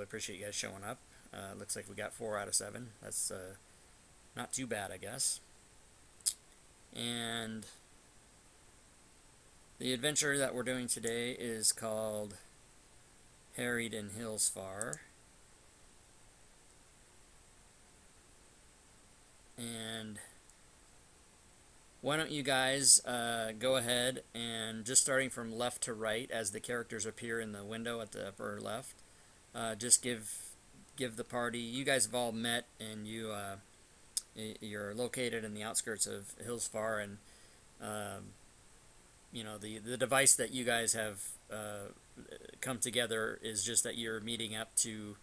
appreciate you guys showing up. Looks like we got 4 out of 7. That's not too bad, I guess. And the adventure that we're doing today is called Harried in Hillsfar. And why don't you guys go ahead and, just starting from left to right as the characters appear in the window at the upper left, just give the party. You guys have all met, and you're located in the outskirts of Hillsfar, and you know, the device that you guys have come together is just that you're meeting up to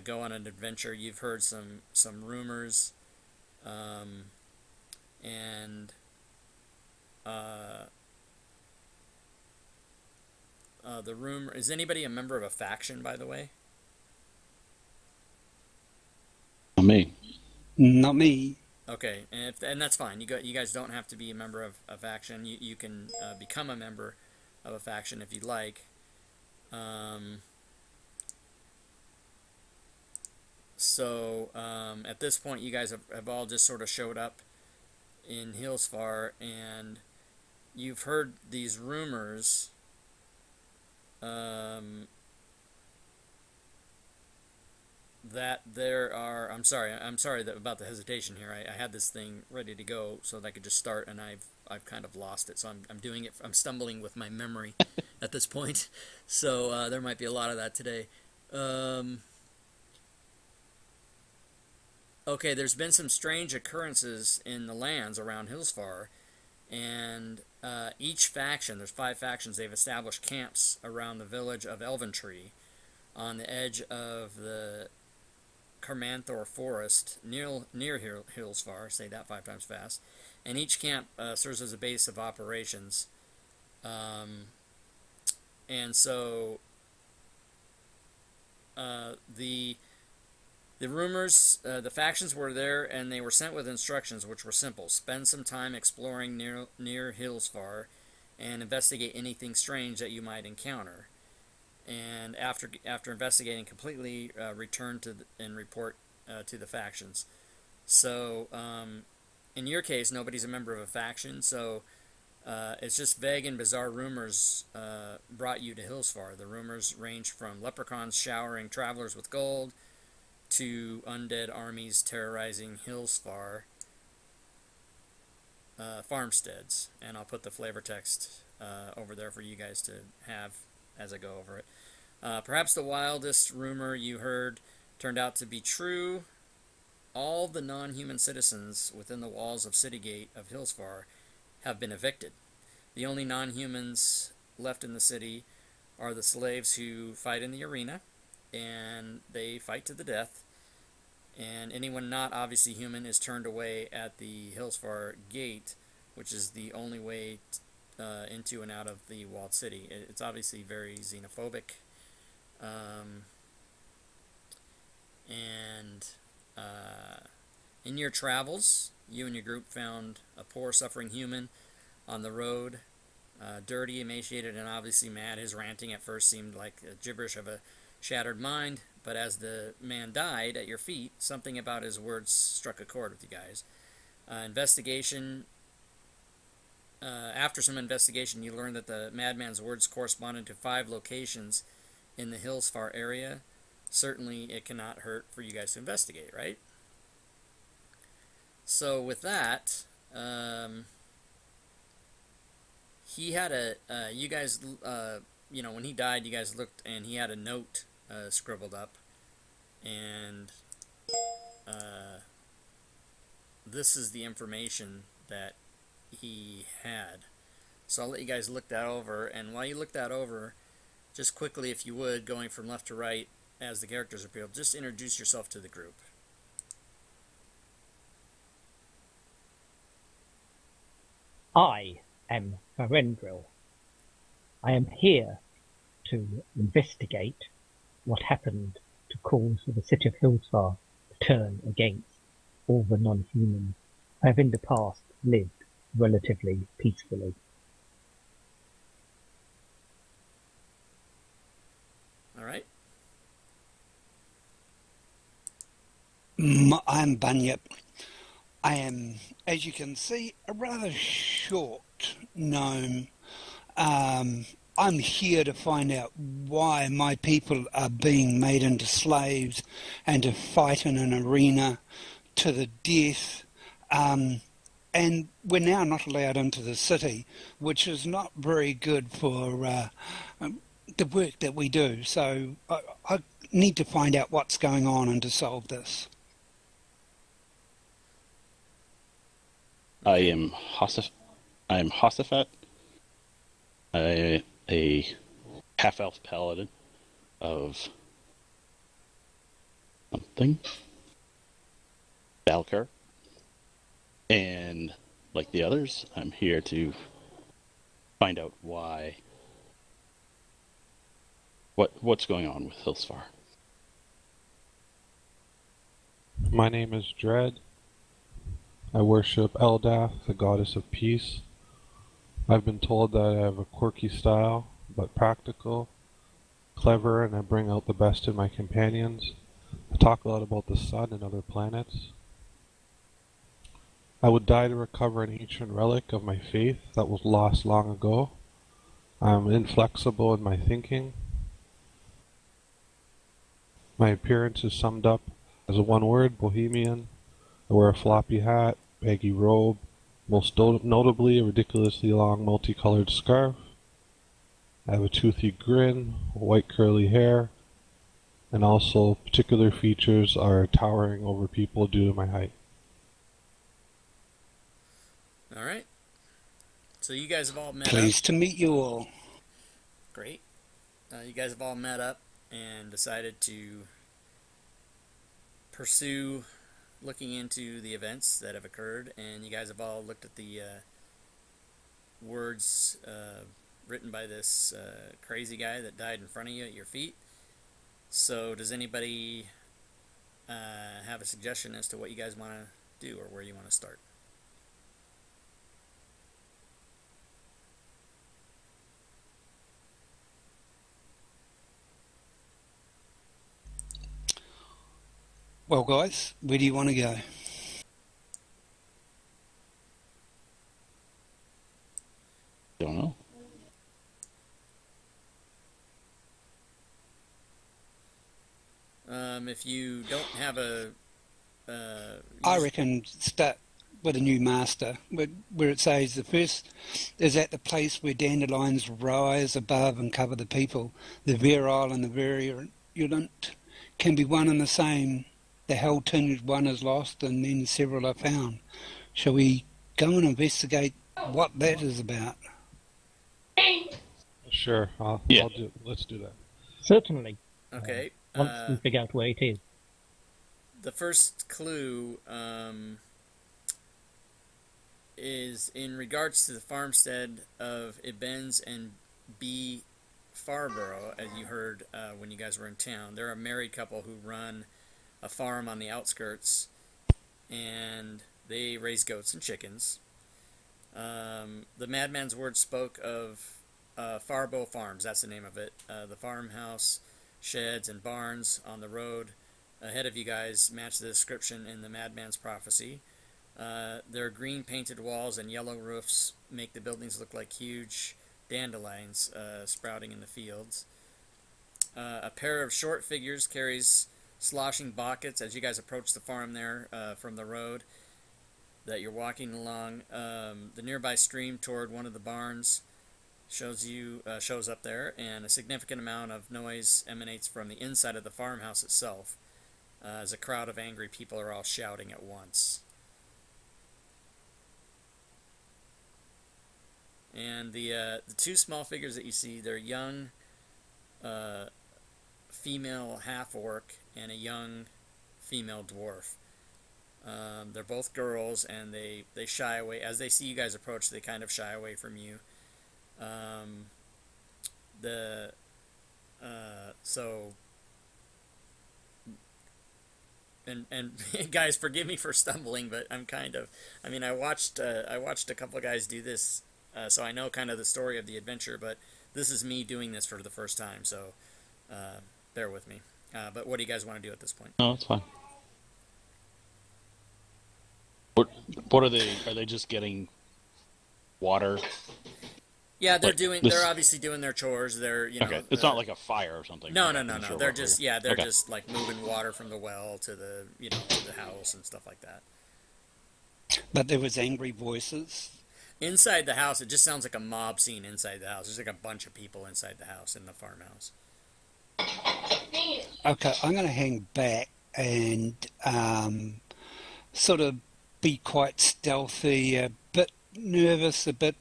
go on an adventure. You've heard some rumors, and the rumor is, anybody a member of a faction, by the way? Not me. Not me. Okay, and that's fine. You guys don't have to be a member of a faction. You can become a member of a faction if you'd like. So at this point, you guys have all just sort of showed up in Hillsfar, and you've heard these rumors. That there are, I'm sorry about the hesitation here. I had this thing ready to go so that I could just start, and I've kind of lost it. So I'm doing it. I'm stumbling with my memory at this point. So there might be a lot of that today. Okay, there's been some strange occurrences in the lands around Hillsfar, and each faction, there's 5 factions, they've established camps around the village of Elventree on the edge of the Carmanthor Forest near Hillsfar. Say that 5 times fast. And each camp serves as a base of operations. And so the rumors, the factions were there, and they were sent with instructions which were simple: spend some time exploring near Hillsfar, and investigate anything strange that you might encounter. And after investigating completely, return and report to the factions. So in your case, nobody's a member of a faction, so it's just vague and bizarre rumors brought you to Hillsfar. The rumors range from leprechauns showering travelers with gold to undead armies terrorizing Hillsfar farmsteads. And I'll put the flavor text over there for you guys to have as I go over it. Perhaps the wildest rumor you heard turned out to be true. All the non-human citizens within the walls of Citygate of Hillsfar have been evicted. The only non-humans left in the city are the slaves who fight in the arena, and they fight to the death. And anyone not obviously human is turned away at the Hillsfar gate, which is the only way into and out of the walled city. It's obviously very xenophobic. In your travels, you and your group found a poor, suffering human on the road, dirty, emaciated, and obviously mad. His ranting at first seemed like a gibberish of a shattered mind, but as the man died at your feet, something about his words struck a chord with you guys. After some investigation, you learned that the madman's words corresponded to 5 locations in the Hillsfar area. Certainly, it cannot hurt for you guys to investigate, right? So with that, he had you guys, when he died, you guys looked, and he had a note scribbled up, and this is the information that he had. So I'll let you guys look that over, and while you look that over, just quickly, if you would, going from left to right as the characters appear, just introduce yourself to the group. I am Farendril. I am here to investigate what happened to cause the city of Hillsfar to turn against all the non-humans who have in the past lived relatively peacefully. All right. I'm Bunyip. I am, as you can see, a rather short gnome. I'm here to find out why my people are being made into slaves and to fight in an arena to the death. And we're now not allowed into the city, which is not very good for the work that we do. So I need to find out what's going on and to solve this. I am Hossafat. A half-elf paladin of something. Valkyr. And like the others, I'm here to find out what's going on with Hillsfar. My name is Dread. I worship Eldath, the goddess of peace. I've been told that I have a quirky style, but practical, clever, and I bring out the best in my companions. I talk a lot about the sun and other planets. I would die to recover an ancient relic of my faith that was lost long ago. I'm inflexible in my thinking. My appearance is summed up as a one word, bohemian. I wear a floppy hat, baggy robe, most notably a ridiculously long multicolored scarf. I have a toothy grin, white curly hair, and also particular features are towering over people due to my height. All right. So you guys have all met up. Pleased to meet you all. Great. You guys have all met up and decided to pursue looking into the events that have occurred, and you guys have all looked at the words written by this crazy guy that died in front of you at your feet. So does anybody have a suggestion as to what you guys want to do or where you want to start? Well, guys, where do you want to go? Don't know. If you don't have a... I reckon start with a new master, where it says the first is at the place where dandelions rise above and cover the people. The virile and the virulent can be one and the same. The hell-tinged one is lost, and then several are found. Shall we go and investigate what that is about? Sure, let's do that. Certainly. Okay. Once we figure out where it is. The first clue is in regards to the farmstead of Ibens and B. Farborough, as you heard when you guys were in town. They're a married couple who run a farm on the outskirts, and they raise goats and chickens. The madman's words spoke of Farbo Farms, that's the name of it. The farmhouse, sheds, and barns on the road ahead of you guys match the description in the madman's prophecy. Their green painted walls and yellow roofs make the buildings look like huge dandelions sprouting in the fields. A pair of short figures carries sloshing buckets as you guys approach the farm there from the road that you're walking along. The nearby stream toward one of the barns shows up there, and a significant amount of noise emanates from the inside of the farmhouse itself as a crowd of angry people are all shouting at once. And the two small figures that you see, they're young female half-orc and a young female dwarf. They're both girls, and they shy away. As they see you guys approach, they kind of shy away from you. And guys, forgive me for stumbling, but I watched a couple of guys do this, so I know kind of the story of the adventure, but this is me doing this for the first time, so bear with me. But what do you guys want to do at this point? No, it's fine. What are they? Are they just getting water? Yeah, they're Like doing. this? They're obviously doing their chores. They're Okay, it's not like a fire or something. No, Okay, no, no, I'm no. sure They're what just we're- they're okay. just like moving water from the well to the to the house and stuff like that. But there was angry voices. Inside the house, it just sounds like a mob scene inside the house. There's like a bunch of people inside the house in the farmhouse. Okay, I'm going to hang back and sort of be quite stealthy, a bit nervous, a bit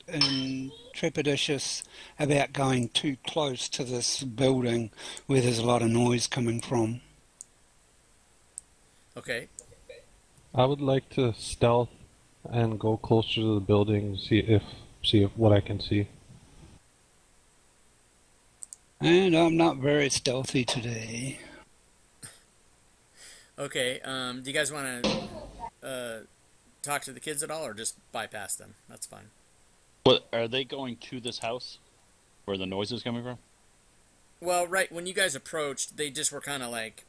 trepidatious about going too close to this building where there's a lot of noise coming from. Okay. I would like to stealth and go closer to the building, see if what I can see. And I'm not very stealthy today. Okay. Do you guys want to talk to the kids at all, or just bypass them? That's fine. What are they going to this house where the noise is coming from? Well, right when you guys approached, they just were kind of like,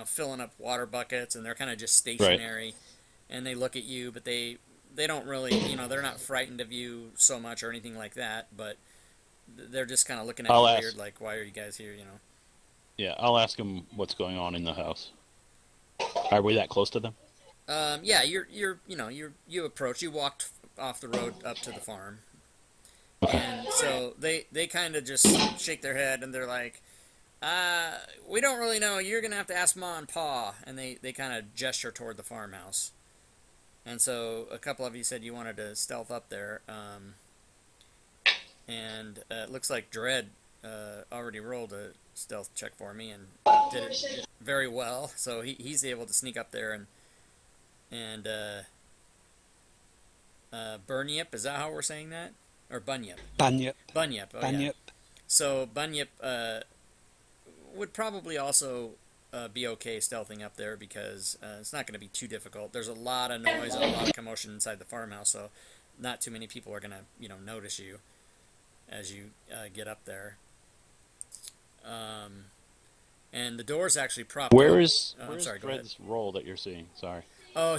filling up water buckets, and they're kind of just stationary. Right. And they look at you, but they don't really, they're not frightened of you so much or anything like that. But they're just kind of looking at you weird, like, why are you guys here? Yeah, I'll ask them what's going on in the house. Are we that close to them? Yeah, you approach. You walked off the road up to the farm, and so they kind of just shake their head and they're like, we don't really know. You're gonna have to ask Ma and Pa. And they kind of gesture toward the farmhouse. And so a couple of you said you wanted to stealth up there, and it looks like Dread already rolled a stealth check for me and did it very well. So he's able to sneak up there and Bunyip, is that how we're saying that? Or Bunyip? Bunyip. Bunyip. Oh, Bunyip. yeah. So Bunyip would probably also be okay stealthing up there because it's not going to be too difficult. There's a lot of noise and a lot of commotion inside the farmhouse, so not too many people are going to notice you as you get up there. And the door's actually propped up. Where's sorry, Dread's roll that you're seeing? Sorry. Oh,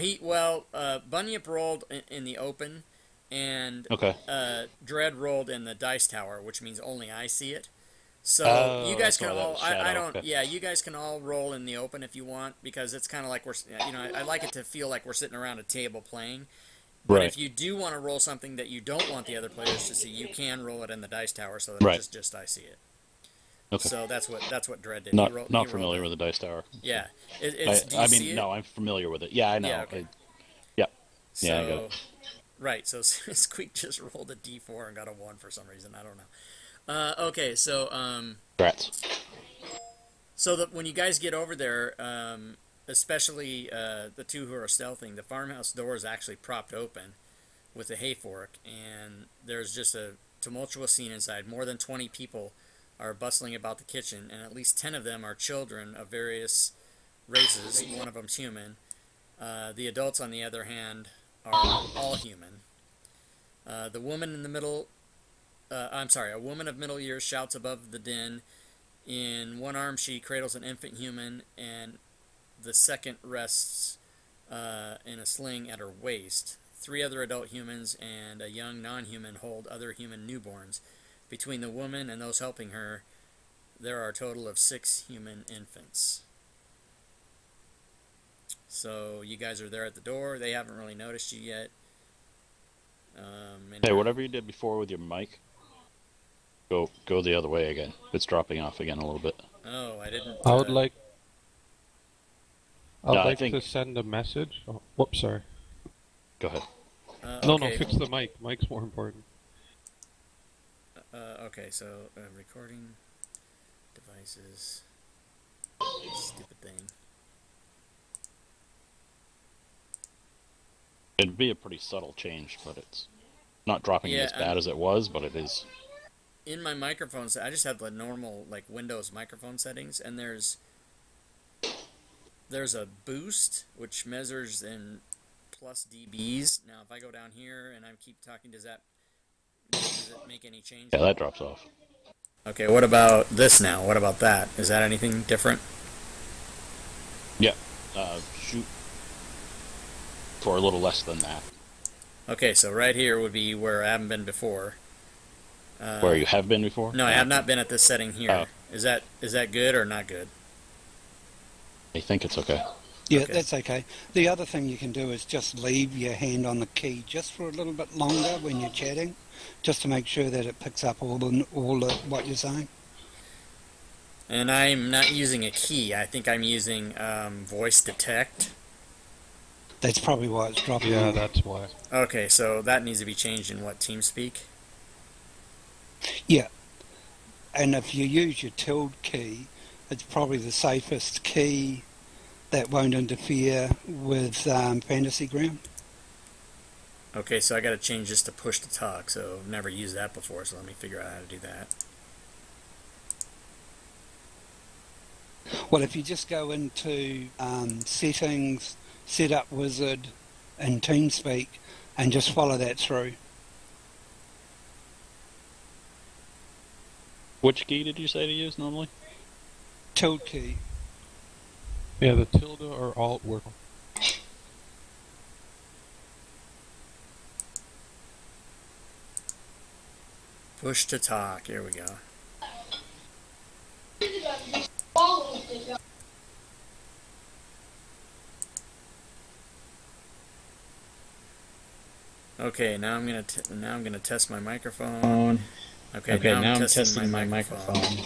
Bunyip rolled in the open, and okay. Dread rolled in the dice tower, which means only I see it. So you guys can all, I don't, okay. Yeah, you guys can all roll in the open if you want, because it's kind of like we're, I like it to feel like we're sitting around a table playing. But right. If you do want to roll something that you don't want the other players to see, you can roll it in the dice tower so that right. just I see it. Okay. So that's what Dread did. Not familiar with the dice tower. Yeah. No, I'm familiar with it. Yeah, I know. Yeah. Okay. Yeah, so, I got it. Right. So Squeak just rolled a D4 and got a 1 for some reason. I don't know. Okay, so Congrats. So that when you guys get over there, especially the two who are stealthing, the farmhouse door is actually propped open with a hay fork, and there's just a tumultuous scene inside. More than 20 people are bustling about the kitchen, and at least 10 of them are children of various races. One of them's human. The adults, on the other hand, are all human. The woman in the middle... a woman of middle years shouts above the din. In one arm she cradles an infant human, and the second rests in a sling at her waist. 3 other adult humans and a young non-human hold other human newborns. Between the woman and those helping her, there are a total of 6 human infants. So you guys are there at the door. They haven't really noticed you yet. Hey, whatever you did before with your mic, go the other way again. It's dropping off again a little bit. Oh, I didn't... I would like to send a message. Oh, whoops, sorry. Go ahead. No, fix the mic. Mic's more important. Okay, so recording devices. Stupid thing. It'd be a pretty subtle change, but it's not dropping as bad as it was, but it is. In my microphones, I just have the normal Windows microphone settings, and there's a boost which measures in plus dBs. Now, if I go down here and I keep talking, does it make any change? Yeah, that drops off. Okay, what about this now? What about that? Is that anything different? Yeah. Shoot. for a little less than that. Okay, so right here would be where I haven't been before. Where you have been before? No, I have not been at this setting here. Oh. Is that good or not good? I think it's okay. Yeah, Okay. that's okay. The other thing you can do is just leave your hand on the key just for a little bit longer when you're chatting, just to make sure that it picks up all what you're saying. And I'm not using a key. I think I'm using voice detect. That's probably why it's dropping. Yeah, off. that's why. Okay, so that needs to be changed in what, TeamSpeak? Yeah. And if you use your tilde key, it's probably the safest key that won't interfere with Fantasy Ground. Okay, so I got to change this to push to talk. So I've never used that before. So let me figure out how to do that. Well, if you just go into settings, setup wizard, and TeamSpeak, and just follow that through. Which key did you say to use normally? Tilde key. Yeah, the tilde or alt work. Push to talk. Here we go. Okay, now I'm gonna test my microphone. Okay, now I'm testing my microphone.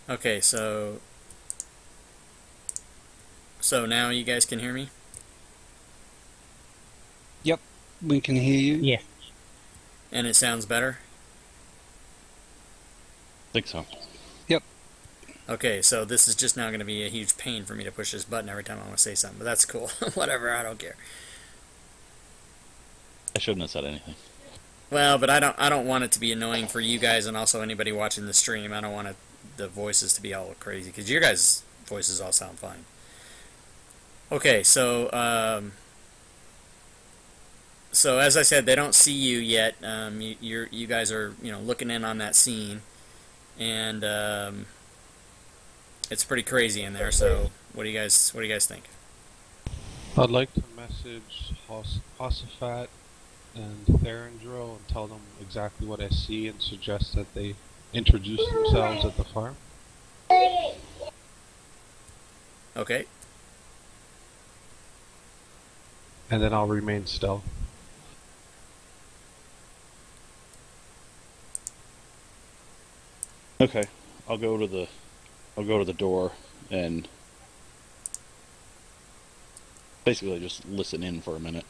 Okay, so now you guys can hear me? Yep, we can hear you. Yes. And it sounds better? I think so. Yep. Okay, so this is just now going to be a huge pain for me to push this button every time I want to say something, but that's cool. Whatever, I don't care. I shouldn't have said anything. Well, but I don't want it to be annoying for you guys and also anybody watching the stream. I don't want the voices to be all crazy because your guys' voices all sound fine. Okay, so so as I said, they don't see you yet. You guys are looking in on that scene, and it's pretty crazy in there. So what do you guys think? I'd like to message Hossafat and Therendril and tell them exactly what I see and suggest that they introduce themselves at the farm. Okay. And then I'll remain still. Okay, I'll go to the door and basically just listen in for a minute.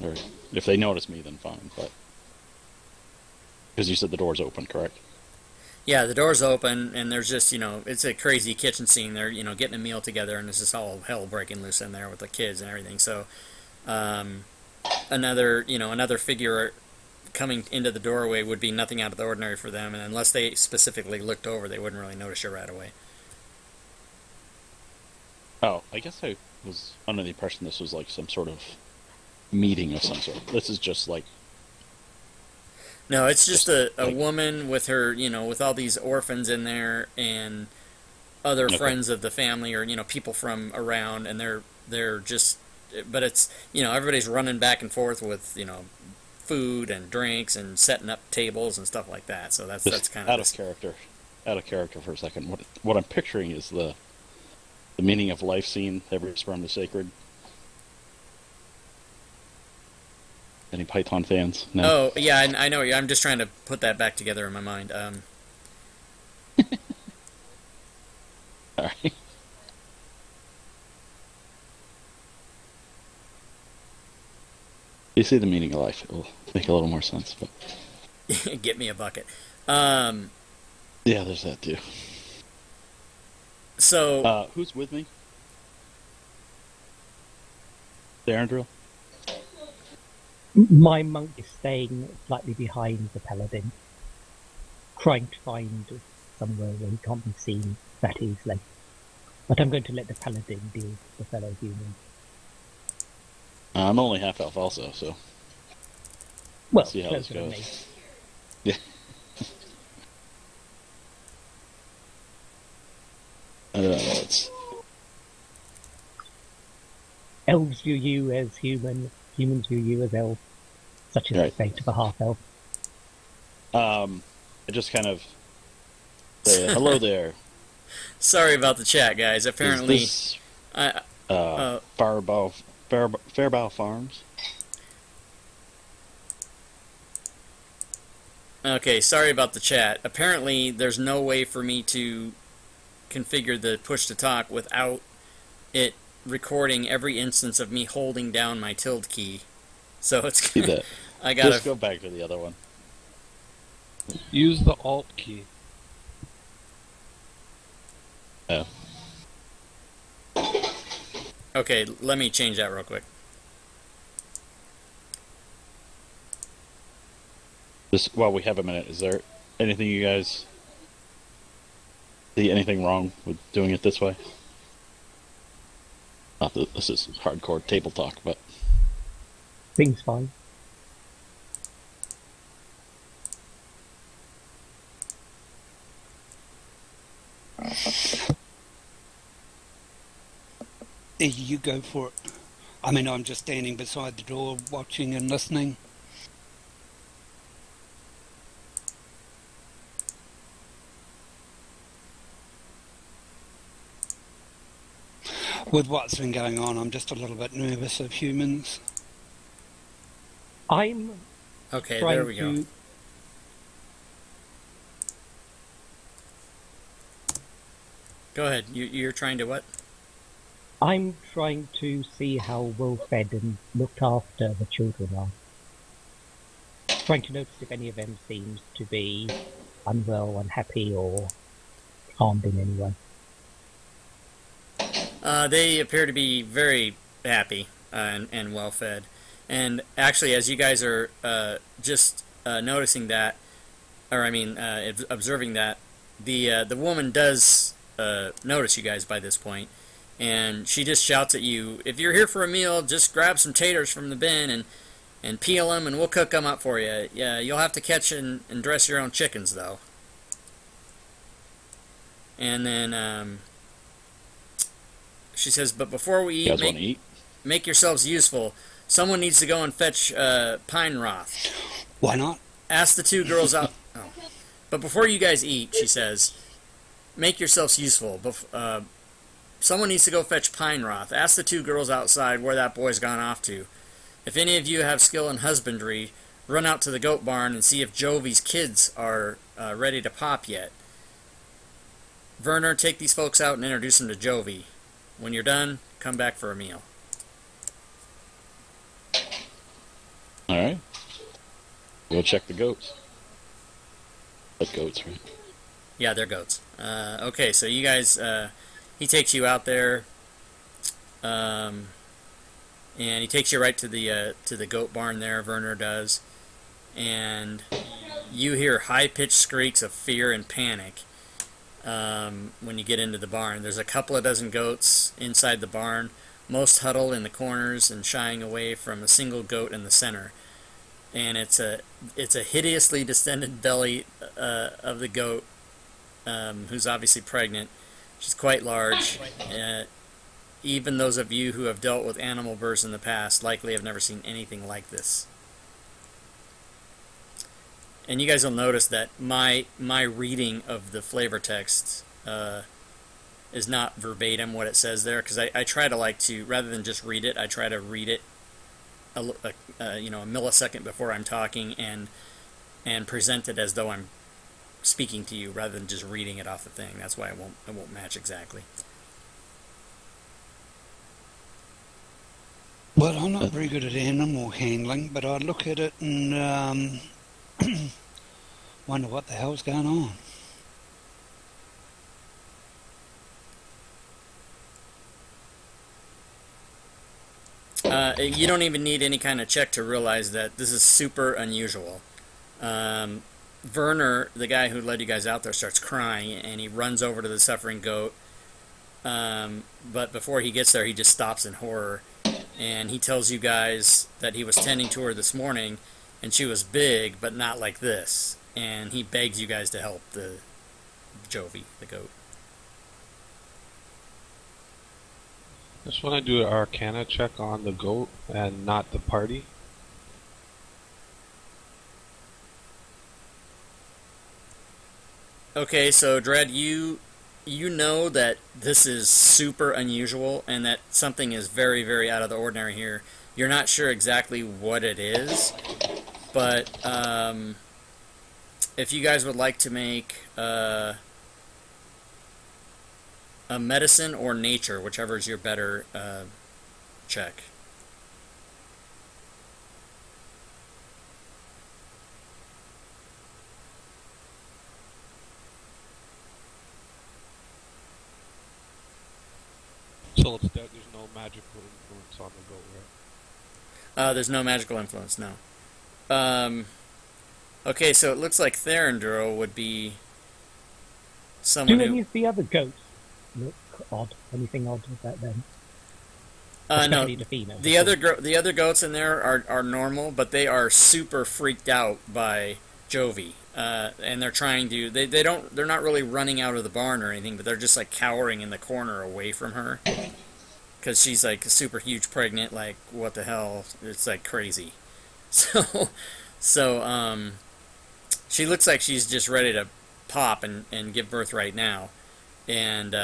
Or if they notice me, then fine. But because you said the door's open, correct? Yeah, the door's open, and there's just, it's a crazy kitchen scene. They're, getting a meal together, and there's just all hell breaking loose in there with the kids and everything. So, another figure coming into the doorway would be nothing out of the ordinary for them, and unless they specifically looked over, they wouldn't really notice you right away. Oh, I guess I was under the impression this was like some sort of meeting of some sort. This is just like... No, it's just a like, woman with her, with all these orphans in there and other friends of the family or, people from around, and they're just, but it's, everybody's running back and forth with, food and drinks and setting up tables and stuff like that. So that's kind of out of character for a second. What I'm picturing is the meaning of life scene. Every sperm is sacred. Any Python fans? No. Oh yeah, I know. I'm just trying to put that back together in my mind. All right. You see the meaning of life, it will make a little more sense. But get me a bucket. yeah, there's that too. So who's with me? Darendrill? My monk is staying slightly behind the paladin. trying to find somewhere where he can't be seen that easily. But I'm going to let the paladin deal with the fellow human. I'm only half elf also, so Well, see how this closer than me. goes. Yeah. It's Elves view you as human, humans view you as elf, such is Right. the fate of a half-elf. I just kind of say, hello there. Sorry about the chat, guys. Apparently, Is I, this Fairbow Farms? okay, sorry about the chat. Apparently, there's no way for me to configure the push to talk without it recording every instance of me holding down my tilde key. So it's See that? I gotta Just go back to the other one. Use the Alt key. Oh. Okay, let me change that real quick. Just while we have a minute, is there anything you guys see anything wrong with doing it this way? Not that this is hardcore table talk, but Things fine. You go for it. I mean, I'm just standing beside the door watching and listening. With what's been going on, I'm just a little bit nervous of humans. I'm Okay, trying there we go. to... Go ahead. You're trying to what? I'm trying to see how well fed and looked after the children are. Trying to notice if any of them seems to be unwell, unhappy, or harmed in any way. They appear to be very happy and well fed. And actually, as you guys are just noticing that, or I mean, observing that, the woman does notice you guys by this point, and she just shouts at you, "If you're here for a meal, just grab some taters from the bin and peel them, and we'll cook them up for you. Yeah, you'll have to catch and dress your own chickens, though." And then she says, "But before we you guys want to eat? make yourselves useful. Someone needs to go and fetch pine roth. Why not? Ask the two girls out." Oh. "But before you guys eat," she says, "make yourselves useful. Someone needs to go fetch pine roth. Ask the two girls outside where that boy's gone off to. If any of you have skill in husbandry, run out to the goat barn and see if Jovi's kids are ready to pop yet. Werner, take these folks out and introduce them to Jovi. When you're done, come back for a meal." All right. Go check the goats. But goats, right? Yeah, they're goats. Okay, so you guys, he takes you out there, and he takes you right to the goat barn there. Werner does, and you hear high-pitched shrieks of fear and panic when you get into the barn. There's a couple of dozen goats inside the barn, most huddled in the corners and shying away from a single goat in the center. And it's a hideously distended belly of the goat, who's obviously pregnant. She's quite large. Even those of you who have dealt with animal births in the past likely have never seen anything like this. And you guys will notice that my reading of the flavor text is not verbatim what it says there, because I try to rather than just read it, I try to read it a millisecond before I'm talking and present it as though I'm speaking to you rather than just reading it off the thing. That's why it won't match exactly. Well, I'm not very good at animal handling, but I look at it and wonder what the hell's going on. You don't even need any kind of check to realize that this is super unusual. Werner, the guy who led you guys out there, starts crying, and he runs over to the suffering goat. But before he gets there, he just stops in horror, and he tells you guys that he was tending to her this morning, and she was big, but not like this. And he begs you guys to help the Jovi, the goat. Just want to do an Arcana check on the goat and not the party. Okay, so Dredd, you know that this is super unusual and that something is very, very out of the ordinary here. You're not sure exactly what it is, but if you guys would like to make a medicine or nature, whichever is your better check. So it's that there's no magical influence on the goat, right? There's no magical influence, no. Okay, so it looks like Therendro would be someone Do who... any of the other goats look odd? Anything odd about them? no, Especially the female. the other goats in there are normal, but they are super freaked out by Jovi, and they're trying to they're not really running out of the barn or anything, but they're just like cowering in the corner away from her because she's like super huge pregnant, like what the hell? It's like crazy. So she looks like she's just ready to pop and give birth right now, and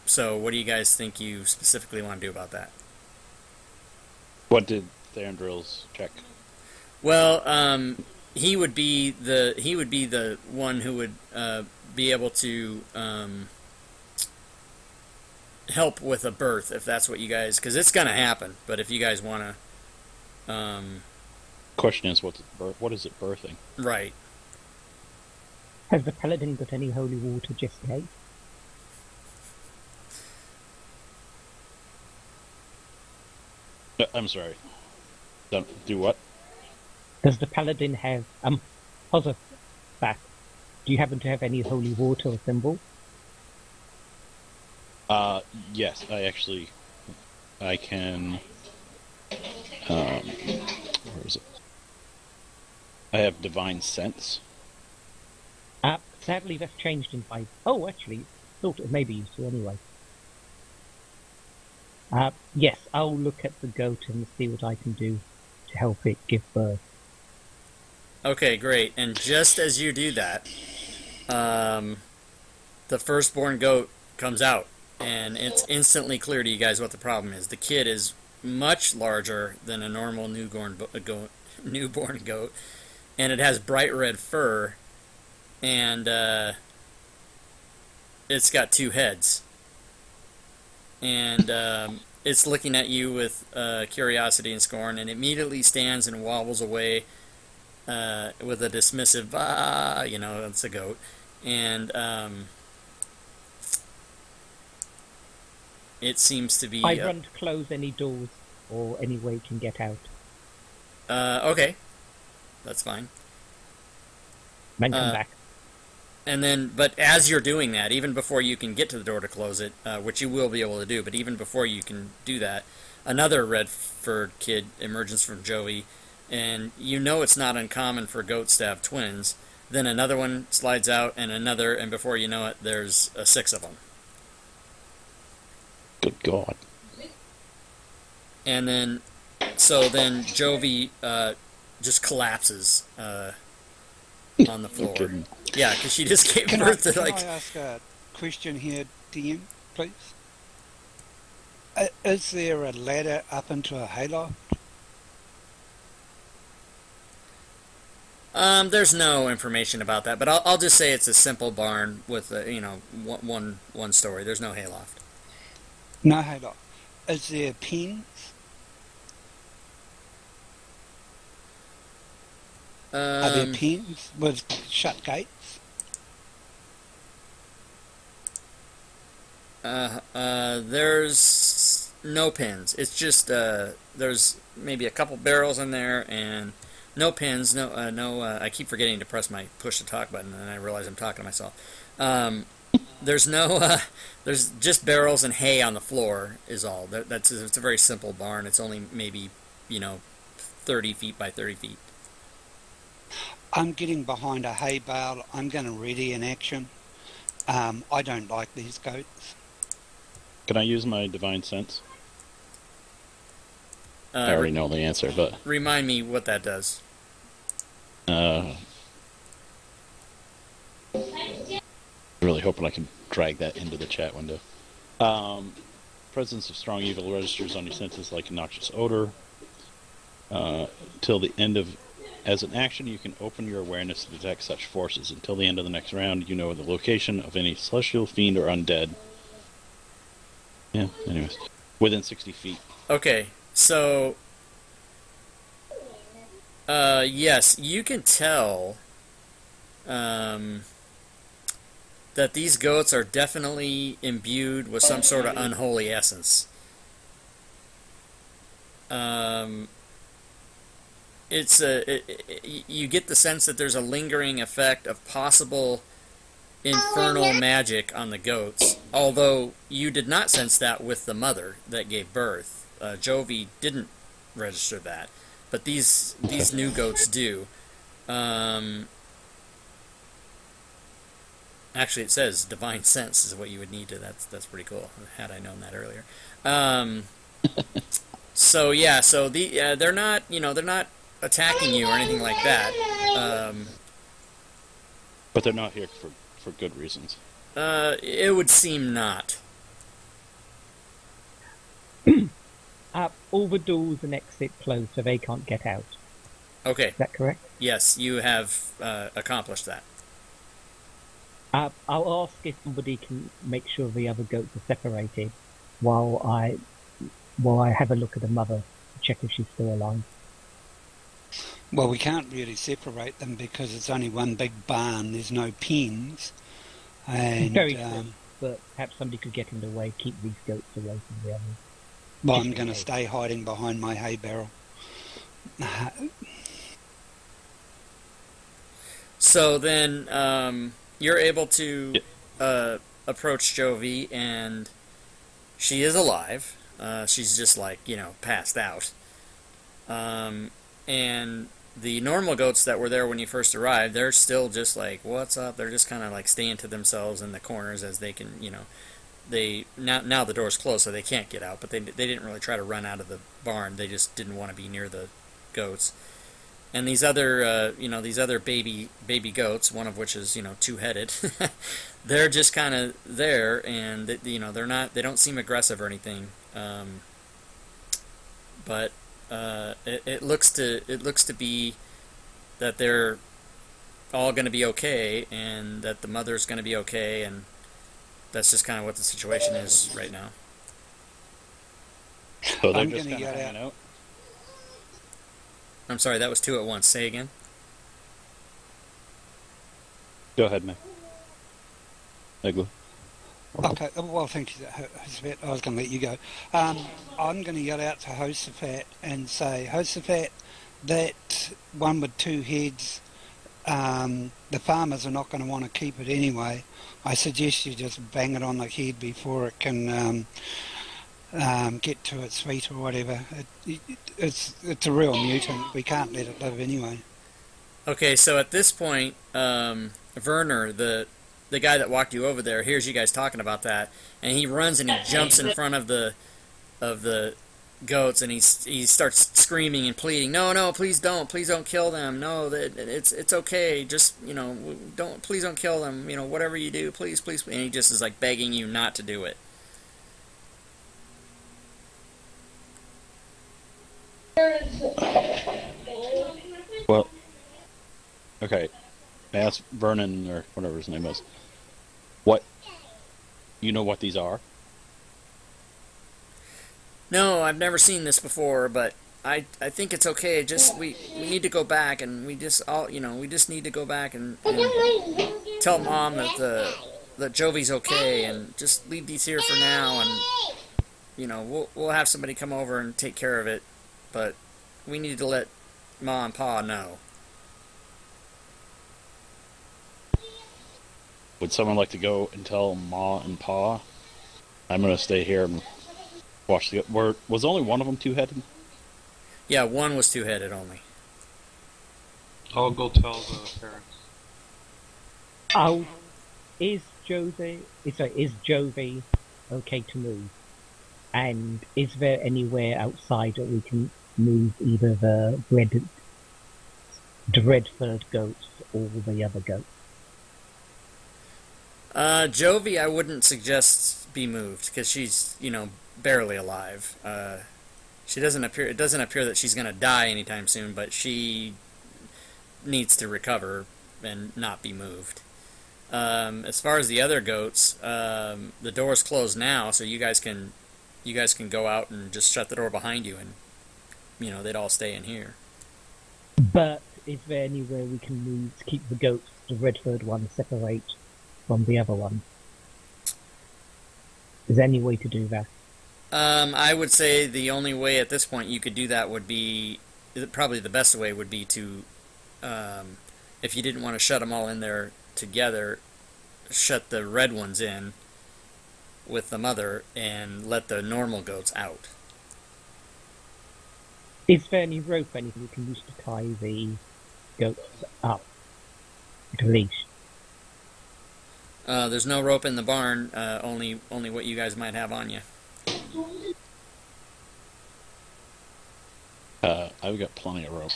so what do you guys think you specifically want to do about that? What did Therendril's check? Well, he would be the one who would be able to help with a birth, if that's what you guys, because it's gonna happen. But if you guys want to, Question is, what is it birthing? right? Has the paladin got any holy water just yet? I'm sorry. Don't do what? Does the paladin have Hozza back? Do you happen to have any holy water or symbol? Yes, I can. Where is it? I have divine sense. Sadly, that's changed in 5. Oh, actually, thought it may be useful anyway. Yes, I'll look at the goat and see what I can do to help it give birth. Okay, great. And just as you do that, the firstborn goat comes out, and it's instantly clear to you guys what the problem is. The kid is much larger than a normal newborn goat, and it has bright red fur, and it's got 2 heads. And it's looking at you with curiosity and scorn, and immediately stands and wobbles away with a dismissive, it's a goat. And it seems to be... I run to close any doors or any way it can get out. Okay. That's fine. Then come back. And then, but as you're doing that, even before you can get to the door to close it, which you will be able to do, but even before you can do that, another red-furred kid emerges from Joey, and you know it's not uncommon for goats to have twins. Then another one slides out, and another, and before you know it, there's 6 of them. Good God. And then, so then Jovi just collapses on the floor. Yeah, because she just gave birth to like... Can I ask a question here, DM, please? Is there a ladder up into a hayloft? There's no information about that, but I'll just say it's a simple barn with one story. There's no hayloft. No hayloft. Is there pens? Are there pens with shut gates? There's no pins. It's just there's maybe a couple barrels in there and No pins, no. I keep forgetting to press my push to talk button, and I realize I'm talking to myself. There's no. There's just barrels and hay on the floor. Is all. It's a very simple barn. It's only maybe 30 feet by 30 feet. I'm getting behind a hay bale. I'm going to ready in action. I don't like these goats. Can I use my divine sense? I already know the answer, but Remind me what that does. really hoping I can drag that into the chat window. Presence of strong evil registers on your senses like noxious odor. Till the end of... As an action, you can open your awareness to detect such forces. Until the end of the next round, you know the location of any celestial, fiend, or undead. Yeah, anyways. Within 60 feet. Okay, so... yes, you can tell... that these goats are definitely imbued with some sort of unholy essence. You get the sense that there's a lingering effect of possible infernal magic on the goats, although you did not sense that with the mother that gave birth. Jovi didn't register that, but these new goats do. Actually, it says divine sense is what you would need to. That's pretty cool. Had I known that earlier. So yeah, so they're not attacking you or anything like that. But they're not here for good reasons. It would seem not. All the doors and exit closed, so they can't get out. Okay. Is that correct? Yes, you have accomplished that. I'll ask if somebody can make sure the other goats are separated while I have a look at the mother to check if she's still alive. Well, we can't really separate them because it's only one big barn. There's no pens. And, Very true, but perhaps somebody could get in the way, keep these goats away from the others. well, I'm going to stay hiding behind my hay barrel. So then you're able to approach Jovi, and she is alive. She's just passed out. And the normal goats that were there when you first arrived, they're still just like, what's up? They're just kind of staying to themselves in the corners as they can, now the door's closed, so they can't get out, but they didn't really try to run out of the barn. They just didn't want to be near the goats. And these other baby goats, one of which is, two-headed, they're just kind of there, and they don't seem aggressive or anything. But it looks to be that they're all going to be okay, and that the mother's going to be okay, and that's just kind of what the situation is right now. So they're I'm just gonna kind of get hanging out. I'm sorry, that was two at once. Say again. Go ahead, Meg. Eglu. Okay, well, thank you, Hosafat. I was going to let you go. I'm going to yell out to Hosafat and say, Hosafat, that one with two heads, the farmers are not going to want to keep it anyway. I suggest you just bang it on the head before it can get to its feet or whatever. It's a real mutant. We can't let it live anyway. Okay, so at this point, Werner, the guy that walked you over there, hears you guys talking about that, and he runs and he jumps in front of the goats, and he starts screaming and pleading, no, please don't kill them, no, it's okay, just please don't kill them, whatever you do, please, and he just is begging you not to do it. Well, okay. I asked Vernon, or whatever his name was, what these are? No, I've never seen this before, but I think it's okay. Just we need to go back, and we just need to go back and tell Mom that Jovi's okay, and just leave these here for now, and we'll have somebody come over and take care of it, but we need to let Ma and Pa know. Would someone like to go and tell Ma and Pa? I'm going to stay here and watch the... Was only one of them two-headed? Yeah, one was two-headed only. I'll go tell the parents. Oh, is Jovi okay to move? And is there anywhere outside that we can move either the red-furred goats or the other goats? Jovi, I wouldn't suggest be moved because she's, barely alive. She doesn't appear. It doesn't appear that she's going to die anytime soon, but she needs to recover and not be moved. As far as the other goats, the door's closed now, so you guys can go out and just shut the door behind you, and they'd all stay in here. But is there anywhere we can move to keep the goats, the red-furred ones, separate from the other ones? Is there any way to do that? I would say the only way at this point you could do that would be, probably the best way would be to, if you didn't want to shut them all in there together, shut the red ones in with the mother and let the normal goats out. Is there any rope, anything we can use to tie the goats up with a leash? There's no rope in the barn, only what you guys might have on you. I've got plenty of rope.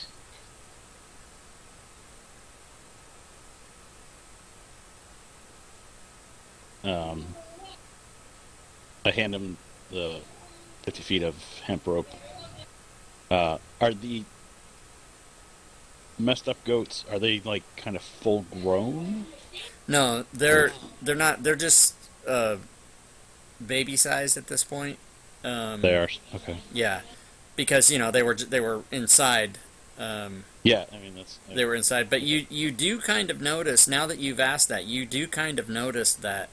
I hand him the 50 feet of hemp rope. Are the messed up goats, are they like kind of full grown? No, they're not. They're just baby sized at this point. They are, okay. Yeah, because they were inside. Yeah, I mean that's. They were inside, but you do kind of notice now that you've asked that. You do kind of notice that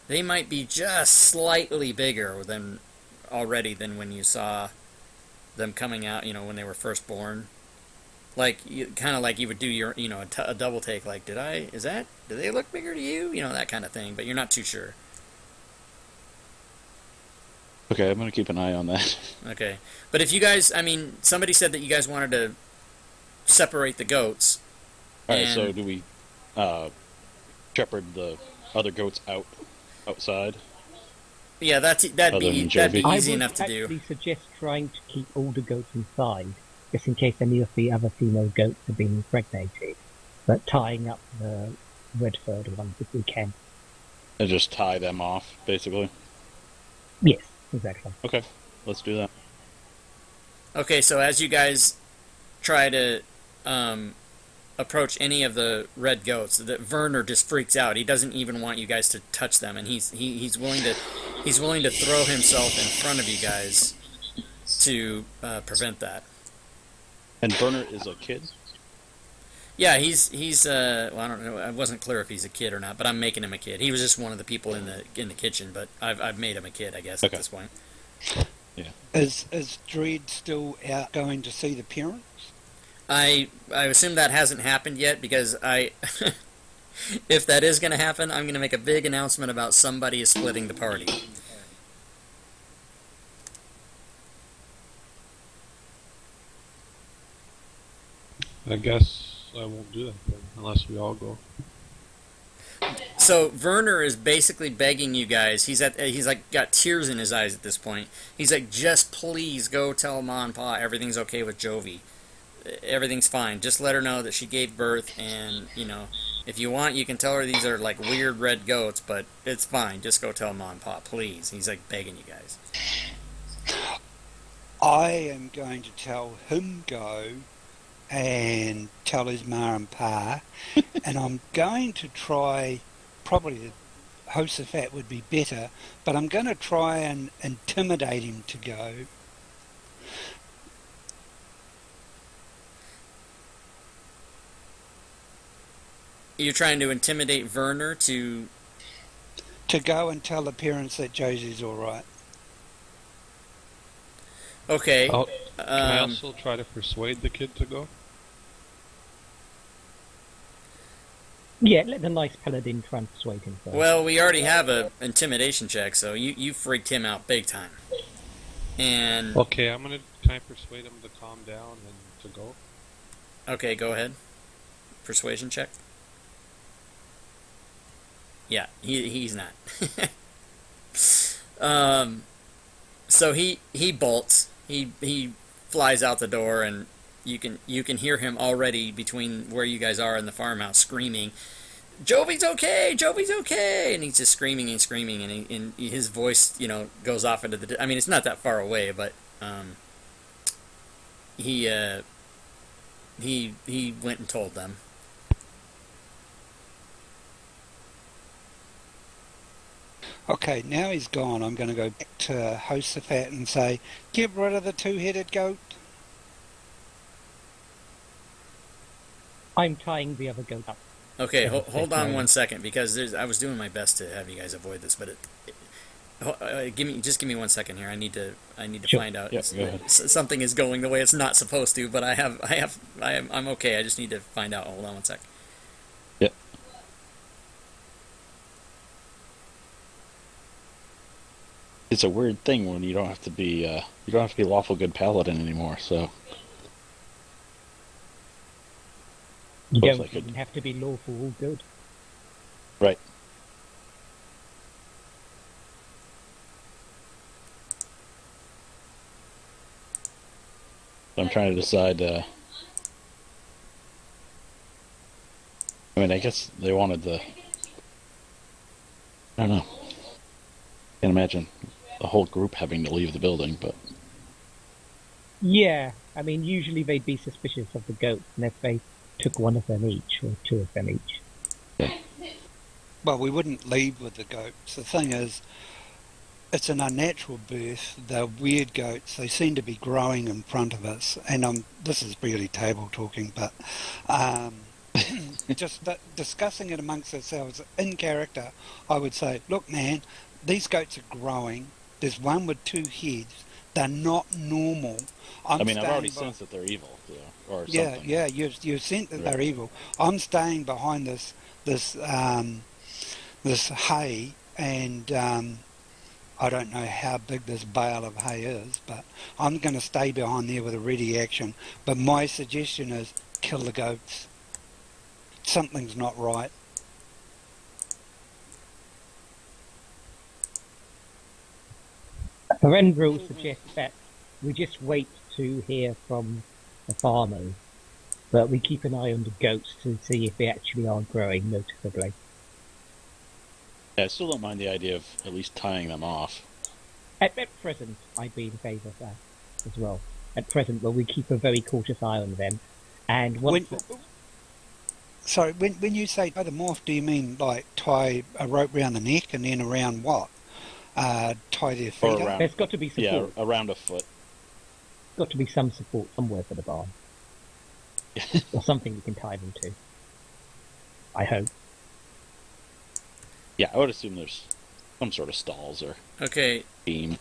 they might be just slightly bigger than when you saw them coming out. When they were first born. Like kind of like you would do your a double take. Like do they look bigger to you? That kind of thing. But you're not too sure. Okay, I'm gonna keep an eye on that. Okay, but if you guys, somebody said that you guys wanted to separate the goats. All right, so do we shepherd the other goats outside? Yeah, that'd be easy enough to do. I would actually suggest trying to keep all the goats inside, just in case any of the other female goats have been impregnated, but tying up the red-furred ones if we can. And just tie them off, basically? Yes, exactly. Okay, let's do that. Okay, so as you guys try to approach any of the red goats, Werner just freaks out. He doesn't even want you guys to touch them, and he's willing to throw himself in front of you guys to prevent that. And Werner is a kid? Yeah, he's well, I don't know. I wasn't clear if he's a kid or not, but I'm making him a kid. He was just one of the people in the kitchen, but I've made him a kid, I guess, at this point. Yeah. Is Dread still out going to see the parents? I assume that hasn't happened yet because if that is going to happen, I'm going to make a big announcement about somebody is splitting the party. I guess I won't do that then, unless we all go. So Werner is basically begging you guys. He's like got tears in his eyes at this point. He's like, just please go tell Ma and Pa everything's okay with Jovi. Everything's fine. Just let her know that she gave birth, and if you want, you can tell her these are like weird red goats, but it's fine. Just go tell Ma and Pa, please. He's like begging you guys. I am going to tell him go and tell his ma and pa, and I'm going to try, probably the Hillsfar would be better, but I'm going to try and intimidate him to go. You're trying to intimidate Werner to go and tell the parents that Josie's all right. Okay. Can I also try to persuade the kid to go? Yeah, let the nice paladin try and persuade him first. Well, we already have a intimidation check, so you freaked him out big time. And Okay, can I persuade him to calm down and to go? okay, go ahead. Persuasion check. Yeah, he's not. So he bolts. He flies out the door, and you can hear him already between where you guys are and the farmhouse screaming, "Jovi's okay! Jovi's okay!" And he's just screaming and screaming, and his voice, goes off into the. I mean, it's not that far away, but he went and told them. Okay, now he's gone. I'm going to go back to Hillsfar and say, get rid of the two-headed goat. I'm tying the other goat up. Okay, hold on 1 second, because I was doing my best to have you guys avoid this, but give me 1 second here. I need to Sure. find out. Yep, go ahead. Something is going the way it's not supposed to, but I'm okay. I just need to find out. Hold on 1 sec. Yep. It's a weird thing when you don't have to be lawful good paladin anymore. So You Suppose don't I could- even have to be lawful or good. right. I'm trying to decide. I mean, I guess they wanted the. I don't know. Can't imagine the whole group having to leave the building, but Yeah, I mean, usually they'd be suspicious of the goats, and if they took one of them each, or two of them each. Well, we wouldn't leave with the goats. The thing is, it's an unnatural birth. They're weird goats. They seem to be growing in front of us. And this is really table talking, but just discussing it amongst ourselves in character, I would say, look, man, these goats are growing. There's one with two heads. They're not normal. I mean, I've already sensed that they're evil, or something. Yeah, you've sensed that they're evil. I'm staying behind this hay, and I don't know how big this bale of hay is, but I'm going to stay behind there with a ready action. But my suggestion is kill the goats. Something's not right. Harried suggests that we just wait to hear from the farmers, but we keep an eye on the goats to see if they actually are growing noticeably. Yeah, I still don't mind the idea of at least tying them off. At present, I'd be in favour of that as well. At present, well, we keep a very cautious eye on them, and once... When you say tie them off, do you mean like tie a rope around the neck and then around what? Tie their feet Or up? around, There's got to be support. yeah, around a foot. Got to be some support somewhere for the barn. Or something you can tie them to. I hope. Yeah, I would assume there's some sort of stalls or Okay, beam.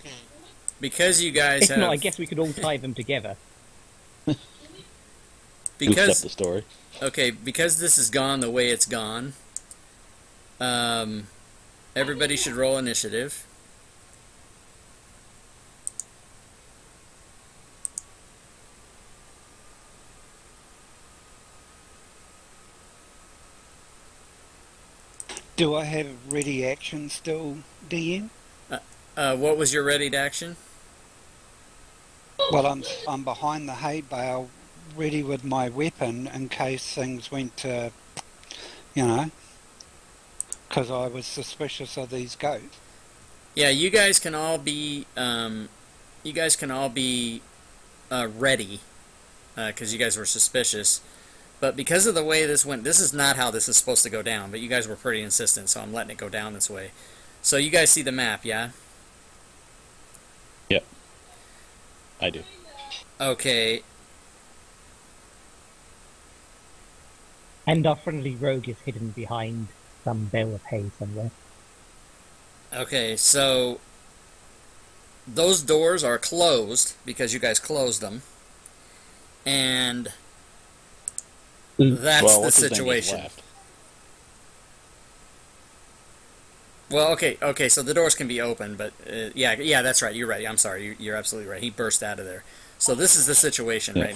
because you guys If have not, I guess we could all tie them together. Boost up because the story. okay, because this has gone the way it's gone. Everybody should roll initiative. Do I have ready action still, DM? What was your ready to action? Well, I'm behind the hay bale, ready with my weapon in case things went to, because I was suspicious of these goats. Yeah, you guys can all be ready, because you guys were suspicious. But because of the way this went, this is not how this is supposed to go down. But you guys were pretty insistent, so I'm letting it go down this way. So you guys see the map, yeah? Yep. I do. Okay. And our friendly rogue is hidden behind some bale of hay somewhere. Okay, so those doors are closed because you guys closed them, and that's Well, the what's his name just situation. left? Well, okay. So the doors can be open, but yeah, that's right. You're right. I'm sorry. You're absolutely right. He burst out of there. So this is the situation right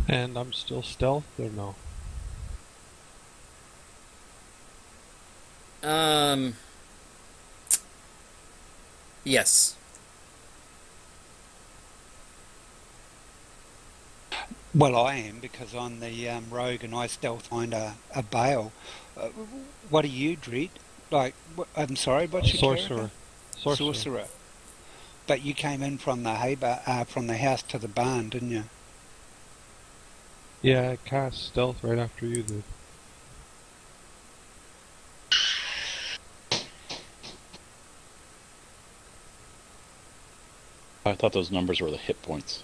And I'm still stealth or no? now. Yes. Well, I am, because I'm the rogue and I stealth find a bale. What are you, Dread? Like, I'm sorry, what's your Sorcerer. character? Sorcerer. But you came in from the from the house to the barn, didn't you? Yeah, I cast stealth right after you did. I thought those numbers were the hit points.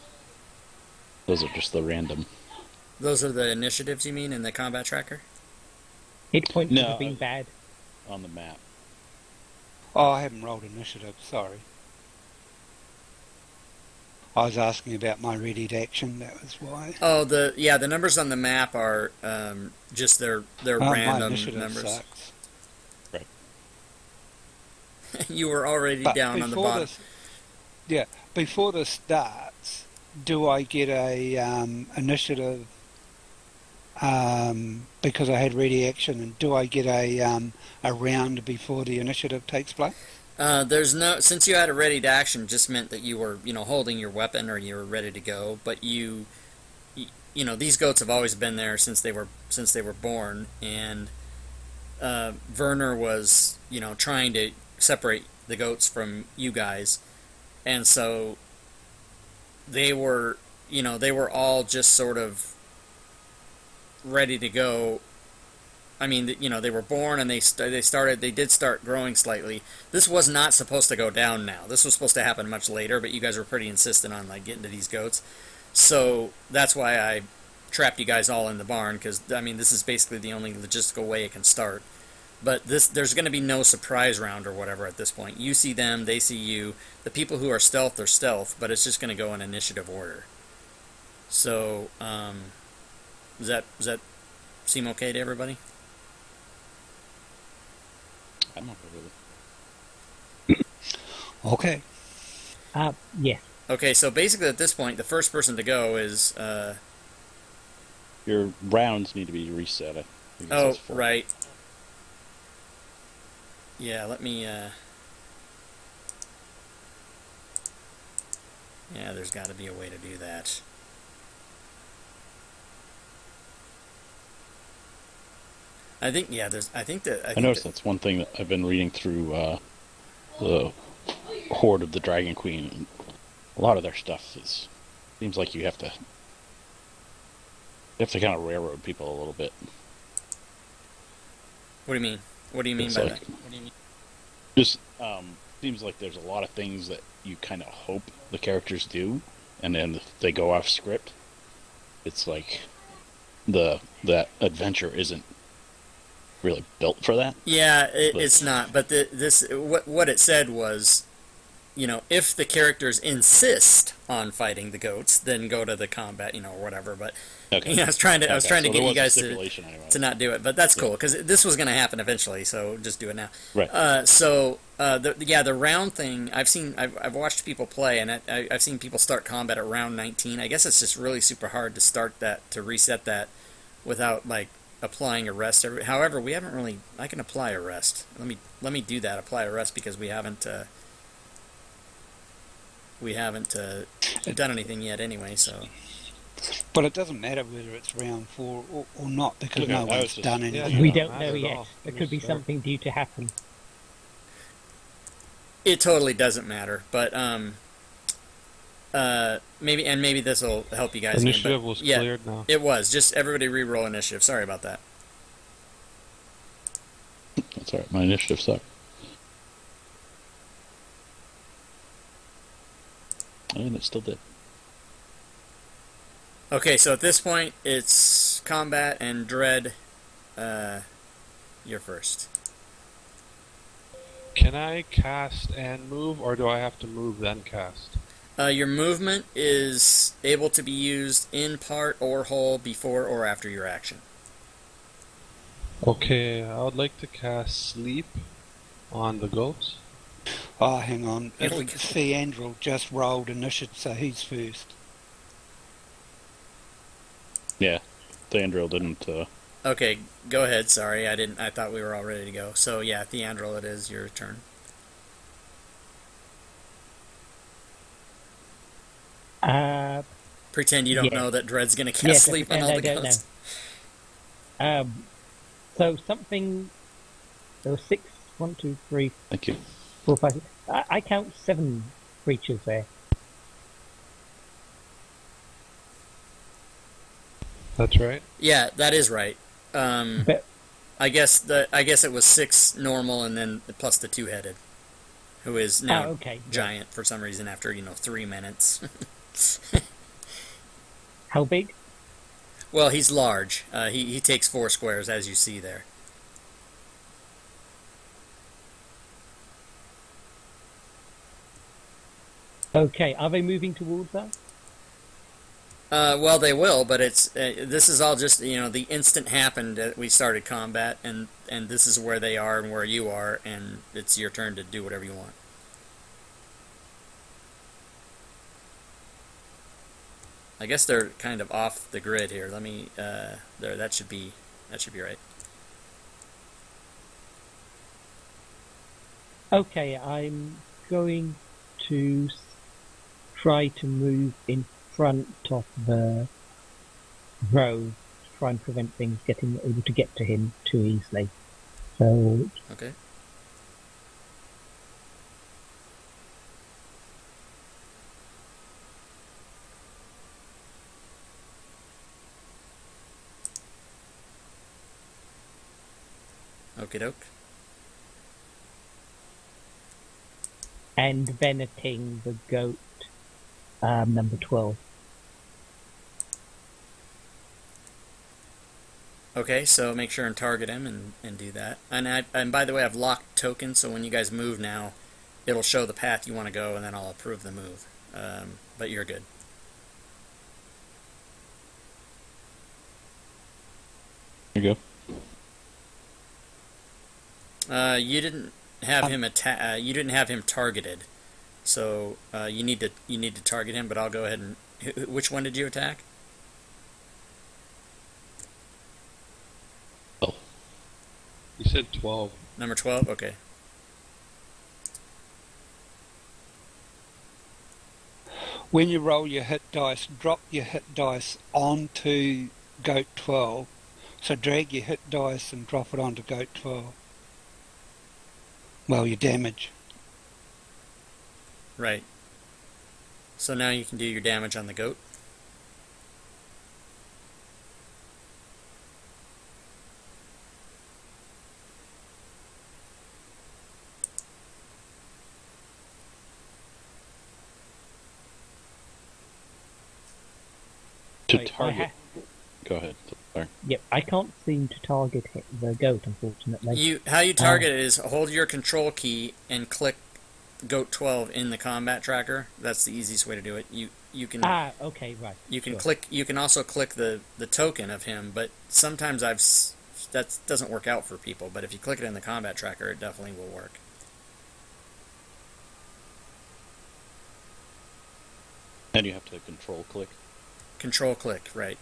Those are just the random. Those are the initiatives you mean in the combat tracker? Hit points would No, have been bad. On the map. Oh, I haven't rolled initiative, sorry. I was asking about my ready to action, that was why. Oh, the numbers on the map are just they're My random initiative numbers. sucks. Right. You were already But down on the bottom. Before this starts, do I get a initiative because I had ready action, and do I get a round before the initiative takes place? There's no, since you had a ready to action, just meant that you were holding your weapon or you were ready to go. But these goats have always been there since they were born, and Werner was trying to separate the goats from you guys, and so they were all just sort of ready to go. I mean, they were born and they did start growing slightly. This was not supposed to go down now. This was supposed to happen much later, but you guys were pretty insistent on getting to these goats. So that's why I trapped you guys all in the barn, because I mean, this is basically the only logistical way it can start. But there's going to be no surprise round or whatever at this point. You see them, they see you. The people who are stealth are stealth, but it's just going to go in initiative order. So, does that seem okay to everybody? I don't know really. Okay. Yes. Okay, so basically at this point, the first person to go is... Your rounds need to be reset. I think it oh, says 4. right. Yeah, let me... Yeah, there's got to be a way to do that. I think, yeah, there's... I noticed that's one thing that I've been reading through the Horde of the Dragon Queen. A lot of their stuff seems like you have to kind of railroad people a little bit. What do you mean? What do you mean It's by like- that? What do you mean? Just seems like there's a lot of things that you kind of hope the characters do, and then if they go off script, it's like that adventure isn't really built for that. Yeah, it's not. But what it said was, if the characters insist on fighting the goats, then go to the combat, or whatever. But Okay. I was trying to So get there you was a guys stipulation anyway. to not do it. But that's cool, because this was going to happen eventually. So just do it now. Right. The round thing, I've watched people play, and I've seen people start combat at round 19. I guess it's just really super hard to reset that without applying a rest. However, we haven't really. I can apply a rest. Let me do that. Apply a rest, because we haven't done anything yet anyway. So. But it doesn't matter whether it's round 4 or not, because Okay, no I was one's just- done Yeah, anything. We Yeah, don't not know at yet. all. There could be Sure. something due to happen. It totally doesn't matter, but maybe this will help you guys. Initiative again, but, was yeah, cleared now. It was just everybody re-roll initiative. Sorry about that. That's alright. My initiative sucked. And it still did. Okay, so at this point it's combat and dread. You're first. Can I cast and move, or do I have to move then cast? Your movement is able to be used in part or whole before or after your action. Okay, I would like to cast Sleep on the goats. Oh, hang on. There we go. Theandrel just rolled initiative, so he's first. Yeah, Thandril didn't. Okay, go ahead. Sorry, I didn't. I thought we were all ready to go. So yeah, Theandrel, it is your turn. Pretend you don't know that Dread's going to cast sleep on all the ghosts. So something. There were 6. 1, 2, 3. Thank you. 4, 5. I count 7 creatures there. That's right. Yeah, that is right. But I guess it was 6 normal and then plus the 2-headed, who is now giant for some reason after 3 minutes. How big? Well, he's large. He takes 4 squares, as you see there. Okay, are they moving towards that? Well, they will, but it's this is all just the instant happened that we started combat, and this is where they are and where you are, and it's your turn to do whatever you want. I guess they're kind of off the grid here. Let me there. That should be right. Okay, I'm going to try to move in front of the row to try and prevent things able to get to him too easily. So okay. Okie doke. And veneting the goat, number 12. Okay, so make sure and target him and do that. And by the way, I've locked tokens, so when you guys move now, it'll show the path you want to go, and then I'll approve the move. But you're good. There you go. You didn't have him you didn't have him targeted, so you need to target him. But I'll go ahead and. Which one did you attack? Oh. You said 12. Number 12. Okay. When you roll your hit dice, drop your hit dice onto goat 12. So drag your hit dice and drop it onto goat 12. Well, your damage. Right. So now you can do your damage on the goat. To target. Go ahead. Sorry. Yep, I can't seem to target the goat, unfortunately. How you target it is hold your control key and click goat 12 in the combat tracker. That's the easiest way to do it. You can okay, right. You can click. You can also click the token of him, but sometimes that doesn't work out for people. But if you click it in the combat tracker, it definitely will work. And you have to control click. Control click, right.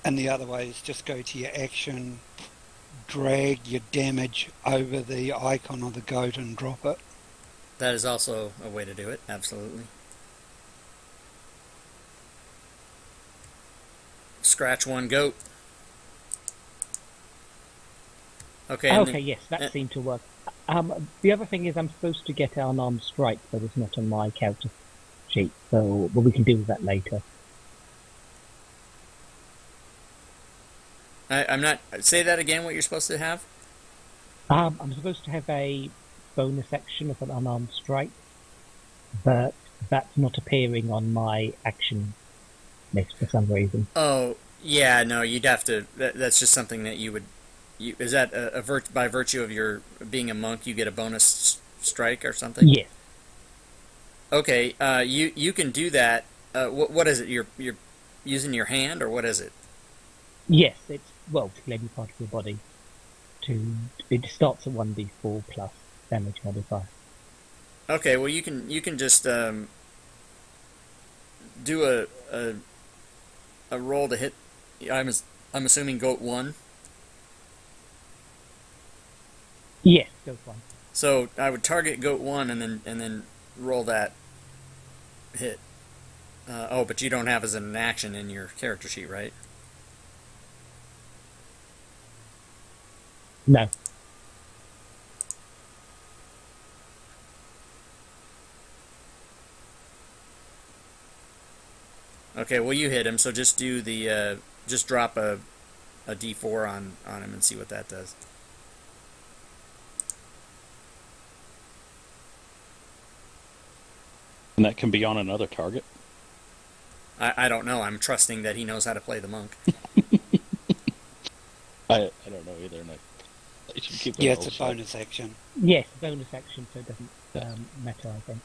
And the other way is just go to your action, drag your damage over the icon of the goat and drop it. That is also a way to do it, absolutely. Scratch one goat. Okay. Okay, yes, that seemed to work. The other thing is I'm supposed to get an unarmed strike that is not on my character sheet, so we can deal with that later. I'm not. Say that again. What you're supposed to have? I'm supposed to have a bonus action of an unarmed strike, but that's not appearing on my action list for some reason. Oh, Yeah, no, you'd have to. That's just something that you would. Is that by virtue of your being a monk, you get a bonus strike or something? Yes. Okay, you can do that. What is it? You're using your hand, or what is it? Yes, it's, well, any part of your body. It starts at 1d4 plus damage modifier. Okay, well you can just do a roll to hit. I'm assuming goat 1. Yes, go for one. So I would target goat 1 and then roll that hit. Oh, but you don't have as an action in your character sheet, right? No. Okay, well you hit him, so just do the just drop a d4 on him and see what that does. And that can be on another target. I don't know. I'm trusting that he knows how to play the monk. I don't know either. And I should keep Yeah, it's a bonus action. Yes, bonus action, so it doesn't matter, I think.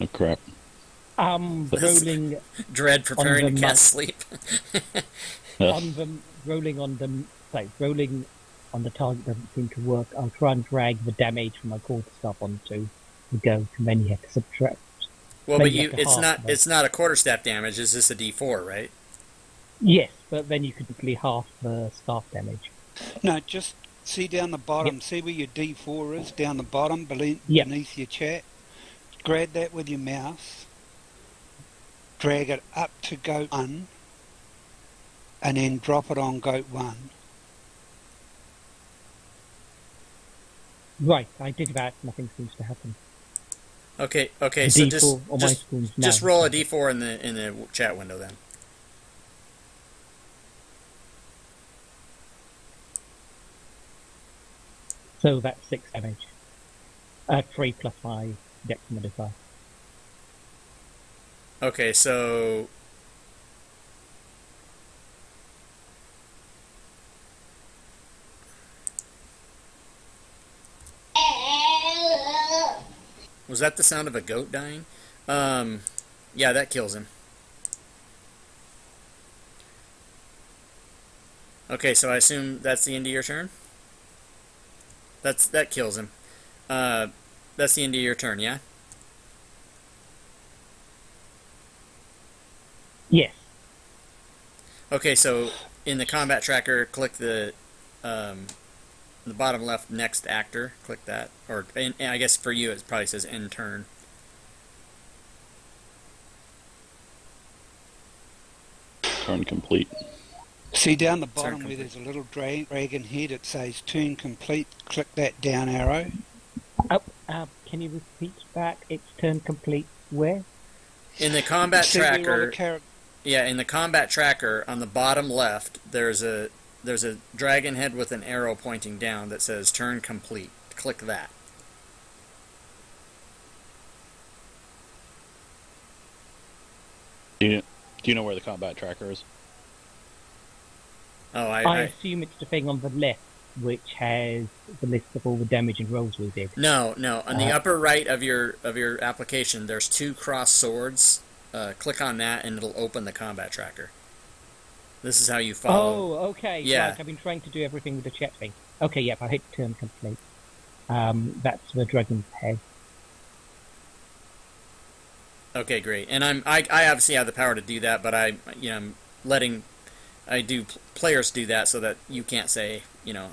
Oh crap! Rolling Dread preparing on to the cast sleep. on them, rolling on them. Sorry, rolling on the target doesn't seem to work. I'll try and drag the damage from my quarterstaff onto the goat, and then you have to subtract. Well, then but you have to half it's not a quarterstaff damage. It's just a d4, right? Yes, but then you could typically half the staff damage. No, just see down the bottom. Yep. See where your D4 is down the bottom Yep. beneath your chat. Grab that with your mouse. Drag it up to goat 1. And then drop it on goat 1. Right, I did that. Nothing seems to happen. Okay. The So D4 on my screen's now. just roll a d4 in the chat window then. So that's 6 damage. 3 plus 5 dex modifier. Okay, so was that the sound of a goat dying? Yeah, that kills him. Okay, so I assume that's the end of your turn? That kills him. That's the end of your turn, yeah? Yes. Okay, so in the combat tracker, click the bottom left next actor. Click that, and I guess for you it probably says end turn. Turn complete. See down the bottom Turn where complete. there's a little dragon head. It says turn complete. Click that down arrow. Can you repeat that? It's turn complete where? In the combat See where all the tracker, yeah, in the combat tracker on the bottom left, there's a dragon head with an arrow pointing down that says turn complete. Click that. Do you know where the combat tracker is? Oh, I assume it's the thing on the left, which has the list of all the damage and rolls we did. No. On the upper right of your application, there's 2 crossed swords. Click on that, and it'll open the combat tracker. This is how you follow. Oh, okay. Yeah. Right, I've been trying to do everything with the chat thing. Okay, yep, I hit turn complete. That's the dragon's head. Okay, great. And I obviously have the power to do that, but I'm letting players do that so that you can't say,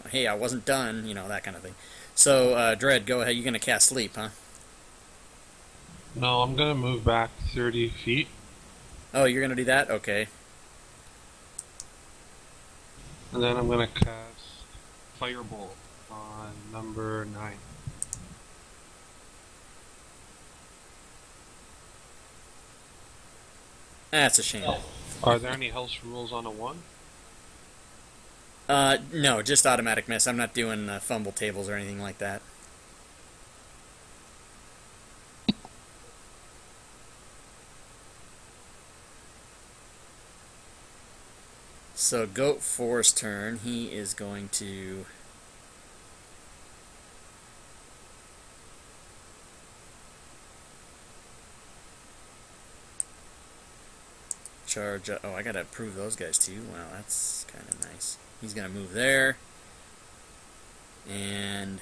hey, I wasn't done, that kind of thing. So, Dread, go ahead. You're going to cast sleep, huh? No, I'm gonna move back 30 feet. Oh, you're going to do that? Okay. And then I'm gonna cast Firebolt on number 9. That's a shame. Are there any house rules on a 1? No, just automatic miss. I'm not doing fumble tables or anything like that. So Goat 4's turn. He is going to charge up. Oh, I gotta approve those guys too. Wow, that's kind of nice. He's gonna move there. And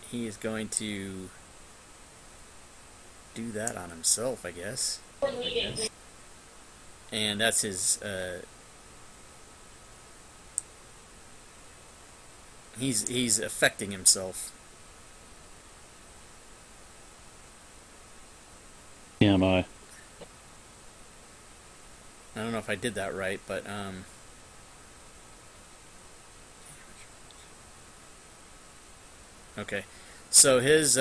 he is going to do that on himself, I guess. And that's his, he's affecting himself. Yeah, my. I don't know if I did that right, but, okay. So his,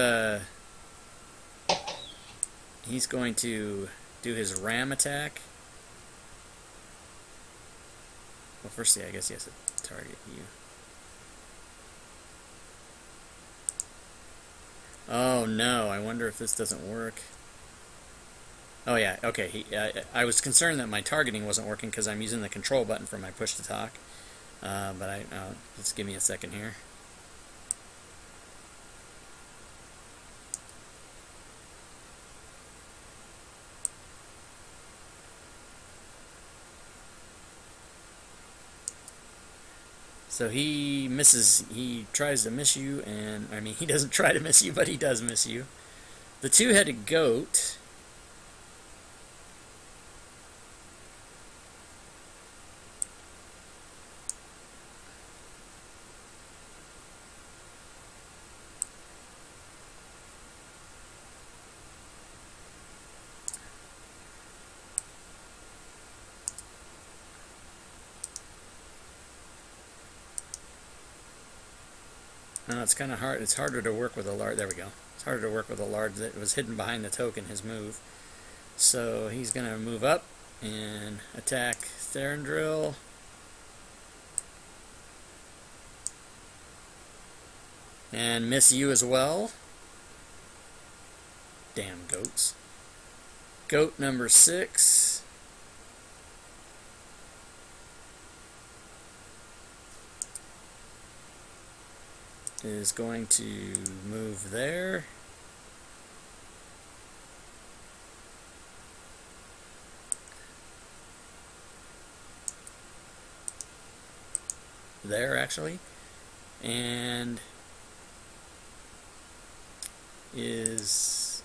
he's going to do his ram attack. Well, first, yeah, I guess he has to target you. Oh no, I wonder if this doesn't work. Oh yeah, okay. I was concerned that my targeting wasn't working because I'm using the control button for my push to talk. But just give me a second here. So he misses, he tries to miss you, and, I mean, he doesn't try to miss you, but he does miss you. The two-headed goat it's kind of hard. It's harder to work with a large. There we go. It's harder to work with a large that was hidden behind the token. His move. So he's gonna move up and attack Therendrill. And miss you as well. Damn goats. Goat number 6. Is going to move there. There, actually. And is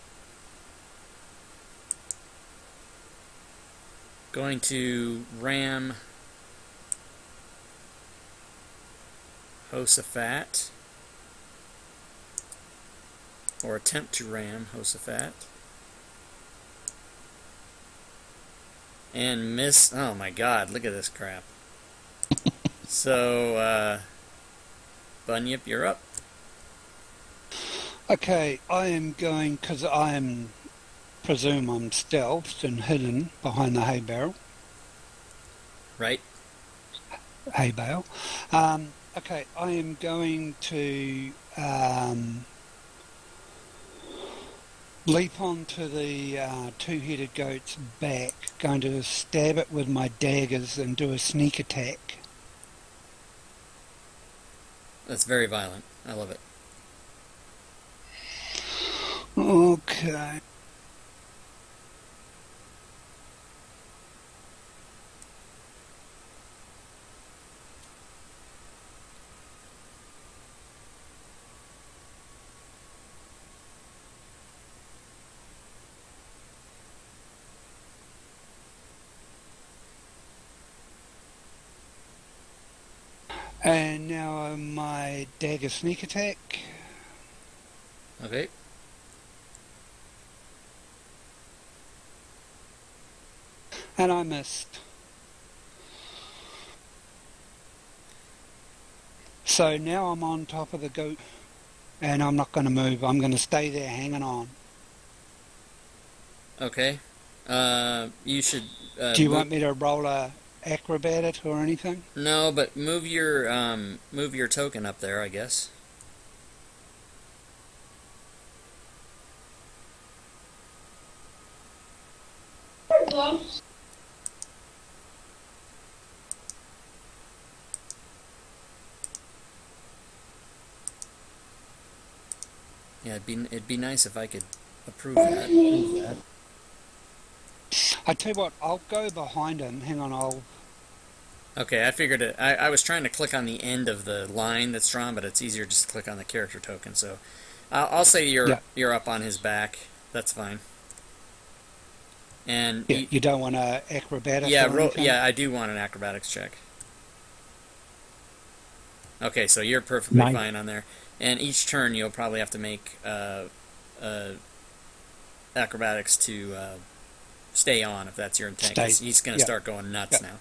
going to ram Hosafat. Or attempt to ram Hosafat. And miss. Oh my god, look at this crap. So, Bunyip, you're up. Okay, I am going, because presume I'm stealthed and hidden behind the hay barrel. Right. Hay bale. Okay, I am going to leap onto the two-headed goat's back, going to stab it with my daggers and do a sneak attack. That's very violent. I love it. Okay. And now my dagger sneak attack. Okay. And I missed. So now I'm on top of the goat. And I'm not going to move. I'm going to stay there hanging on. Okay. You should... Do you want me to roll a acrobat it or anything? No, but move your token up there, I guess. Yeah, it'd be nice if I could approve that. I tell you what, I'll go behind him. Hang on, I'll... Okay, I figured it. I was trying to click on the end of the line that's drawn, but it's easier just to click on the character token. So I'll say you're up on his back. That's fine. And you don't want an acrobatics? Yeah, I do want an acrobatics check. Okay, so you're perfectly fine on there. And each turn you'll probably have to make acrobatics to stay on if that's your intent. 'Cause he's going to start going nuts now.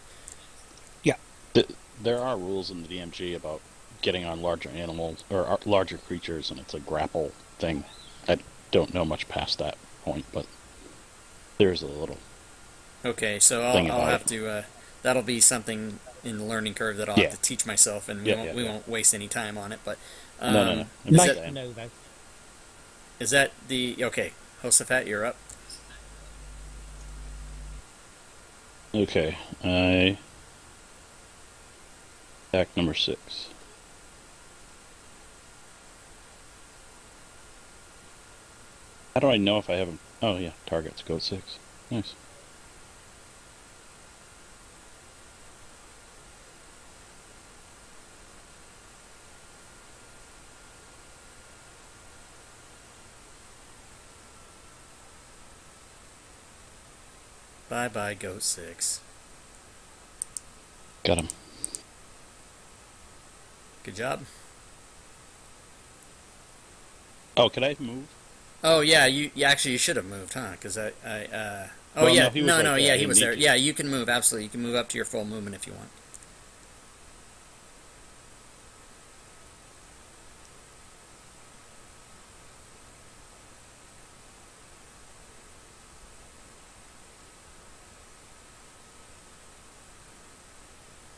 There are rules in the DMG about getting on larger animals or larger creatures, and it's a grapple thing. I don't know much past that point, but there's a little. Okay, so I'll have to. That'll be something in the learning curve that I'll have to teach myself, and we won't waste any time on it. But no. Nice to know that. Is that the okay? Hosafat, you're up. Okay, attack number 6. How do I know if I have him? Oh yeah, targets goat 6. Nice. Bye bye, goat 6. Got him. Good job. Oh, could I move? Oh yeah, you should have moved, huh? Because Oh Well, yeah, he was there. to. Yeah, you can move. Absolutely, you can move up to your full movement if you want.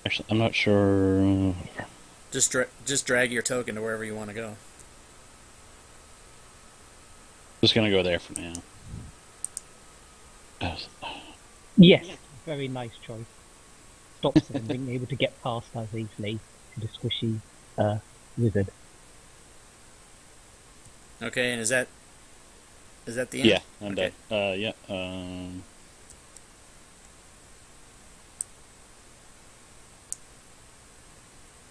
Actually, I'm not sure. Just drag your token to wherever you want to go. Just gonna go there for now. Yes, very nice choice. Stops them being able to get past us easily to the squishy wizard. Okay, and is that the end? Yeah, I'm okay. dead. Yeah.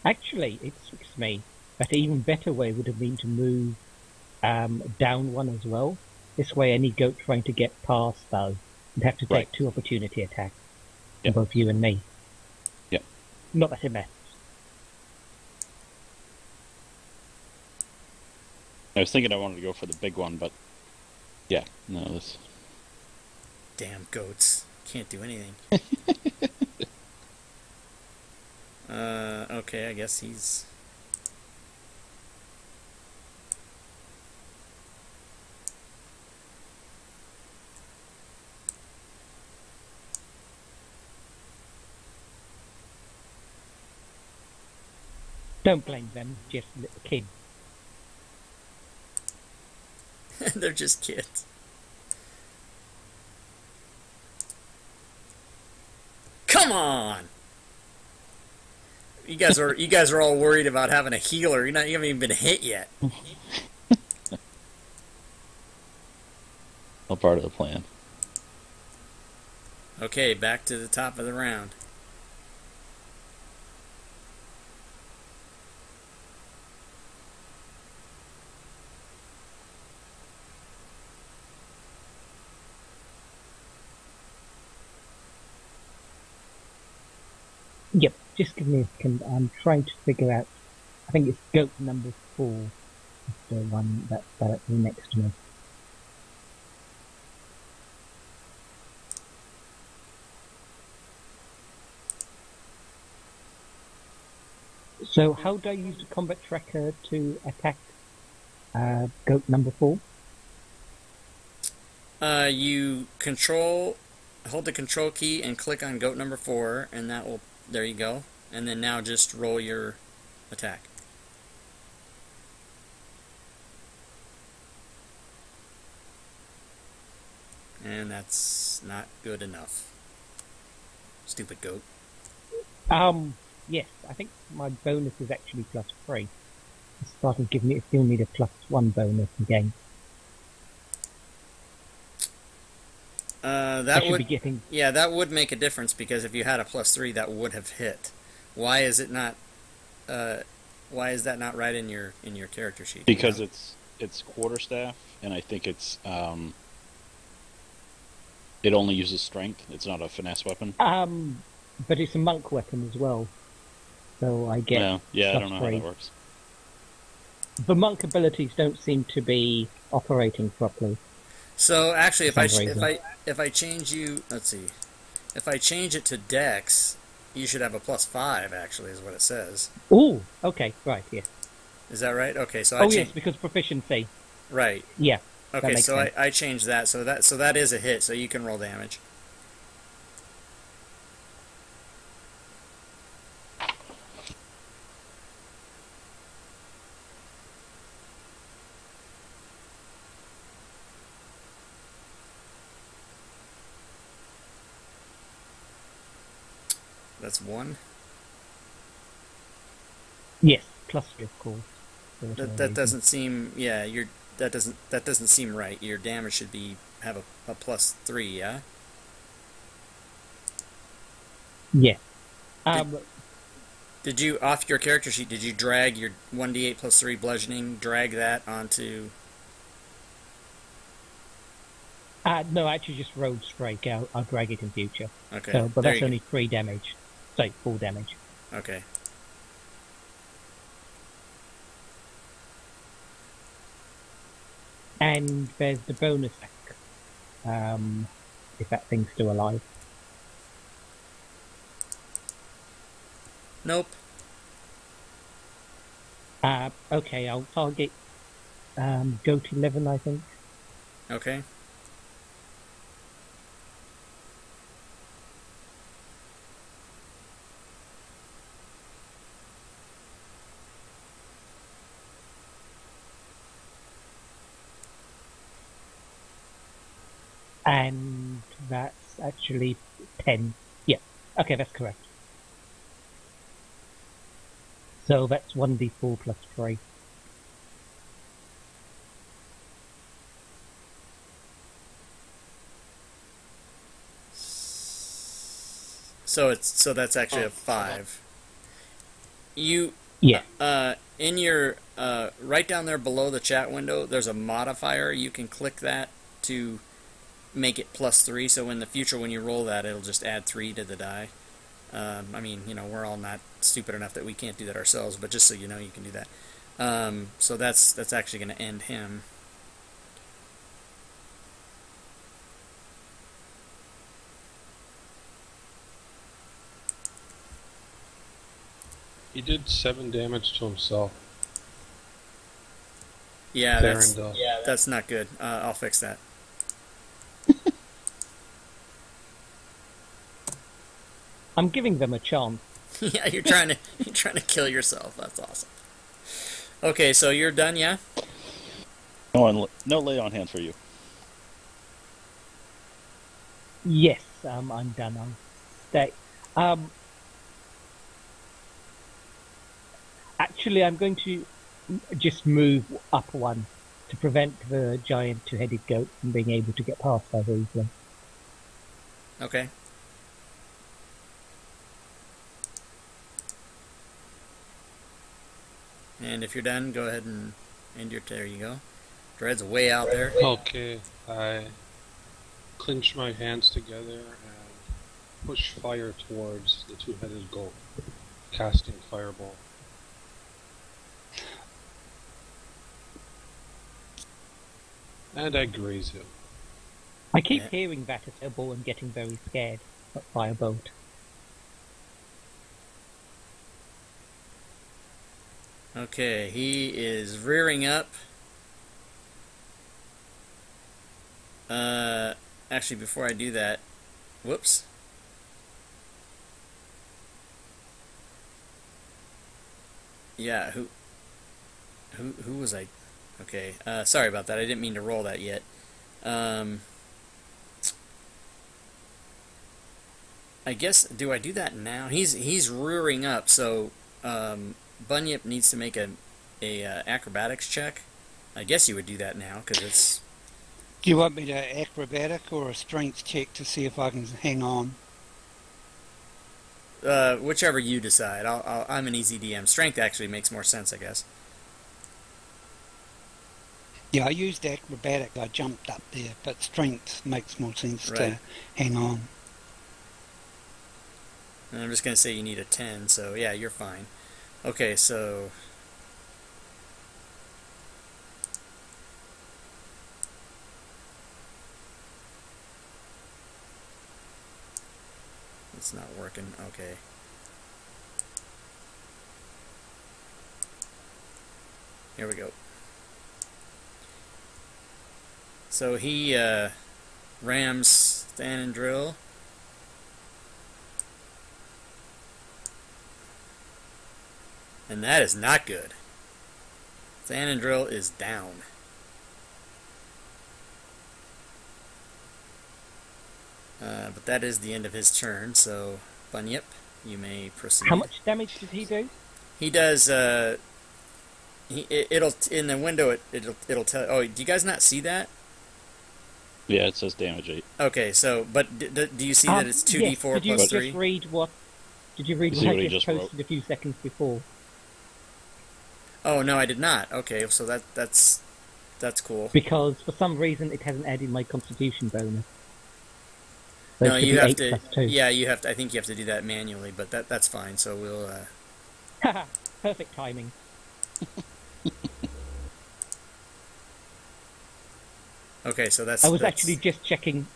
Actually, it strikes me that an even better way would have been to move down one as well. This way, any goat trying to get past us would have to take 2 opportunity attacks from both you and me. Yep. Not that it matters. I was thinking I wanted to go for the big one, but yeah, no, this. Damn goats. Can't do anything. Okay, I guess he's... Don't blame them, just little kids. They're just kids. Come on! You guys are all worried about having a healer. You haven't even been hit yet. All part of the plan. Okay, back to the top of the round. Yep, just give me a second. I'm trying to figure out. I think it's goat number 4. Is the one that's directly next to me. So, how do I use the combat tracker to attack goat number 4? You hold the control key and click on goat number 4, and that will. There you go. And then now just roll your attack. And that's not good enough. Stupid goat. Yes, I think my bonus is actually +3. It's starting it's giving me the +1 bonus again. That should would be getting. Yeah, that would make a difference because if you had a +3, that would have hit. Why is it not? Why is that not right in your character sheet? Because it's quarterstaff, and I think it's it only uses strength. It's not a finesse weapon. But it's a monk weapon as well, so I get. Well, yeah, I don't know how that works. The monk abilities don't seem to be operating properly. So actually, if I change you, let's see, if I change it to Dex, you should have a +5. Actually, is what it says. Oh, okay, right, yeah. Is that right? Okay, so yes, because proficiency. Right. Yeah. Okay, so I changed that. So that is a hit. So you can roll damage. That's 1. Yes, +3 of course. That doesn't seem that doesn't seem right. Your damage should have a +3, yeah. Yeah. Did you off your character sheet? Did you drag your 1d8 +3 bludgeoning? Drag that onto. No, I actually just rolled strike. I'll drag it in future. Okay. So, but that's only 3 damage. Sorry, 4 damage. Okay. And there's the bonus attack. If that thing's still alive. Nope. Okay, I'll target go to 11, I think. Okay. And that's actually 10. Yeah. Okay, that's correct. So that's 1d4 +3. So that's actually a 5. You in your right down there below the chat window, there's a modifier. You can click that to make it +3. So in the future, when you roll that, it'll just add 3 to the die. I mean, we're all not stupid enough that we can't do that ourselves, but just so you know, you can do that. So that's actually going to end him. He did 7 damage to himself. Yeah, that's not good. I'll fix that. I'm giving them a chance. Yeah, you're trying to kill yourself. That's awesome. Okay, so you're done, yeah? No lay on hands for you. Yes, I'm done. I'll stay. Actually, I'm going to just move up 1 to prevent the giant 2-headed goat from being able to get past over easily. Okay. And if you're done, go ahead and end your. There you go. Dread's way out there. Okay, I clinch my hands together and push fire towards the 2-headed goat, casting fireball. And I graze him. I keep hearing that at Ebor and getting very scared at firebolt. Okay, he is rearing up. Actually, before I do that, whoops. Yeah, who was I? Okay, sorry about that. I didn't mean to roll that yet. I guess, do I do that now? He's rearing up, so Bunyip needs to make a a acrobatics check. I guess you would do that now because it's. Do you want me to acrobatic or a strength check to see if I can hang on? Whichever you decide. I'm an easy DM. Strength actually makes more sense, I guess. Yeah, I used acrobatic. I jumped up there, but strength makes more sense Right. to hang on. And I'm just going to say you need a 10, so yeah, you're fine. Okay, so... It's not working. Okay. Here we go. So he rams Thanandrill. And that is not good. Thanandrill is down. But that is the end of his turn, so Bunyip, you may proceed. How much damage did he do? He does. It'll in the window. It'll tell. Oh, do you guys not see that? Yeah, it says damage 8. Okay, so but do you see that it's 2d4 yes. Did you plus just 3? read what? Did you read See what what I he just just posted a few seconds before? Oh no, I did not. Okay, so that's cool. Because for some reason it hasn't added my Constitution bonus. So No, it should you be have 8 to. plus 2. Yeah, you have to. I think you have to do that manually, but that's fine. So we'll. Haha, perfect timing. Okay, so that's. I was that's- actually just checking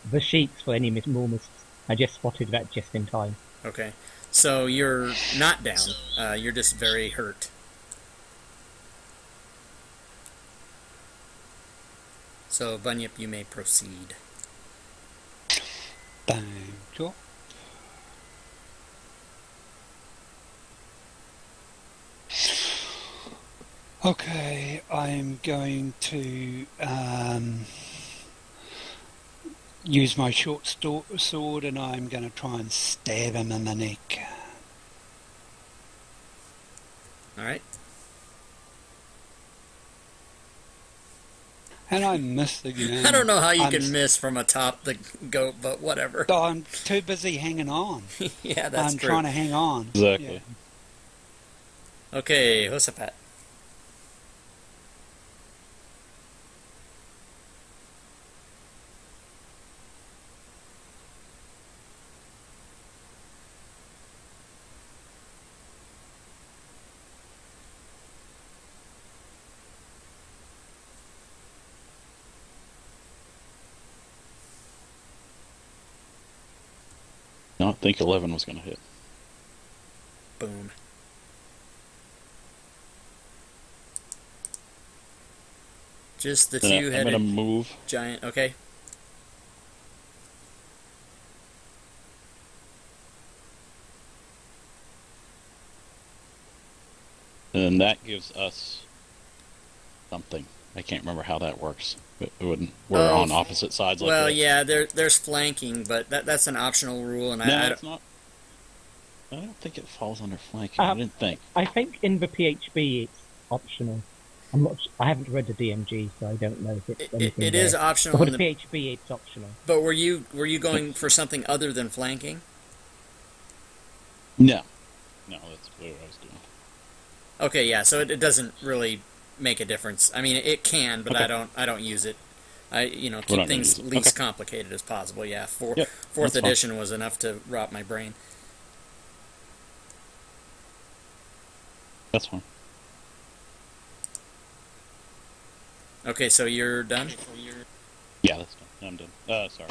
the sheets for any more misses. I just spotted that just in time. Okay, so you're not down. You're just very hurt. So Bunyip, you may proceed. Thank you. Okay, I'm going to use my short sword and I'm going to try and stab him in the neck. All right. And I missed again. I don't know how you I'm can miss from atop the goat, but whatever. I'm too busy hanging on. Yeah, that's I'm true. trying to hang on. Exactly. Yeah. Okay, Hosapat. Not think 11 was going to hit. Boom. Just the Then I'm two-headed going to move. giant. Okay. And that gives us something. I can't remember how that works. We're Oh, on opposite sides like Well, that. yeah, there's flanking, but that's an optional rule, and No, I it's not. I don't think it falls under flanking. I didn't think. I think in the PHB it's optional. I'm not. I haven't read the DMG, so I don't know if it's anything. it is there. optional. But in for the, the PHB, it's optional. but were you going for something other than flanking? No. No, that's what I was doing. Okay, yeah. So it doesn't really make a difference. I mean, it can, but Okay. I don't use it. I We're keep not gonna things use it. least Okay. complicated as possible. Yeah, Yep, fourth that's fine. edition was enough to rot my brain. That's fine. Okay, so you're done. Yeah, that's done. I'm done. Sorry.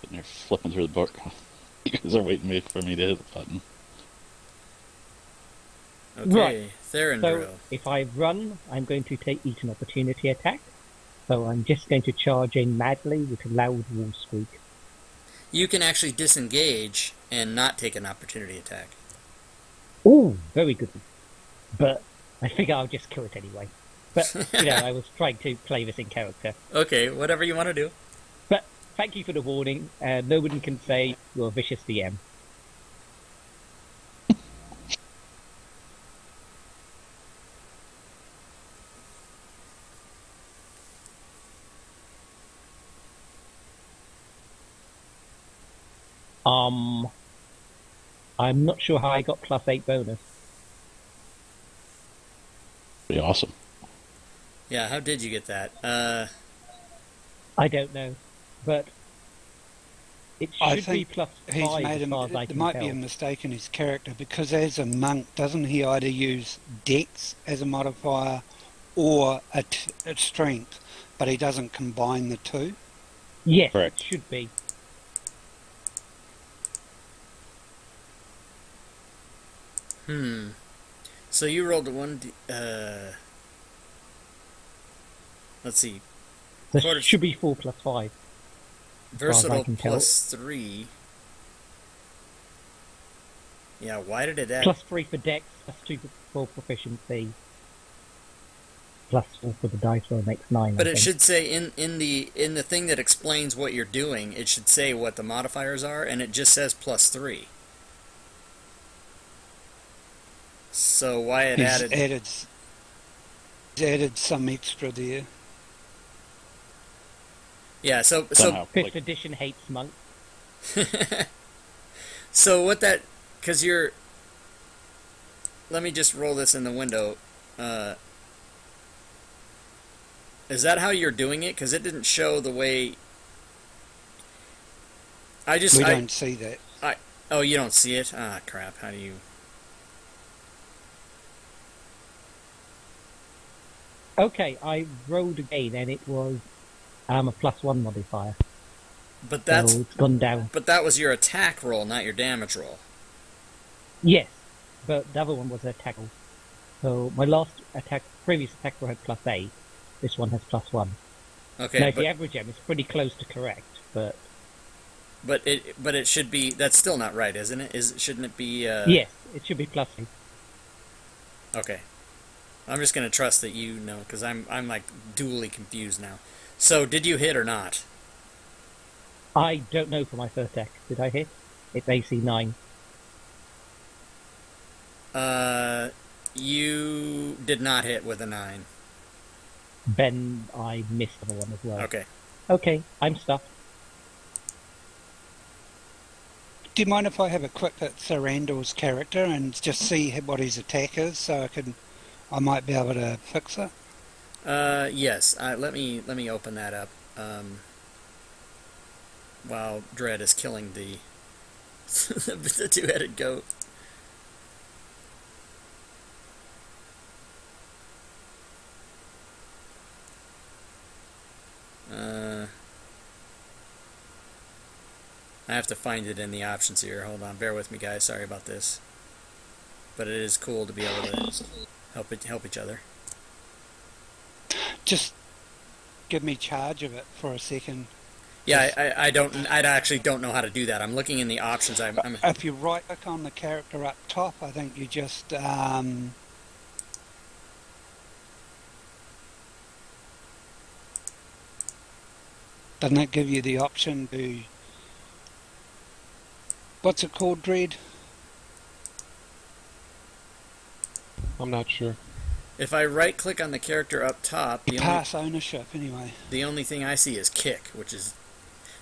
Sitting there flipping through the book. You guys are waiting for me to hit the button. Okay, Right. Therendrill. So if I run, I'm going to eat an opportunity attack. So I'm just going to charge in madly with a loud wall squeak. You can actually disengage and not take an opportunity attack. Ooh, very good. But I figure I'll just kill it anyway. But, I was trying to play this in character. Okay, whatever you want to do. But thank you for the warning. Nobody can say you're a vicious DM. I'm not sure how I got +8 bonus. Pretty awesome. Yeah, how did you get that? I don't know, but it I should be think +5 he's made as him. far as I There can might tell. be a mistake in his character because as a monk, doesn't he either use Dex as a modifier or a strength, but he doesn't combine the two? Yes, Correct. it should be. So you rolled a 1D... let's see. There Quarter- should be 4 + 5. Versatile can tell. +3. Yeah, why did it add... +3 for Dex, +2 for proficiency, +4 for the dice roll makes 9. But I it think. should say in the thing that explains what you're doing, it should say what the modifiers are, and it just says +3. So why it He's added... added some extra there. Yeah, so Somehow, 5th edition hates monks. so what that... Because you're... Let me just roll this in the window. Is that how you're doing it? Because it didn't show the way... We don't see that. Oh, you don't see it? Ah, crap. How do you... Okay, I rolled again and it was a +1 modifier. But that's... So it's gone down. But that was your attack roll, not your damage roll. Yes, but the other one was an attack roll. So my previous attack roll had +8. This one has +1. Okay, Now, if you average them, it's pretty close to correct, but... but it should be... That's still not right, isn't it? Shouldn't it be... Yes, it should be +8. Okay. I'm just going to trust that you know, because I'm like dually confused now. So, did you hit or not? I don't know for my first deck. Did I hit? It's AC 9. You did not hit with a 9. Then I missed the one as well. Okay. Okay, I'm stuffed. Do you mind if I have a quick at Sir Randall's character and just see what his attack is, so I might be able to fix it? Yes. Let me open that up. While Dread is killing the the two-headed goat. I have to find it in the options here. Hold on, bear with me, guys. Sorry about this, but it is cool to be able to help each other. Just give me charge of it for a second. Yeah, I actually don't know how to do that. I'm looking in the options. I'm If you right click on the character up top, I think you just doesn't that give you the option to... What's it called, Dread? I'm not sure. If I right-click on the character up top, Pass ownership, anyway. the only thing I see is kick, which is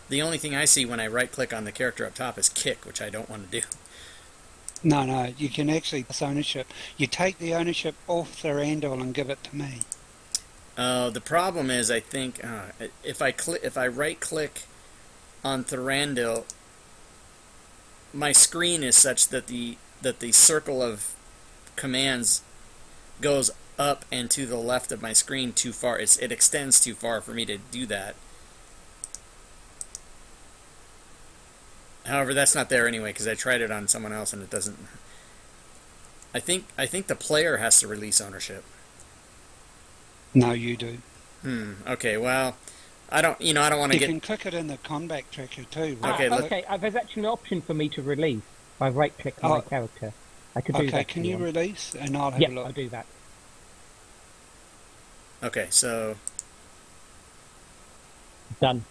the only thing I see when I right-click on the character up top is kick, which I don't want to do. No, you can actually pass ownership. You take the ownership off the Randall and give it to me. The problem is, I think if I right-click on Thorandil, my screen is such that the circle of commands goes up and to the left of my screen too far. It extends too far for me to do that. However, that's not there anyway because I tried it on someone else and it doesn't. I think the player has to release ownership. No, you do. Okay. Well, I don't want to You get. can click it in the combat tracker too. Okay, There's actually an option for me to release. If I right-click on my character, I could do that. Okay, can you release? And I'll have Yeah, a look. I'll do that. Okay, so Done.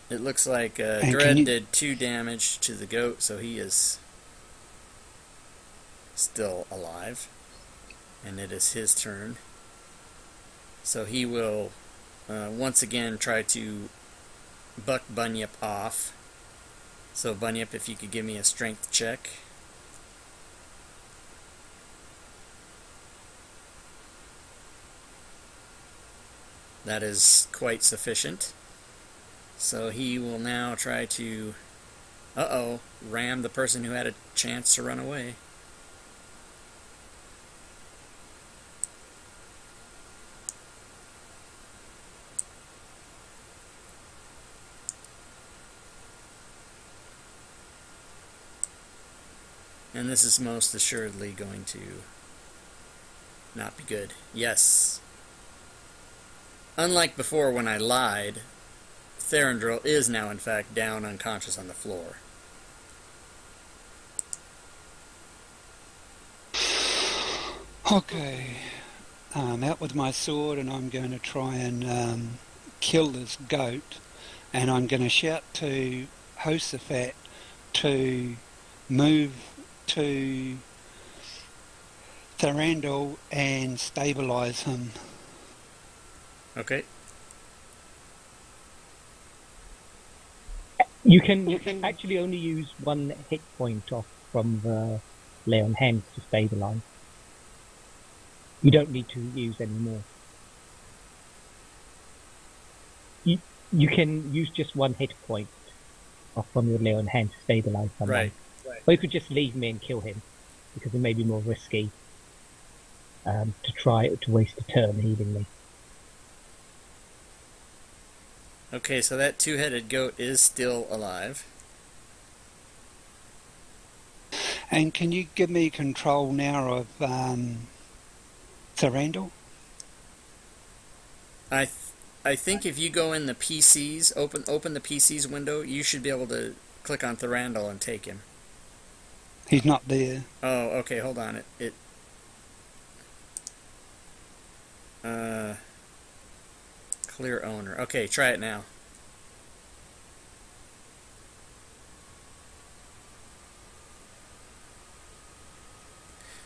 it looks like can Dread you- did 2 damage to the goat, so he is still alive. And it is his turn. So he will once again try to buck Bunyip off. So Bunyip, if you could give me a strength check. That is quite sufficient. So he will now try to, ram the person who had a chance to run away. And this is most assuredly going to not be good. Yes. Unlike before when I lied, Therendril is now in fact down unconscious on the floor. Okay. I'm out with my sword and I'm going to try and kill this goat. And I'm going to shout to Hillsfar to move to Therendril and stabilise him. Okay. You can actually only use one hit point off from the lay on hands to stabilise. You don't need to use any more. You can use just one hit point off from your lay on hand to stabilise someone. Right. Or you could just leave me and kill him, because it may be more risky to try to waste a turn healing me. Okay, so that two-headed goat is still alive. And can you give me control now of Therendril? I think if you go in the PCs, open the PCs window, you should be able to click on Therendril and take him. He's not there. Oh, okay, hold on. Clear owner. Okay, try it now.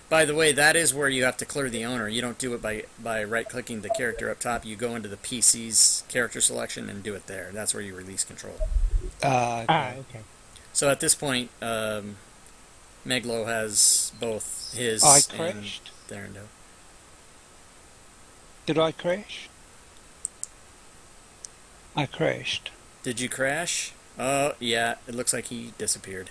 By the way, that is where you have to clear the owner. You don't do it by right-clicking the character up top. You go into the PC's character selection and do it there. That's where you release control. Okay. Okay. So at this point, Meglo has both his I and crashed. Therendril. Did I crash? I crashed. Did you crash? Oh, yeah. It looks like he disappeared.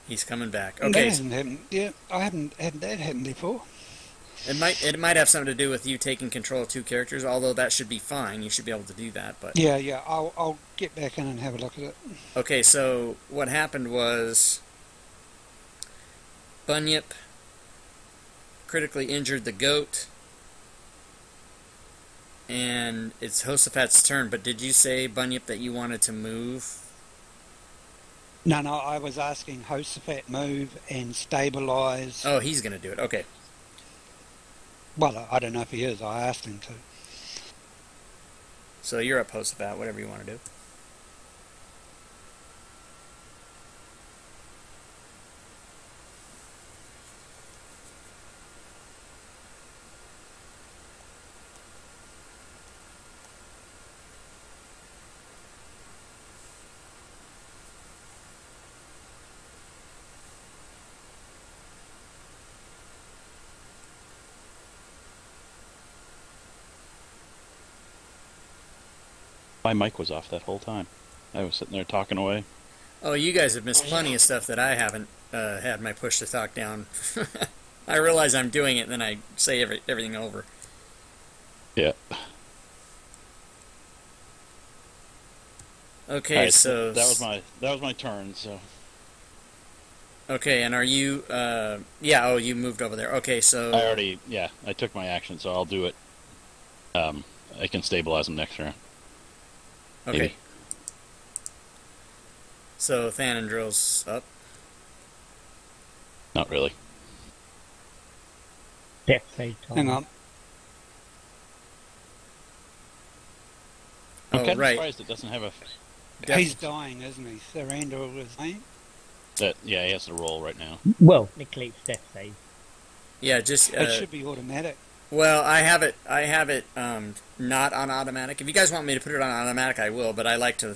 He's coming back. Okay. That hasn't happened. Yeah, I haven't had that happen before. It might have something to do with you taking control of two characters, although that should be fine. You should be able to do that. But Yeah. I'll get back in and have a look at it. okay, so what happened was Bunyip critically injured the goat, and it's Hillsfar's turn. But did you say, Bunyip, that you wanted to move? No, I was asking Hillsfar move and stabilise. Oh, he's going to do it. Okay. Well, I don't know if he is. I asked him to. So you're up, Hillsfar, whatever you want to do. My mic was off that whole time. I was sitting there talking away. Oh, you guys have missed plenty of stuff that I haven't had my push to talk down. I realize I'm doing it, and then I say everything over. Yeah. Okay, Right, so that was my turn. So okay, and are you? you moved over there. Okay, so I took my action, so I'll do it. I can stabilize him next round. okay. Maybe. So Therendril's up. Not really. Death save time. Hang on. I'm Oh, kind of right. surprised it doesn't have a. He's dying, isn't he? Therendril is dying. He has to roll right now. Well, technically it's death save. Yeah, just It should be automatic. Well, I have it. Not on automatic. If you guys want me to put it on automatic, I will. But I like to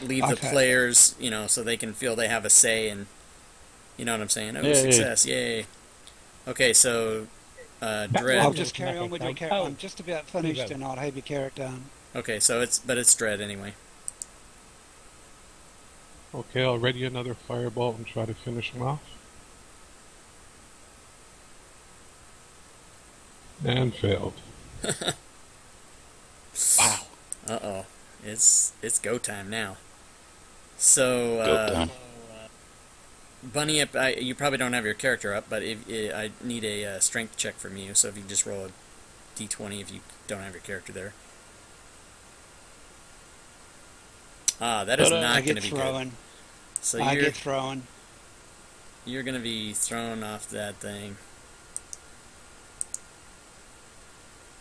leave the Okay. players, so they can feel they have a say, and you know what I'm saying. Oh, Yay. success! Yay. Okay, so That Dread. I'll was just carry on with your automatic, character. oh, I'm just about finished, hero. and I'll have your character on. Okay, so it's Dread anyway. Okay, I'll ready another firebolt and try to finish him off. And failed. Wow. Uh-oh. It's go time now. So Go down. Bunny, you probably don't have your character up, but I need a strength check from you. So if you just roll a d20 if you don't have your character there. Ah, that is Ta-da. not I going get to be thrown. good. So I get thrown. you're going to be thrown off that thing.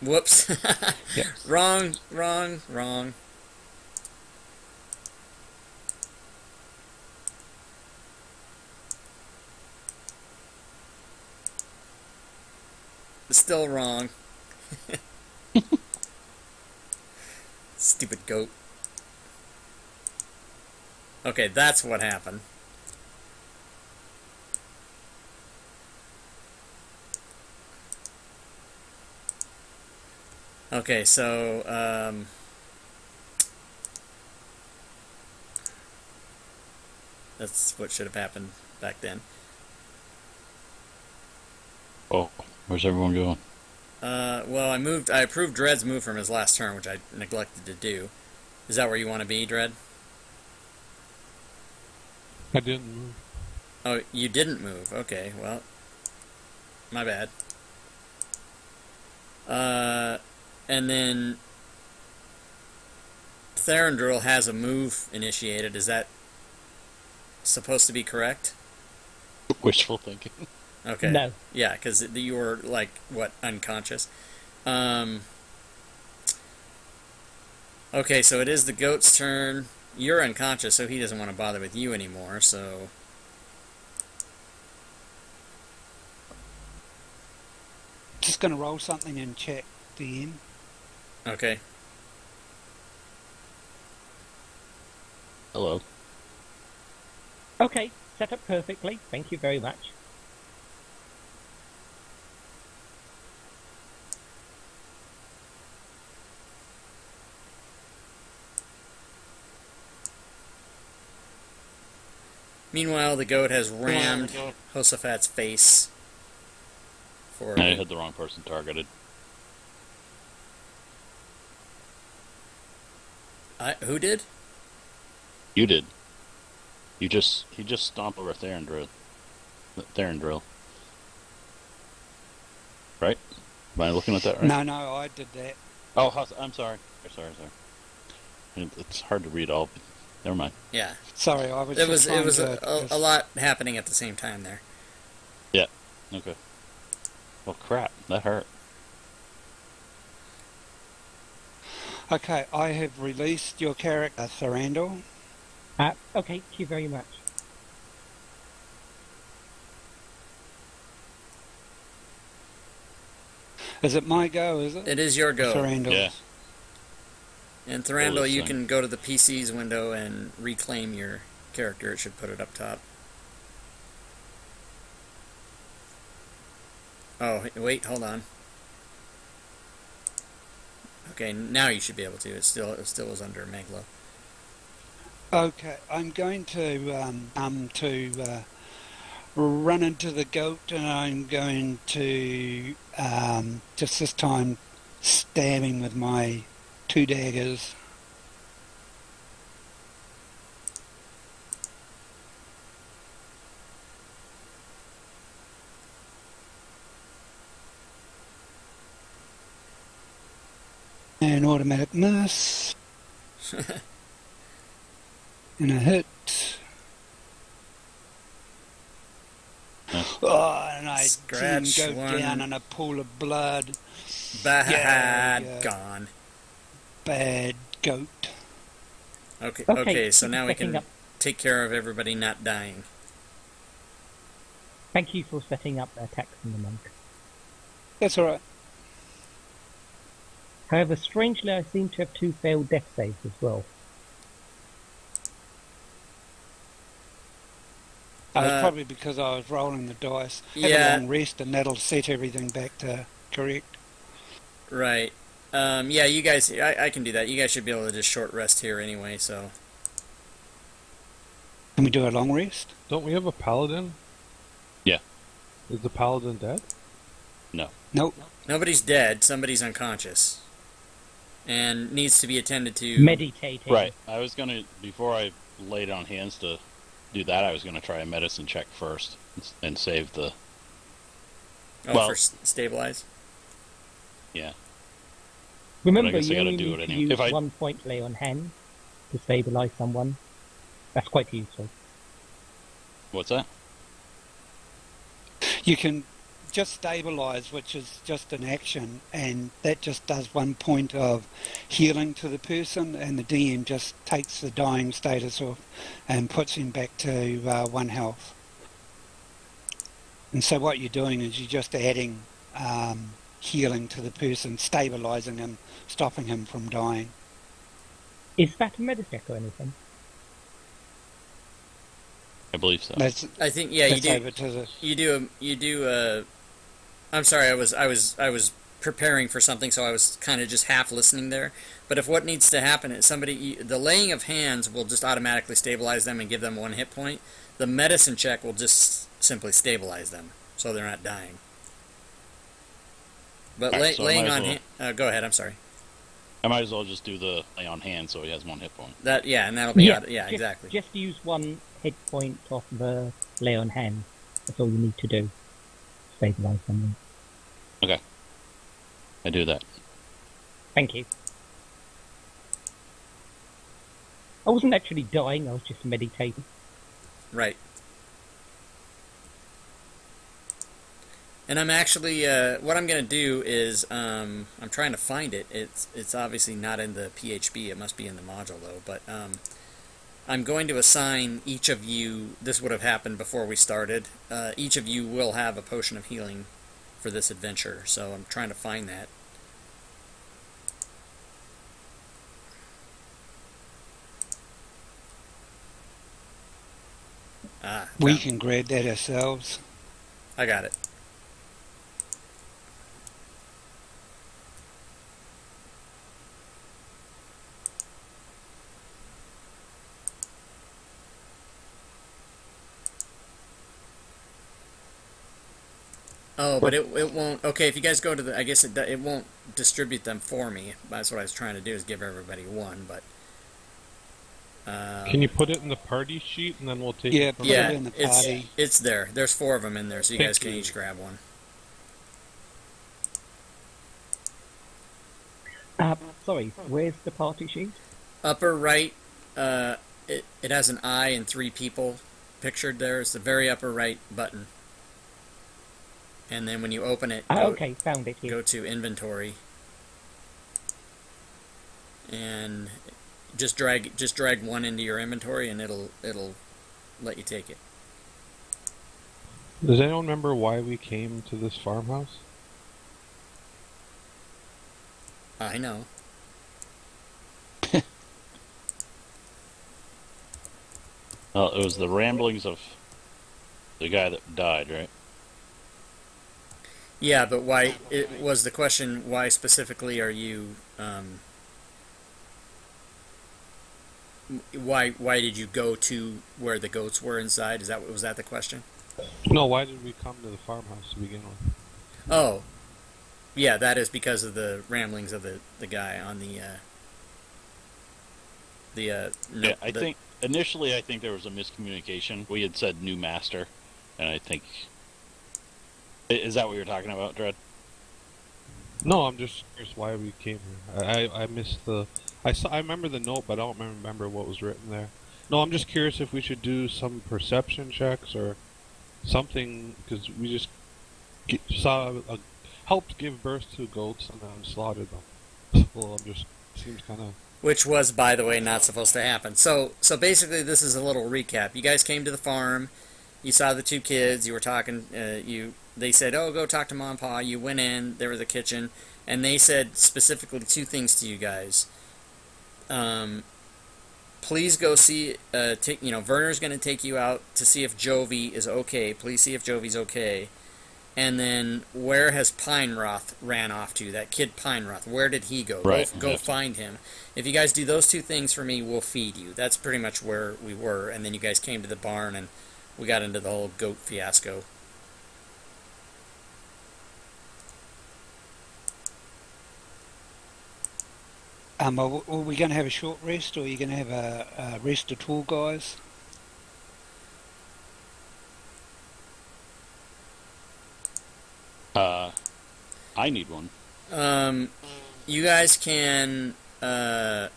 Whoops. Yep. Wrong. Still wrong. Stupid goat. Okay, that's what happened. Okay, so that's what should have happened back then. Oh, where's everyone going? Well, I approved Dread's move from his last turn, which I neglected to do. Is that where you want to be, Dread? I didn't move. Oh, you didn't move. Okay, well, my bad. And then Therendril has a move initiated. Is that supposed to be correct? Wishful thinking. Okay. No. Yeah, because you were, like, what, unconscious? Okay, so it is the goat's turn. You're unconscious, so he doesn't want to bother with you anymore, so... Just going to roll something and check the end. Okay. Hello. Okay, set up perfectly. Thank you very much. Meanwhile, the goat has rammed Hosafat's face for... I had the wrong person targeted. Who did? You did. He just stomped over Therendril. Right? Am I looking at that right? No, I did that. Oh, I'm sorry. Sorry. It's hard to read all, but never mind. Yeah. Sorry, I was It just was trying a lot happening at the same time there. Yeah. Okay. Well, crap. That hurt. Okay, I have released your character, Thorandal. Okay, thank you very much. Is it my go, is it? It is your go. Thorandal's. Yeah. And Thorandal, you thing. can go to the PC's window and reclaim your character. It should put it up top. Oh, wait, hold on. Okay, now you should be able to. It still is under Meglo. Okay, I'm going to run into the goat, and I'm going to just this time stab him with my 2 daggers. An automatic miss. And a hit. Nice. Oh, and I Scratch see him go one. down in a pool of blood. Bad, Yeah. gone. Bad goat. Okay, so now we setting can up. take care of everybody not dying. Thank you for setting up attacks on the monk. That's alright. However, strangely, I seem to have 2 failed death saves as well. It's probably because I was rolling the dice. Have a long rest and that'll set everything back to correct. Right. Yeah, you guys, I can do that. You guys should be able to just short rest here anyway, so. Can we do a long rest? Don't we have a paladin? Yeah. Is the paladin dead? No. Nope. Nobody's dead, somebody's unconscious. And needs to be attended to. Meditating. Right. I was going to, before I laid on hands to do that, I was going to try a medicine check first and save the... Oh, well, for stabilize? Yeah. Remember, you only need to use 1 point lay on hand to stabilize someone. That's quite useful. What's that? You can just stabilize, which is just an action, and that just does 1 point of healing to the person, and the DM just takes the dying status off and puts him back to 1 health. And so what you're doing is you're just adding healing to the person, stabilizing him, stopping him from dying. Is that a meditech or anything? I believe so. I think you do. I'm sorry, I was preparing for something, so I was kind of just half listening there. But if what needs to happen is the laying of hands will just automatically stabilize them and give them 1 hit point. The medicine check will just simply stabilize them, so they're not dying. But laying on hand... go ahead, I'm sorry. I might as well just do the lay on hand so he has 1 hit point. And that'll be... exactly. Just use 1 hit point off the lay on hand. That's all you need to do. Stabilize someone. Okay. I do that. Thank you. I wasn't actually dying, I was just meditating. Right. And I'm actually, what I'm going to do is, I'm trying to find it. It's obviously not in the PHB. It must be in the module, though. But I'm going to assign each of you, this would have happened before we started, each of you will have a potion of healing for this adventure. So I'm trying to find that. We can grab that ourselves. I got it. Oh, but it won't... Okay, if you guys go to the... I guess it won't distribute them for me. That's what I was trying to do, is give everybody 1, but... Can you put it in the party sheet, and then we'll take it from there? Yeah, in the party. It's there. There's 4 of them in there, so you guys can each grab 1. Sorry, where's the party sheet? Upper right, it has an eye and 3 people pictured there. It's the very upper right button. And then when you open it, okay, found it here. Go to inventory. And just drag 1 into your inventory, and it'll let you take it. Does anyone remember why we came to this farmhouse? I know. Well, it was the ramblings of the guy that died, right? Yeah, but why? It was the question. Why specifically are you? Why did you go to where the goats were inside? Was that the question? No. Why did we come to the farmhouse to begin with? Oh, yeah, that is because of the ramblings of the guy on the. I think initially there was a miscommunication. We had said new master, and I think. Is that what you're talking about, Dredd? No, I'm just curious why we came here. I missed the... I remember the note, but I don't remember what was written there. No, I'm just curious if we should do some perception checks or something, because we just helped give birth to goats and then slaughtered them. Well, seems kind of... Which was, by the way, not supposed to happen. So basically, this is a little recap. You guys came to the farm. You saw the 2 kids. You were talking. They said, "Oh, go talk to Mom and Pa." You went in. There was a kitchen. and they said specifically two things to you guys. Please go see. Werner's going to take you out to see if Jovi is okay. Please see if Jovi's okay. And then, where has Pineroth ran off to? That kid Pineroth. Where did he go? Right. Go find him. If you guys do those two things for me, we'll feed you. That's pretty much where we were. And then you guys came to the barn, and we got into the whole goat fiasco. Are we going to have a short rest, or are you going to have a rest at all, guys? I need one. You guys can. At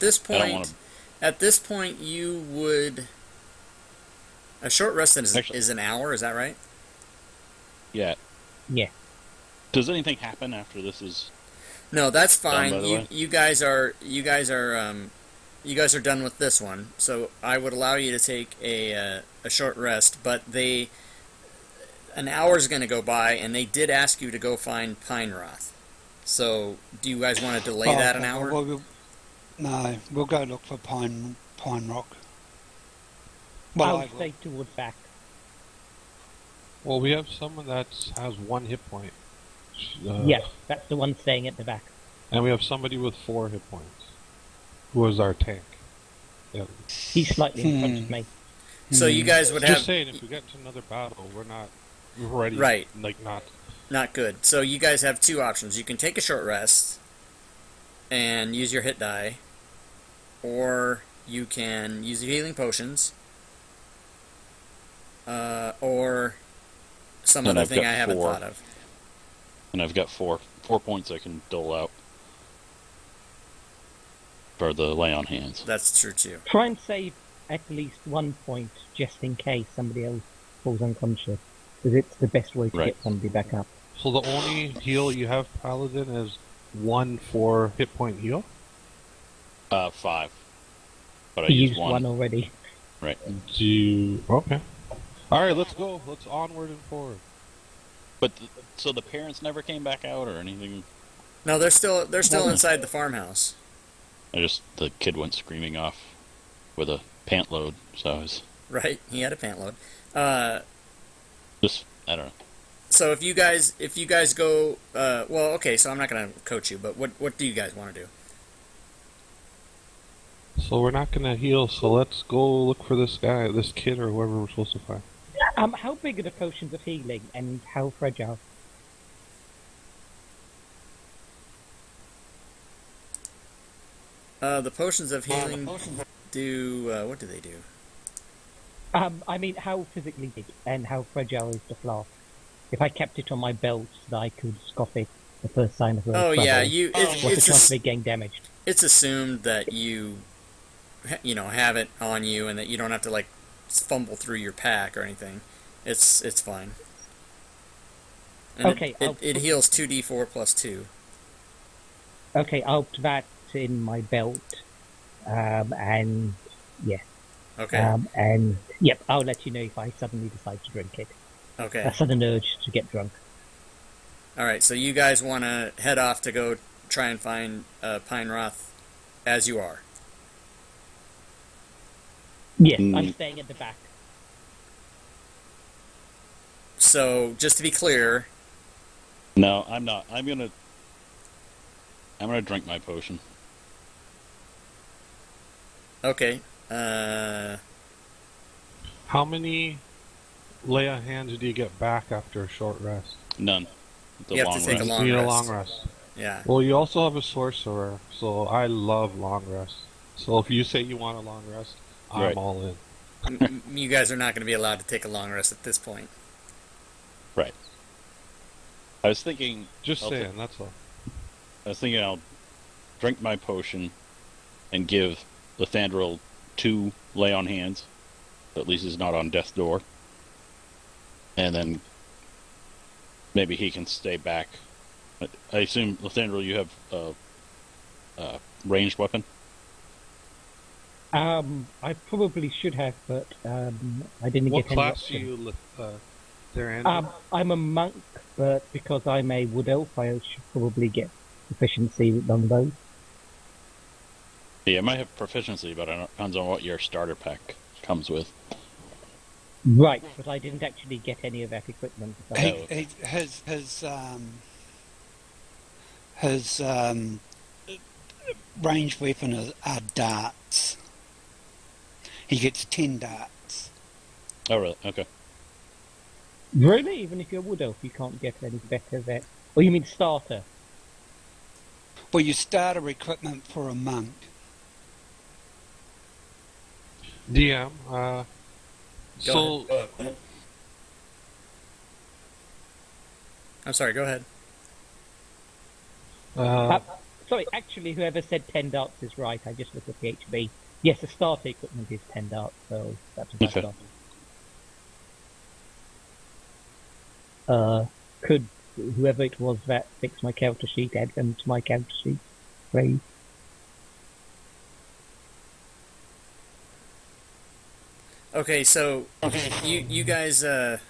this point, you would. A short rest is an hour. Is that right? Yeah. Yeah. Does anything happen after this is? No, that's fine. Done, you guys are done with this one. So I would allow you to take a short rest, but an hour's going to go by, and they did ask you to go find Pineroth. So do you guys want to delay that an hour? No, we'll go look for Pine Rock. I'll stay towards back. Well, we have someone that has 1 hit point. Yes, that's the one staying at the back. And we have somebody with 4 hit points, who is our tank. Yeah. He's slightly in front of me. So you guys would have... Just saying, if we get into another battle, we're ready. Right. Not good. So you guys have two options. You can take a short rest and use your hit die, or you can use your healing potions, or some other thing I haven't thought of. And I've got 4 points I can dole out for the lay on hands. That's true too. Try and save at least 1 point just in case somebody else falls unconscious, because it's the best way to get somebody back up. So the only heal you have, Paladin, is 1 4 hit point heal? 5. But I used one. 1 already. Right. Okay. Alright, let's go. Let's onward and forward. But so the parents never came back out or anything? No, they're still inside the farmhouse. The kid went screaming off with a pant load, so I was... Right, he had a pant load. I don't know. So if you guys go, okay, so I'm not going to coach you, but what do you guys want to do? So we're not going to heal, so let's go look for this kid or whoever we're supposed to find. How big are the potions of healing, and how fragile? The potions of healing do, what do they do? I mean, how physically big, and how fragile is the flask? If I kept it on my belt, that I could scoff it the first sign of trouble. Yeah, what's the chance of it getting damaged? It's assumed that you have it on you, and that you don't have to fumble through your pack or anything. It's fine. And okay, it heals 2d4 plus 2. Okay, I'll put that in my belt, and yeah. Okay. And yep, I'll let you know if I suddenly decide to drink it. Okay. A sudden urge to get drunk. All right, so you guys want to head off to go try and find Pineroth as you are. Yes, I'm staying at the back. So, just to be clear... No, I'm not. I'm gonna drink my potion. Okay. How many lay on hands do you get back after a short rest? None. You have to take a long rest. You need a long rest. Yeah. Well, you also have a sorcerer, so I love long rest. So if you say you want a long rest, I'm all in. You guys are not going to be allowed to take a long rest at this point. Right. I was thinking... Just saying, that's all. I was thinking I'll drink my potion and give Lathandril 2 lay on hands. At least he's not on death's door. And then maybe he can stay back. I assume, Lathandril, you have a ranged weapon? I probably should have, but I didn't what get any class option. do you I'm a monk, but because I'm a wood elf, I should probably get proficiency on those. Yeah, it might have proficiency, but it depends on what your starter pack comes with. Right, but I didn't actually get any of that equipment. So. His ranged weapon are darts. He gets 10 darts. Oh, really? Okay. Really? Even if you're a wood elf, you can't get any better there? Oh, you mean starter? Well, you starter equipment for a monk. DM, Go ahead. I'm sorry, go ahead. Sorry, actually, whoever said 10 darts is right. I just looked at the HB. Yes, the starter equipment is 10 darts, so that's what I started. Could whoever it was that fixed my character sheet add them to my character sheet, please? Okay, so you guys, wow,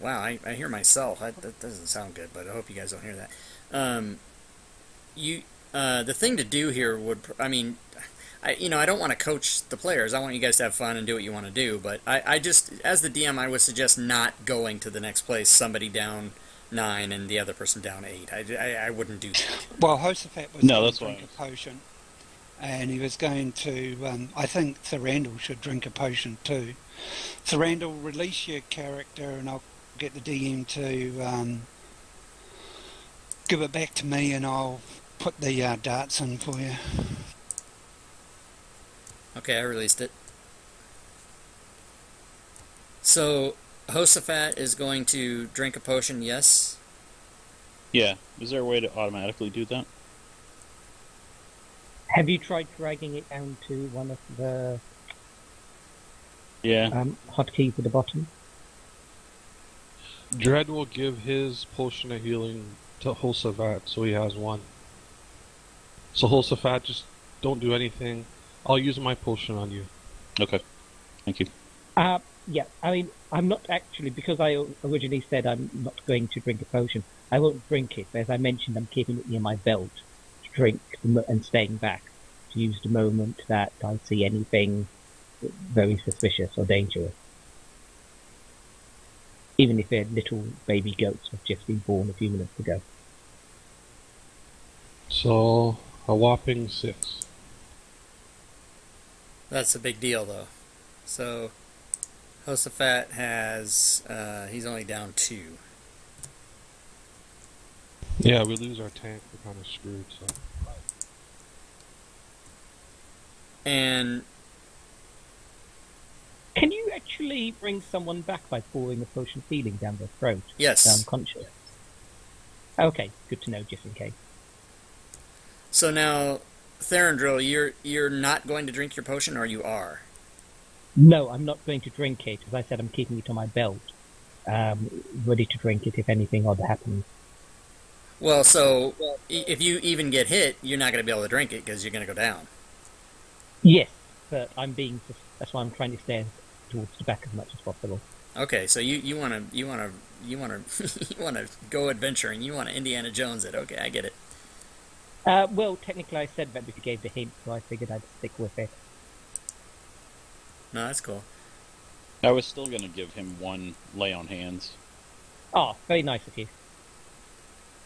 I hear myself. That doesn't sound good, but I hope you guys don't hear that. The thing to do here would, I don't want to coach the players. I want you guys to have fun and do what you want to do. But I just, as the DM, I would suggest not going to the next place. Somebody down 9 and the other person down 8. I wouldn't do that. Well, Hosafat was going to drink a potion, and he was going to. I think Thorandal should drink a potion too. Thorandal, release your character, and I'll get the DM to give it back to me, and I'll put the darts in for you. Okay, I released it. So, Hosafat is going to drink a potion, yes? Yeah. Is there a way to automatically do that? Have you tried dragging it down to one of the hotkeys at the bottom? Dread will give his potion of healing to Hosafat, so he has one. So Hosafat, just don't do anything. I'll use my potion on you. Okay. Thank you. Yeah, I'm not actually, because I originally said I'm not going to drink a potion, I won't drink it, but as I mentioned, I'm keeping it near my belt to drink and staying back to use the moment that I see anything very suspicious or dangerous. Even if they're little baby goats who have just been born a few minutes ago. So, a whopping 6. That's a big deal, though. So, Hosafat has, he's only down 2. Yeah, we lose our tank, we're kind of screwed, so. And can you actually bring someone back by pouring a potion of healing down their throat? Yes. They're unconscious. Okay, good to know, just in case. So now, Therandril, you're not going to drink your potion, or you are? No, I'm not going to drink it. As I said, I'm keeping it on my belt, ready to drink it if anything odd happens. Well, so if you even get hit, you're not going to be able to drink it because you're going to go down. Yes, but that's why I'm trying to stay towards the back as much as possible. Okay, so you want to you want to go adventuring. You want to Indiana Jones it. Okay, I get it. Well, technically, I said that if you gave the hint, so I figured I'd stick with it. No, that's cool. I was still going to give him one lay on hands. Oh, very nice of you.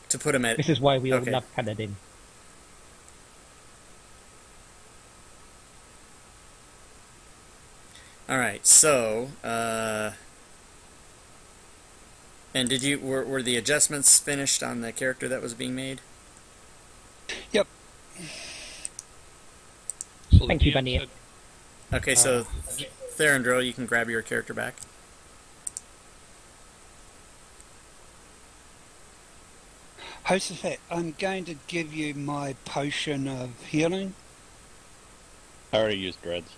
To put him at... This is why we all love Paladin. Alright, so... and did you... Were the adjustments finished on the character that was being made? Yep. So Thank you, Bunny. Okay, so Therandril, you can grab your character back. Hosafat, I'm going to give you my potion of healing. I already used dreads.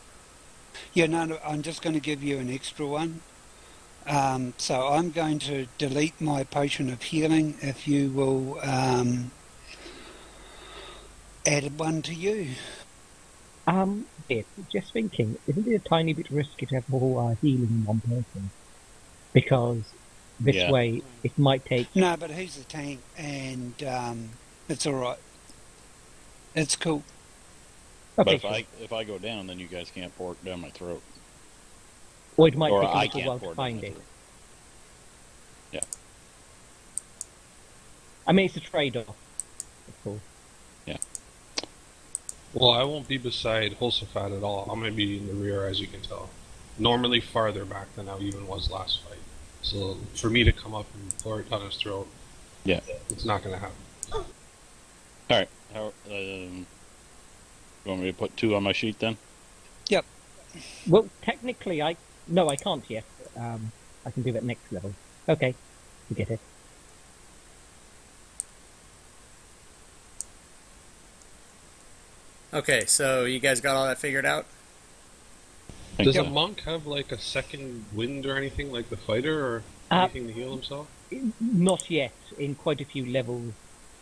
Yeah, no, I'm just going to give you an extra one. So I'm going to delete my potion of healing if you will add one to you. Yes, just thinking, isn't it a tiny bit risky to have more healing in one person? Because this Yeah. way. It might take. No, but he's a tank, and it's all right. It's cool. Okay, But if I go down, then you guys can't pour it down my throat. or it might Or take a I little can't while pour to it down find my it. throat. Yeah. I mean, it's a trade-off, of course. Well, I won't be beside Hillsfar at all. I'm going to be in the rear, as you can tell. Normally farther back than I even was last fight. So for me to come up and pour it down his throat, Yeah. it's not going to happen. All right. You want me to put 2 on my sheet then? Yep. Well, technically, I can't yet. I can do that next level. Okay, you get it. Okay, so you guys got all that figured out? Think Does so. a monk have like a second wind or anything like the fighter, or Uh, anything to heal himself? Not yet. In quite a few levels,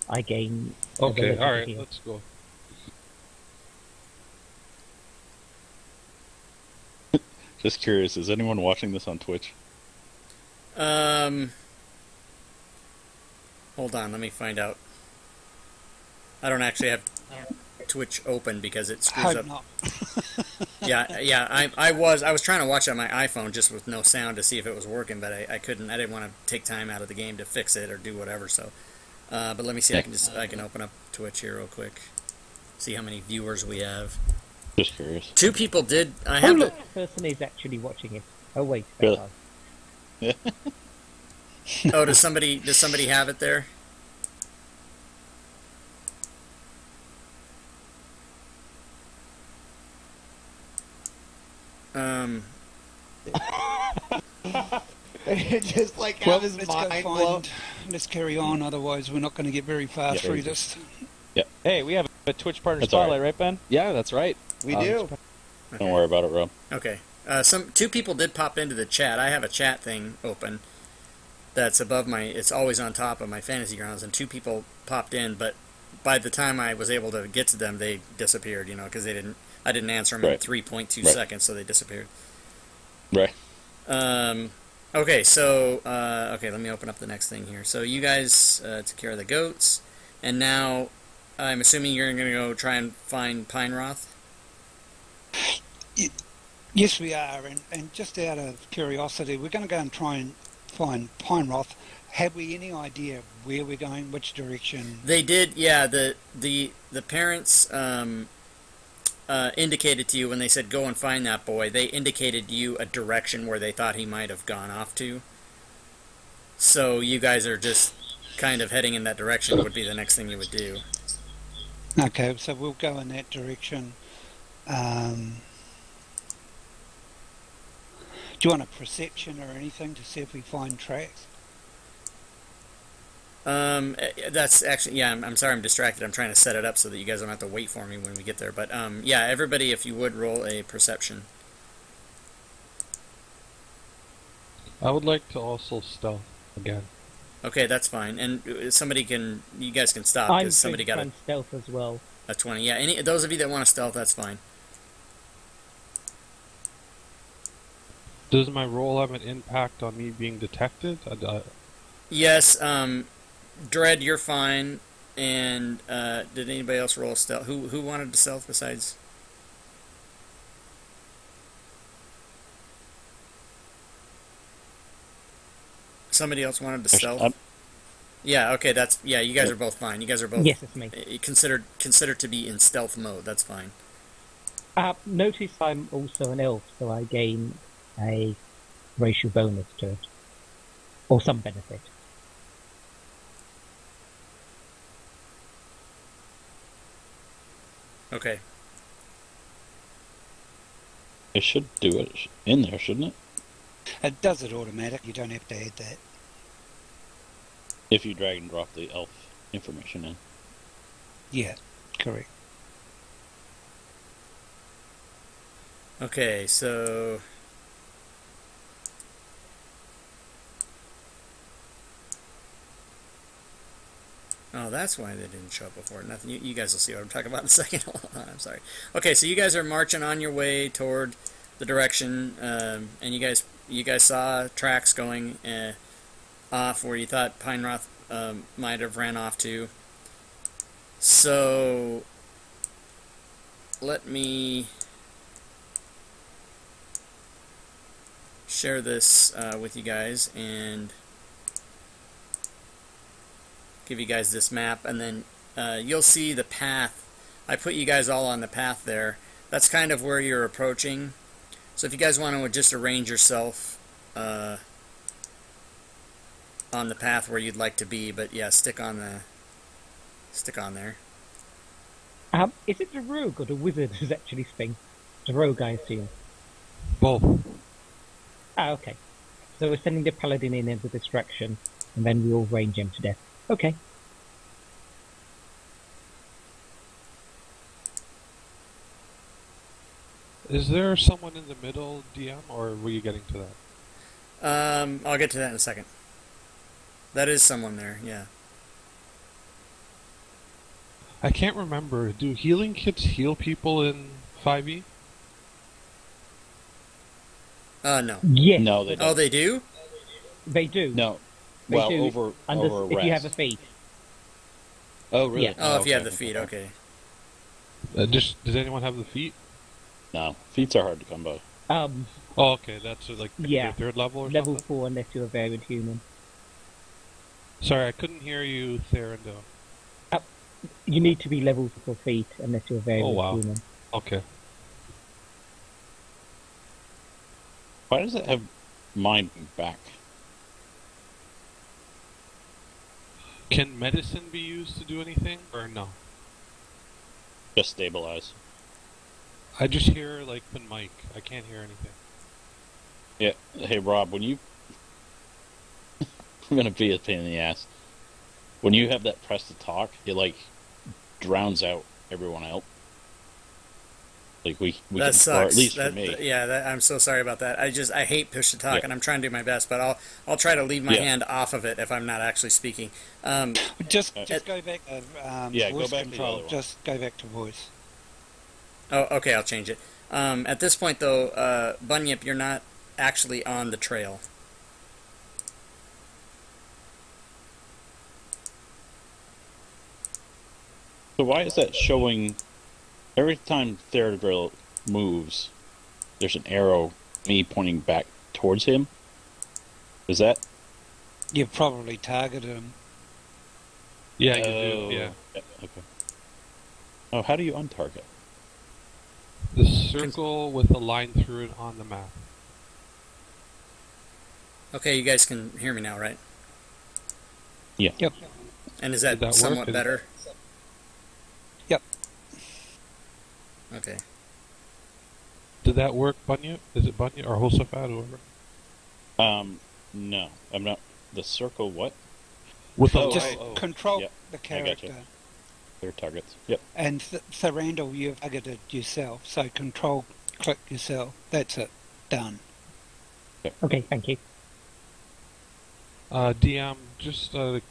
I gain. Okay, ability to alright, heal. let's go. Just curious, is anyone watching this on Twitch? Hold on, let me find out. I don't actually have Twitch open because it screws Hope up. not. Yeah. I was trying to watch it on my iPhone just with no sound to see if it was working, but I couldn't. I didn't want to take time out of the game to fix it or do whatever. So, but let me see. I can open up Twitch here real quick. See how many viewers we have. Just curious. 2 people did. I Oh have. look, the person is actually watching it. Oh wait, Really? Oh, does somebody have it there? Just like Well, have his let's go mind blown. find. Let's carry on. Otherwise, we're not going to get very far Yeah, through easy. this. Hey, we have a Twitch partner That's all spotlight, right, Ben? Yeah, that's right. We do. Don't worry about it, Rob. Okay. 2 people did pop into the chat. I have a chat thing open that's above my. It's always on top of my fantasy grounds, and 2 people popped in, but by the time I was able to get to them, they disappeared. Because I didn't answer them in Right. 3.2 Right. seconds, so they disappeared. Right. Okay, so okay, let me open up the next thing here. So you guys took care of the goats, and now I'm assuming you're going to go try and find Pine Roth. Yes, we are. And just out of curiosity, we're going to go and try and find Pine Roth. Have we any idea where we're going, which direction? They did, yeah. The parents indicated to you when they said go and find that boy. They indicated to you a direction where they thought he might have gone off to. So you guys are just kind of heading in that direction. Would be the next thing you would do. Okay, so we'll go in that direction. Do you want a perception or anything to see if we find tracks? That's actually, yeah, I'm sorry I'm distracted. I'm trying to set it up so that you guys don't have to wait for me when we get there. But, yeah, everybody, if you would, roll a perception. I would like to also stealth again. Okay, that's fine. And you guys can stop I'm because somebody got trying stealth as well. a 20. Yeah, those of you that want to stealth, that's fine. Does my roll have an impact on me being detected? Yes, Dread, you're fine. And did anybody else roll stealth? Who wanted to stealth besides? Somebody else wanted to stealth. Yeah. Okay. You guys are both fine. You guys are both. Yes, it's me. Considered to be in stealth mode. That's fine. Notice I'm also an elf, so I gain a racial bonus to it, or some benefit. Okay. It should do it in there, shouldn't it? It does it automatic. You don't have to add that. If you drag and drop the elf information in. Yeah, correct. Okay. So. Oh, that's why they didn't show up before. Nothing. You guys will see what I'm talking about in a second. Hold on, I'm sorry. Okay, so you guys are marching on your way toward the direction, and you guys saw tracks going off where you thought Pineroth might have ran off to. So let me share this with you guys and give you guys this map, and then you'll see the path. I put you guys all on the path there. That's kind of where you're approaching. So if you guys want to just arrange yourself on the path where you'd like to be, but yeah, stick on there. Is it the rogue or the wizard who's actually spinning? The rogue, I assume. Both. Ah, okay. So we're sending the paladin in as a distraction, and then we all range him to death. Okay. Is there someone in the middle, DM, or were you getting to that? I'll get to that in a second. That is someone there, yeah. I can't remember. Do healing kits heal people in 5e? No. Yes. No, they don't. Oh, they do? They do. No. They Well, do over if rest. you have a feat. Oh, really? Yeah. Oh, if you okay. have the feet, okay. Does anyone have the feet? No, feats are hard to come by. Oh, okay. That's like Yeah. your third level or Level something? 4 unless you're a variant human. Sorry, I couldn't hear you, Therindo. You need to be level 4 feet unless you're a variant Oh, wow. human. Okay. Why does it have mind back? Can medicine be used to do anything, or no? Just stabilize. I just hear, like, the mic. I can't hear anything. Yeah. Hey, Rob, when you... I'm going to be a pain in the ass. When you have that press to talk, it, like, drowns out everyone else. Like, we That can, sucks. or at least for me. I'm so sorry about that. I hate push to talk, Yeah. and I'm trying to do my best, but I'll try to leave my Yeah. hand off of it if I'm not actually speaking. Just go back to Yeah, go voice back to the control. other one. Just go back to voice. Oh, okay, I'll change it. At this point, though, Bunyip, you're not actually on the trail. So why is that showing... Every time Theodore moves, there's an arrow, me pointing back towards him? Is that... You've probably targeted him. Yeah, you do, yeah. Okay. Oh, how do you untarget? The circle with a line through it on the map. Okay, you guys can hear me now, right? Yeah. Yep. And is that Did that work? somewhat better? Yep. Okay. Did that work, Bunyip? Is it Bunyip or Hosafat, whoever? No. I'm not... The circle what? With a Just control Yep. the I character. gotcha. Clear targets. Yep. And Thorandal, you've targeted yourself, so control click yourself. That's it. Done. Okay, thank you. DM, just, I'm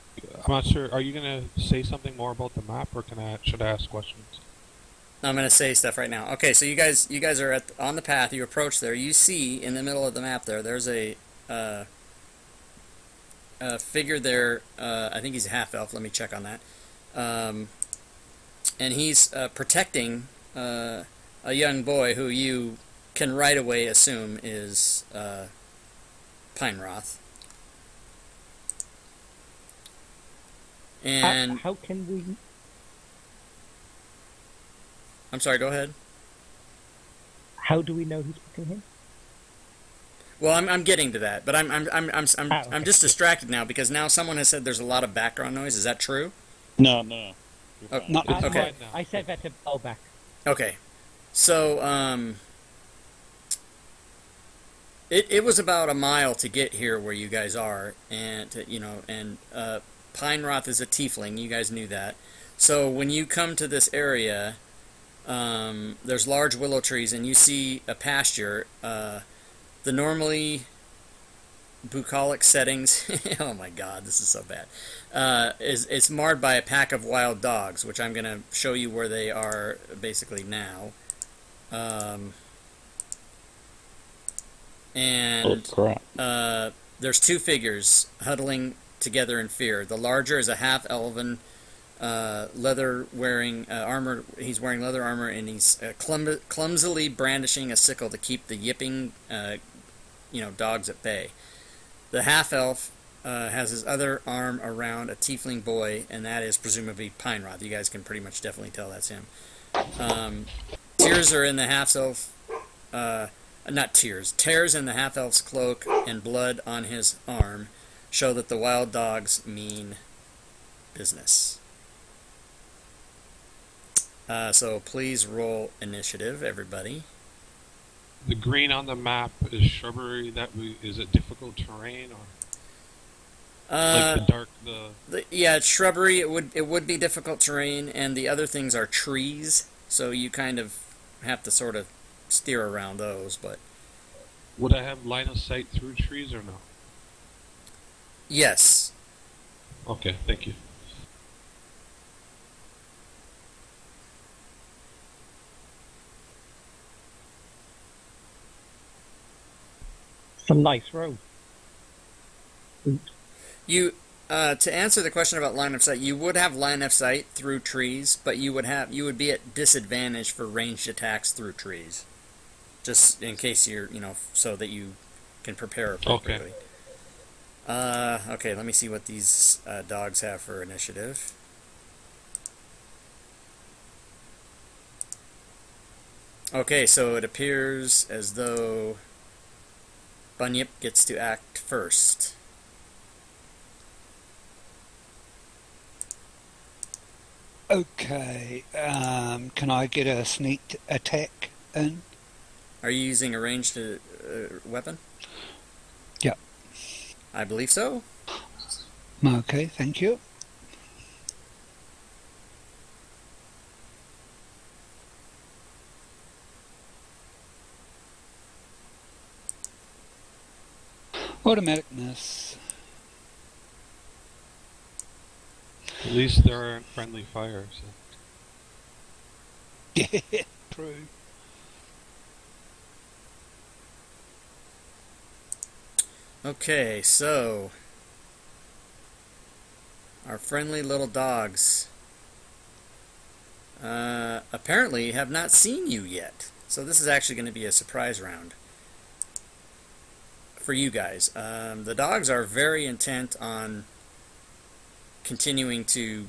not sure, are you going to say something more about the map, or should I ask questions? I'm going to say stuff right now. Okay, so you guys are on the path. You approach there. You see in the middle of the map there's a figure there. I think he's a half-elf. Let me check on that. And he's protecting a young boy who you can right away assume is Pineroth. And How can we... I'm sorry, go ahead. How do we know who's picking him? Well, I'm getting to that, but I'm okay. just distracted now because now someone has said there's a lot of background noise. Is that true? No. You're Oh, fine. Not It's Okay. fine now. I said that to fall back. Okay, so it was about a mile to get here where you guys are, and Pineroth is a tiefling. You guys knew that. So when you come to this area, there's large willow trees, and you see a pasture. The normally bucolic settings, oh my god, this is so bad, it's marred by a pack of wild dogs, which I'm going to show you where they are basically now. Oh, And crap. there's two figures huddling together in fear. The larger is a half-elven, leather-wearing armor. He's wearing leather armor, and he's clumsily brandishing a sickle to keep the yipping, dogs at bay. The half-elf has his other arm around a tiefling boy, and that is presumably Pineroth. You guys can pretty much definitely tell that's him. Tears are in the half-elf. Not tears. Tears in the half-elf's cloak and blood on his arm show that the wild dogs mean business. So please roll initiative, everybody. The green on the map is shrubbery. Is it difficult terrain or like the dark Yeah, it's shrubbery. It would be difficult terrain, and the other things are trees. So you kind of have to sort of steer around those. But would I have line of sight through trees or no? Yes. Okay, thank you. Some nice road. You to answer the question about line of sight, you would have line of sight through trees, but you would be at disadvantage for ranged attacks through trees, just in case you're so that you can prepare appropriately. Okay, let me see what these dogs have for initiative. Okay, so it appears as though Bunyip gets to act first. Okay, can I get a sneak attack in? Are you using a ranged weapon? Yeah. I believe so. Okay, thank you. Automatic miss. At least there aren't friendly fires. So. Yeah, true. Okay, so our friendly little dogs apparently have not seen you yet. So this is actually going to be a surprise round for you guys. The dogs are very intent on continuing to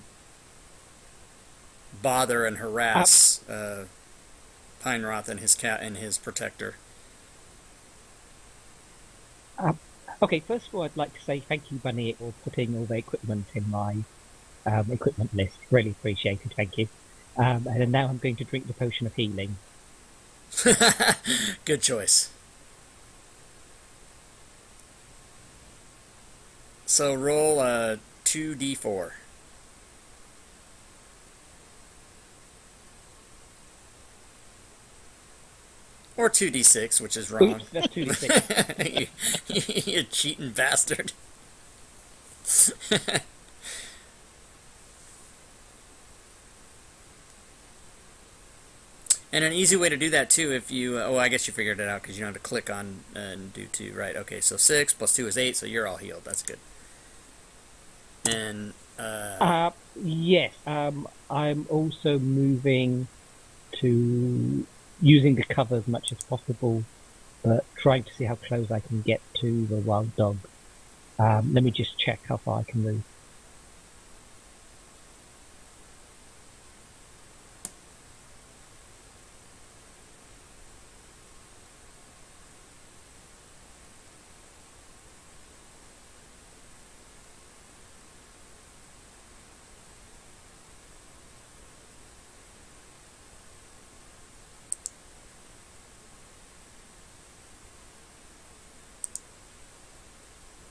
bother and harass Pineroth and his cat and his protector. Okay, first of all, I'd like to say thank you, Bunny, for putting all the equipment in my equipment list. Really appreciated, thank you. And now I'm going to drink the potion of healing. Good choice. So roll 2d4. Or 2d6, which is wrong. Oops, that's 2d6. You cheating bastard. And an easy way to do that too, if you I guess you figured it out because you know how to click on and do 2, right? Okay, so 6 plus 2 is 8, so you're all healed. That's good. And yes, I'm also moving to using the cover as much as possible, but trying to see how close I can get to the wild dog. Let me just check how far I can move.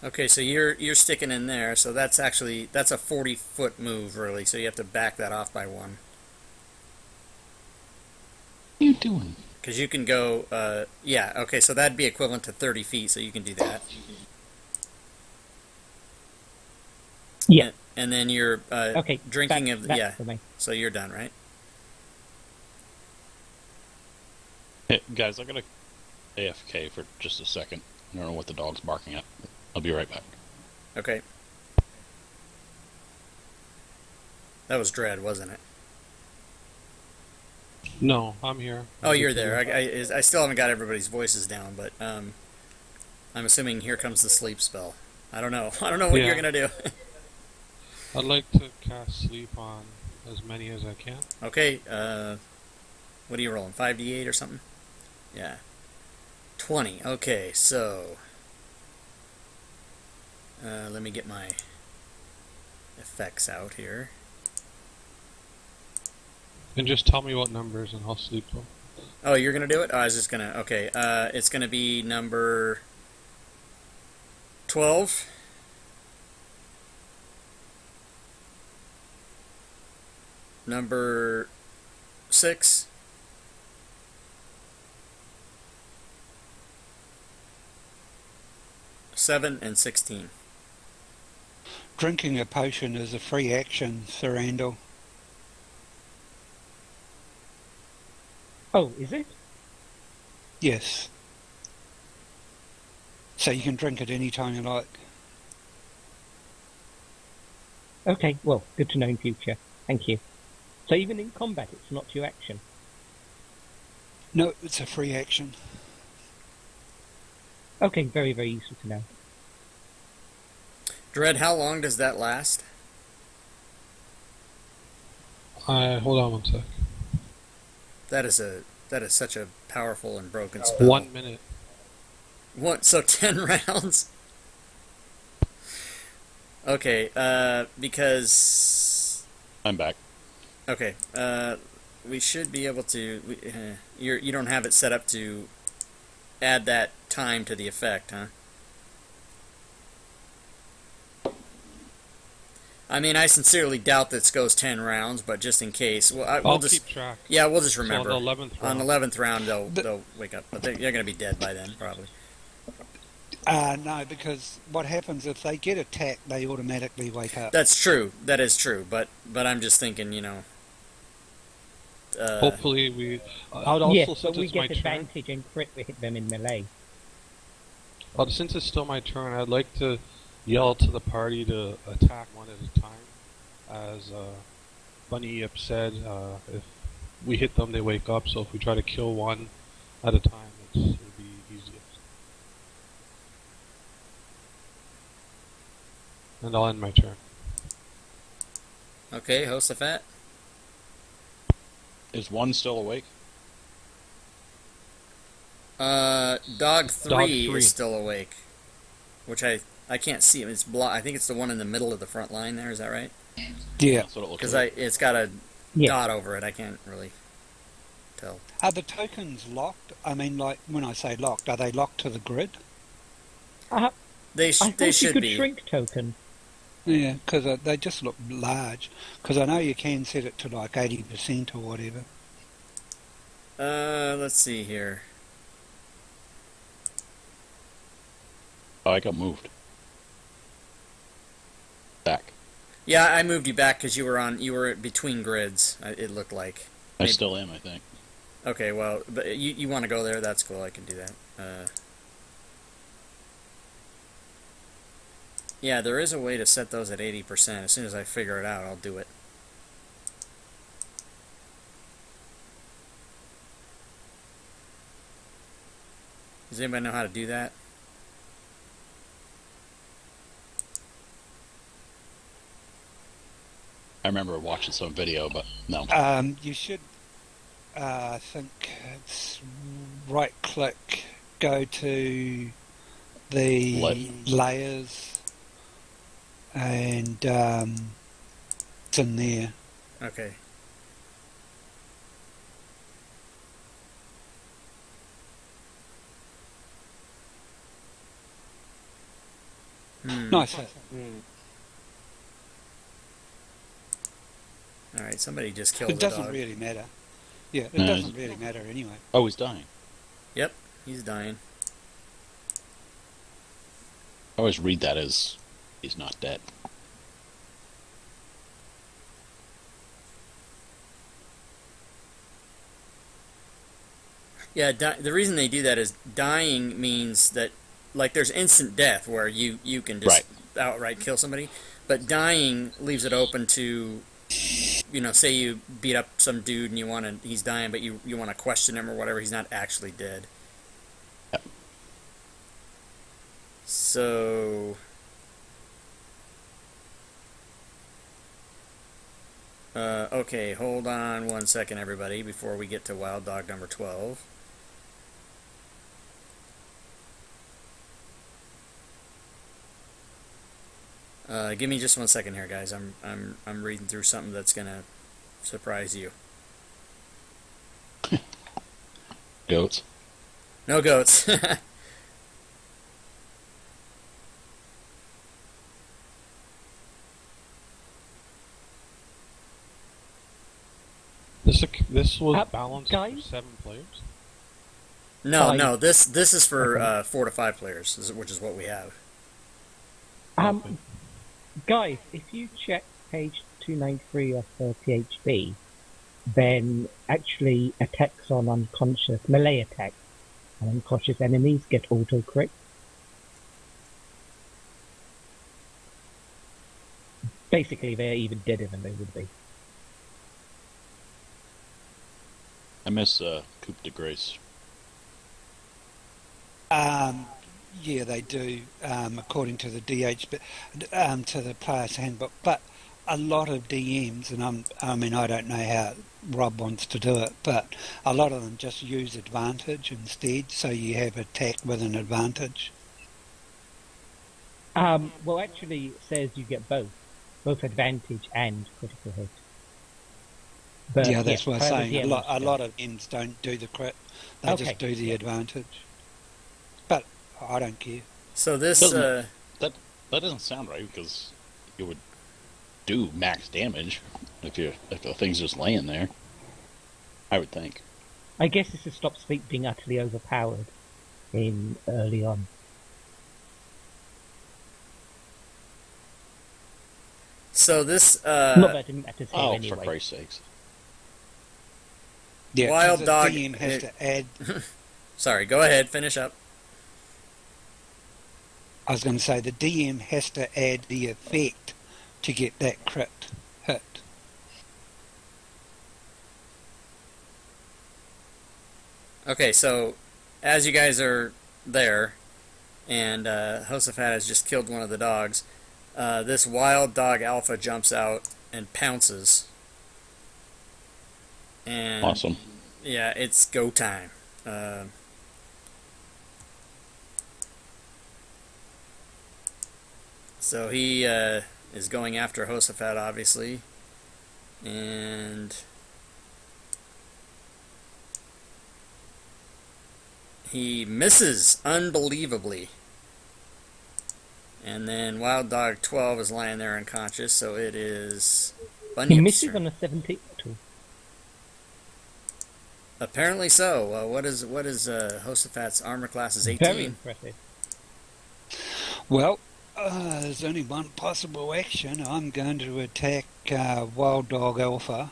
okay, so you're sticking in there, so that's a 40-foot move really, so you have to back that off by 1. What are you doing? Because you can go, yeah, okay, so that'd be equivalent to 30 feet, so you can do that. Yeah. And then you're okay, drinking that's for me. so you're done, right? Hey, guys, I gotta AFK for just a second. I don't know what the dog's barking at. I'll be right back. Okay. That was Dread, wasn't it? No, I'm here. Oh, you're there. I still haven't got everybody's voices down, but I'm assuming here comes the sleep spell. I don't know. I don't know what you're gonna do. I'd like to cast sleep on as many as I can. Okay. What are you rolling? 5d8 or something? Yeah. 20. Okay, so let me get my effects out here. And just tell me what numbers and I'll sleep them. Oh, you're gonna do it? Oh, I was just gonna. Okay. It's gonna be number 12. Number 6. Seven and 16. Drinking a potion is a free action, Sir Andal. Oh, is it? Yes. So you can drink it any time you like. Okay, well, good to know in future. Thank you. So even in combat, it's not your action? No, it's a free action. Okay, very, very useful to know. Dread, how long does that last? Hold on one sec. That is such a powerful and broken spell. 1 minute. What? So 10 rounds? Okay, because I'm back. okay, we should be able to. You don't have it set up to add that time to the effect, huh? I mean, I sincerely doubt this goes 10 rounds, but just in case, we'll I'll just keep track. yeah, we'll just remember. So on the 11th round. On the 11th round, they'll wake up, but they're going to be dead by then, probably. No, because what happens if they get attacked, they automatically wake up. That's true. That is true. But I'm just thinking, you know. Hopefully we. I'd also, Yes, since but we it's my get turn, advantage and crit we hit them in melee. since it's still my turn, I'd like to yell to the party to attack one at a time. As Bunny Yip said, if we hit them, they wake up. So if we try to kill one at a time, it'll be easiest. And I'll end my turn. Okay, Hosafat. Is one still awake? Dog 3 3. is still awake, which I can't see. It's I think it's the one in the middle of the front line there. Is that right? Yeah. That's what it looks Because like. it's got a Yeah. dot over it. I can't really tell. Are the tokens locked? I mean, like, when I say locked, are they locked to the grid? I They thought they you should could be. shrink token. Yeah, because they just look large. Because I know you can set it to like 80% or whatever. Let's see here. Oh, I got moved. Back. Yeah, I moved you back because you were between grids. It looked like. I still am, I think. Okay, well, but you want to go there? That's cool. I can do that. Yeah, there is a way to set those at 80%. As soon as I figure it out, I'll do it. Does anybody know how to do that? I remember watching some video, but no. You should, I think it's right click, go to the layers, and it's in there. Okay. Nice hit. Alright, somebody just killed It a doesn't dog. really matter. Yeah, it No, doesn't really matter anyway. Oh, he's dying. Yep, he's dying. I always read that as he's not dead. Yeah, the reason they do that is dying means that like there's instant death where you can just outright kill somebody, but dying leaves it open to, say you beat up some dude and he's dying, but you want to question him or whatever. He's not actually dead. Yep. So. Okay, hold on 1 second, everybody, before we get to Wild Dog number 12. Give me just 1 second here, guys. I'm reading through something that's gonna surprise you. Goats. No goats. This was balanced for guys? 7 players? No. This is for 4 to 5 players, which is what we have. Guys, if you check page 293 of PHB, then actually attacks on unconscious, melee attacks on unconscious enemies get auto-crit. Basically, they're even deader than they would be. I miss Coup de Grace. Yeah, they do, according to the to the player's handbook. But a lot of DMs, and I don't know how Rob wants to do it, but a lot of them just use advantage instead, so you have attack with an advantage. Well, actually, it says you get both advantage and critical hit. But, yeah, that's what I'm saying. A lot of DMs don't do the crit; they just do the advantage. But I don't care. So this that doesn't sound right, because you would do max damage if the thing's just laying there. I would think. I guess this to stop Sleep being utterly overpowered in early on. So this not that it didn't matter to him anyway. For Christ's sakes! Yeah, Wild Dog DM has to add. Sorry, go ahead, finish up. I was going to say the DM has to add the effect to get that crit hit. Okay, so as you guys are there, and Hosafat has just killed one of the dogs, this Wild Dog Alpha jumps out and pounces. And awesome. Yeah, it's go time. So he is going after Hosafat, obviously, and he misses unbelievably. And then Wild Dog 12 is lying there unconscious, so it is Bunyip's He misses turn. on a 17th tool. Apparently so. What is Hosafat's armor class is 18. Very impressive. Well, there's only one possible action. I'm going to attack Wild Dog Alpha.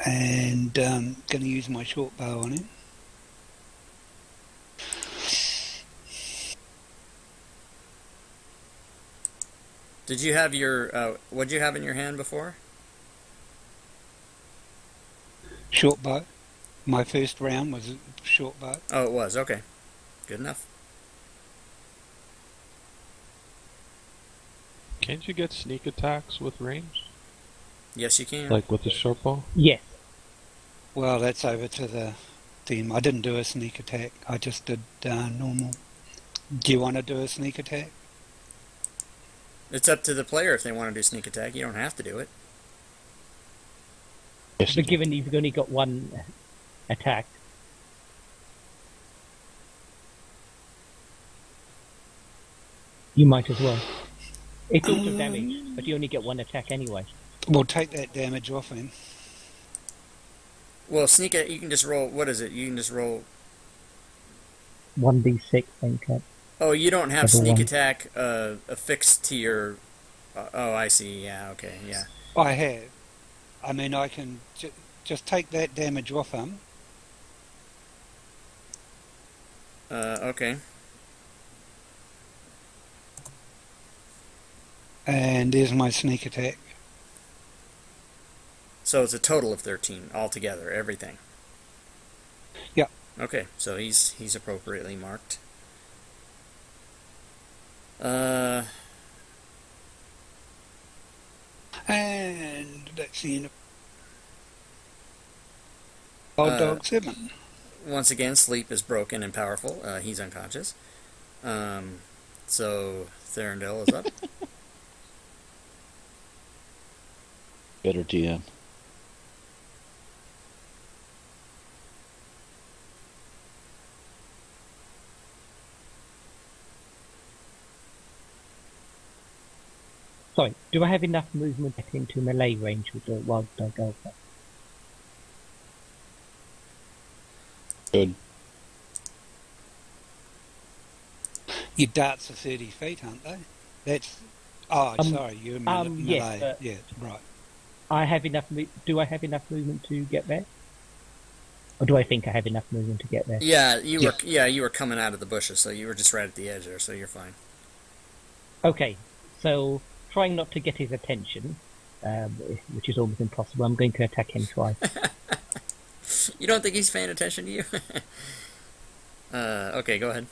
And going to use my short bow on him. Did you have your what'd you have in your hand before? Short bow. My first round was a short bow. Oh, it was. Okay. Good enough. Can't you get sneak attacks with range? Yes, you can. Like with the short bow? Yes. Well, that's over to the team. I didn't do a sneak attack. I just did normal. Do you want to do a sneak attack? It's up to the player if they want to do sneak attack. You don't have to do it. Yes, But given you've only got one attack, you might as well. It's auto damage, but you only get one attack anyway. We'll take that damage off him. Well, sneak it. You can just roll. What is it? You can just roll. 1d6 then cut. Oh, you don't have Level sneak 1. attack affixed to your. Oh, I see. Yeah. Okay. Yeah. I have. I mean, I can just take that damage off him. Okay. And there's my sneak attack. So it's a total of 13 altogether, everything. Yep. Okay, so he's appropriately marked. And that's the end of Old Dog 7. Once again, sleep is broken and powerful. He's unconscious. So Therendil is up. Better DM. Sorry, do I have enough movement to get into melee range with the wild dog alpha? Good. Your darts are 30 feet, aren't they? That's... Oh, sorry, you're melee. Yes, yeah, right. I have enough. Do I have enough movement to get there? Or do I think I have enough movement to get there? Yeah, you were coming out of the bushes, so you were just right at the edge there, so you're fine. Okay, so trying not to get his attention, which is almost impossible, I'm going to attack him twice. You don't think he's paying attention to you? Okay, go ahead.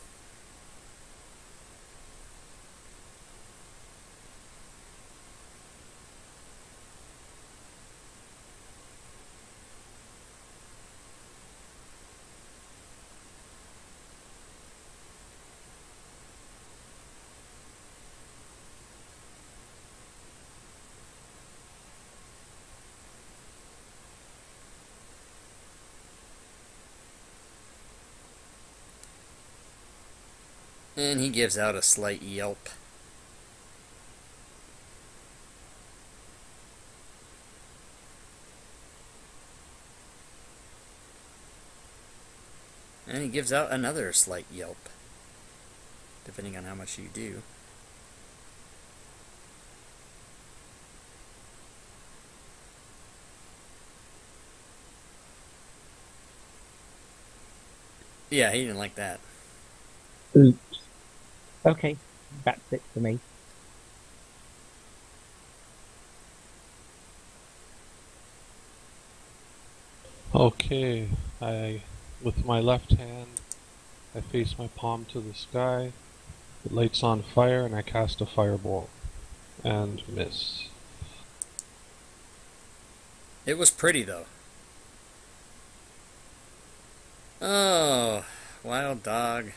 And he gives out a slight yelp. And he gives out another slight yelp, depending on how much you do. Yeah, he didn't like that. Oops. Okay, that's it for me. Okay, with my left hand, I face my palm to the sky. It lights on fire, and I cast a firebolt and miss. It was pretty, though. Oh, wild dog.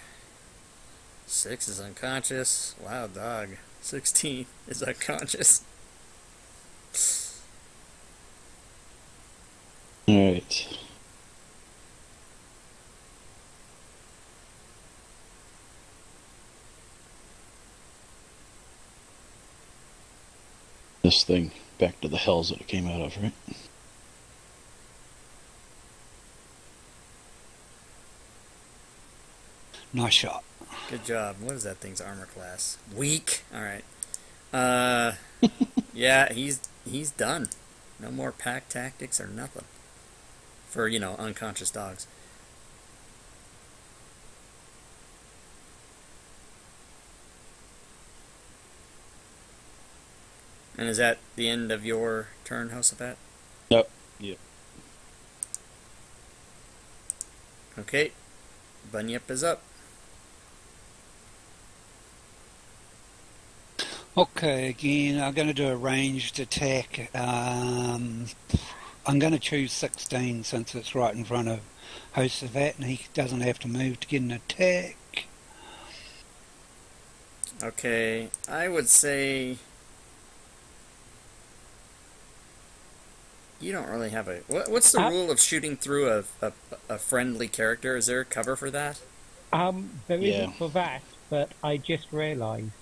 6 is unconscious. Wild dog. 16 is unconscious. Alright. This thing back to the hells that it came out of, right? Nice shot. Good job. What is that thing's armor class? Weak. Alright. Yeah, he's done. No more pack tactics or nothing. For, unconscious dogs. And is that the end of your turn, Hosaphat? Yep. Yep. Okay. Bunyip is up. Okay, again, I'm going to do a ranged attack. I'm going to choose 16 since it's right in front of Hosaphat and he doesn't have to move to get an attack. Okay, I would say you don't really have a... What's the rule of shooting through a friendly character? Is there a cover for that? There isn't for that, but I just realised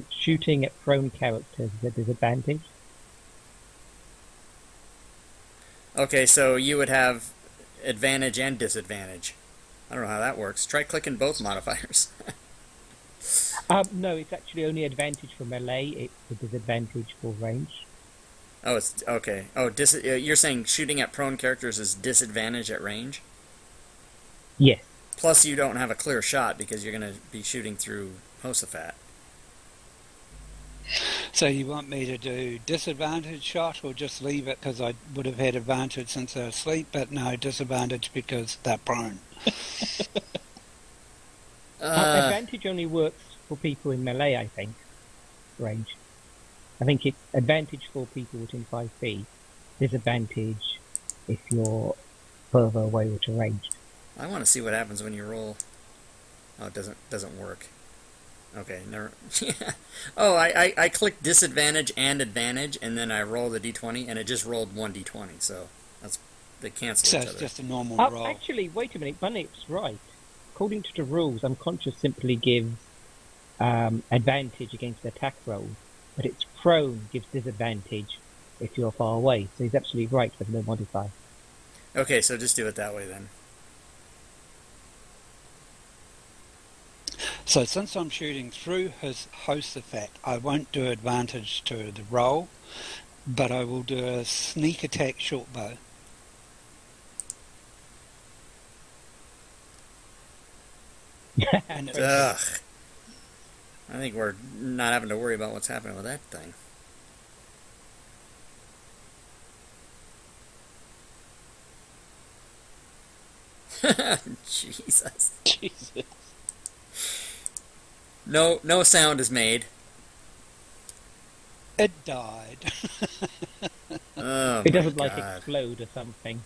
shooting at prone characters is a disadvantage. Okay, so you would have advantage and disadvantage. I don't know how that works. Try clicking both modifiers. No, it's actually only advantage for melee. It's a disadvantage for range. Oh, it's okay. Oh, you're saying shooting at prone characters is disadvantage at range? Yes. Plus, you don't have a clear shot because you're going to be shooting through Hillsfar. So you want me to do disadvantage shot or just leave it because I would have had advantage since they're asleep, but no, disadvantage because they're prone. Advantage only works for people in melee, I think, range. I think it's advantage for people within 5 feet, disadvantage if you're further away or to ranged. I want to see what happens when you roll. Oh, it doesn't work. Okay, never. Oh, I clicked disadvantage and advantage, and then I rolled a d20, and it just rolled 1d20. So they cancel So each it's other. just a normal roll. Actually, wait a minute, Bunny's right. According to the rules, unconscious simply gives advantage against attack rolls, but its prone gives disadvantage if you're far away. So he's absolutely right with no modifier. Okay, so just do it that way then. So since I'm shooting through his Hillsfar, I won't do advantage to the roll, but I will do a sneak attack short bow. And Ugh. I think we're not having to worry about what's happening with that thing. Jesus. Jesus. No sound is made. it died. Oh, It doesn't my like God. explode or something.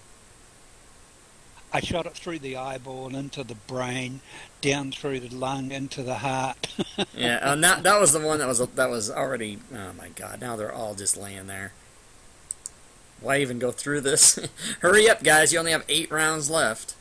I shot it through the eyeball, into the brain, down through the lung, into the heart. Yeah, and that was the one that was already. Oh my God! Now they're all just laying there. Why even go through this? Hurry up, guys! You only have 8 rounds left.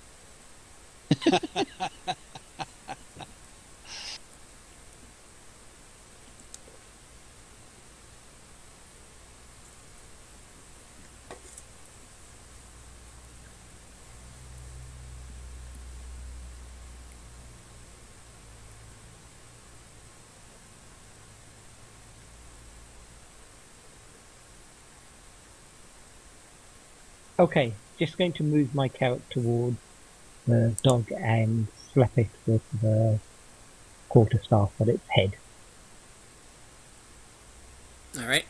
Okay, just going to move my character towards the dog and slap it with the quarterstaff at its head. All right.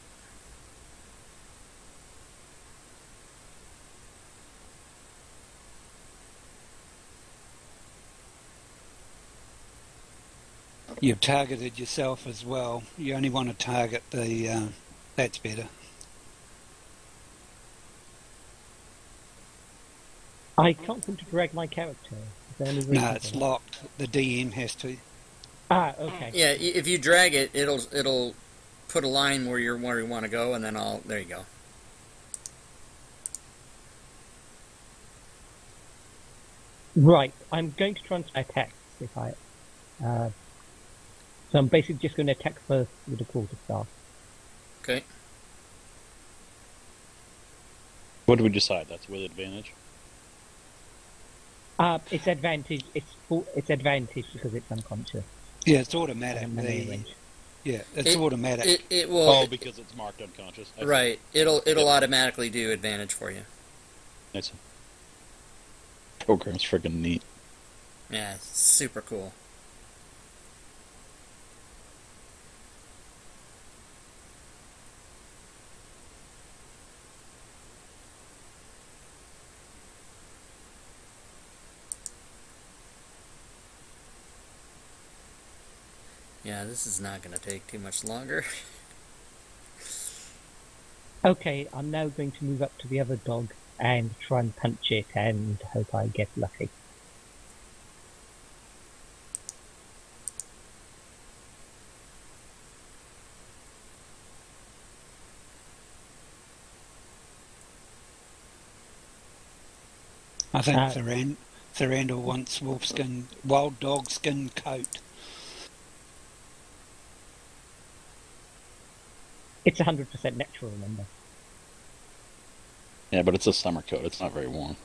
You've targeted yourself as well. You only want to target the... that's better. I can't seem to drag my character. Is there any reason No, for it's that? locked. The DM has to. Okay. Yeah, if you drag it, it'll put a line where you want to go, and then there you go. Right, I'm going to transfer attacks if I... so I'm basically just going to attack first with the quarterstaff. Okay. What do we decide? That's with advantage? It's advantage. It's advantage because it's unconscious. Yeah, it's automatic. and melee range. Yeah, it's automatic. It will. Oh, because it's marked unconscious. I see. Right. It'll automatically do advantage for you. I see. Program's friggin' neat. Yeah, super cool. Yeah, this is not going to take too much longer. Okay, I'm now going to move up to the other dog and try and punch it and hope I get lucky. I think Thorandal wants wild dog skin coat. It's 100% natural, remember. Yeah, but it's a summer coat. It's not very warm.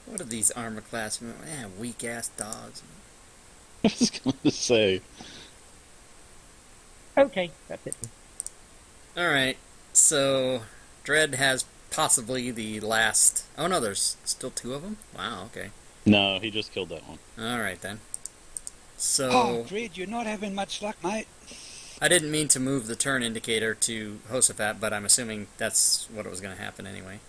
What are these armor class? Weak ass dogs. I was going to say. Okay, that's it. All right. So, Dread has possibly the last... Oh no, there's still 2 of them? Wow, okay. No, he just killed that one. Alright then. Oh, So... Dread, you're not having much luck, mate. I didn't mean to move the turn indicator to Hosafat, but I'm assuming that's what was going to happen anyway.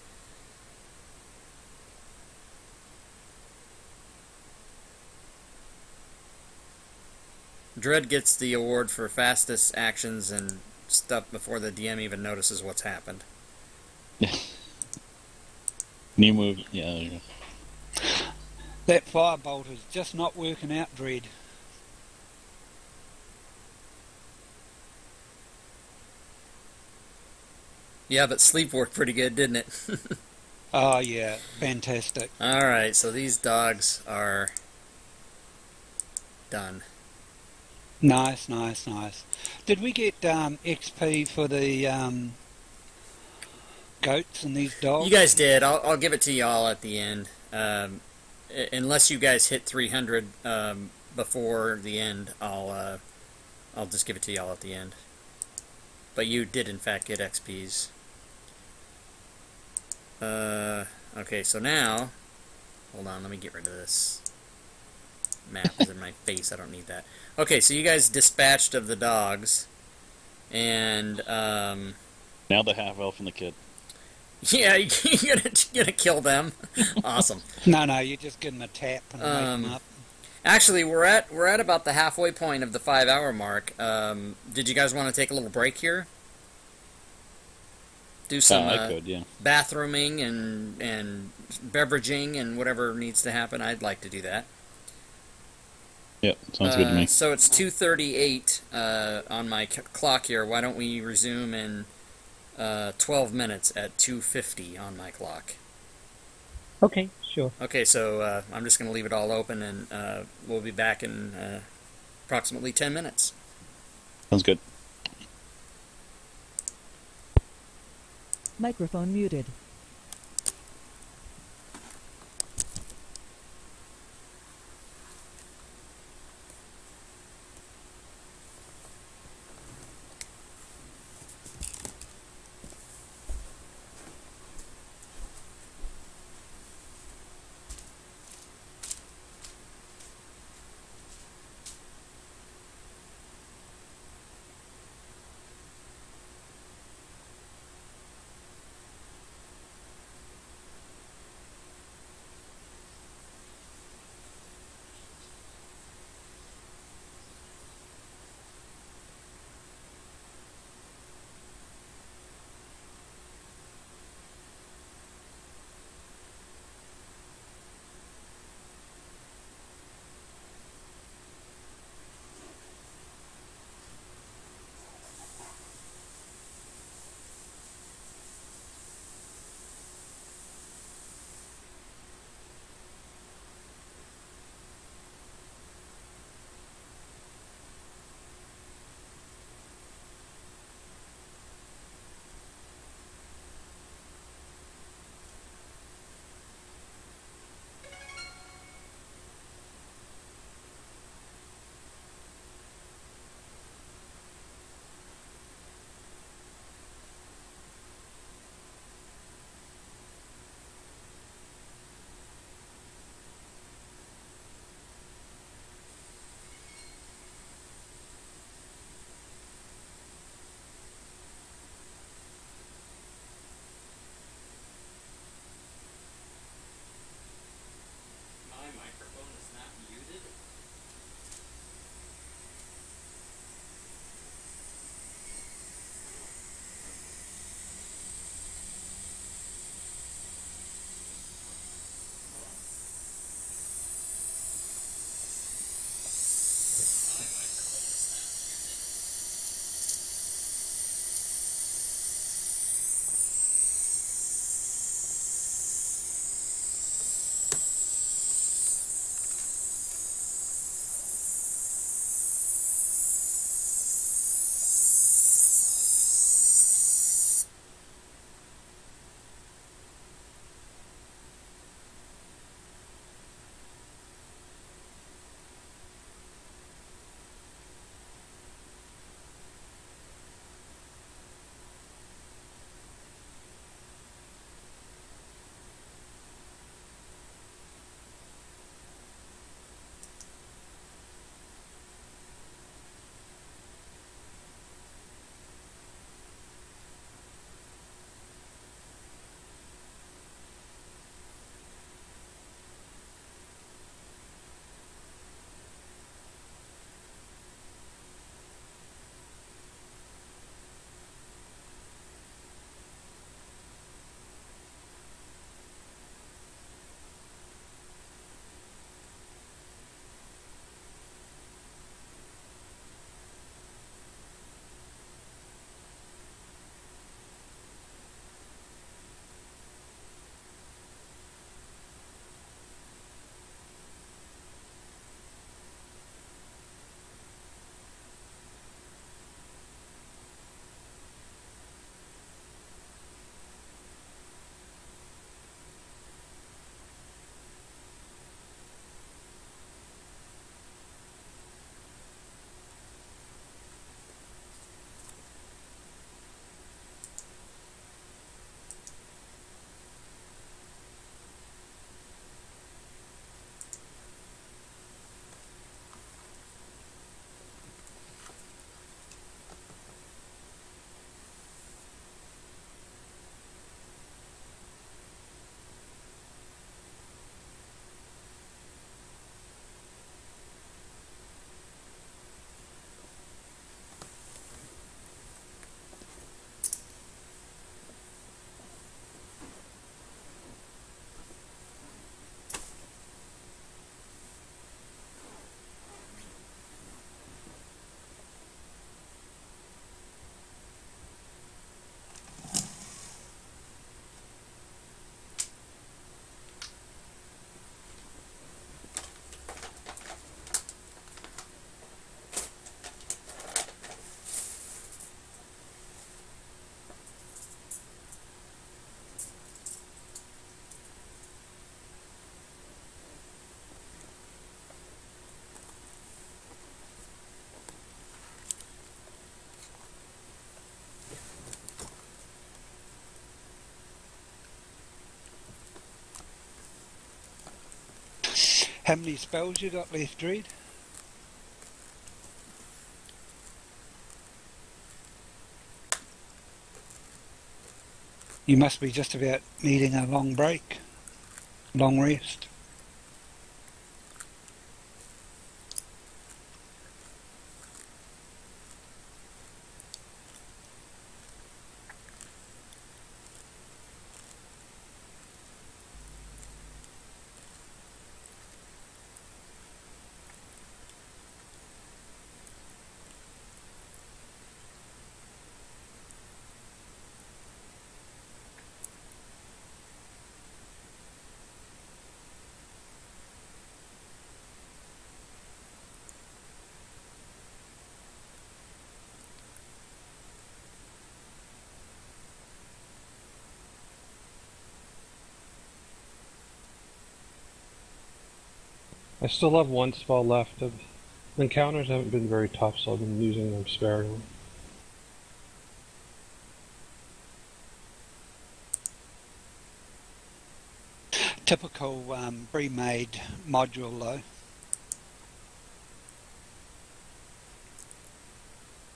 Dread gets the award for fastest actions and stuff before the DM even notices what's happened. New move. Yeah, there you go. That firebolt is just not working out, Dread. Yeah, but sleep worked pretty good, didn't it? Oh, yeah. Fantastic. Alright, so these dogs are done. Nice, nice, nice. Did we get XP for the goats and these dogs? You guys did. I'll give it to y'all at the end. Unless you guys hit 300 before the end, I'll just give it to y'all at the end. But you did, in fact, get XPs. Okay, so now... Hold on, let me get rid of this. Map is in my face, I don't need that. Okay, so you guys dispatched of the dogs. And, Now the half-elf and the kid. yeah, you're gonna kill them. Awesome. No, you just give them a tap and wake them up. Actually, we're at about the halfway point of the 5-hour mark. Did you guys want to take a little break here? Do some I could, yeah. bathrooming and beveraging and whatever needs to happen. I'd like to do that. Yep, sounds good to me. So it's 2:38 on my clock here. Why don't we resume in 12 minutes at 2:50 on my clock? Okay, sure. Okay, so I'm just going to leave it all open, and we'll be back in approximately 10 minutes. Sounds good. Microphone muted. How many spells you got left, Dread? You must be just about needing a long break, long rest. I still have one spell left. The encounters haven't been very tough, so I've been using them sparingly. Typical pre-made module though.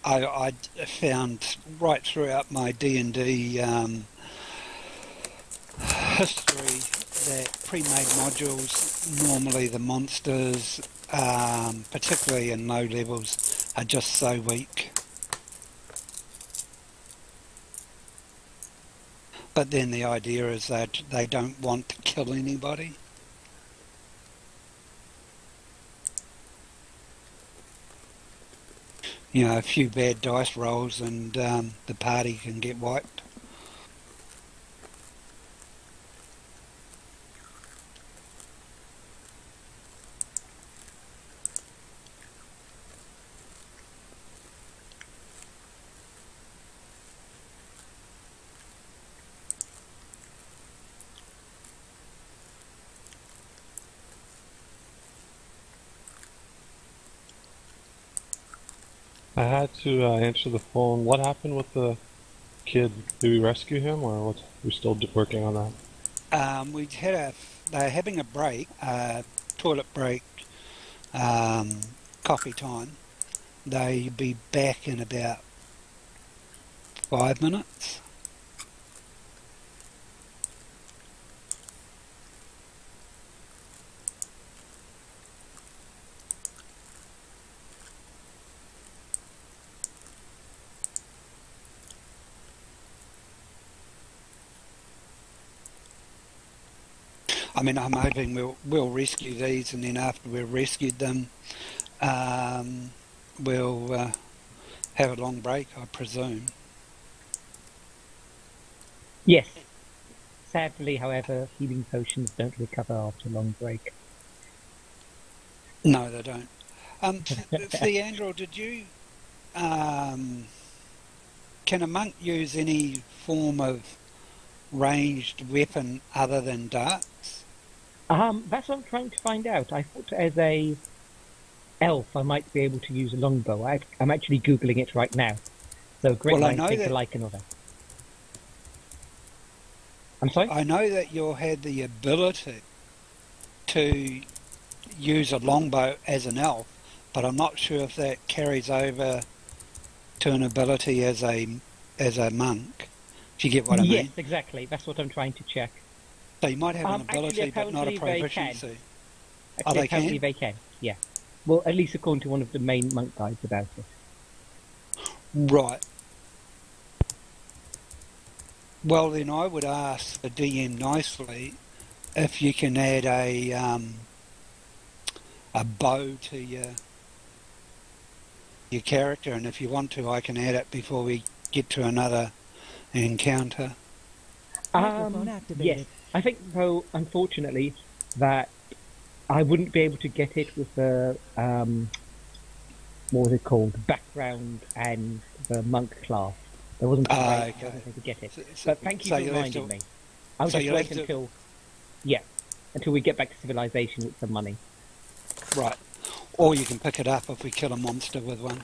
I found right throughout my D&D history that pre-made modules, normally the monsters, particularly in low levels, are just so weak. But then the idea is that they don't want to kill anybody. You know, a few bad dice rolls and the party can get wiped. I had to answer the phone. What happened with the kid? Did we rescue him, or what? We're still working on that. They're having a break, toilet break, coffee time. They'll be back in about 5 minutes. I mean, I'm hoping we'll rescue these, and then after we've rescued them, we'll have a long break, I presume. Yes. Sadly, however, healing potions don't recover after a long break. No, they don't. Theandrel, did you... can a monk use any form of ranged weapon other than darts? That's what I'm trying to find out. I thought as a elf I might be able to use a longbow. I'm actually Googling it right now. So great minds think alike and all that. I'm sorry? I know that you'll have the ability to use a longbow as an elf, but I'm not sure if that carries over to an ability as a monk. If you get what I mean? Yes, exactly. That's what I'm trying to check. So you might have an ability, but not a proficiency. Apparently they can, yeah. Well, at least according to one of the main monk guides about it. Right. Well, then I would ask the DM nicely if you can add a bow to your character, and if you want to, I can add it before we get to another encounter. Yes. I think, though, unfortunately, that I wouldn't be able to get it with the, what was it called, background and the monk class. There wasn't a way to get it. But thank you for reminding me. I'll just wait until we get back to civilization with some money. Right. Or you can pick it up if we kill a monster with one.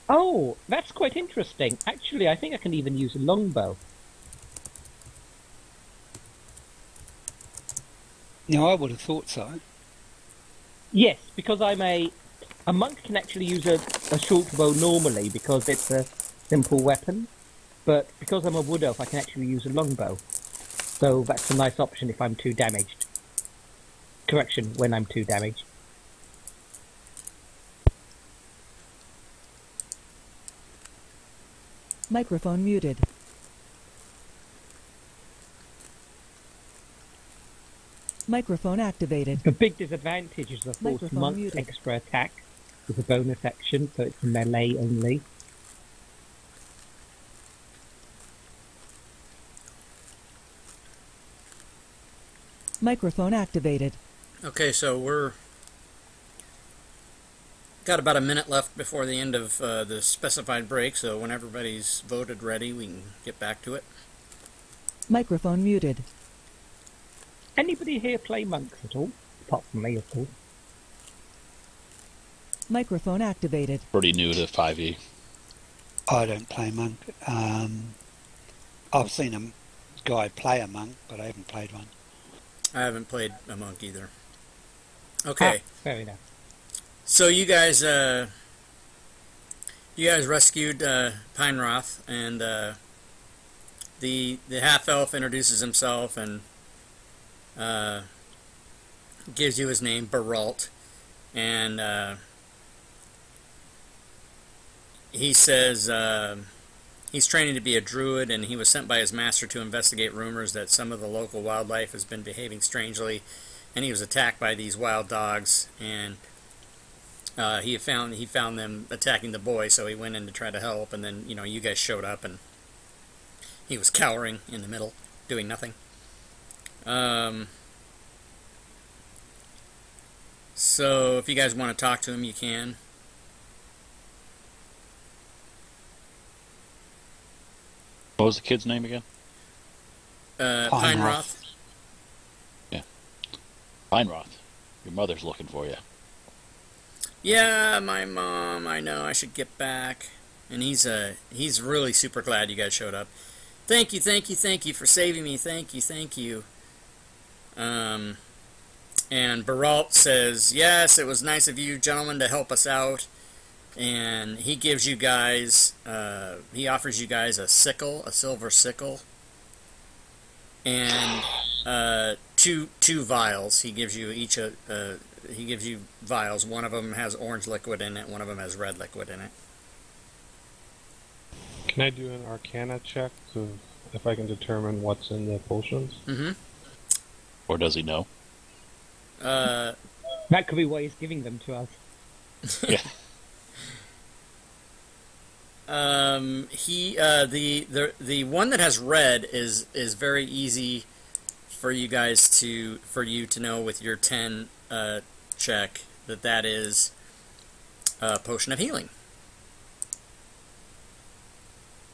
Oh, that's quite interesting. Actually, I think I can even use a longbow. No, I would have thought so. Yes, because I'm a monk can actually use a short bow normally because it's a simple weapon, but because I'm a wood elf, I can actually use a longbow. So that's a nice option if I'm too damaged. Correction, when I'm too damaged. Microphone muted. Microphone activated. The big disadvantage is, of course, Microphone monk's muted. extra attack is a bonus action, so it's melee only. Microphone activated. Okay, so we're got about a minute left before the end of the specified break, so when everybody's voted ready, we can get back to it. Microphone muted. Anybody here play monks at all? Apart from me, of course. Microphone activated. Pretty new to 5e. I don't play monk. I've seen a guy play a monk, but I haven't played one. I haven't played a monk either. Okay, Fair enough. so you guys rescued Pineroth, and the half elf introduces himself and gives you his name, Baralt, and he says he's training to be a druid, and he was sent by his master to investigate rumors that some of the local wildlife has been behaving strangely, and he was attacked by these wild dogs, and he found them attacking the boy, so he went in to try to help, and then you guys showed up, and he was cowering in the middle, doing nothing. So if you guys want to talk to him, you can. What was the kid's name again? Pineroth. Yeah. Pineroth. Your mother's looking for you. Yeah, my mom. I know. I should get back. And he's really super glad you guys showed up. Thank you for saving me. Thank you. And Baralt says, yes, it was nice of you gentlemen to help us out. And he gives you guys, he offers you guys a sickle, a silver sickle, and two vials. He gives you each he gives you vials. One of them has orange liquid in it. One of them has red liquid in it. Can I do an Arcana check to if I can determine what's in the potions? Mm-hmm. Or does he know? That could be why he's giving them to us. Yeah. The one that has red is very easy for you to know with your 10 check that is a potion of healing.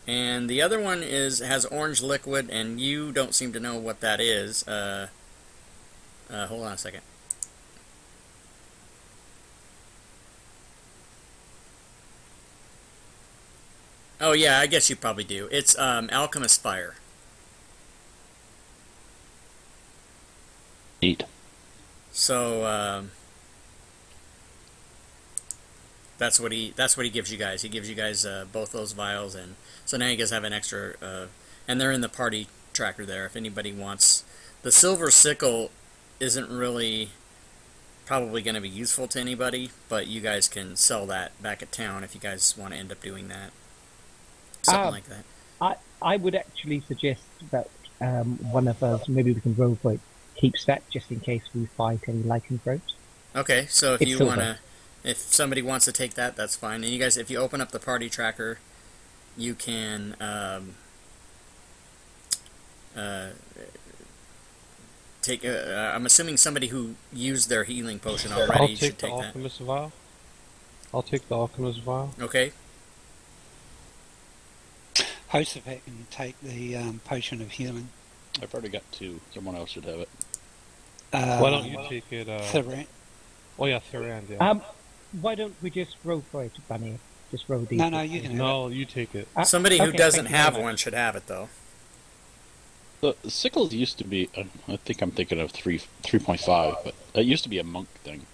And the other one has orange liquid, and you don't seem to know what that is. Hold on a second. Oh yeah, I guess you probably do. It's Alchemist Fire. Neat. So that's what he gives you guys. He gives you guys both those vials, and so now you guys have an extra. And they're in the party tracker there. If anybody wants, the silver sickle isn't really probably going to be useful to anybody, but you guys can sell that back at town if you guys want to end up doing that. Something like that. I would actually suggest that one of us, maybe we can roll for it, keeps that just in case we fight any lycanthropes. Okay, so if It's you silver. wanna, if somebody wants to take that, that's fine. And you guys, if you open up the party tracker, you can take. I'm assuming somebody who used their healing potion already I'll should take the take that. Alchemist Vial. I'll take the Alchemist Vial. Okay. Josephat can take the potion of healing. I've already got 2. Someone else should have it. Why don't you take it? Theran. Oh yeah, Thurand. Yeah. Why don't we just roll for it, Bunny? Just roll these. No, you can have No, you take it. Somebody who okay, doesn't thank you very have much. one should have it though. The sickles used to be, I think I'm thinking of 3.5, but it used to be a monk thing.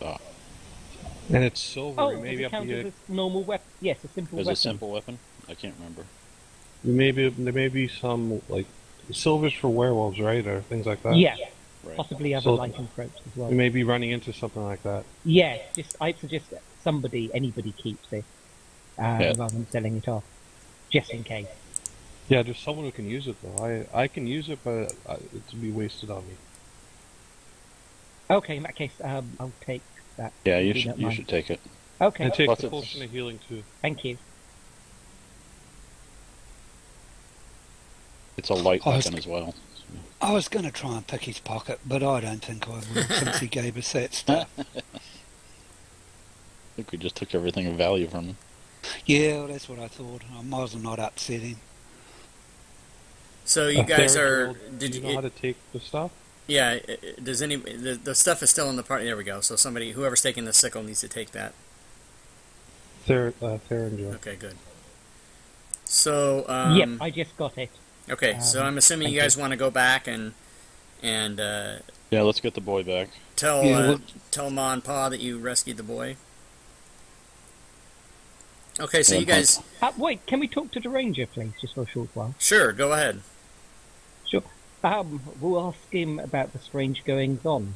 And it's silver. Oh, You does maybe it have to count as get, a normal weapon? Yes, a simple As weapon. a simple weapon? I can't remember. there may be some like silvers for werewolves, right, or things like that. Yeah, Right. possibly other So- lycanthropes as well. You may be running into something like that. Yeah, I'd suggest that anybody keeps it, rather than selling it off, just in case. Yeah, there's someone who can use it though. I can use it, but it'd be wasted on me. Okay, in that case, I'll take that. Yeah, if you don't should you mind. should take it. Okay, And take Plus the it's- potion of healing too. thank you. It's a light Oh, it's- weapon as well. I was going to try and pick his pocket, but I don't think I will since he gave us that stuff. I think we just took everything of value from him. Yeah, well, that's what I thought. I might as well not upset him. So you guys are. Therind, Did do you? you know how to take the stuff? Yeah. Does any the stuff is still in the party? There we go. So whoever's taking the sickle needs to take that. Therind. Okay, good. So. Yep, I just got it. Okay, so I'm assuming you thank guys want to go back and Yeah, let's get the boy back. tell Yeah, well- tell Ma and Pa that you rescued the boy. Okay, so Yeah, you guys, Wait, can we talk to the ranger, please, just for a short while? sure, go ahead. Sure. We'll ask him about the strange goings on,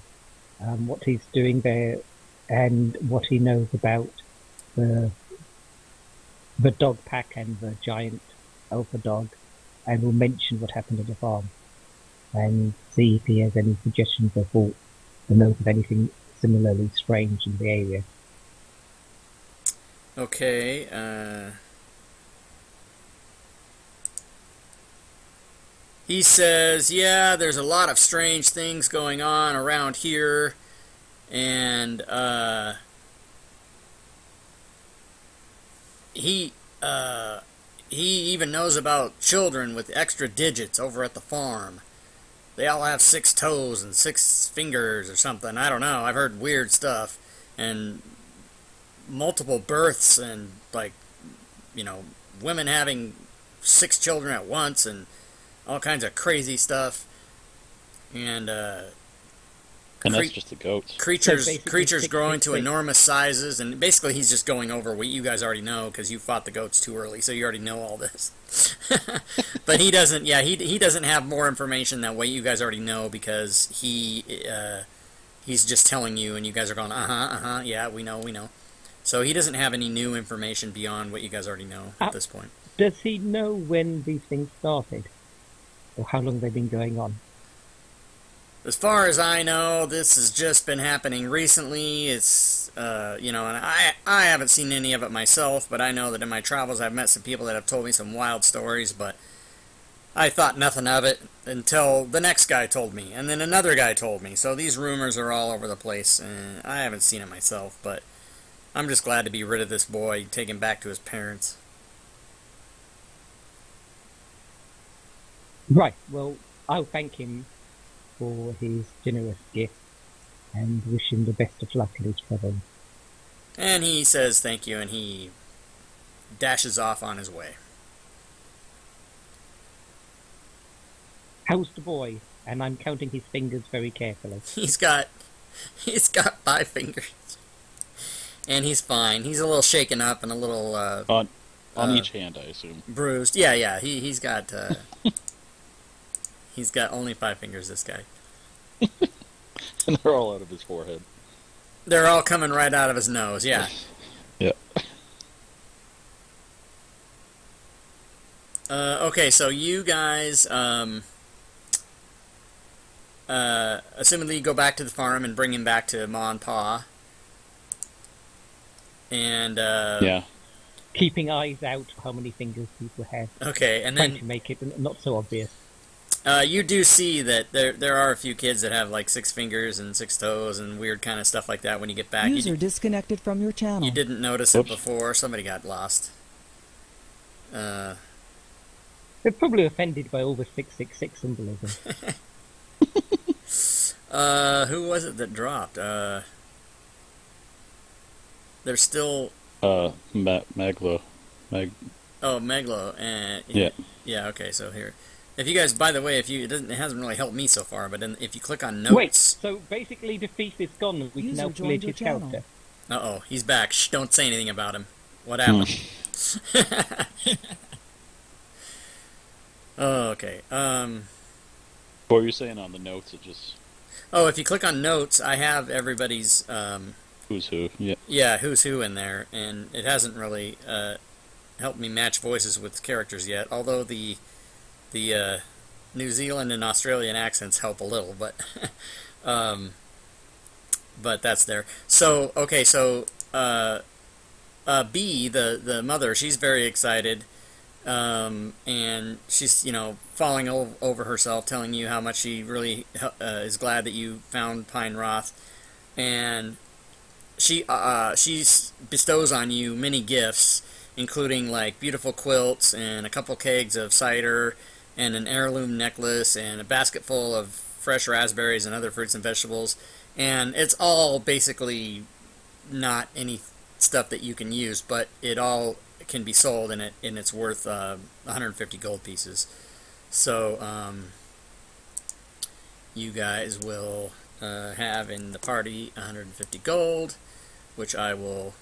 what he's doing there, and what he knows about the dog pack and the giant alpha dog, and we'll mention what happened at the farm, and see if he has any suggestions or thoughts, or knows of anything similarly strange in the area. Okay, he says, yeah, there's a lot of strange things going on around here, and he even knows about children with extra digits over at the farm. They all have 6 toes and 6 fingers or something. I don't know. I've heard weird stuff. And multiple births and, like, women having 6 children at once and all kinds of crazy stuff. And That's just the goats. creatures So basically creatures 6, growing 6, to 6. enormous sizes, and basically he's just going over what you guys already know because you fought the goats too early, so you already know all this. But he doesn't. Yeah, he doesn't have more information than what you guys already know because he's just telling you, and you guys are going, yeah, we know. So he doesn't have any new information beyond what you guys already know at this point. Does he know when these things started? Or how long they've been going on? As far as I know, this has just been happening recently. It's, and I haven't seen any of it myself, but I know that in my travels I've met some people that have told me some wild stories, but I thought nothing of it until the next guy told me, and then another guy told me. So these rumors are all over the place, and I haven't seen it myself, but I'm just glad to be rid of this boy, take him back to his parents. Right, well, I'll thank him for his generous gift and wish him the best of luck in his travels. And he says thank you, and he dashes off on his way. How's the boy? And I'm counting his fingers very carefully. He's got 5 fingers. And he's fine. He's a little shaken up and a little On each hand, I assume. bruised. Yeah. He's got he's got only 5 fingers, this guy. And they're all out of his forehead. They're all coming right out of his nose, yeah. Yeah. Okay, so you guys assumedly you go back to the farm and bring him back to Ma and Pa. And Yeah. Keeping eyes out for how many fingers people have. okay, and Trying then to make it not so obvious. you do see that there are a few kids that have like 6 fingers and 6 toes and weird kind of stuff like that when you get back. User disconnected from your channel. You didn't notice it Oops. before. Somebody got lost. They're probably offended by all the 666 symbolism. Who was it that dropped? There's still... Maglo. Oh, Meglo. Yeah. Yeah, okay, so here. If you guys, by the way, it hasn't really helped me so far, but if you click on notes... Wait, so basically the thief is gone and we can now create his character. Uh-oh, he's back. Shh, don't say anything about him. What happened? Oh, okay. What were you saying on the notes? It just... Oh, if you click on notes, I have everybody's... who's who, yeah. Yeah, who's who in there, and it hasn't really helped me match voices with characters yet, although the New Zealand and Australian accents help a little, but but that's there. So, okay, so B, the mother, she's very excited, and she's, falling over herself, telling you how much she really is glad that you found Pine Roth, and she bestows on you many gifts, including like beautiful quilts and a couple kegs of cider and an heirloom necklace and a basket full of fresh raspberries and other fruits and vegetables, and it's all basically not any stuff that you can use, but it all can be sold, and it's worth 150 gold pieces. So you guys will have in the party 150 gold, which I will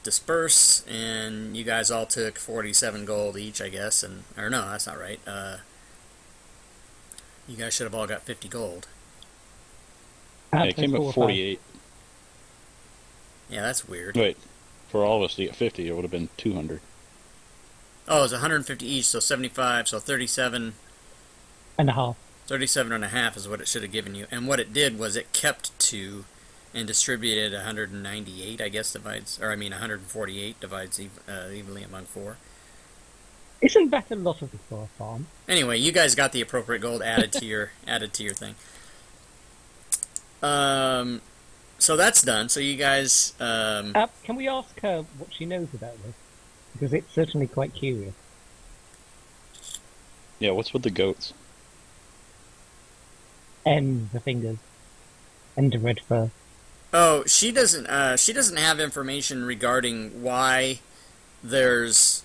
disperse, and you guys all took 47 gold each, I guess, or no, that's not right. You guys should have all got 50 gold. Yeah, it came up 48. Yeah, that's weird. Wait, for all of us to get 50, it would have been 200. Oh, it's 150 each, so 75, so 37 and a half. 37 and a half is what it should have given you, and what it did was it kept 2 and distributed 198, I guess, 148 divides evenly among 4. Isn't that a lot of it for a farm? Anyway, you guys got the appropriate gold added to your thing. So that's done. So you guys... can we ask her what she knows about this? Because it's certainly quite curious. Yeah, what's with the goats? And the fingers. And the red fur. Oh, she doesn't have information regarding why there's,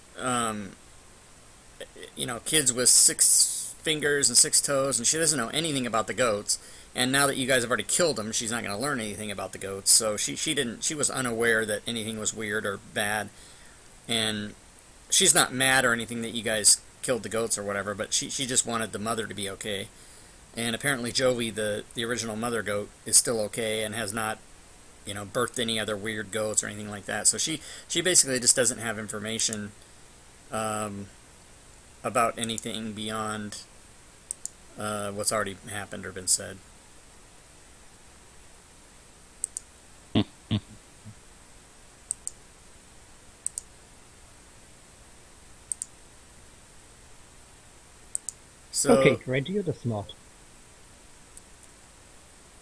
kids with 6 fingers and 6 toes, and she doesn't know anything about the goats. And now that you guys have already killed them, she's not going to learn anything about the goats. So she was unaware that anything was weird or bad. And she's not mad or anything that you guys killed the goats or whatever, but she just wanted the mother to be okay. And apparently Joey, the original mother goat, is still okay and has not, birthed any other weird goats or anything like that. So she basically just doesn't have information about anything beyond what's already happened or been said. So, okay, Fred, you're the smart.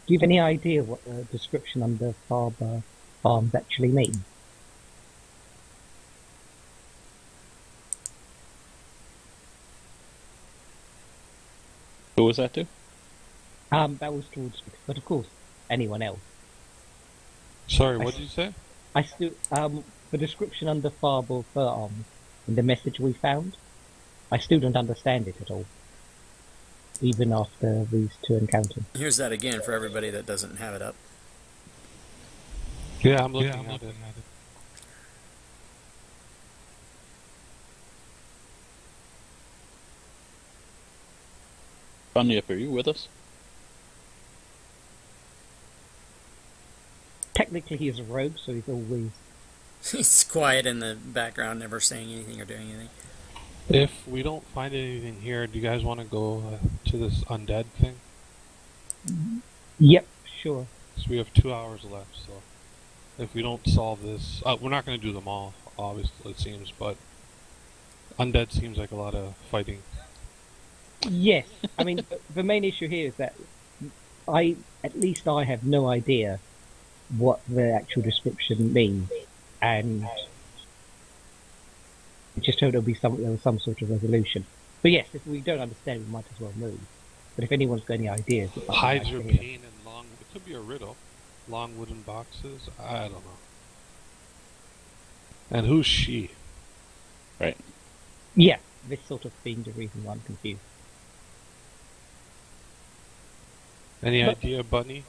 Do you have any idea what the description under farms actually means? Who was that to? That was towards, but of course, anyone else. Sorry, what did you say? The description under Farble Firearms in the message we found, I still don't understand it at all. Even after these 2 encounters. Here's that again for everybody that doesn't have it up. Yeah, I'm looking at it. Bunyip, are you with us? Technically he's a rogue, so he's always... He's quiet in the background, never saying anything or doing anything. If we don't find anything here, do you guys want to go to this undead thing? Yep, sure. So we have 2 hours left, so if we don't solve this... we're not going to do them all, obviously, it seems, but undead seems like a lot of fighting. Yes, I mean, the main issue here is that at least I have no idea what the actual description means, and I just hope there was some sort of resolution. But yes, if we don't understand, we might as well move. But if anyone's got any ideas... Hides your pain and long... It could be a riddle. Long wooden boxes? I don't know. And who's she? Right. Yeah, this sort of being the reason why I'm confused. Any idea, Bunny?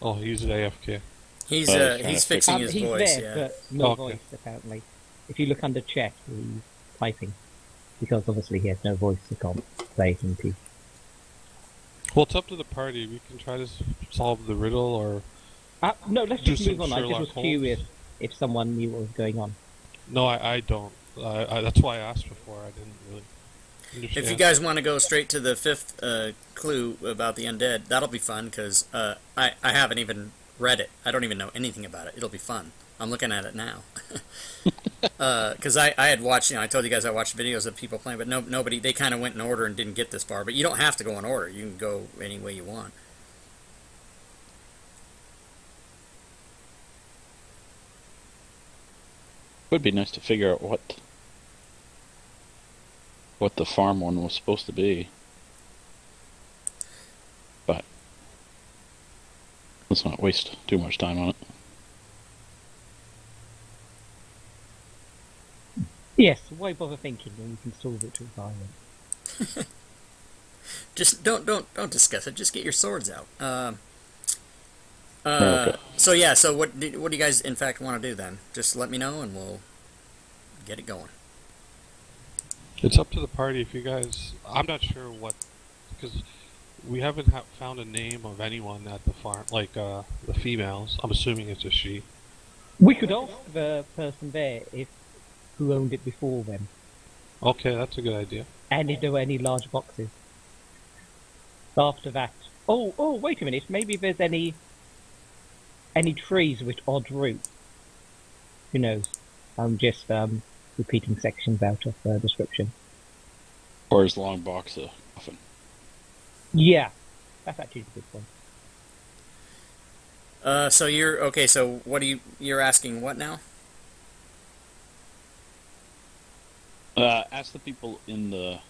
Oh, he's at AFK. He's fixing his he's voice. there, Yeah. but no Okay. voice apparently. If you look under chat, he's typing because obviously he has no voice. He can't play in peace. Well, it's up to the party. We can try to solve the riddle, or No, let's Do just move some on. I just Sherlock was Holmes. curious if someone knew what was going on. no, I don't. That's why I asked before. I didn't really understand. If you guys want to go straight to the fifth clue about the undead, that'll be fun because I haven't even read it. I don't even know anything about it. It'll be fun. I'm looking at it now. Because I had watched, I told you guys I watched videos of people playing, but nobody, they kind of went in order and didn't get this far. But you don't have to go in order. You can go any way you want. Would be nice to figure out what the farm one was supposed to be. But let's not waste too much time on it. Yes, why bother thinking when you can solve it through violence? Just don't discuss it. Just get your swords out. Okay. So yeah. So what do you guys in fact want to do then? Just let me know and we'll get it going. It's up to the party. If you guys, I'm not sure what, because we haven't found a name of anyone at the farm, like the females. I'm assuming it's a she. We could ask the person there who owned it before them, Okay, that's a good idea. and if there were any large boxes. After that, oh, wait a minute. Maybe there's any trees with odd roots. Who knows? I'm just repeating sections out of the description. Or his long box of coffin. Yeah, that's actually a good one. So you're okay. So what you're asking what now? Ask the people in the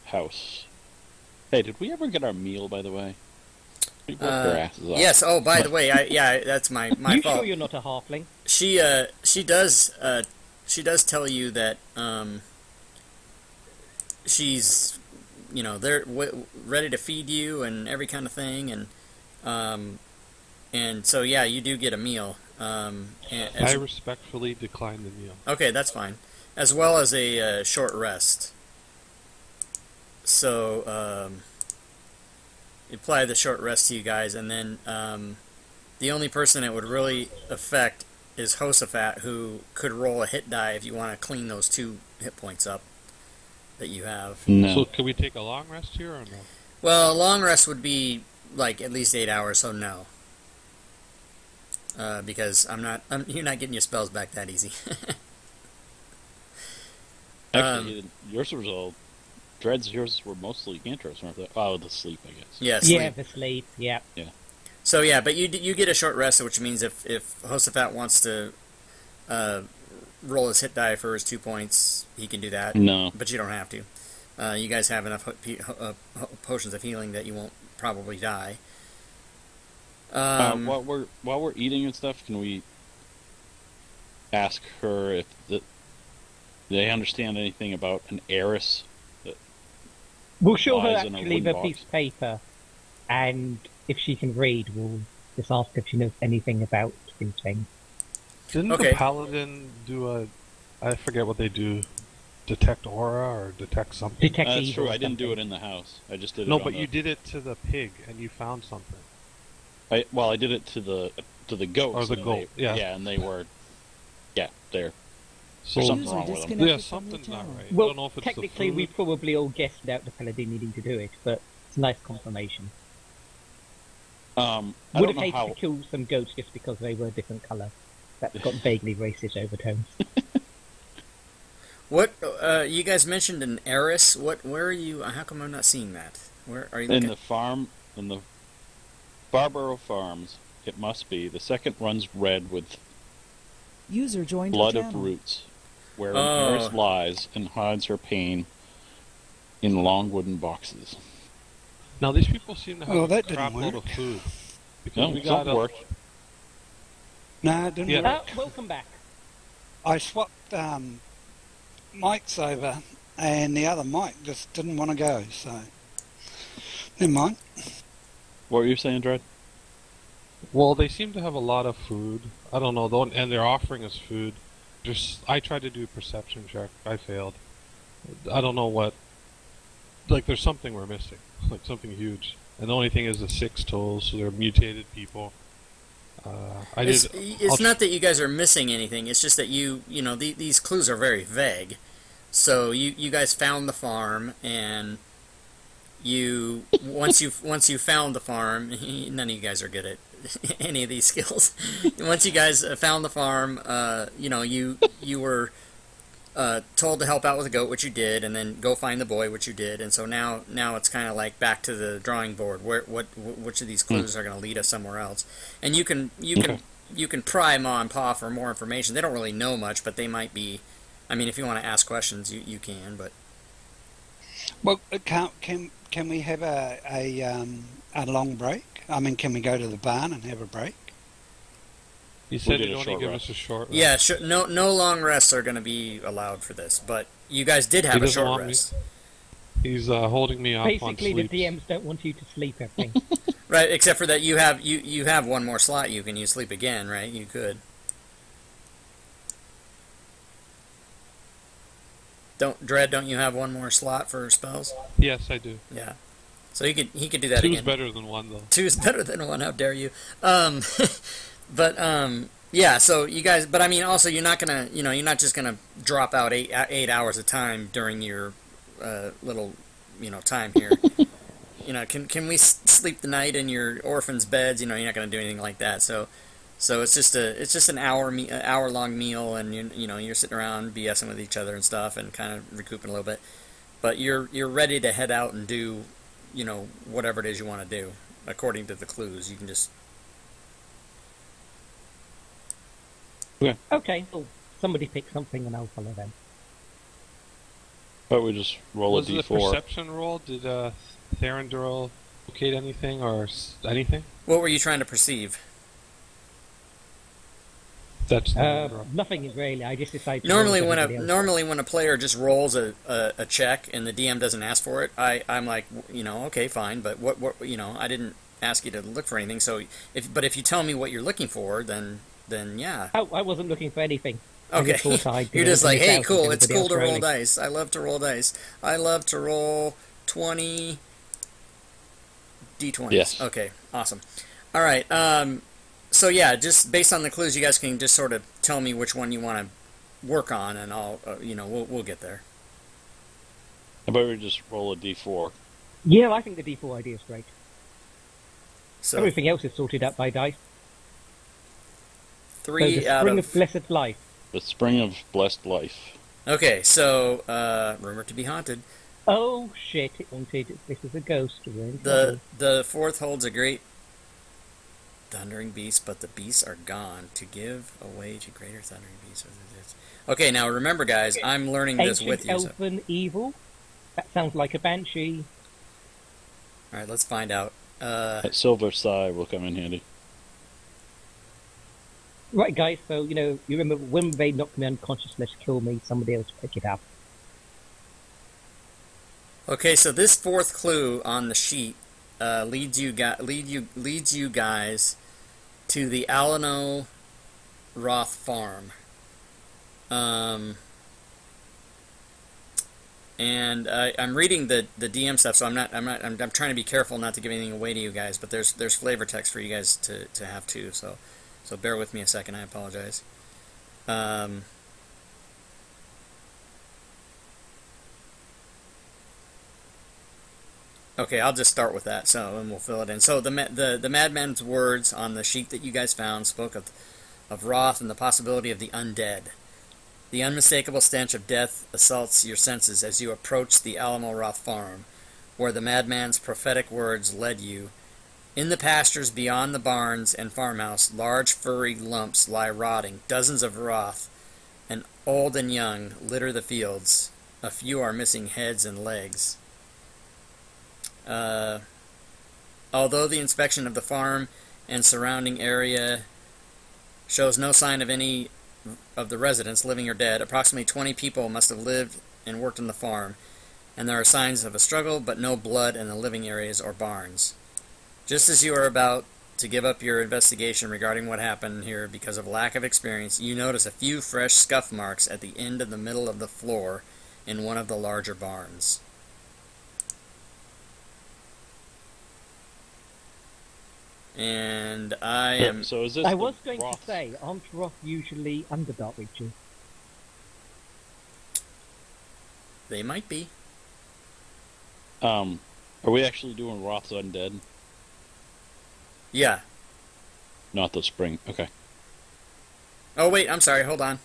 house. Hey, did we ever get our meal, by the way? We worked our asses off. Yes. Oh, by the way, that's my You fault. sure you're not a halfling? She does tell you that she's they're ready to feed you and every kind of thing, and so yeah, you do get a meal. I respectfully decline the meal. Okay, that's fine, as well as a short rest. So apply the short rest to you guys, and then the only person it would really affect is Hosafat, who could roll a hit die if you want to clean those 2 hit points up that you have. No. So can we take a long rest here or no? Well, a long rest would be like at least 8 hours, so no. Because you're not getting your spells back that easy. Actually, yours was all... Dreads, yours were mostly cantrips, weren't they? Oh, the sleep, I guess. Yeah, Yeah, the sleep. Yeah. So yeah, but you get a short rest, which means if Hosafat wants to roll his hit die for his 2 points, he can do that. No. But you don't have to. You guys have enough potions of healing that you won't probably die. While we're eating and stuff, can we ask her if they understand anything about an heiress? We'll show her Lies in a actually wooden the box. piece of paper, and if she can read, we'll just ask if she knows anything about these things. Didn't Okay. the paladin do I forget what they do, detect aura or detect something? Detect That's evil true. or I didn't do it something. in the house. I just did it. No, on but the, you did it to the pig and you found something. I did it to the goats. Or the and goat, they, yeah. Yeah, and they were. Yeah, there. So Something User wrong with them. disconnected yeah, from something's your not channel. right. I Well, don't know if it's technically the we food. probably all guessed without the paladin needing to do it, but it's a nice confirmation. I Would don't have know hated how. to kill some goats just because they were a different colour. That's got vaguely racist overtones. What you guys mentioned an heiress? Where are you? How come I'm not seeing that? Where are you In looking? the farm, in the Barbaro Farms, it must be. The second runs red with User joined blood your of channel. roots, where Oh. an heiress lies and hides her pain in long wooden boxes. Now these people seem to have Oh, a that crap didn't load work. of food. Because No, we got something worked. No, it didn't Yeah. work. Welcome back. I swapped mics over and the other Mike just didn't want to go, so never mind. What were you saying, Dread? Well, they seem to have a lot of food. I don't know, though, and they're offering us food. I tried to do a perception check. I failed. I don't know what. Like, there's something we're missing, like something huge. And the only thing is the 6 tolls, so they're mutated people. It's not that you guys are missing anything. It's just that you know, these clues are very vague. So you guys found the farm, and once you found the farm, none of you guys are good at any of these skills. Once you guys found the farm, you know, you were told to help out with the goat, which you did, and then go find the boy, which you did, and so now it's kind of like back to the drawing board. Which of these clues are going to lead us somewhere else? And you can pry Ma and Pa for more information. They don't really know much, but they might be. I mean, if you want to ask questions, you can. But well, can we have a long break? I mean, can we go to the barn and have a break? You said you'd only give us a short rest. Yeah, sure. No long rests are going to be allowed for this, but you guys did have a short rest. He's holding me off on sleep. Basically, the DMs don't want you to sleep, I think. Right, except for that you have one more slot you can use sleep again, right? You could. Don't you have one more slot for spells? Yes, I do. Yeah. So he could do that again. 2's better than 1, though. 2's better than 1, how dare you. But yeah, so you guys, but I mean, also you're not just gonna drop out 8 hours of time during your little, time here. Can we sleep the night in your orphans' beds? You're not gonna do anything like that. So it's just an hour long meal, and you're sitting around BSing with each other and stuff, and kind of recouping a little bit. But you're ready to head out and do, whatever it is you want to do according to the clues. You can just. Yeah. Okay, well, somebody pick something and I'll follow them. But we just roll a d4. Was it a perception roll? Did Therendril locate anything or anything? What were you trying to perceive? That's nothing really. I just decided. Normally, when a player just rolls a check and the DM doesn't ask for it, I'm like, okay, fine, but what I didn't ask you to look for anything. So if you tell me what you're looking for, then yeah. Oh, I wasn't looking for anything. Okay. You're just like, hey, cool. It's cool to roll dice. I love to roll dice. I love to roll 20 d20s. Yes. Okay. Awesome. All right. So yeah, just based on the clues, you guys can just sort of tell me which one you want to work on, and I'll, we'll get there. How about we just roll a d4? Yeah, I think the d4 idea is great. So everything else is sorted out by dice. 3 so out Spring of of Blessed Life. The Spring of Blessed Life. Okay, so rumored to be haunted. Oh shit! It haunted. This is a ghost. The fourth holds a great thundering beast, but the beasts are gone to give away to greater thundering beasts. Okay, now remember, guys, I'm learning this with you. Elven evil. That sounds like a banshee. All right, let's find out. That silver sigh will come in handy. Right, guys, so, you remember when they knocked me unconscious, let's kill me, somebody else pick it up. Okay, so this fourth clue on the sheet leads you guys to the Alano Roth farm. And I'm reading the DM stuff, so I'm trying to be careful not to give anything away to you guys, but there's flavor text for you guys to have too, so bear with me a second. I apologize. Okay, I'll just start with that, and we'll fill it in. So the madman's words on the sheet that you guys found spoke of wrath and the possibility of the undead. The unmistakable stench of death assaults your senses as you approach the Alamo Roth farm, where the madman's prophetic words led you. In the pastures beyond the barns and farmhouse, large furry lumps lie rotting. Dozens of Roth, and old and young, litter the fields. A few are missing heads and legs. Although the inspection of the farm and surrounding area shows no sign of any of the residents, living or dead, approximately 20 people must have lived and worked on the farm, and there are signs of a struggle, but no blood in the living areas or barns. Just as you are about to give up your investigation regarding what happened here because of lack of experience, you notice a few fresh scuff marks at the end of the middle of the floor in one of the larger barns. And I am... So is this I was going Roth? to say, aren't Roth usually Underdark Reaches? They might be. Are we actually doing Roth's Undead? Yeah. Not the spring. Okay. Oh wait, I'm sorry. Hold on.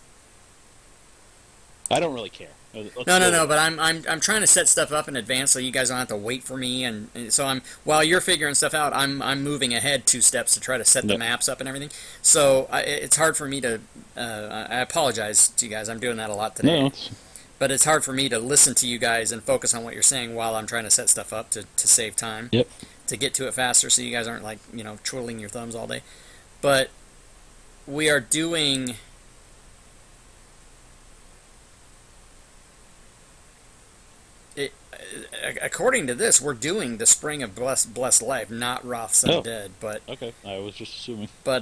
I don't really care. No. But I'm trying to set stuff up in advance so you guys don't have to wait for me, and so while you're figuring stuff out, I'm moving ahead 2 steps to try to set the maps up and everything. So it's hard for me to. I apologize to you guys. I'm doing that a lot today. No. But it's hard for me to listen to you guys and focus on what you're saying while I'm trying to set stuff up to save time. Yep. To get to it faster, so you guys aren't like twiddling your thumbs all day. But we are doing. According to this, we're doing the Spring of Blessed Life, not Roth's Undead. But okay, I was just assuming. But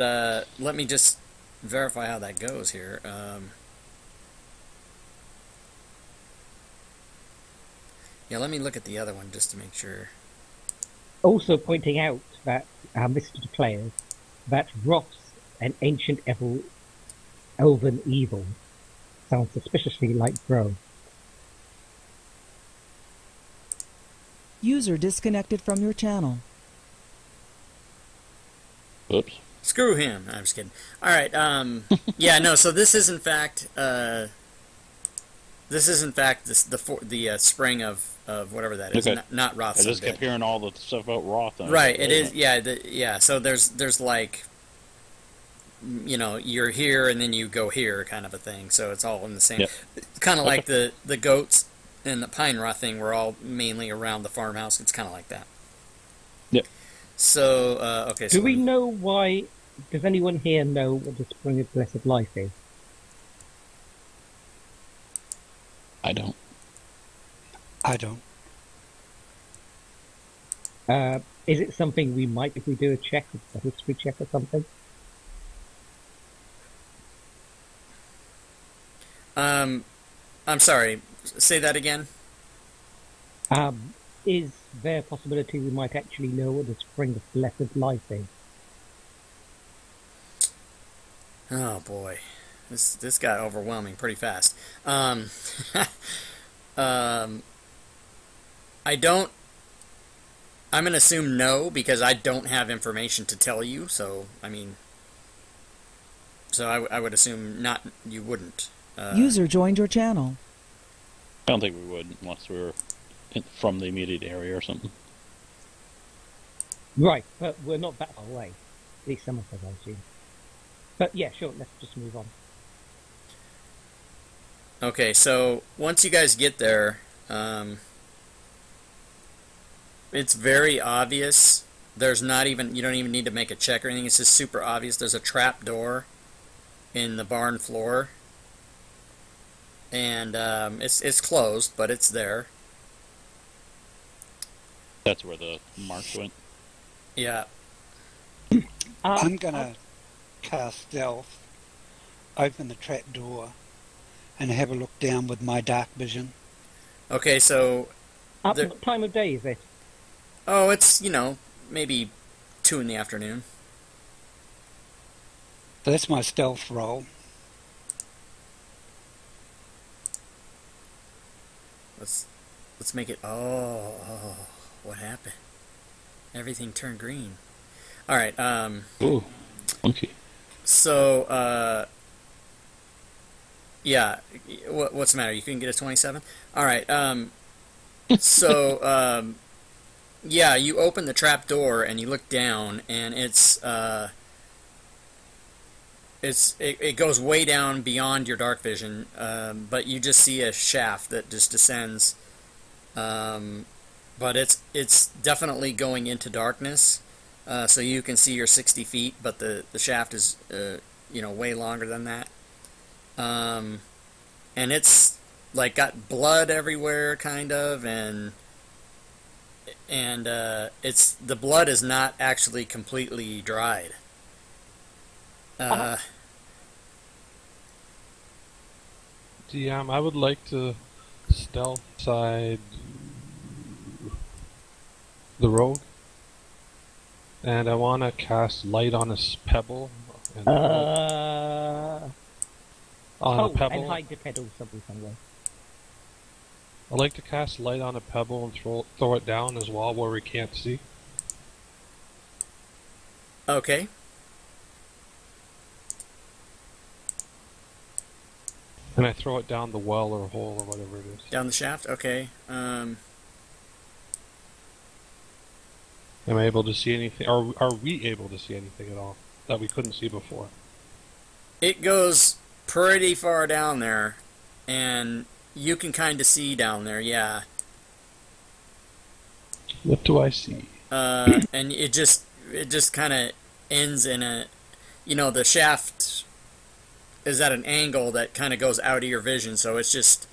let me just verify how that goes here. Yeah, let me look at the other one just to make sure. Also pointing out that Mr. declares that Roth's an ancient elven evil sounds suspiciously like Bro. User disconnected from your channel. Oops. Screw him. I'm just kidding. All right. Yeah. No. So this is in fact. The spring of whatever that is. Okay. Not Roth's. I just kept hearing all the stuff about Roth. Right. It is. Yeah. Yeah. So there's like. You're here and then you go here, kind of a thing. So it's all in the same. Yep. Kind of like the goats and the pine Roth thing were all mainly around the farmhouse. It's kind of like that. Yep. So okay. So Do we know why? Does anyone here know what the Spring of Blessed Life is? I don't. Is it something we might, if we do a check, a history check or something? I'm sorry. Say that again. Is there a possibility we might actually know what the Spring of Blessed Life is? Oh boy, this got overwhelming pretty fast. I don't. I'm gonna assume no because I don't have information to tell you. So I mean, I would assume not. You wouldn't. User joined your channel. I don't think we would unless we were from the immediate area or something. Right, but we're not that far away. At least some of us, I assume. But yeah, sure, let's just move on. Okay, so once you guys get there, it's very obvious. There's not even, you don't even need to make a check or anything. It's just super obvious. There's a trap door in the barn floor. And it's closed, but it's there. That's where the marks went. Yeah. I'm gonna cast stealth, open the trap door, and have a look down with my dark vision. Okay, so... What time of day is it? Oh, it's, maybe 2 in the afternoon. So that's my stealth roll. Let's make it... Oh, what happened? Everything turned green. All right. Ooh, okay. So, yeah. What's the matter? You couldn't get a 27? All right. So, yeah, you open the trap door and you look down, and it goes way down beyond your dark vision, but you just see a shaft that just descends. But it's definitely going into darkness, so you can see your 60 feet, but the shaft is way longer than that. And it's like got blood everywhere, kind of, and it's the blood is not actually completely dried. DM, I would like to stealth side the road, and I want to cast light on a pebble. And on a pebble. And hide the pedal somewhere. I'd like to cast light on a pebble and throw it down as well where we can't see. Okay. And I throw it down the well or hole or whatever it is. Down the shaft? Okay. Am I able to see anything? Are we able to see anything at all that we couldn't see before? It goes pretty far down there, and you can kind of see down there, yeah. What do I see? And it just kind of ends in a, the shaft is at an angle that kind of goes out of your vision, so it's just,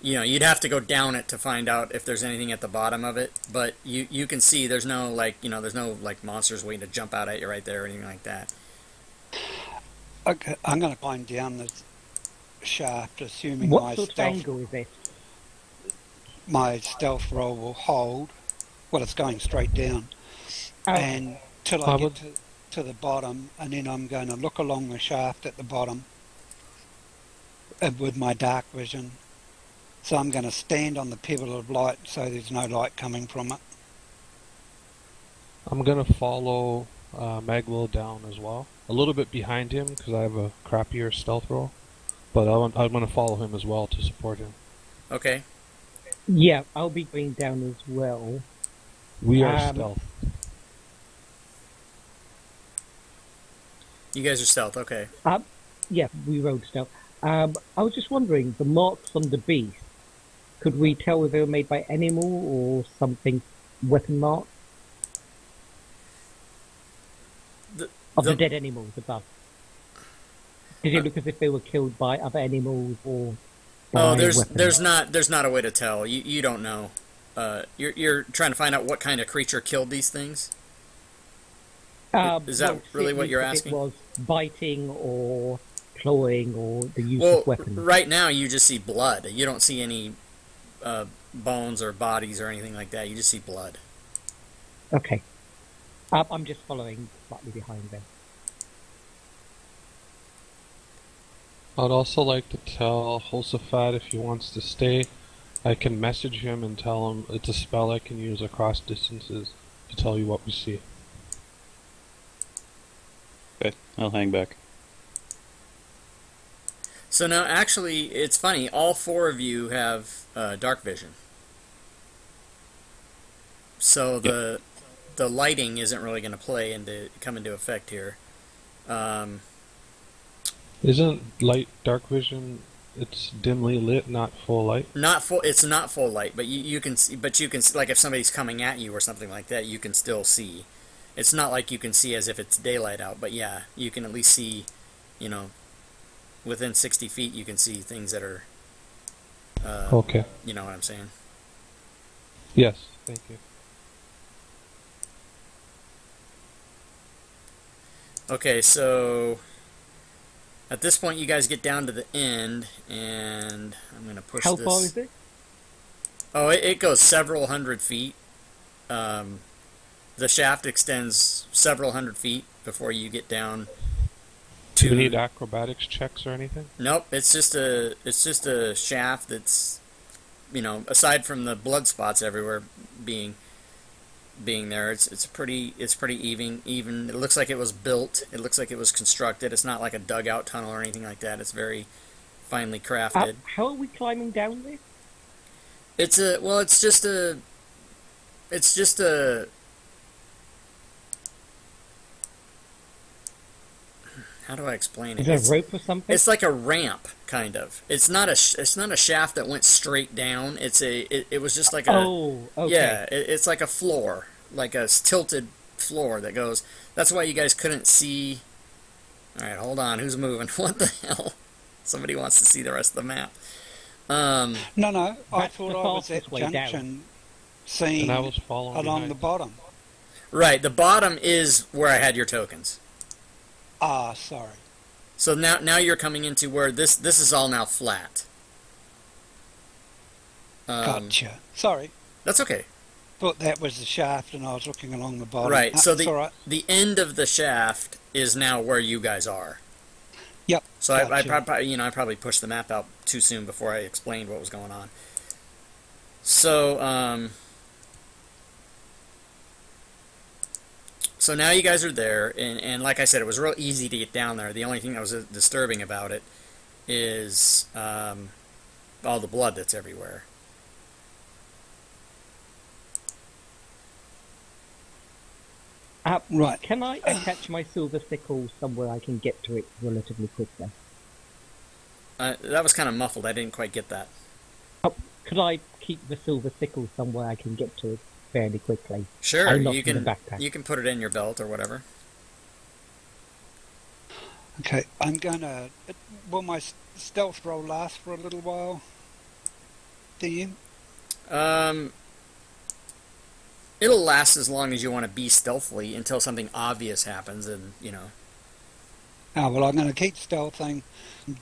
you'd have to go down it to find out if there's anything at the bottom of it, but you can see there's no, there's no, monsters waiting to jump out at you right there or anything like that. Okay, I'm going to climb down the shaft, assuming what sort of angle is it? My stealth roll will hold. Well, it's going straight down. And till I get to the bottom, and then I'm going to look along the shaft at the bottom with my dark vision. So I'm going to stand on the pebble of light so there's no light coming from it. I'm going to follow Magwell down as well. A little bit behind him because I have a crappier stealth roll. But I'm going to follow him as well to support him. Okay. Yeah, I'll be going down as well. We are stealth. You guys are stealth, okay. Yeah, we rode stealth. I was just wondering, the marks on the beast, could we tell if they were made by animal or something weapon mark? The dead animals above. Did it look as if they were killed by other animals or by there's not a way to tell. You don't know. You're trying to find out what kind of creature killed these things? Is that really what you're asking? It was biting or clawing or the use of weapons. Right now you just see blood. You don't see any bones or bodies or anything like that. You just see blood. Okay. I'm just following slightly behind them. I'd also like to tell Hillsfar if he wants to stay, I can message him and tell him it's a spell I can use across distances to tell you what we see. Okay, I'll hang back. So now, actually, it's funny. All four of you have dark vision. So the lighting isn't really going to come into effect here. Isn't light dark vision? It's dimly lit, not full light. It's not full light, but you can see. But you can, like, if somebody's coming at you or something like that, you can still see. It's not like you can see as if it's daylight out, but yeah, you can at least see. Within 60 feet, you can see things that are. Okay. You know what I'm saying? Yes, thank you. Okay, so at this point, you guys get down to the end, and I'm going to push this. How far is it? Oh, it goes several hundred feet. The shaft extends several hundred feet before you get down to... Do we need acrobatics checks or anything? Nope, it's just a shaft that's, aside from the blood spots everywhere being there, it's pretty even. It looks like it was built. It looks like it was constructed. It's not like a dugout tunnel or anything like that. It's very finely crafted. How are we climbing down this? It's just a how do I explain it? Is there a rope or something? It's like a ramp, kind of. It's not a shaft that went straight down. It was just like a... Oh, okay. Yeah, it's like a floor, like a tilted floor that goes... That's why you guys couldn't see... Alright, hold on, who's moving? What the hell? Somebody wants to see the rest of the map. No, I That's thought the I was at fastest way down. junction seeing And I was following along behind. the bottom. Right, the bottom is where I had your tokens. Ah, sorry. So now you're coming into where this is all now flat. Gotcha. Sorry. That's okay. Thought that was the shaft and I was looking along the bottom. Right, so it's all right. the end of the shaft is now where you guys are. Yep. So gotcha. I probably pushed the map out too soon before I explained what was going on. So so now you guys are there, and like I said, it was real easy to get down there. The only thing that was disturbing about it is all the blood that's everywhere. Right. Can I attach my silver sickle somewhere I can get to it relatively quickly? That was kind of muffled. I didn't quite get that. Could I keep the silver sickle somewhere I can get to it fairly quickly? Sure, I'm not you in can. the backpack. You can put it in your belt or whatever. Okay, I'm going to... Will my stealth roll last for a little while? Do you? It'll last as long as you want to be stealthily until something obvious happens, and Oh, well, I'm going to keep stealthing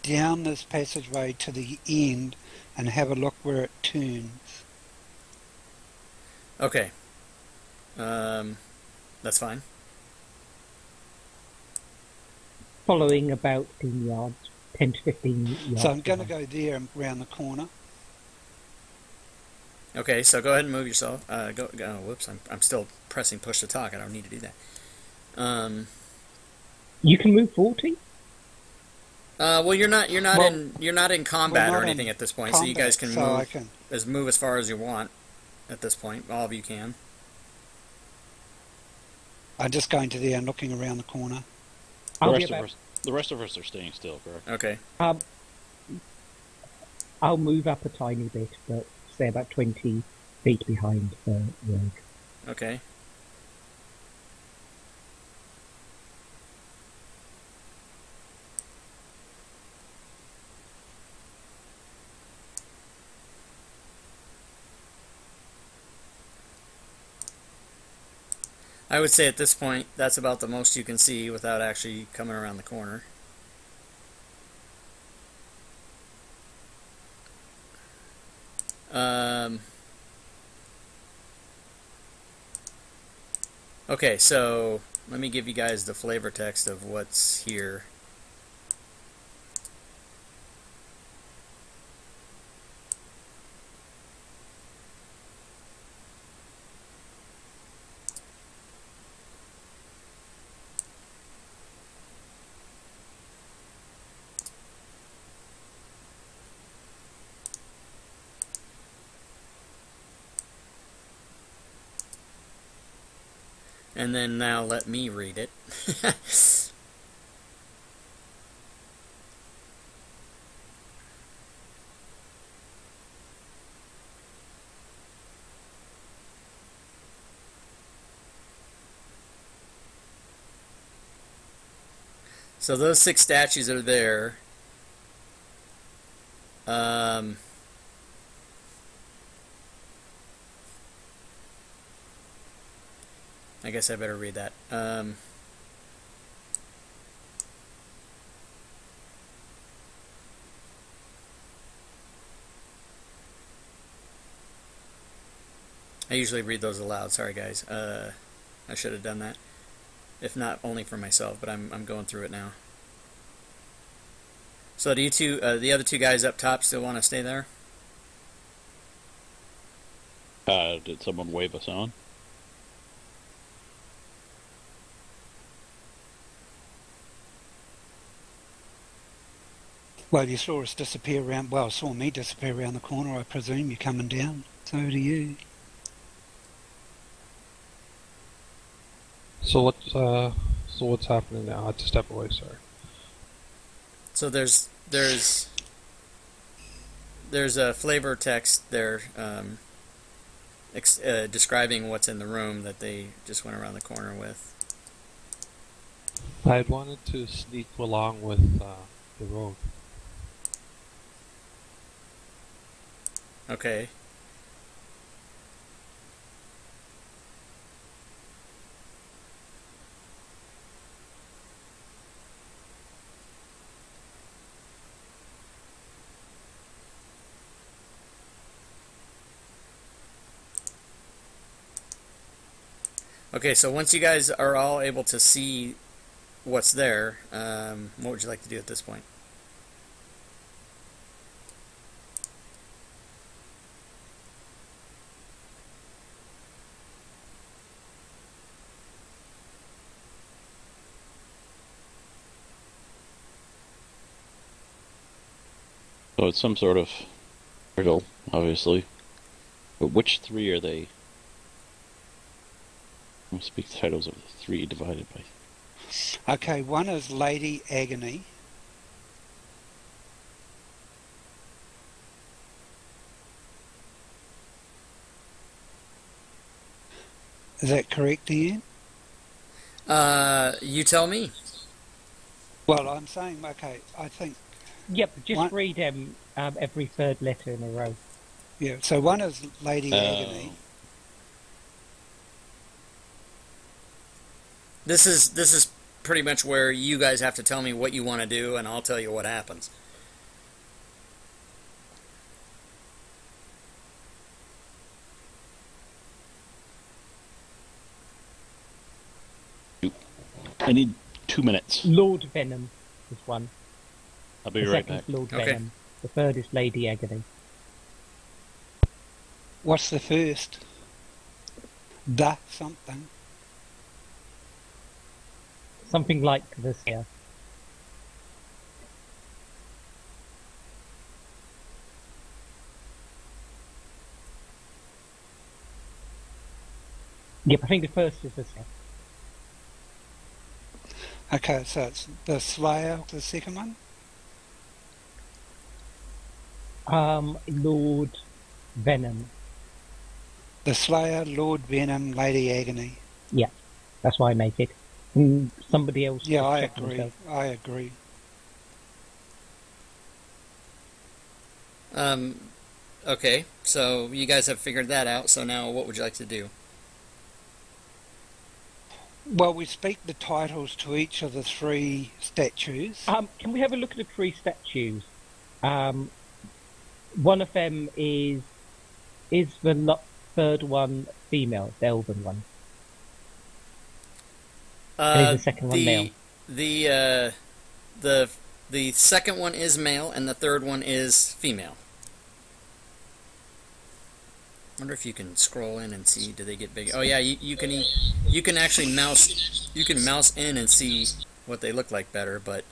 down this passageway to the end and have a look where it turns. Okay. That's fine. Following about 10 yards, 10 to 15 yards. So I'm going to behind. go there and round the corner. Okay, so go ahead and move yourself. Go. Oh, whoops! I'm still pressing push to talk. I don't need to do that. You can move 40? Well, you're not Well, in combat we're or not anything in at this point, so you guys can so I move can. move as far as you want at this point. All of you can. I'm just going to there and looking around the corner. The I'll be rest of us are staying still, correct? Okay. I'll move up a tiny bit, but say about 20 feet behind the rogue. Okay. I would say at this point, that's about the most you can see without actually coming around the corner. Okay, so let me give you guys the flavor text of what's here. And then now let me read it. So those 6 statues are there. I guess I better read that. I usually read those aloud. Sorry, guys. I should have done that. If not only for myself, but I'm going through it now. So do you two, the other 2 guys up top, still want to stay there? Did someone wave us on? Well, you saw us disappear around, well, saw me disappear around the corner. I presume you're coming down. So do you. So what's happening now? I have to step away, sorry. So there's a flavor text there describing what's in the room that they just went around the corner with. I had wanted to sneak along with the rogue. Okay. Okay, so once you guys are all able to see what's there, what would you like to do at this point? So it's some sort of riddle, obviously. But which three are they? I'll speak the titles of the three divided by. Okay, one is Lady Agony. Is that correct, Ian? You tell me. Well, I'm saying, okay, I think... Yep, just read every third letter in a row. Yeah, so one is Lady Agony. This is pretty much where you guys have to tell me what you want to do, and I'll tell you what happens. I need 2 minutes. Lord Venom is one. I'll be the right second back. Is Lord Okay. Venom. The third is Lady Agony. What's the first? The something. Something like this here. Yep, I think the first is this here. Okay, so it's the Slayer, the second one? Lord Venom. The Slayer, Lord Venom, Lady Agony. Yeah, that's why I make it. Somebody else. Yeah, I check agree. themselves. I agree. Okay, so you guys have figured that out, so now what would you like to do? Well, we speak the titles to each of the three statues. Can we have a look at the three statues? One of them is the third one female, the elven one. And is the second one male? The second one is male, and the third one is female. I wonder if you can scroll in and see. Do they get big? Oh yeah, you can actually mouse in and see what they look like better. But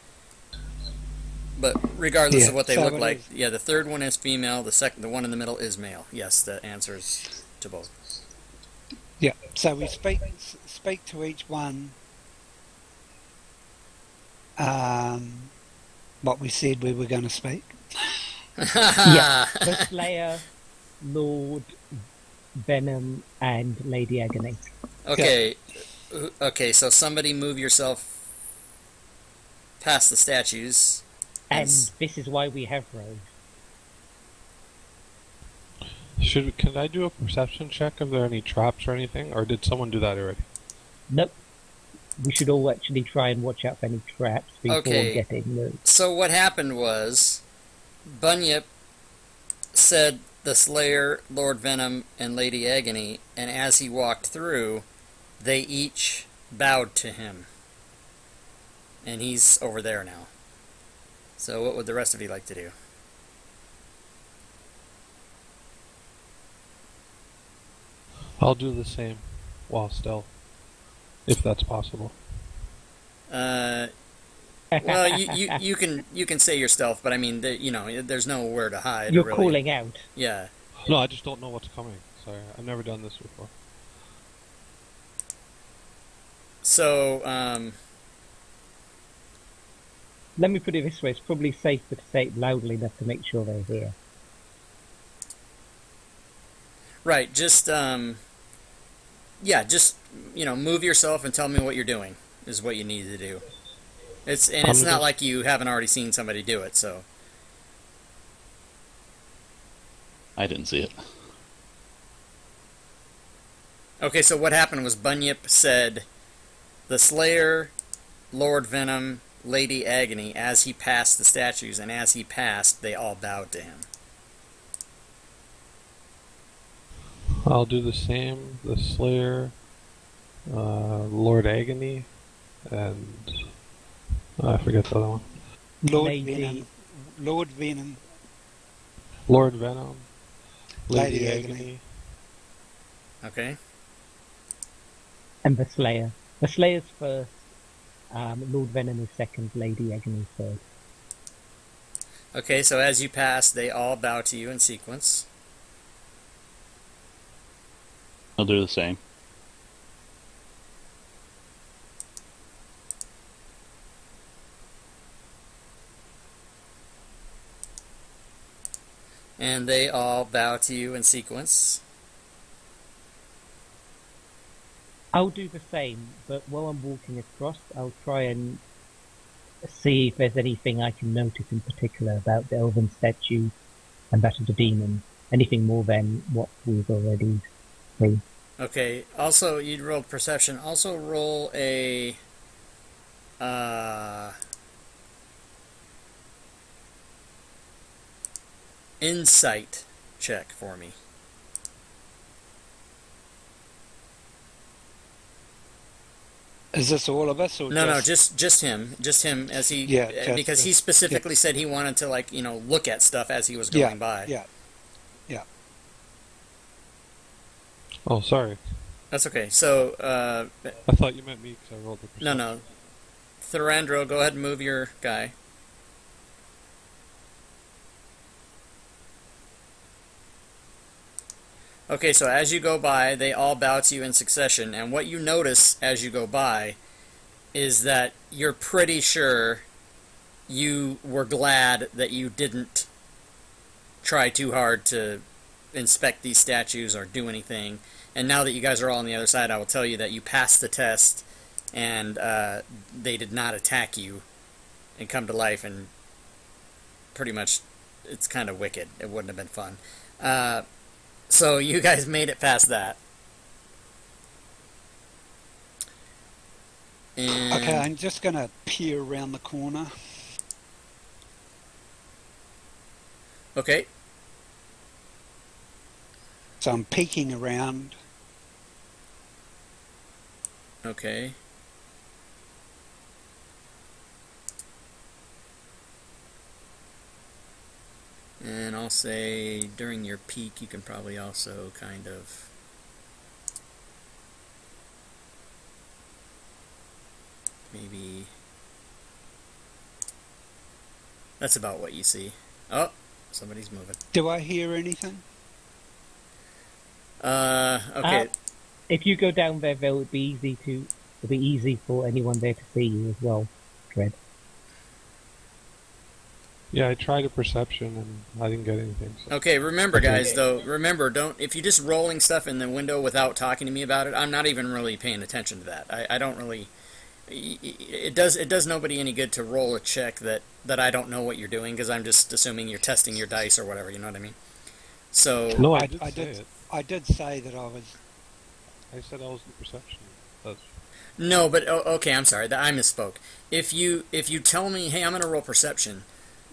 regardless of what they look like, yeah, the third one is female. The one in the middle is male. Yes, that answers to both. Yeah. So we speak to each one. What we said we were going to speak. Yeah, the Slayer, Lord Venom, and Lady Agony. Okay, okay. So somebody move yourself past the statues. And this is why we have rogues. Can I do a perception check if there are any traps or anything, or did someone do that already? Nope. We should all actually try and watch out for any traps before getting moved. So what happened was, Bunyip said the Slayer, Lord Venom, and Lady Agony, and as he walked through, they each bowed to him. And he's over there now. So what would the rest of you like to do? I'll do the same while stealth, if that's possible. Well, you can say your stealth, but I mean, there's nowhere to hide. You're really. calling out. Yeah. No, I just don't know what's coming. Sorry, I've never done this before. So, let me put it this way, it's probably safer to say it loudly enough to make sure they're here. right, just move yourself and tell me what you're doing is what you need to do. It's not like you haven't already seen somebody do it, so. I didn't see it. Okay, so what happened was Bunyip said, the Slayer, Lord Venom, Lady Agony, as he passed the statues, and as he passed, they all bowed to him. I'll do the same. The Slayer, Lord Agony, and I forget the other one. Lord Venom. Lord Venom, Lady Agony. Okay. And the Slayer. The Slayer's first. Lord Venom is second. Lady Agony third. Okay, so as you pass, they all bow to you in sequence. I'll do the same. And they all bow to you in sequence. I'll do the same, but while I'm walking across, I'll try and see if there's anything I can notice in particular about the elven statue and that of the demon. Anything more than what we've already seen. Okay, also, you'd rolled perception. Also roll a... insight check for me. Is this all of us? Or No, just him. Just him, as he... because he specifically said he wanted to, like, look at stuff as he was going by. Yeah. Oh, sorry. That's okay. So, I thought you meant me because I rolled the perception. No. Thorandro, go ahead and move your guy. Okay, so as you go by, they all bow to you in succession, and what you notice as you go by is that you're pretty sure you were glad that you didn't try too hard to inspect these statues or do anything. And now that you guys are all on the other side, I will tell you that you passed the test, and they did not attack you and come to life, and pretty much it's kind of wicked. It wouldn't have been fun. So you guys made it past that. And okay, I'm just going to peer around the corner. Okay. So I'm peeking around. Okay. And I'll say during your peak you can probably also kind of maybe that's about what you see. Oh, somebody's moving. Do I hear anything? Okay. If you go down there, it'll be easy for anyone there to see you as well, Dread. Yeah, I tried a perception and I didn't get anything. So. Okay, remember guys, though, if you're just rolling stuff in the window without talking to me about it, I'm not even really paying attention to that. I don't really, it does nobody any good to roll a check that I don't know what you're doing, because I'm just assuming you're testing your dice or whatever, you know what I mean? So... No, I did say that I was... I said I was in perception. No, but, okay, I'm sorry, I misspoke. If you tell me, hey, I'm going to roll perception,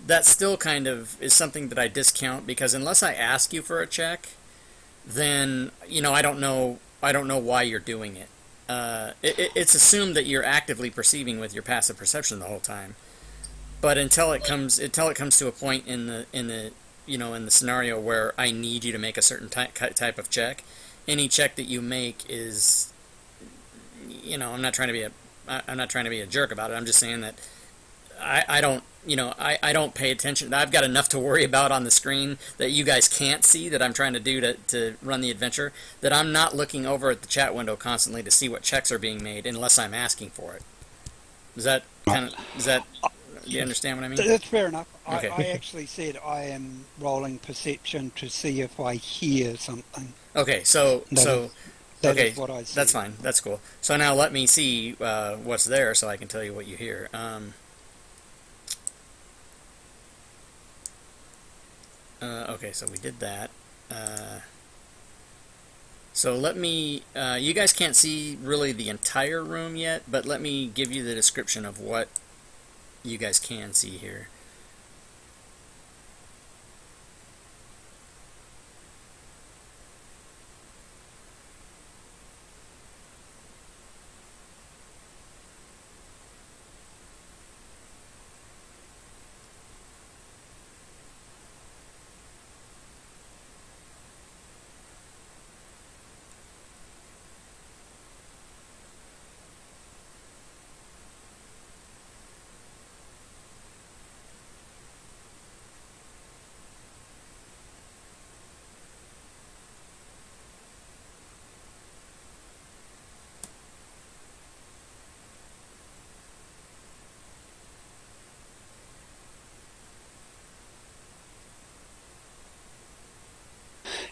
that still kind of is something that I discount, because unless I ask you for a check, then I don't know why you're doing it. It's assumed that you're actively perceiving with your passive perception the whole time, but until it comes to a point in the scenario where I need you to make a certain type of check, any check that you make is, I'm not trying to be a jerk about it. I'm just saying that I don't pay attention. I've got enough to worry about on the screen that you guys can't see that I'm trying to do to run the adventure, that I'm not looking over at the chat window constantly to see what checks are being made unless I'm asking for it. Do you understand what I mean? That's fair enough. Okay. I actually said I am rolling perception to see if I hear something. Okay, so That is what I see. That's fine. That's cool. So now let me see what's there so I can tell you what you hear. Okay, so we did that. So let me, you guys can't see really the entire room yet, but let me give you the description of what you guys can see here.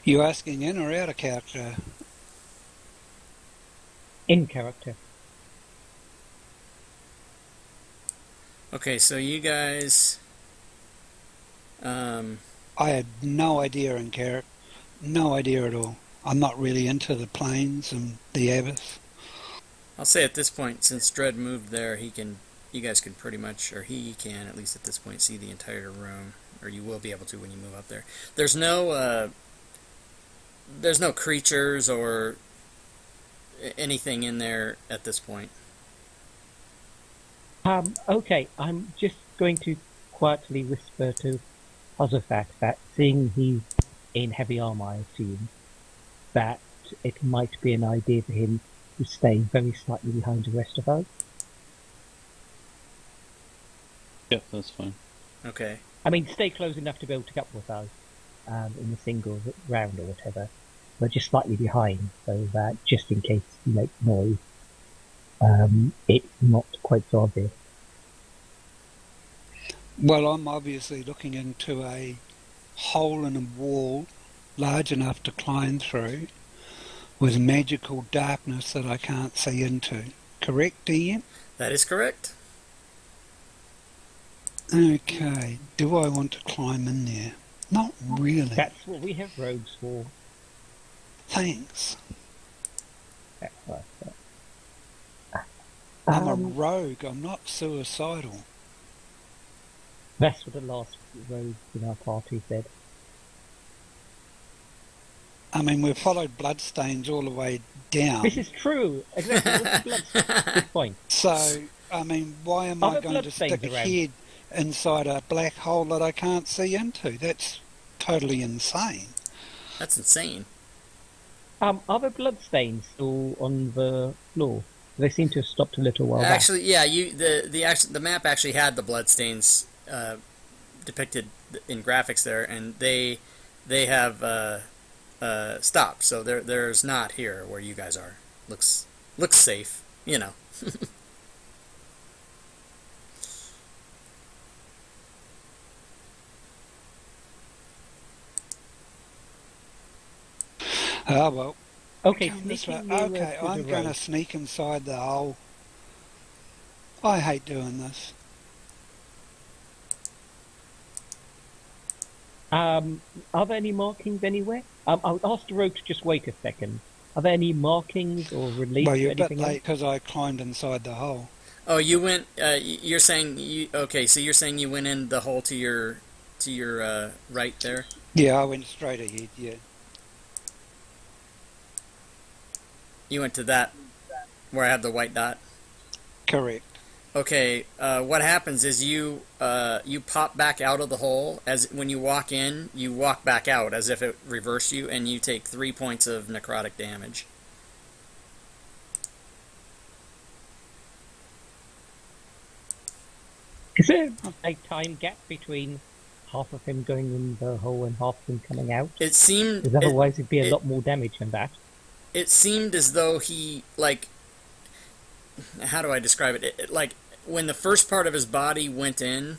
You asking in or out of character? In character. Okay, so you guys, I had no idea in character. No idea at all. I'm not really into the planes and the abyss. I'll say at this point, since Dredd moved there, you guys can pretty much, or he can at least at this point, see the entire room, or you will be able to when you move up there. There's no creatures or anything in there at this point. Okay, I'm just going to quietly whisper to Hozafat that seeing he's in heavy armor, I assume, that it might be an idea for him to stay very slightly behind the rest of us. Yeah, that's fine. Okay. I mean, stay close enough to be able to get with us in a single round or whatever, but just slightly behind, so that just in case you make noise, it's not quite so obvious. Well, I'm obviously looking into a hole in a wall large enough to climb through with magical darkness that I can't see into. Correct, Ian? That is correct. Okay. Do I want to climb in there? Not really. That's what we have rogues for. Thanks. That's what I thought. I'm a rogue. I'm not suicidal. That's what the last rogue in our party said. I mean, we've followed bloodstains all the way down. This is true. Exactly. What's the bloodstains? Good point. So, I mean, why am I going to stick a head inside a black hole that I can't see into? That's totally insane. That's insane. Are there bloodstains still on the floor? They seem to have stopped a little while Actually, yeah, the map actually had the bloodstains depicted in graphics there, and they have stopped. So there's not here where you guys are. Looks safe, you know. Oh, well. Okay, okay, I'm going to sneak inside the hole. I hate doing this. Are there any markings anywhere? I'll ask the rogue to just wait a second. Are there any markings or relief? Well, you're or a bit anything late because I climbed inside the hole. Oh, you went. You're saying okay? So you're saying you went in the hole to your right there? Yeah, I went straight ahead. Yeah. You went to that where I have the white dot? Correct. Okay, what happens is you pop back out of the hole. As when you walk in, you walk back out as if it reversed you, and you take 3 points of necrotic damage. Is there a time gap between half of him going in the hole and half of him coming out? It seemed... Because otherwise it'd be a lot more damage than that. It seemed as though he, like... How do I describe it? Like, when the first part of his body went in,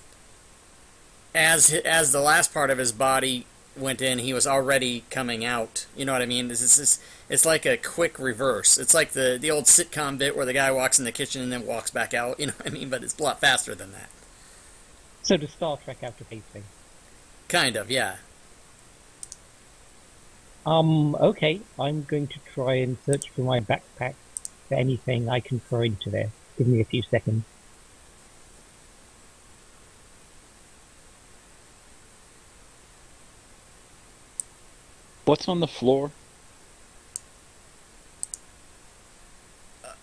as the last part of his body went in, he was already coming out. You know what I mean? It's like a quick reverse. It's like the old sitcom bit where the guy walks in the kitchen and then walks back out. You know what I mean? But it's a lot faster than that. So the Star Trek out of pacing. Kind of, yeah. Okay. I'm going to try and search for my backpack for anything I can throw into there. Give me a few seconds. What's on the floor?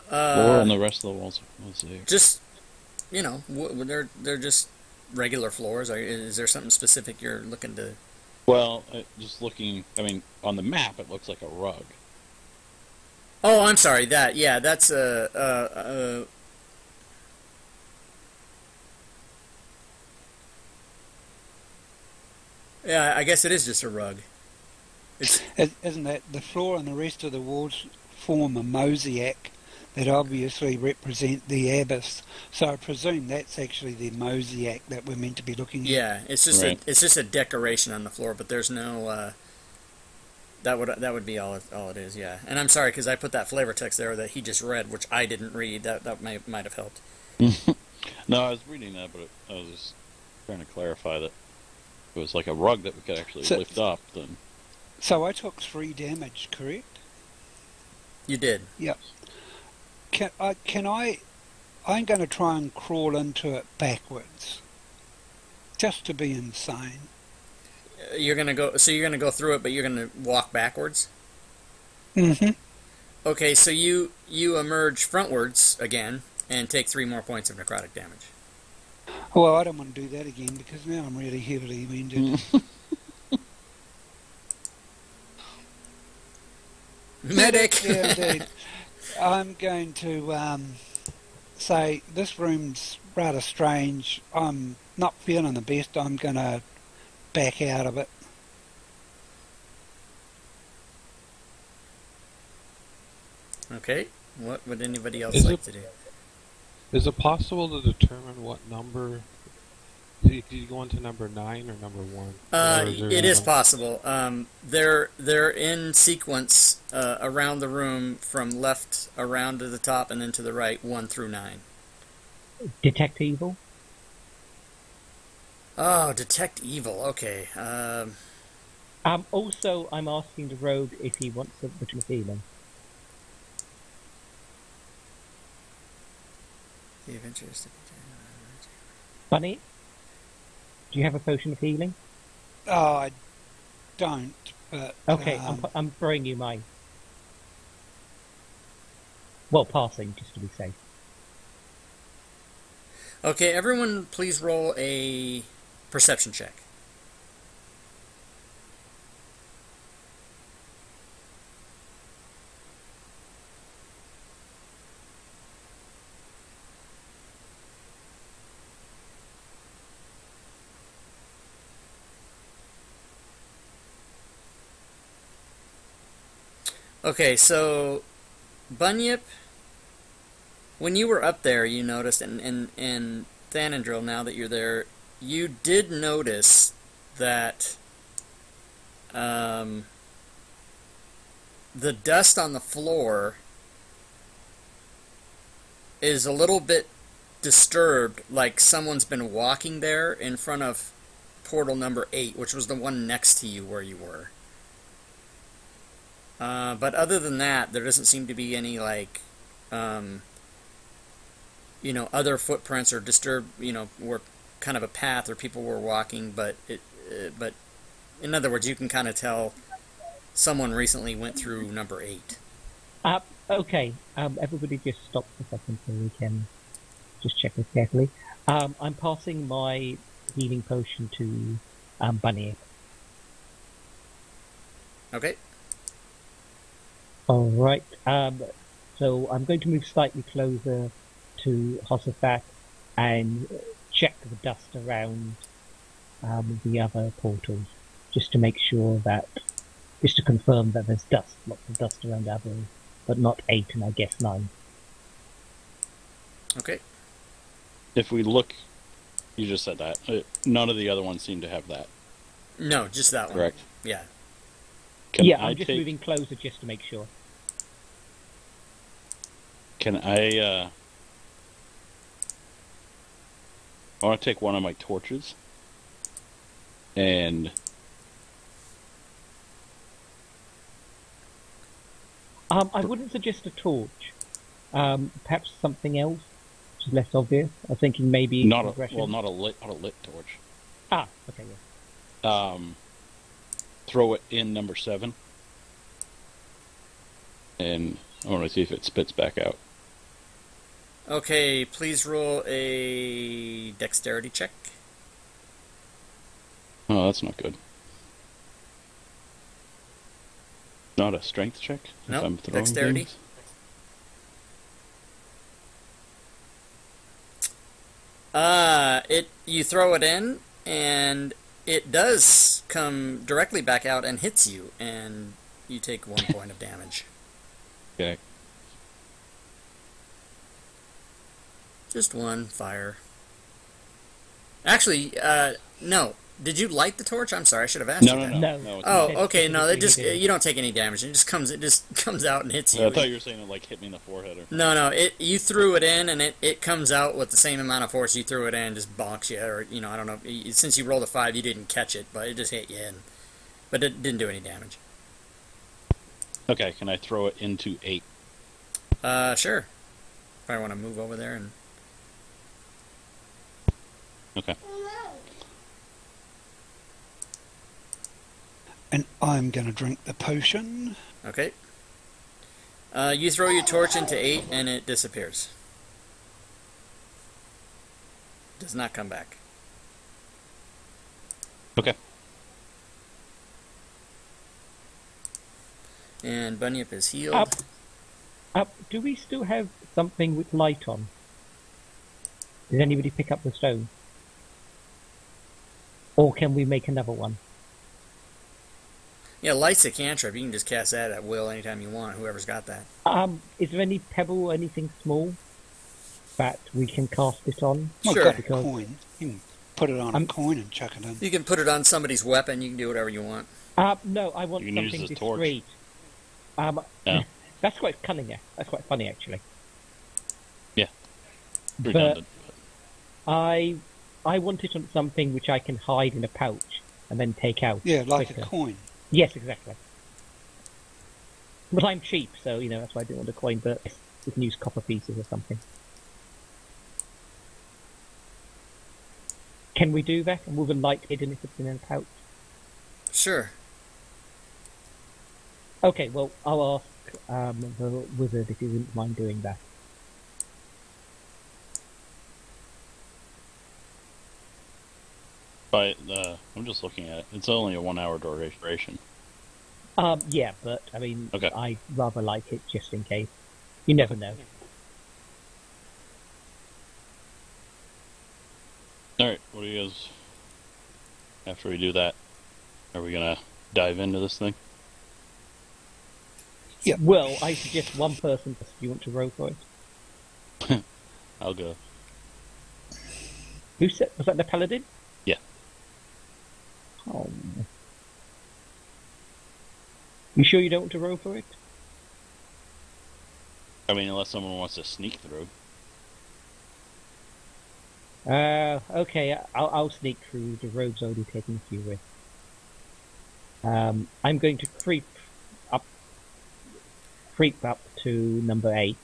Floor and the rest of the walls. Let's see. Just, they're just regular floors. Is there something specific you're looking to? Well, just looking. I mean, on the map, it looks like a rug. Oh, I'm sorry. That's yeah. I guess it is just a rug. Isn't that the floor and the rest of the walls form a mosaic that obviously represent the abyss? So I presume that's actually the mosaic that we're meant to be looking at. Yeah, it's just Right. it's just a decoration on the floor, but there's no. That would be all it is. Yeah, and I'm sorry because I put that flavor text there that he just read, which I didn't read. That might have helped. No, I was reading that, but I was just trying to clarify that it was like a rug that we could actually lift up. Then. So I took 3 damage, correct? You did. Yep. I'm going to try and crawl into it backwards, just to be insane. You're gonna go. So you're gonna go through it, but you're gonna walk backwards. Mm-hmm. Okay, so you emerge frontwards again and take 3 more points of necrotic damage. Well, I don't want to do that again because now I'm really heavily wounded. Medic. Yeah, indeed. I'm going to say this room's rather strange. I'm not feeling the best. I'm going to back out of it. Okay. What would anybody else like to do? Is it possible to determine what number? Do you go into number 9 or number 1? It is possible. They're in sequence around the room from left around to the top and then to the right, 1 through 9. Detect evil? Oh, detect evil. Okay. Also, I'm asking the rogue if he wants a bit of healing. The adventurous. Bunny, do you have a potion of healing? Oh, I don't, but... Okay, I'm throwing you mine. Well, passing, just to be safe. Okay, everyone please roll a perception check. Okay, so Bunyip, when you were up there, you noticed, and Thanandril, now that you're there, you did notice that the dust on the floor is a little bit disturbed, like someone's been walking there in front of portal number 8, which was the one next to you where you were. But other than that, there doesn't seem to be any, like, other footprints or disturbed, where kind of a path or people were walking, but in other words, you can kind of tell someone recently went through number 8. Okay, everybody just stop for a second so we can just check this carefully. I'm passing my healing potion to Bunny. Okay. Alright, so I'm going to move slightly closer to Hossafat and check the dust around the other portals, just to make sure that, just to confirm that there's dust, lots of dust around our room, but not 8 and I guess 9. Okay. If we look, you just said that. None of the other ones seem to have that. No, just that one. Correct. Yeah. I'm just moving closer just to make sure. Can I want to take one of my torches I wouldn't suggest a torch. Perhaps something else, which is less obvious. I was thinking maybe not a lit torch. Ah, okay, yeah. Throw it in number 7, and I want to see if it spits back out. Okay, please roll a dexterity check. Oh, that's not good. Not a strength check? No, if I'm nope, throwing dexterity. things? You throw it in, and it does come directly back out and hits you, and you take 1 point of damage. Okay. Just 1 fire. Actually, no. Did you light the torch? I'm sorry, I should have asked you that. No. Oh, okay, no, you don't take any damage. It just comes out and hits you. I thought you were saying it hit me in the forehead. No, you threw it in, and it comes out with the same amount of force you threw it in, just bonks you, or I don't know. Since you rolled a 5, you didn't catch it, but it just hit you, but it didn't do any damage. Okay, can I throw it into 8? Sure. If I want to move over there and. Okay. And I'm going to drink the potion. Okay. You throw your torch into 8, and it disappears. Does not come back. Okay. And Bunyip is healed. Do we still have something with light on? Did anybody pick up the stone? Or can we make another one? Yeah, light's a cantrip. You can just cast that at will anytime you want, whoever's got that. Is there any pebble or anything small that we can cast it on? Sure. Got a coin. You can put it on a coin and chuck it in. You can put it on somebody's weapon. You can do whatever you want. No, I want something discreet. Yeah. That's quite cunning. That's quite funny, actually. Yeah. Redundant. But I want it on something which I can hide in a pouch and then take out. Yeah, like quicker. a coin. Yes, exactly. But I'm cheap, so, that's why I didn't want a coin, but we can use copper pieces or something. Can we do that? And with a light hidden if it's in a pouch? Sure. Okay, well, I'll ask the wizard if he wouldn't mind doing that. But I'm just looking at it. It's only a 1-hour duration. Yeah, but, okay. I'd rather like it just in case. You never know. Alright, what do you guys... After we do that, are we gonna dive into this thing? Yeah. Well, I suggest one person. Do you want to roll for it? I'll go. Who said? Was that the paladin? Yeah. Oh. You sure you don't want to roll for it? I mean, unless someone wants to sneak through. Okay, I'll sneak through. The rogue's already taken a few risks. I'm going to creep up to number 8.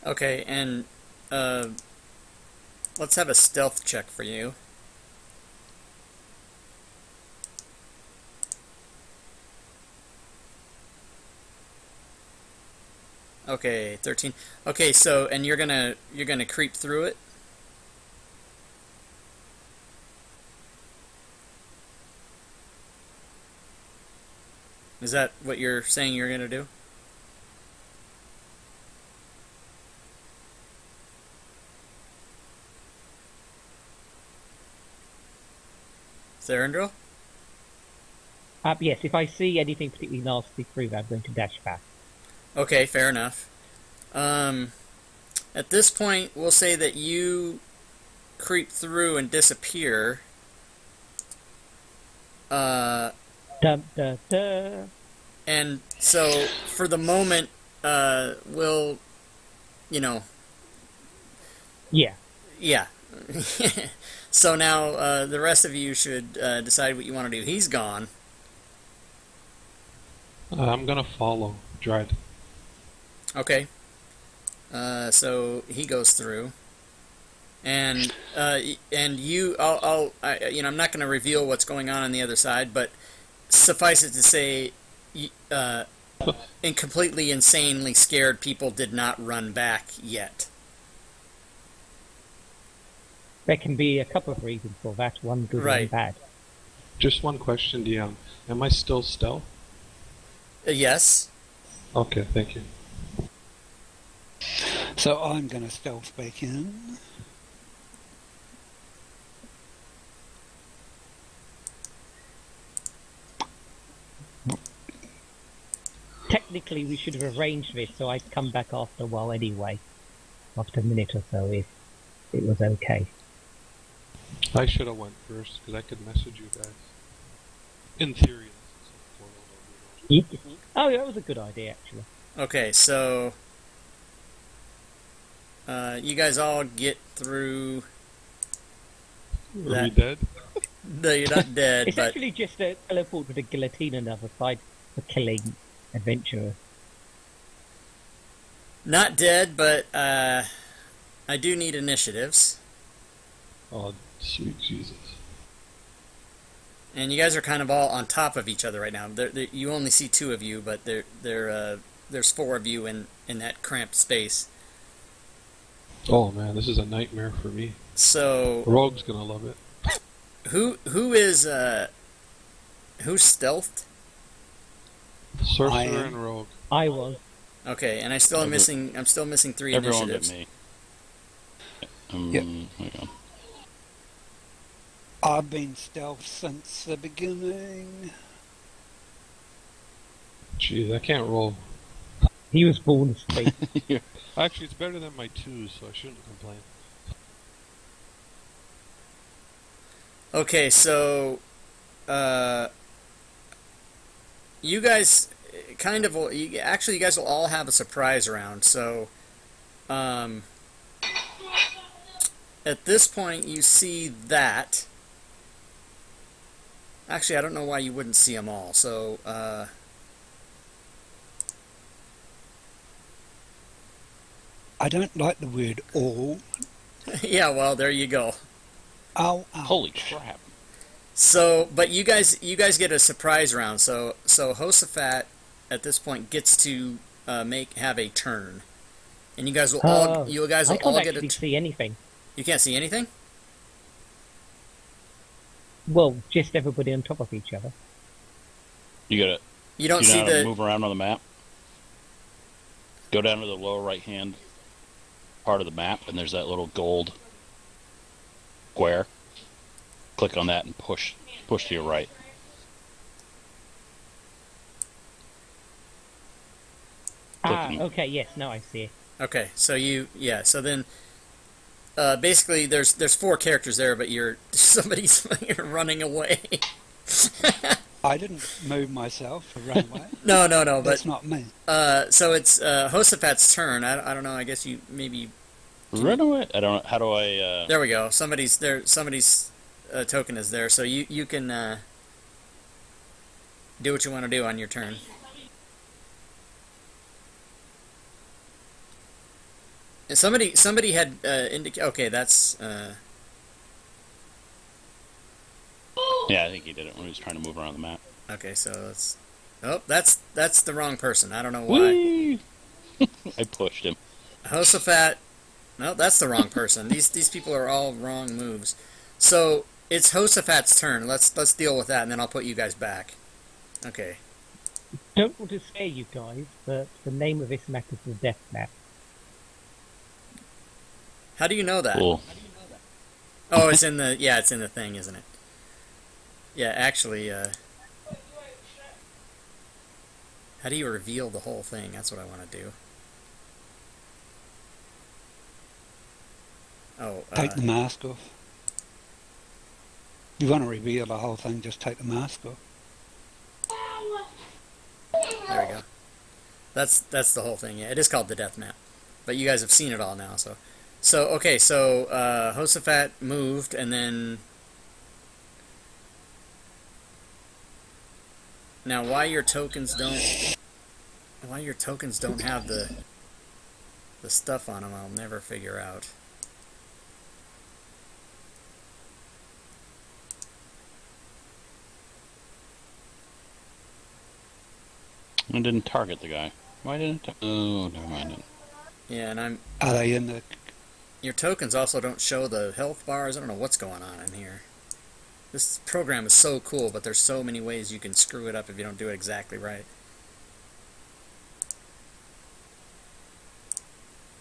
Okay, and let's have a stealth check for you. Okay, 13. Okay, so and you're gonna creep through it. Is that what you're saying you're gonna do? Therendril? Yes, if I see anything particularly nasty through that, I'm going to dash back. Okay, fair enough. At this point, we'll say that you creep through and disappear. Dun, dun, dun. And so, for the moment, we'll, Yeah. Yeah. So now, the rest of you should decide what you want to do. He's gone. I'm gonna follow Dread. Okay. So he goes through, and you, I'm not going to reveal what's going on the other side, but suffice it to say, and completely insanely scared people did not run back yet. There can be a couple of reasons for that, one good Right. and bad. Just one question, Dion. Am I still stealth? Yes. Okay, thank you. So I'm going to stealth back in. Technically, we should have arranged this, so I'd come back after a while anyway. After a minute or so, if it was okay. I should have went first, because I could message you guys. In theory, Oh, that was a good idea, actually. Okay, so you guys all get through. Are we dead? No, you're not dead, It's but actually just a teleport with a guillotine on the other side for killing adventurers. not dead. But I do need initiatives, Oh, sweet Jesus. and you guys are kind of all on top of each other right now. You only see two of you, but there's four of you in that cramped space. Oh man, this is a nightmare for me. So Rogue's gonna love it. who's stealthed? Sorcerer I am. and Rogue. I was. Okay, and I'm still missing 3 Everyone initiatives. but me. Yep. Hang on. I've been stealth since the beginning. Jeez, I can't roll. He was born asleep. Actually, it's better than my 2s, so I shouldn't complain. Okay, so you guys kind of will. You guys will all have a surprise round. So at this point, you see that. Actually, I don't know why you wouldn't see them all. So I don't like the word all. yeah, well, there you go. Oh, ouch. Holy crap. So, but you guys get a surprise round. So Hosafat at this point gets to have a turn, and you guys will all I can't get actually see anything. You can't see anything? Well, just everybody on top of each other. You gotta. You don't you know see how to the. move around on the map. Go down to the lower right hand part of the map, and there's that little gold square. Click on that and push to your right. Okay, yes, now I see it. Okay, so so then basically there's 4 characters there, but somebody's running away. I didn't move myself or run away. No, That's but not me. so it's Hosafat's turn. I don't know. I guess you maybe Run away. I don't know. How do I? There we go. Somebody's token is there, so you can do what you want to do on your turn. And somebody had indicated. Okay, that's. Yeah, I think he did it when he was trying to move around the map. Okay, so that's. Oh, that's the wrong person. I don't know why. Whee! I pushed him. Hosafat. No, that's the wrong person. These people are all wrong moves. So it's Hosafat's turn. Let's deal with that, and then I'll put you guys back. Okay. Don't want to scare you guys, but the name of this map is the Death Map. How do you know that? Cool. Oh, it's in the thing, isn't it? Yeah, actually. How do you reveal the whole thing? That's what I want to do. Oh, Take the mask off. You want to reveal the whole thing, just take the mask off. there we go. That's the whole thing. Yeah, it is called the Death Map, but you guys have seen it all now. So okay. So Hosafat moved, and then now why your tokens don't have the the stuff on them I'll never figure out. I didn't target the guy. Why didn't I? Oh, never mind. Yeah, and Are they in the... your tokens also don't show the health bars. I don't know what's going on in here. This program is so cool, but there's so many ways you can screw it up if you don't do it exactly right.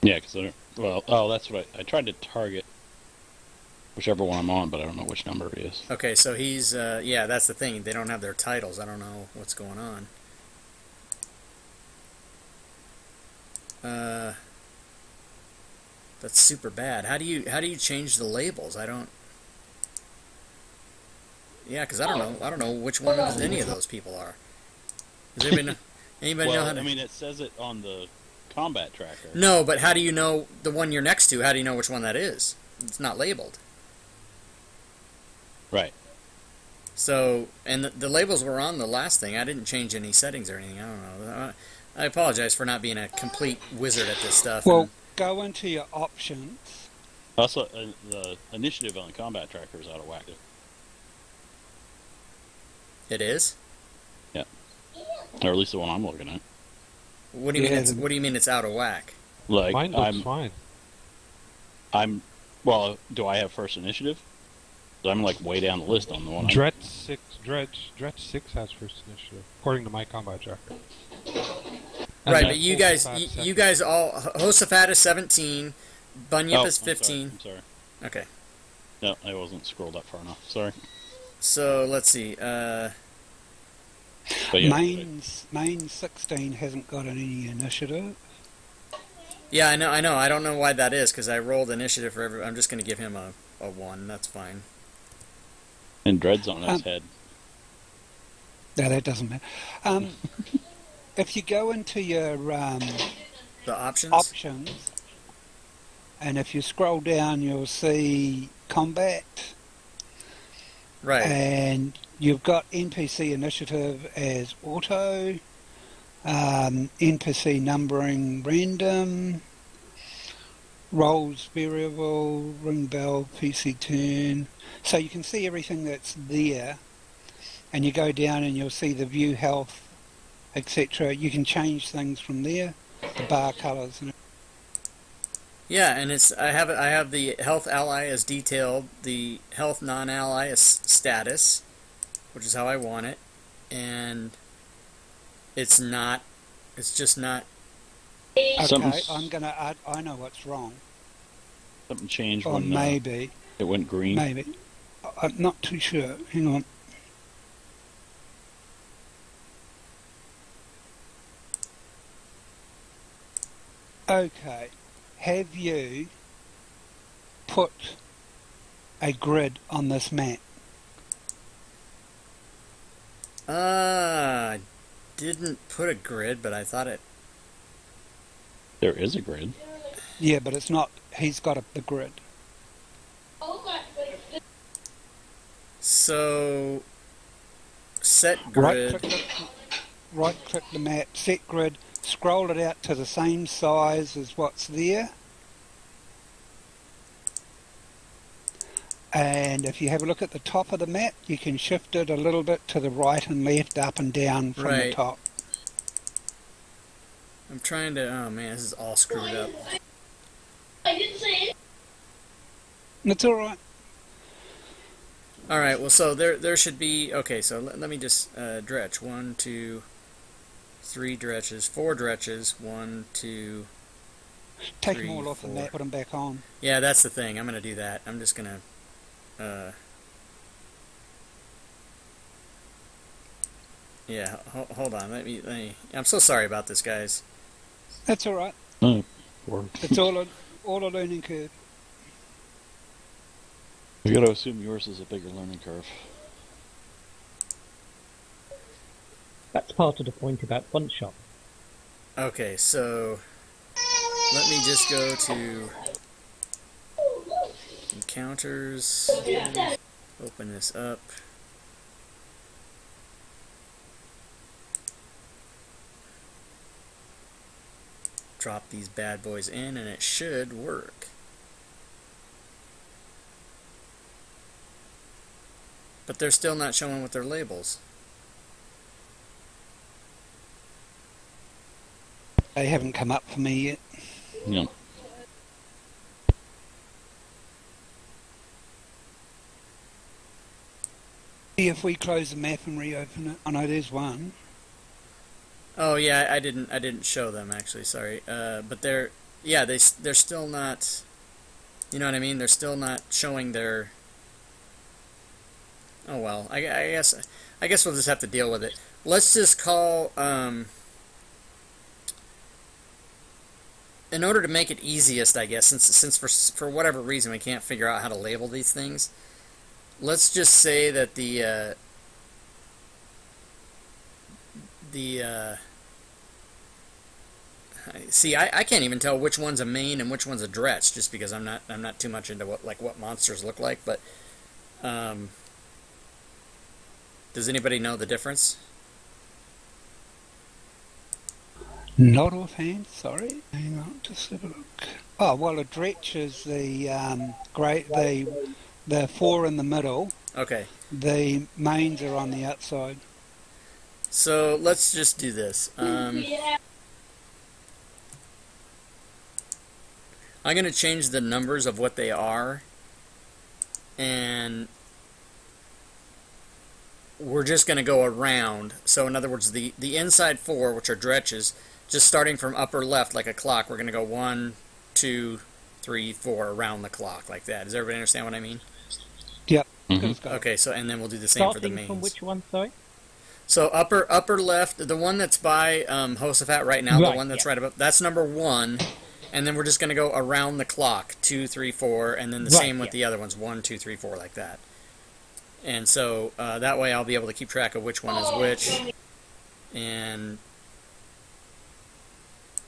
Yeah, because I don't... Well, oh, that's what I tried to target whichever one I'm on, but I don't know which number he is. Okay, so he's... yeah, that's the thing. They don't have their titles. I don't know what's going on. That's super bad. How do you change the labels? I don't... Yeah, because I don't know which one of any of those people are. Does anybody know how to... I mean, it says it on the combat tracker. No, but how do you know the one you're next to? How do you know which one that is? It's not labeled. Right. So, and the labels were on the last thing. I didn't change any settings or anything. I don't know. I apologize for not being a complete wizard at this stuff. Well, go into your options. Also, the initiative on the combat tracker is out of whack. It is? Yeah. Or at least the one I'm looking at. What do you mean? What do you mean it's out of whack? Like, Mine looks fine. Well, do I have first initiative? I'm like way down the list on the one. Dretch 6 has first initiative, according to my combat tracker. Right, but you guys all... Hosafat is 17, Bunyip is 15. I'm sorry. Okay. No, I wasn't scrolled up far enough. Sorry. So, let's see. But yeah, Main 16 hasn't got any initiative. Yeah, I know. I don't know why that is, because I rolled initiative for every... I'm just going to give him a 1. That's fine. And dreads on his head. No, that doesn't matter. If you go into your... the options? Options, and if you scroll down, you'll see combat. Right. And you've got NPC initiative as auto, NPC numbering random, roles variable, ring bell, PC turn. So you can see everything that's there, and you go down and you'll see the view health, etc. You can change things from there, the bar colours. Yeah, and I have the health ally as detailed, the health non-ally as status, which is how I want it, and it's just not. Okay, I know what's wrong. Something changed or when maybe it went green. Maybe. I'm not too sure. Hang on. Okay. Have you put a grid on this map? I didn't put a grid, but I thought it... There is a grid. Yeah, but it's not... He's got the grid. So... Set grid... Right-click the map, set grid, scroll it out to the same size as what's there. And if you have a look at the top of the map, you can shift it a little bit to the right and left, up and down from the top. I'm trying to... Oh man, this is all screwed up. I didn't say it. It's alright. Alright, well, so there should be... Okay, so let me just dretch. 1, 2, 3 dretches, 4 dretches. 1, 2... Take 3, them all off 4. the map, put them back on. Yeah, that's the thing. I'm going to do that. I'm just going to... yeah, hold on. Let me... I'm so sorry about this, guys. That's alright. It's all a learning curve. You got to assume yours is a bigger learning curve. That's part of the point about Font Shop. Okay, so let me just go to encounters, open this up. drop these bad boys in, and it should work. But they're still not showing with their labels. They haven't come up for me yet. No. See if we close the map and reopen it. Oh no, there's one. Oh yeah, I didn't show them actually. Sorry, but they're still not. You know what I mean? They're still not showing their. Oh well, I guess we'll just have to deal with it. Let's just call. In order to make it easiest, I guess, since for whatever reason we can't figure out how to label these things, let's just say that see, I can't even tell which one's a main and which one's a dretch, just because I'm not too much into what monsters look like. But does anybody know the difference? Not offhand, sorry. Hang on, just have a look. Oh well, a dretch is the the four in the middle. Okay. The mains are on the outside. So let's just do this. I'm going to change the numbers of what they are, and we're just going to go around. So in other words, the inside four, which are dretches, just starting from upper left like a clock, we're going to go 1, 2, 3, 4 around the clock like that. Does everybody understand what I mean? Yep. Mm-hmm. Okay, so and then we'll do the same for the mains. Starting from which one, sorry? So upper left, the one that's by Hillsfar right now, Right, the one that's right above, that's number 1. And then we're just going to go around the clock, 2, 3, 4, and then the same with the other ones, 1, 2, 3, 4, like that. And so that way I'll be able to keep track of which one is which, and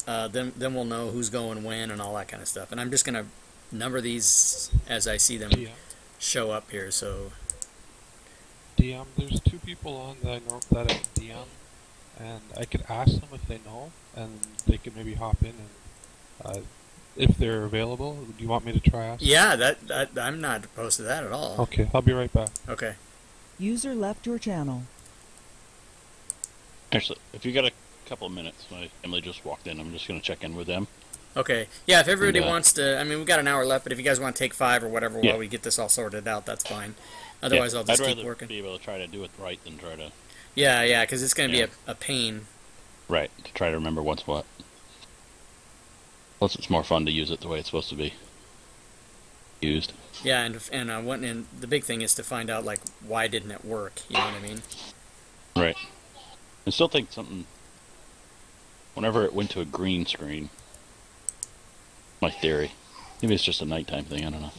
then we'll know who's going when and all that kind of stuff. And I'm just going to number these as I see them show up here. So DM, there's 2 people on that I know that I DM, and I could ask them if they know, and they could maybe hop in and if they're available. Do you want me to try asking? yeah, that I'm not opposed to that at all. Okay, I'll be right back. Okay. User left your channel. Actually, if you got a couple of minutes, my family just walked in. I'm just going to check in with them. Okay. Yeah, if everybody wants to, I mean, we've got an hour left, but if you guys want to take 5 or whatever while we get this all sorted out, that's fine. Otherwise, I'll just keep working. I'd rather be able to try to do it right than try to... Yeah, because it's going to be a pain. Right, to try to remember what's what. Plus, it's more fun to use it the way it's supposed to be used. Yeah, and the big thing is to find out, like, why didn't it work? You know what I mean? Right. I still think something... Whenever it went to a green screen, my theory, maybe it's just a nighttime thing, I don't know.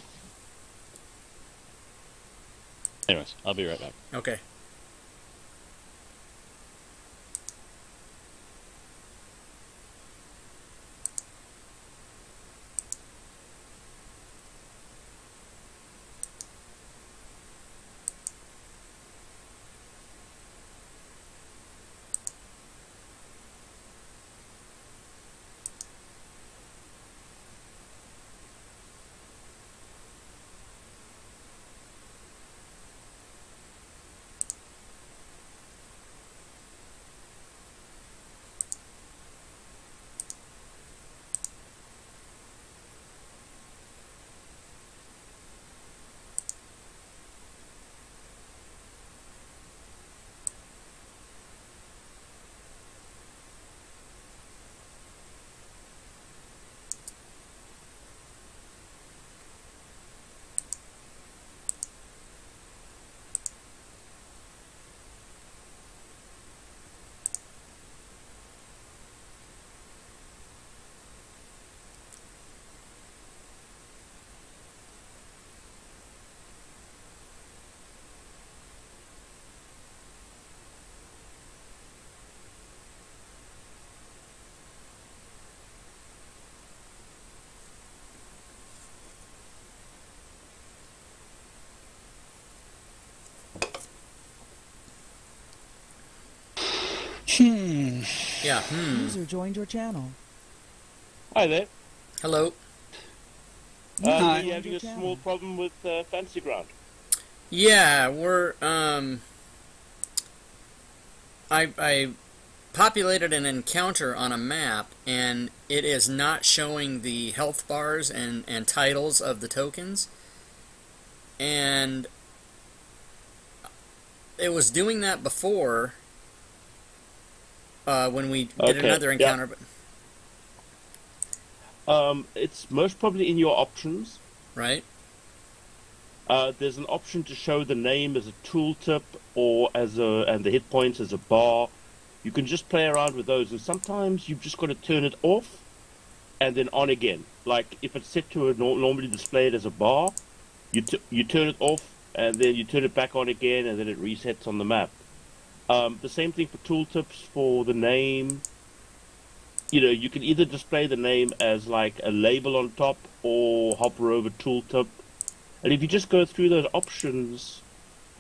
Anyways, I'll be right back. Okay. Yeah. User joined your channel. Hi there. Hello. Hi. You're having a small problem with Fantasy Ground. Yeah, we're I populated an encounter on a map, and it is not showing the health bars and titles of the tokens. And it was doing that before when we did another encounter. But it's most probably in your options. Right. There's an option to show the name as a tooltip or and the hit points as a bar. You can just play around with those, and sometimes you've just got to turn it off and then on again. Like if it's set to normally display it as a bar, you turn it off and then you turn it back on again, and then it resets on the map. The same thing for tooltips for the name. You know, you can either display the name as like a label on top or hover over tooltip. And if you just go through those options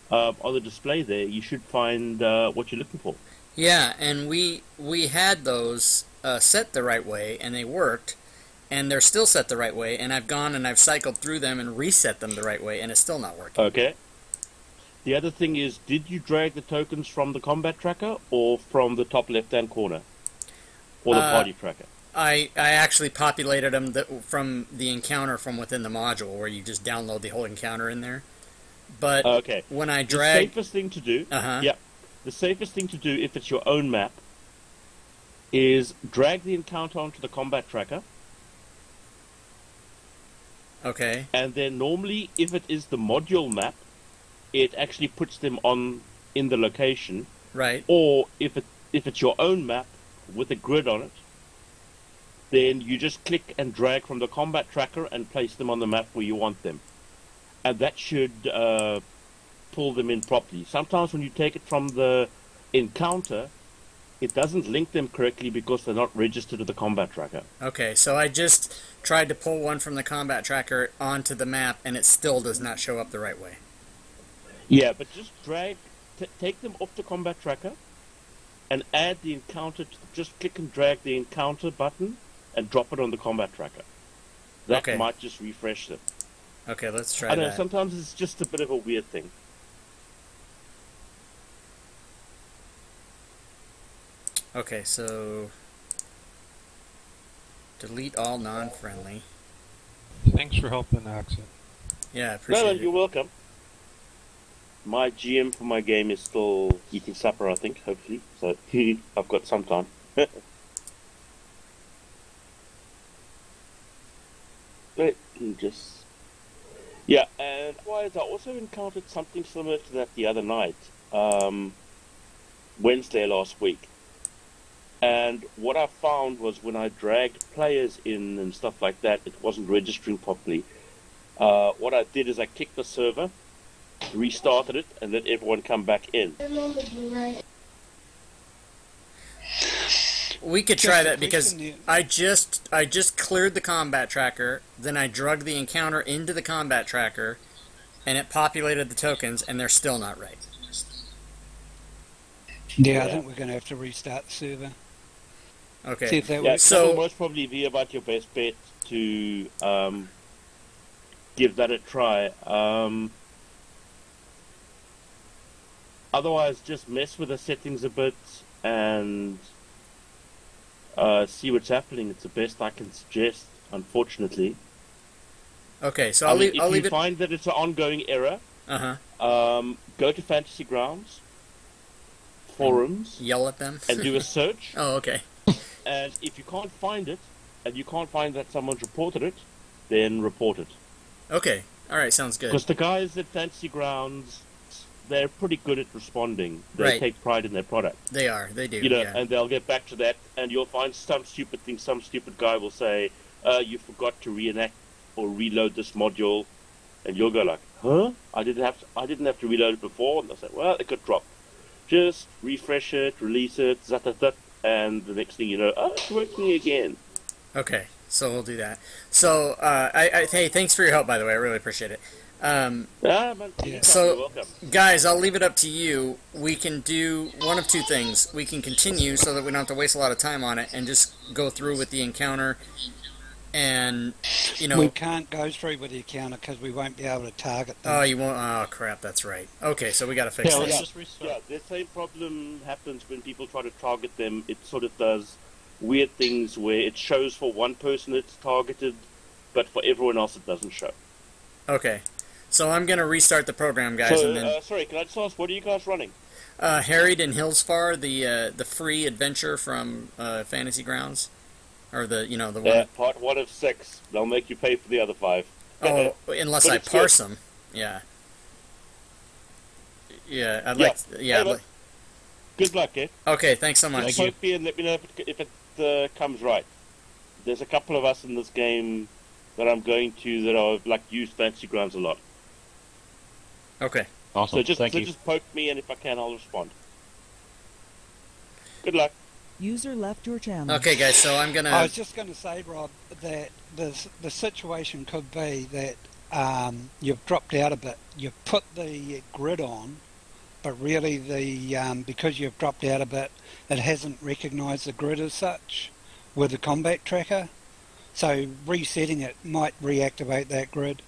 on the display there, you should find what you're looking for. Yeah, and we had those set the right way, and they worked, and they're still set the right way, and I've gone and I've cycled through them and reset them the right way, and it's still not working. Okay. The other thing is, did you drag the tokens from the combat tracker or from the top left-hand corner? Or the party tracker? I actually populated them from the encounter from within the module, where you just download the whole encounter in there. But when I drag... The safest thing to do... The safest thing to do, if it's your own map, is drag the encounter onto the combat tracker. Okay. And then normally, if it is the module map, it actually puts them in the location. Right. Or if it's your own map with a grid on it, then you just click and drag from the combat tracker and place them on the map where you want them. And that should pull them in properly. Sometimes when you take it from the encounter, it doesn't link them correctly because they're not registered to the combat tracker. Okay, so I just tried to pull one from the combat tracker onto the map, and it still does not show up the right way. Yeah, but just take them off the combat tracker and add the encounter just click and drag the encounter button and drop it on the combat tracker. That might just refresh them. Okay, let's try I know, that. sometimes it's just a bit of a weird thing. Okay, so delete all non-friendly. Thanks for helping, Accent. Yeah, appreciate it. You're welcome. My GM for my game is still eating supper, I think, hopefully. So I've got some time. But just... Yeah, and otherwise I also encountered something similar to that the other night. Wednesday last week. And what I found was when I dragged players in and stuff like that, it wasn't registering properly. What I did is I kicked the server, restarted it, and let everyone come back in. We could try that because I just cleared the combat tracker, then I drug the encounter into the combat tracker, and it populated the tokens, and they're still not right. Yeah, I think we're going to have to restart the server. Okay. See if that Yeah, works. so will most probably be about your best bet to give that a try. Otherwise, just mess with the settings a bit and see what's happening. It's the best I can suggest, unfortunately. Okay, so I'll leave if you it. find that it's an ongoing error, go to Fantasy Grounds forums, yell at them, and do a search. Oh, okay. And if you can't find it, and you can't find that someone's reported it, then report it. Okay, all right, sounds good. Because the guys at Fantasy Grounds, they're pretty good at responding. They take pride in their product. They are. They do. You know, yeah. and they'll get back to that, and you'll find some stupid thing. Some stupid guy will say, "You forgot to reenact or reload this module," and you'll go like, "Huh? I didn't have to reload it before." And they'll say, "Well, it could drop. Just refresh it, release it, zat-zat-zat," and the next thing you know, it's working again. Okay, so we'll do that. So, hey, thanks for your help, by the way. I really appreciate it. Man, So- you're welcome. Guys, I'll leave it up to you. We can do one of two things. We can continue so that we don't have to waste a lot of time on it and just go through with the encounter. And, you know... We can't go through with the encounter because we won't be able to target them. Oh, you won't... Oh, crap, that's right. Okay, so we gotta fix Yeah, this. let's just restart. Yeah, the same problem happens when people try to target them. It sort of does weird things where it shows for one person it's targeted, but for everyone else it doesn't show. Okay. So I'm gonna restart the program, guys, So, and then... sorry, can I just ask, what are you guys running? Harried and Hillsfar, the free adventure from Fantasy Grounds, or the one. Yeah, part 1 of 6. They'll make you pay for the other 5. Oh, unless But I it's parse them. Yeah. Yeah, I'd Yeah. like. Yeah. Hey, look. Good luck, eh? Okay, thanks so much. Just poke me and let me know if it comes right. There's a couple of us in this game that I'm going to that are like use Fantasy Grounds a lot. Okay. Awesome. So just Thank you. just poke me, and if I can, I'll respond. Good luck. User left your channel. Okay, guys. So I'm I gonna. was just going to say, Rob, that the situation could be that you've dropped out a bit. You've put the grid on, but really because you've dropped out a bit, it hasn't recognised the grid as such with the combat tracker. So resetting it might reactivate that grid.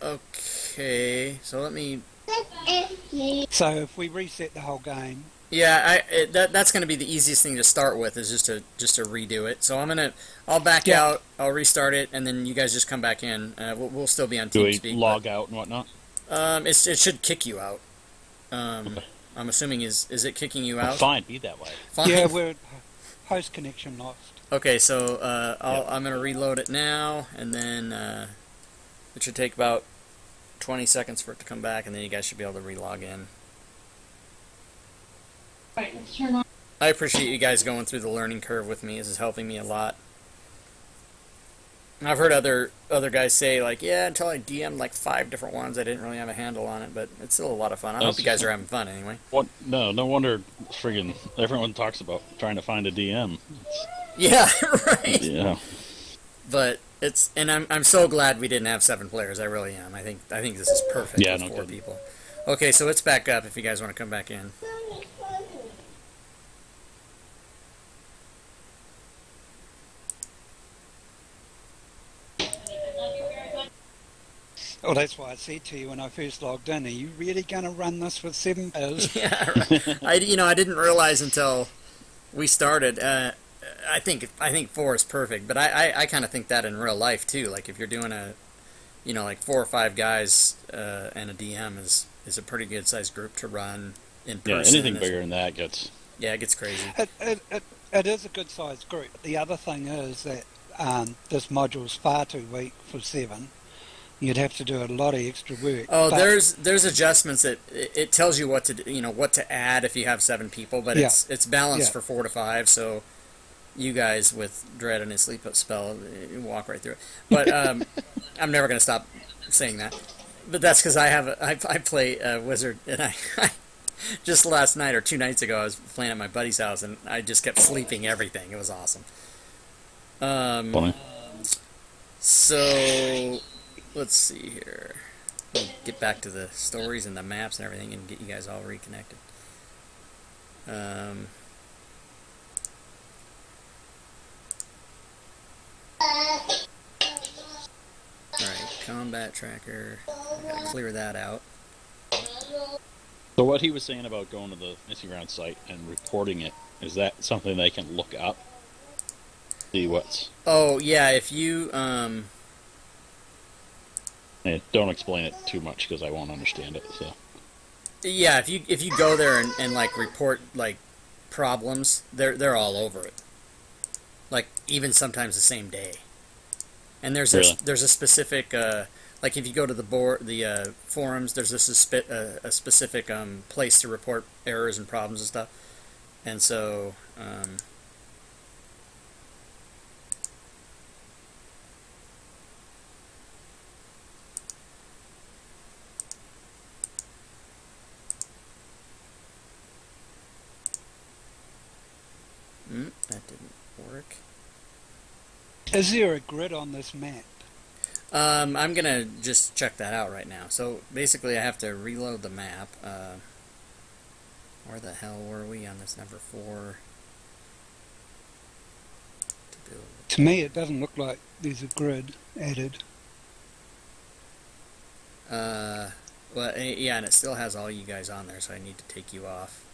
Okay. So let me. So if we reset the whole game, Yeah, that's going to be the easiest thing to start with is just to redo it. So I'll back Yeah. out, I'll restart it, and then you guys just come back in. We'll still be on Do we TeamSpeak. log out and whatnot? It should kick you out. I'm assuming is it kicking you out? Fine, be that way. Fine. yeah, we're host connection lost. Okay, so I'm going to reload it now, and then it should take about 20 seconds for it to come back, and then you guys should be able to relog in. Alright, let's turn on. I appreciate you guys going through the learning curve with me. This is helping me a lot. I've heard other guys say, like, yeah, until I DM'd like 5 different ones, I didn't really have a handle on it, but it's still a lot of fun. I hope you guys are having fun anyway. What? No wonder friggin' everyone talks about trying to find a DM. Yeah, right. Yeah. But I'm so glad we didn't have 7 players. I really am. I think this is perfect Yeah, with no 4 kidding. people. Okay, so it's back up if you guys want to come back in. Oh, that's why I said to you when I first logged in, are you really going to run this with 7 players? Yeah, right. I didn't realize until we started. I think 4 is perfect, but I kind of think that in real life too. Like if you're doing like 4 or 5 guys and a DM is a pretty good sized group to run in person. Yeah, anything bigger than that gets. Yeah, it gets crazy. It is a good sized group. The other thing is that this module's far too weak for 7. You'd have to do a lot of extra work. Oh, but there's adjustments that it tells you what to do, what to add if you have 7 people, but Yeah. it's balanced Yeah. for 4 to 5. So you guys with Dread and his sleep spell you walk right through it. But I'm never gonna stop saying that. But that's because I play Wizard, and I just last night or 2 nights ago I was playing at my buddy's house and I just kept sleeping everything. It was awesome. Funny. So let's see here. We'll get back to the stories and the maps and everything and get you guys all reconnected. Alright, combat tracker. I gotta clear that out. So what he was saying about going to the Instagram site and reporting it, is that something they can look up? See what's... Oh, yeah, if you, don't explain it too much because I won't understand it, so... yeah, if you go there and like report like problems, they're all over it. Like even sometimes the same day. And there's Really? there's a specific like if you go to the forums, there's a specific place to report errors and problems and stuff. And so that didn't work. is there a grid on this map? I'm gonna just check that out right now. So basically, I have to reload the map. Where the hell were we on this number 4? To build. To me, it doesn't look like there's a grid added. Well, yeah, and it still has all you guys on there, so I need to take you off.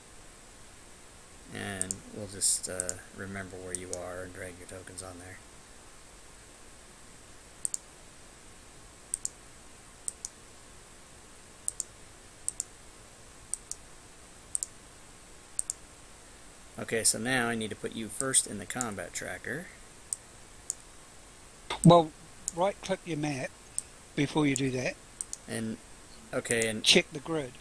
And we'll just remember where you are and drag your tokens on there. Okay, so now I need to put you first in the combat tracker. Well, right-click your map before you do that. And okay, and check the grid.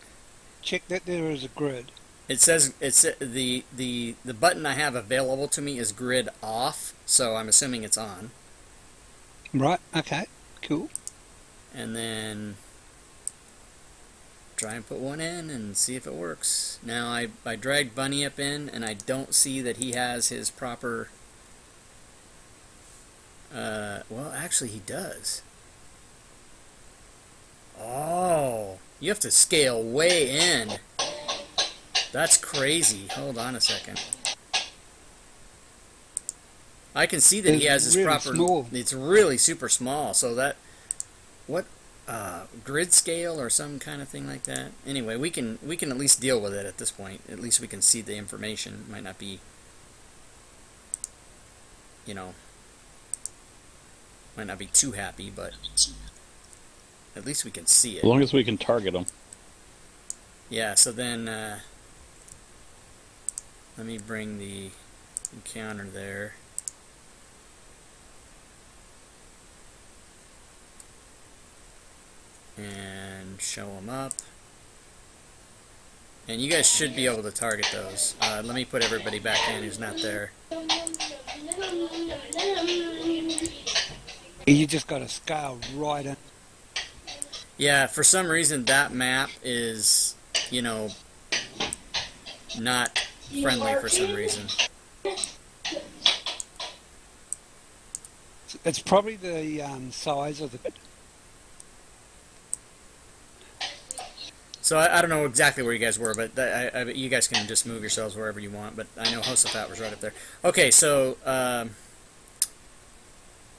Check that there is a grid. It says the button I have available to me is grid off, so I'm assuming it's on. Right. Okay. Cool. And then try and put one in and see if it works. Now I dragged Bunny up in, and I don't see that he has his proper. Well, actually, he does. Oh, you have to scale way in. That's crazy. Hold on a second. I can see that he has his really proper. Small. It's really super small. So that what grid scale or some kind of thing like that. Anyway, we can at least deal with it at this point. At least we can see the information. Might not be, you know, might not be too happy, but at least we can see it. As long as we can target them. Yeah, so then let me bring the encounter there. And show them up. And you guys should be able to target those. Let me put everybody back in who's not there. You just got to scale right in. Yeah, for some reason that map is, you know, not friendly for some reason. It's probably the size of the. So I don't know exactly where you guys were, but you guys can just move yourselves wherever you want. But I know Hillsfar was right up there. Okay, so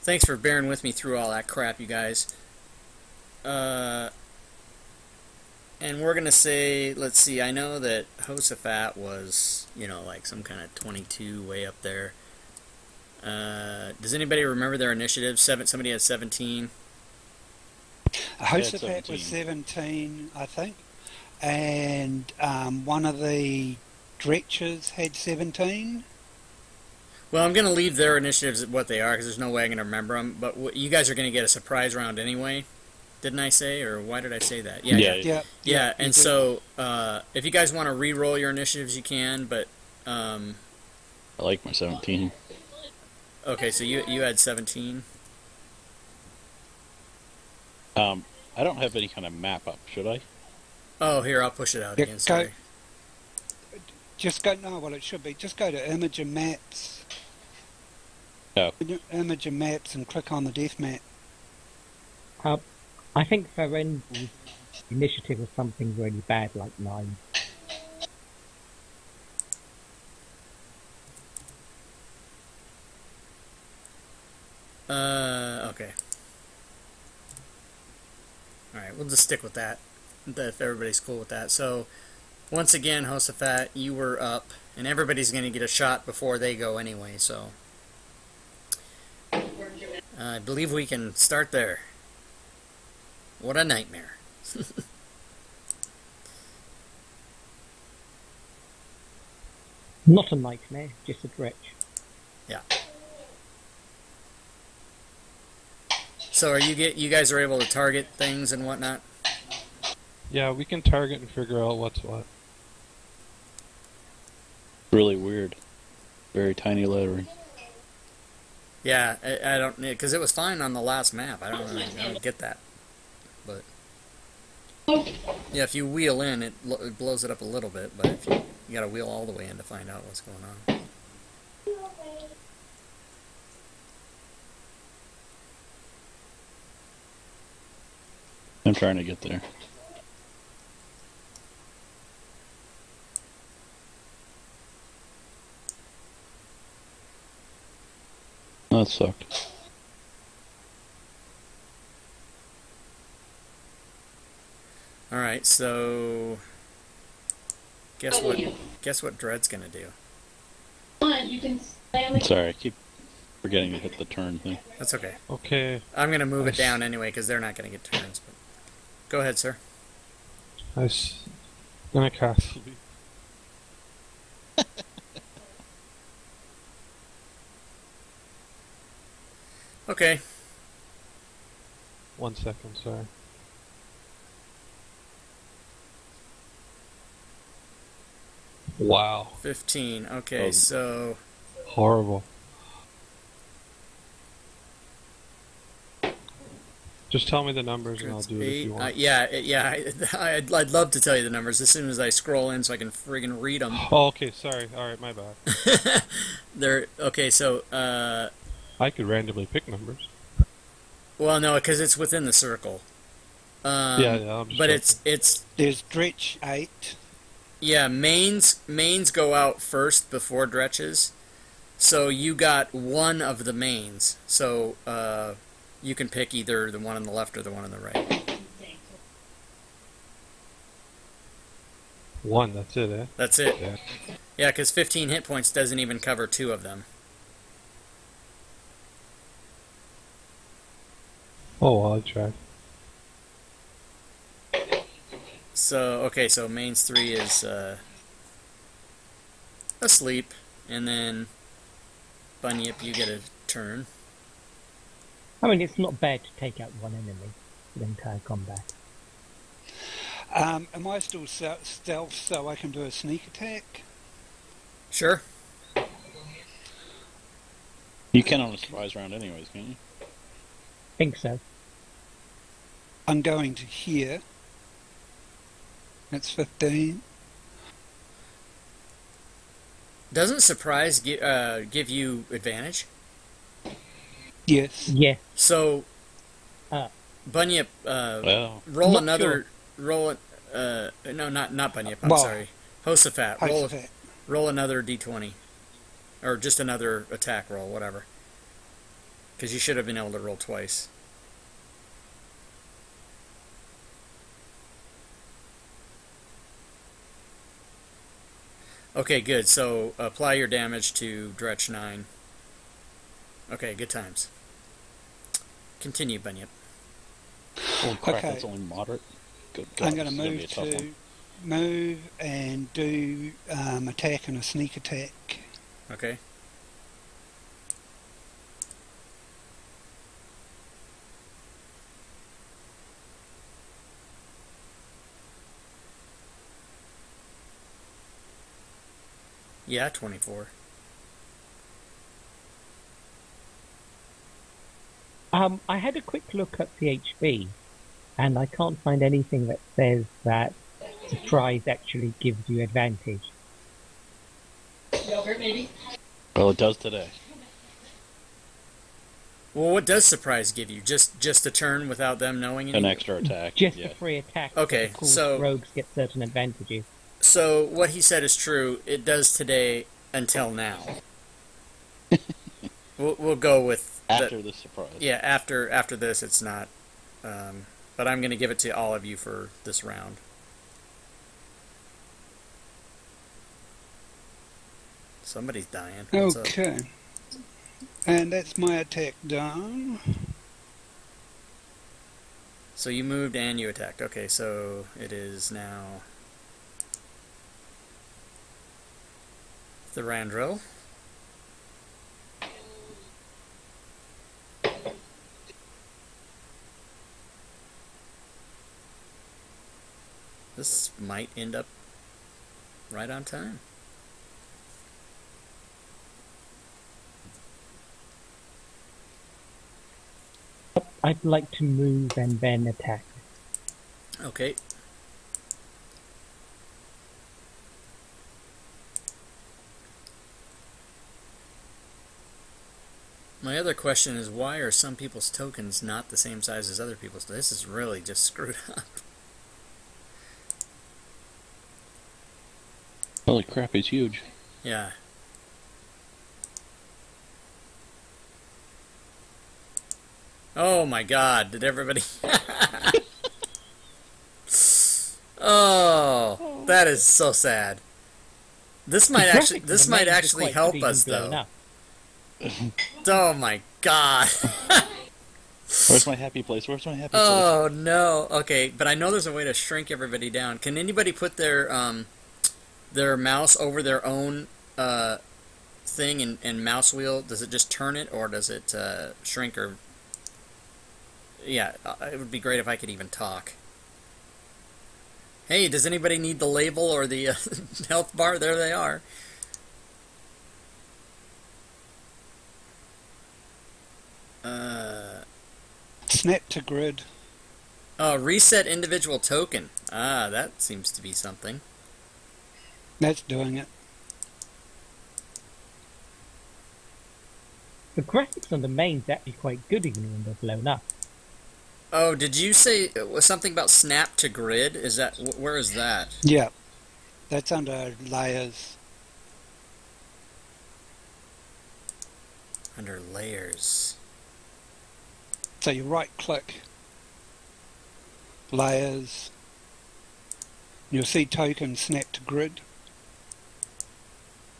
thanks for bearing with me through all that crap, you guys. And we're gonna say, let's see. I know that Hillsfar was, you know, like some kind of 22 way up there. Does anybody remember their initiative? Somebody had 17. Hillsfar was 17, I think. And one of the Dretchers had 17. Well, I'm going to leave their initiatives at what they are because there's no way I'm going to remember them. But you guys are going to get a surprise round anyway, didn't I say? Or why did I say that? Yeah. And so if you guys want to re-roll your initiatives, you can. But I like my 17. Okay, so you had 17. I don't have any kind of map up, should I? Oh, here, I'll push it out again, sorry. Just go, no, well it should be, just go to Image and Maps. No. Image and Maps and click on the death map. I think Ferendel's initiative was something really bad, like 9. Okay. Alright, we'll just stick with that, if everybody's cool with that. So, once again, Hillsfar, you were up, and everybody's going to get a shot before they go anyway, so I believe we can start there. What a nightmare. Not a nightmare, just a dretch. Yeah. So are you guys are able to target things and whatnot? Yeah, we can target and figure out what's what. Really weird. Very tiny lettering. Yeah, I don't, because it was fine on the last map. I don't get that. But yeah, if you wheel in, it blows it up a little bit. But if you got to wheel all the way in to find out what's going on. I'm trying to get there. Oh, that sucked. All right, so guess what Dread's gonna do? You can Sorry, I keep forgetting to hit the turn thing. That's okay. Okay. I'm gonna move it down anyway because they're not gonna get turns. But go ahead, sir. Gonna cast sleep. Okay. 1 second, sorry. Wow. 15. Okay, Oh. so Horrible. Just tell me the numbers and I'll do it if you want. I'd love to tell you the numbers as soon as I scroll in so I can friggin' read them. Oh, okay, sorry. Alright, my bad. Okay, so I could randomly pick numbers. well, no, because it's within the circle. Yeah, I'm just but joking. it's There's Dretch 8. yeah, mains go out first before dretches. So you got one of the mains. So you can pick either the one on the left or the one on the right. One, that's it, eh? That's it. Yeah. Yeah, because 15 hit points doesn't even cover two of them. Oh, well, I tried. So, okay, so mains 3 is asleep, and then Bunyip, you get a turn. I mean, it's not bad to take out one enemy for the entire combat. Am I still stealth so I can do a sneak attack? Sure. You can on a surprise round anyways, can't you? Think so. I'm going to here. That's 15. Doesn't surprise give you advantage? Yes. Yeah. So, Bunyip, Well, roll not another. Roll it. No, not Bunyip. I'm Well, sorry. Hosafat. Hosafat. Roll another d20, or just another attack roll, whatever. Because you should have been able to roll twice. Okay, good. So apply your damage to Dretch 9. Okay, good times. Continue, Bunyip. holy crap, Okay. that's only moderate. Good God, I'm going to this is move be a tough one. move and do attack and a sneak attack. Okay. Yeah, 24. I had a quick look at PHP, and I can't find anything that says that surprise actually gives you advantage. Yogurt, maybe? Well, it does today. Well, what does surprise give you? Just a turn without them knowing An anything? extra attack. Just yeah. a free attack. Okay, Of course, so- rogues get certain advantages. So what he said is true. It does today until now. We'll go with After the surprise. yeah. After this, it's not. But I'm going to give it to all of you for this round. Somebody's dying. What's up? Okay. And that's my attack done. So you moved and you attacked. Okay, so it is now the Randrill. This might end up right on time. I'd like to move and then attack. Okay. My other question is, why are some people's tokens not the same size as other people's? This is really just screwed up. Holy crap, he's huge. Yeah. Oh my god, did everybody... Oh, that is so sad. This might actually help us, though. Oh my god. Where's my happy place? Where's my happy place? Oh no. Okay, but I know there's a way to shrink everybody down. Can anybody put their mouse over their own thing and mouse wheel? Does it just turn it, or does it shrink? Or yeah, it would be great if I could even talk. Hey, does anybody need the label or the health bar? There they are. Snap to grid. Oh, reset individual token. Ah, that seems to be something. That's doing it. The graphics on the main's actually quite good even when they're blown up. Oh, did you say something about snap to grid? Is that where is that? Yeah, that's under layers. Under layers. So you right click, layers. You'll see token snap to grid.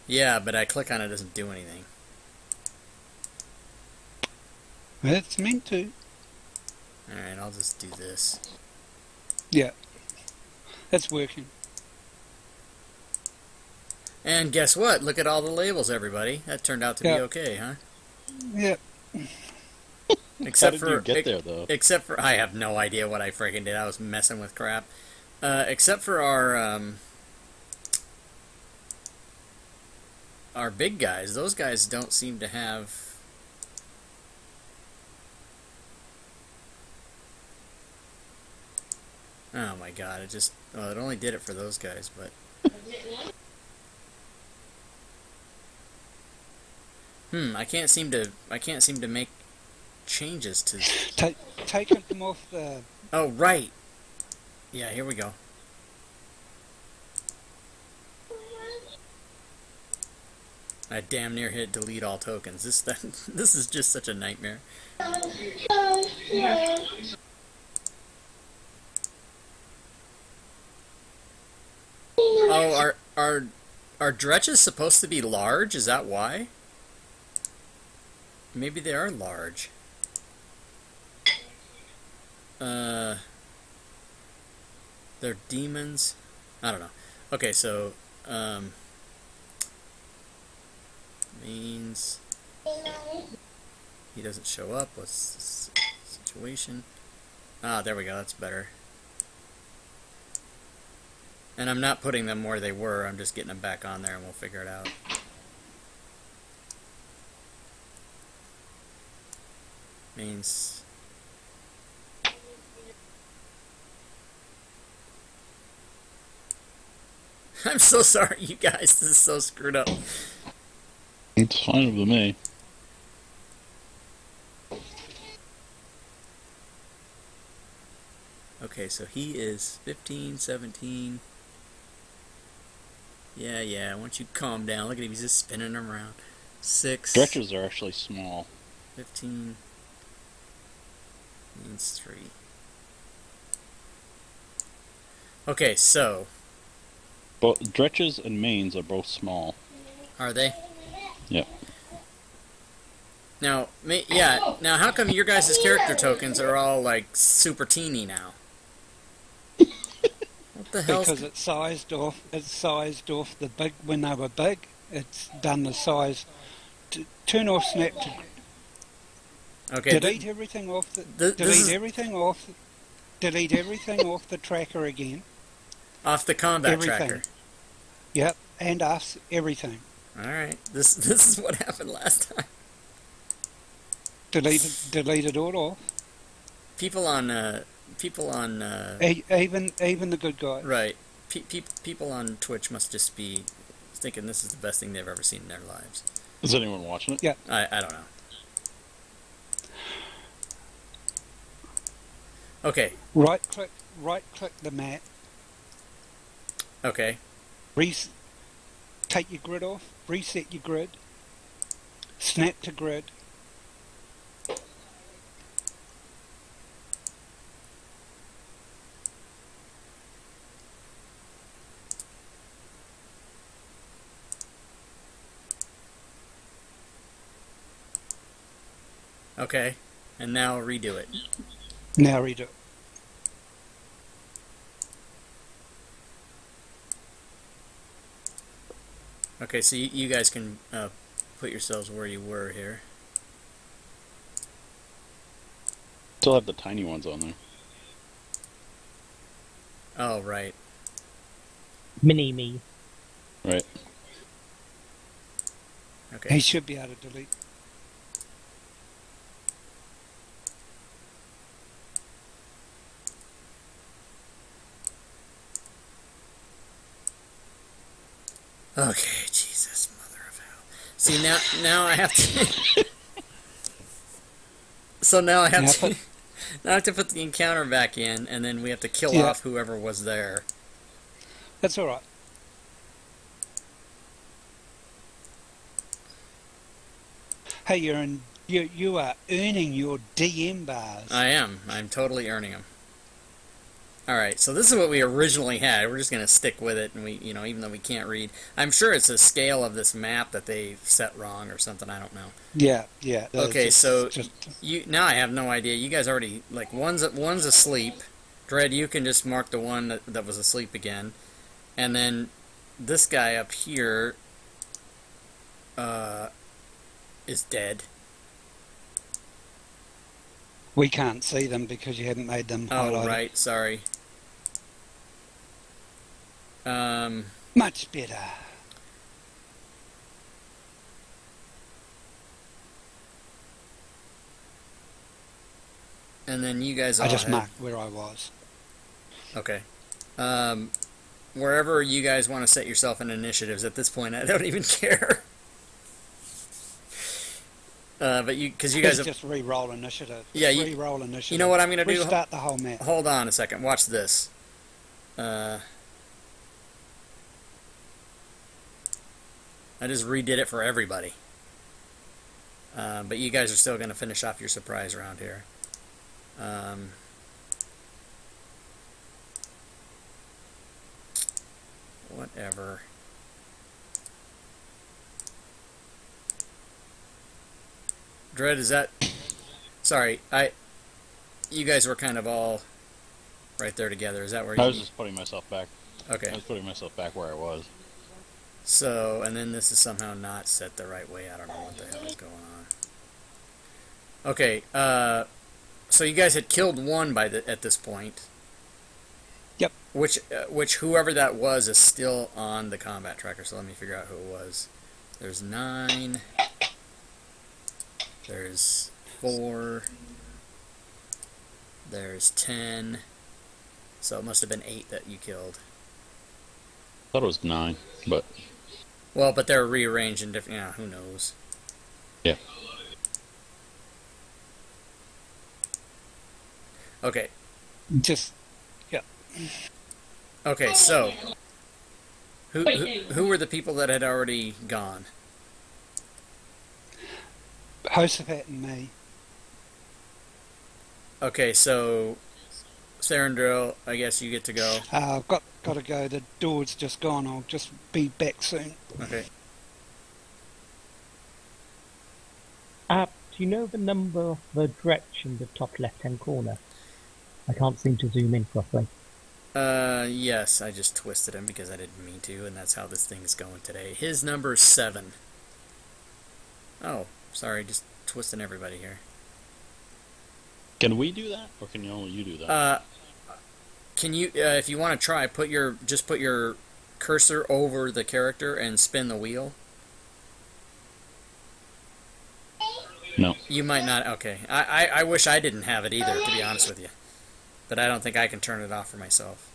Yeah, but I click on it, doesn't do anything. It's meant to. Alright, I'll just do this. Yeah, that's working. And guess what? Look at all the labels, everybody. That turned out to be okay, huh? Yeah. Except How did you get there, though? Except for, I have no idea what I freaking did. I was messing with crap. Except for our big guys. Those guys don't seem to have... Oh my god, it just... Well, it only did it for those guys, but... I can't seem to make changes to... Take them off the... Oh, right! Yeah, here we go. I damn near hit delete all tokens. This is just such a nightmare. Oh, are dretches supposed to be large? Is that why? Maybe they are large. They're demons. I don't know. Okay, so means he doesn't show up. What's the situation? Ah, there we go. That's better. And I'm not putting them where they were. I'm just getting them back on there, and we'll figure it out. Means I'm so sorry, you guys. This is so screwed up. It's fine with me. Okay, so he is 15, 17. Yeah, why don't you calm down? Look at him, he's just spinning around. 6. Stretches are actually small. 15. Means 3. Okay, so... Both dretches and mains are both small. Are they? Yep. Now, now how come your guys' character tokens are all, like, super teeny now? What the hell? Because it's sized off the big, when they were big, it's done the size. Turn off snap to... Okay. Delete everything off delete everything off the tracker again. Off the combat tracker. Yep, and us everything. All right. This is what happened last time. Delete it all off. People on even the good guys. Right. People on Twitch must just be thinking this is the best thing they've ever seen in their lives. Is anyone watching it? Yeah. I don't know. Okay. Right click the map. Okay. Take your grid off. Reset your grid. Snap to grid. Okay. And now redo it. Now redo it. Okay, so you guys can put yourselves where you were here. Still have the tiny ones on there. Oh, right. Mini me. Right. Okay. He should be able to delete. Okay, Jesus, mother of hell. See, now I have to... So now I have to... Now I have to put the encounter back in, and then we have to kill off whoever was there. That's alright. Hey, you are earning your DM bars. I am. I'm totally earning them. Alright, so this is what we originally had. We're just going to stick with it, and we, even though we can't read. I'm sure it's a scale of this map that they set wrong or something, I don't know. Yeah. Okay, now I have no idea. You guys already, one's asleep. Dread, you can just mark the one that was asleep again. And then this guy up here is dead. We can't see them because you haven't made them highlighted. Oh, right, sorry. Much better. And then you guys all I just marked where I was. Okay. Wherever you guys want to set yourself in initiatives at this point, I don't even care. But because you guys have just re-roll initiative. Yeah, re-roll initiative. You know what I'm going to do? Restart the whole map. Hold on a second. Watch this. I just redid it for everybody. But you guys are still going to finish off your surprise round here. Whatever. Dread, is that... Sorry, you guys were kind of all right there together. Is that where you... I was just putting myself back. Okay. I was putting myself back where I was. So, and then this is somehow not set the right way. I don't know what the hell is going on. Okay, so you guys had killed one at this point. Yep. Which whoever that was is still on the combat tracker, so let me figure out who it was. There's 9... There's 4. There's 10. So it must have been 8 that you killed. I thought it was 9, but... Well, but they're rearranged in different... Yeah, who knows? Yeah. Okay. Yeah. Okay, so... Who were the people that had already gone? Hosafat and me. Okay, so Sarandril, I guess you get to go. I've got to go. The door's just gone. I'll just be back soon. Okay. Do you know the number of the dretch in the top left-hand corner? I can't seem to zoom in properly. Yes, I just twisted him because I didn't mean to, and that's how this thing's going today. His number is 7. Oh. Sorry, just twisting everybody here. Can we do that, or can only you do that? Can you, if you want to try, just put your cursor over the character and spin the wheel? No. You might not. Okay. I wish I didn't have it either, to be honest with you. But I don't think I can turn it off for myself.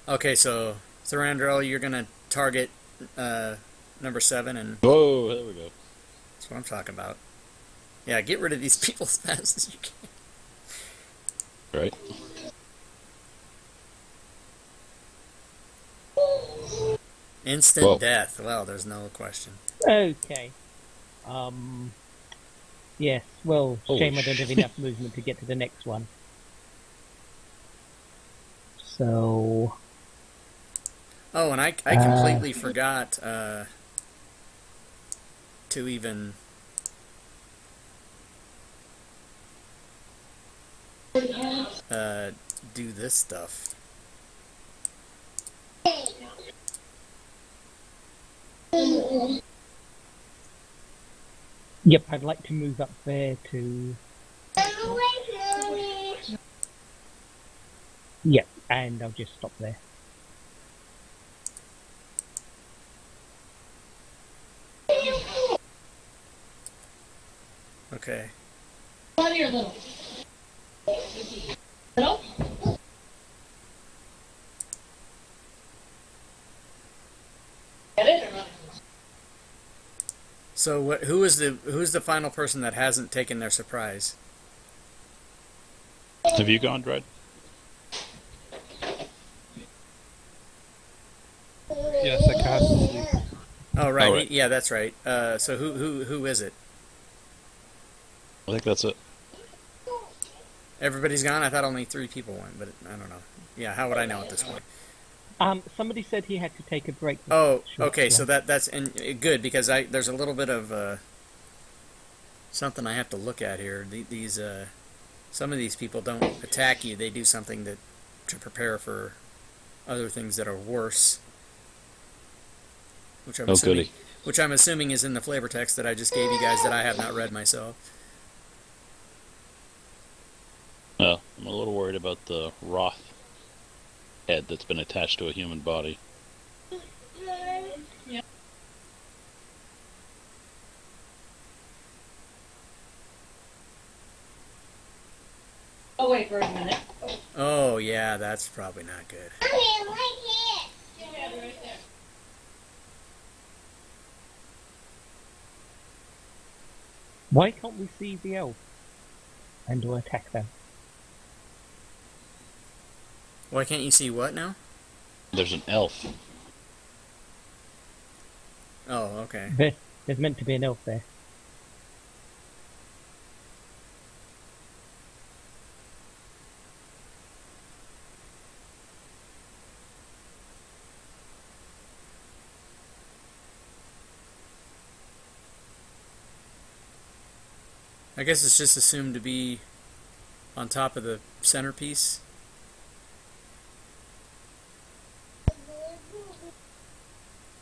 Okay, so Thorandrel, you're going to target number 7 and... Oh, there we go. That's what I'm talking about. Yeah, get rid of these people as fast as you can. Right. Instant death. Well, there's no question. Okay. Yes, well, shame I don't have shit. enough movement to get to the next one. So... Oh, and I completely forgot to even... do this stuff. Yep, I'd like to move up there to... Yep, and I'll just stop there. Okay. Body or little? Little? Get it or not? So who's the final person that hasn't taken their surprise? Have you gone, Dread? Yes, I cast sleep. Oh right, Oh, right. Yeah, that's right. So who is it? I think that's it. Everybody's gone. I thought only 3 people went, but I don't know. Yeah, how would I know at this point? Somebody said he had to take a break. Oh, okay. So that's good because there's a little bit of something I have to look at here. These some of these people don't attack you; they do something to prepare for other things that are worse. Which I'm assuming is in the flavor text that I just gave you guys that I have not read myself. Well, I'm a little worried about the Roth head that's been attached to a human body. Yeah. Oh wait, for a minute. Oh yeah, that's probably not good. Yeah, right there. Why can't we see the elf and or attack them? Why can't you see what now? There's an elf. Oh, okay. There's meant to be an elf there. I guess it's just assumed to be on top of the centerpiece.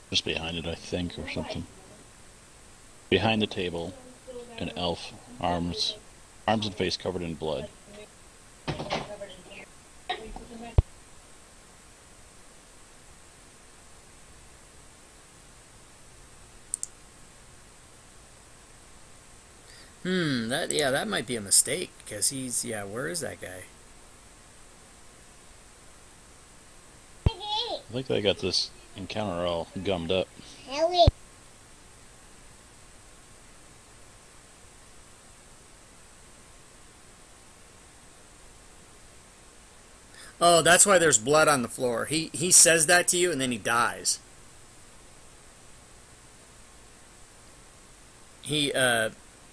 Just behind it, I think, or something. Behind the table, an elf, arms and face covered in blood. That might be a mistake, because where is that guy? I think they got this encounter all gummed up. Oh, that's why there's blood on the floor. He says that to you, and then he dies.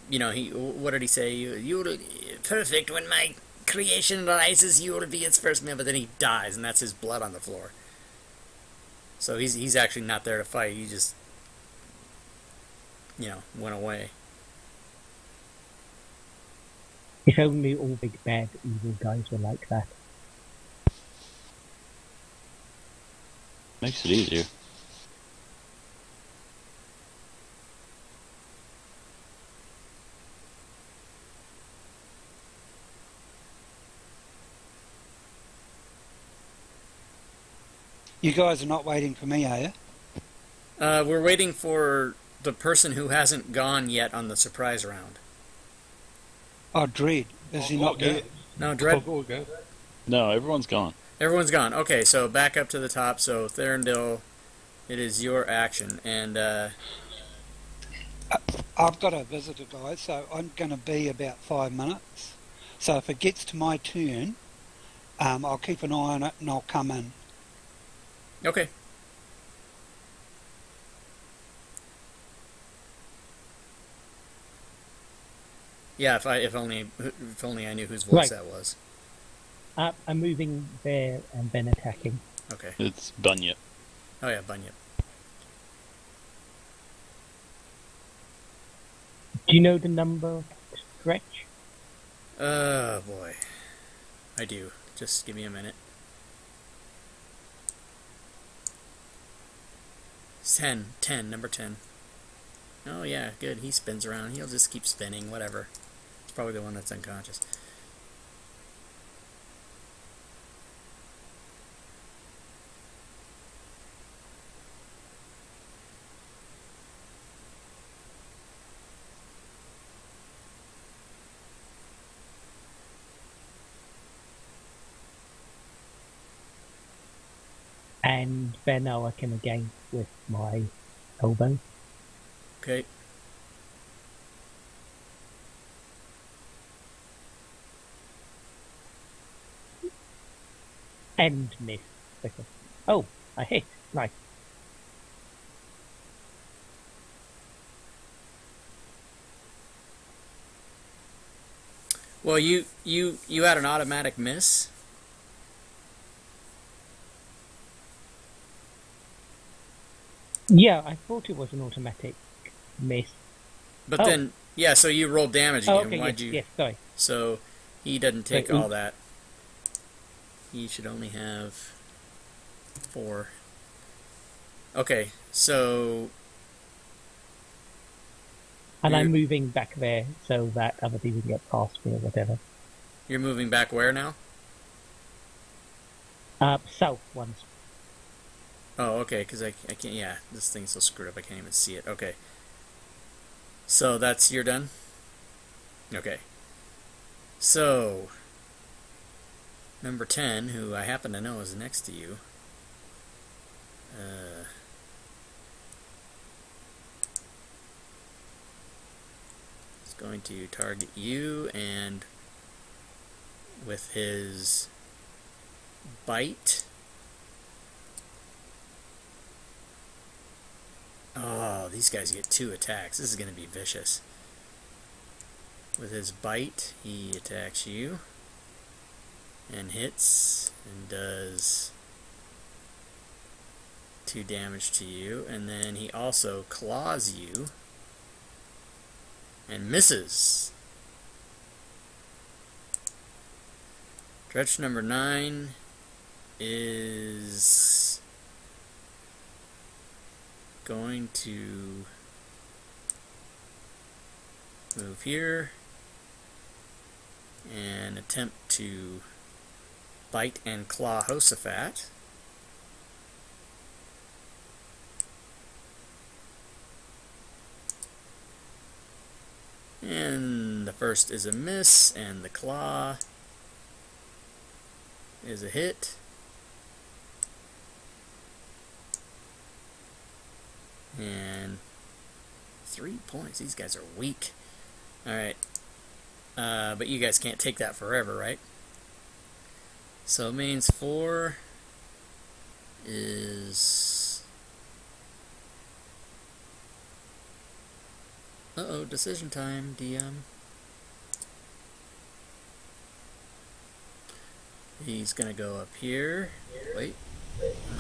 What did he say? You're perfect. When my creation rises, you will be its first man. But then he dies, and that's his blood on the floor. So he's actually not there to fight. He just, went away. If only all big bad evil guys were like that. Makes it easier. You guys are not waiting for me, are you? We're waiting for the person who hasn't gone yet on the surprise round. Oh, Dread. Is he not there? No, Dread. Go again. No, everyone's gone. Everyone's gone. Okay, so back up to the top. So Therendil, it is your action, and I've got a visitor, guys, so I'm going to be about 5 minutes. So if it gets to my turn, I'll keep an eye on it and I'll come in. Okay. Yeah, if only I knew whose voice Right. that was. I'm moving there and then attacking. Okay. It's Bunyip. Oh yeah, Bunyip. Do you know the number, Stretch? Oh boy, I do. Just give me a minute. 10, number 10. Oh yeah, good. He spins around. He'll just keep spinning. Whatever. It's probably the one that's unconscious. And then I'll attack again with my elbow. Okay. And miss. Oh, I hit. Nice. Well, you had an automatic miss. Yeah, I thought it was an automatic miss. But Oh. then, yeah, so you rolled damage again. Oh, okay, Why'd yes, you? yes, sorry. So he doesn't take Wait, all that. He should only have 4. Okay, so And I'm moving back there so that other people can get past me or whatever. you're moving back where now? South once. Oh, okay, because I can't, yeah, this thing's so screwed up I can't even see it. Okay. So that's, you're done? Okay. So, number 10, who I happen to know is next to you. Is going to target you, and with his bite. Oh, these guys get 2 attacks. This is going to be vicious. With his bite, he attacks you and hits and does 2 damage to you, and then he also claws you and misses. Stretch number 9 is going to move here and attempt to bite and claw Hosaphat. And the first is a miss, and the claw is a hit. And 3 points. These guys are weak. Alright. But you guys can't take that forever, right? So means 4 is... Uh-oh, decision time, DM. He's gonna go up here. Wait.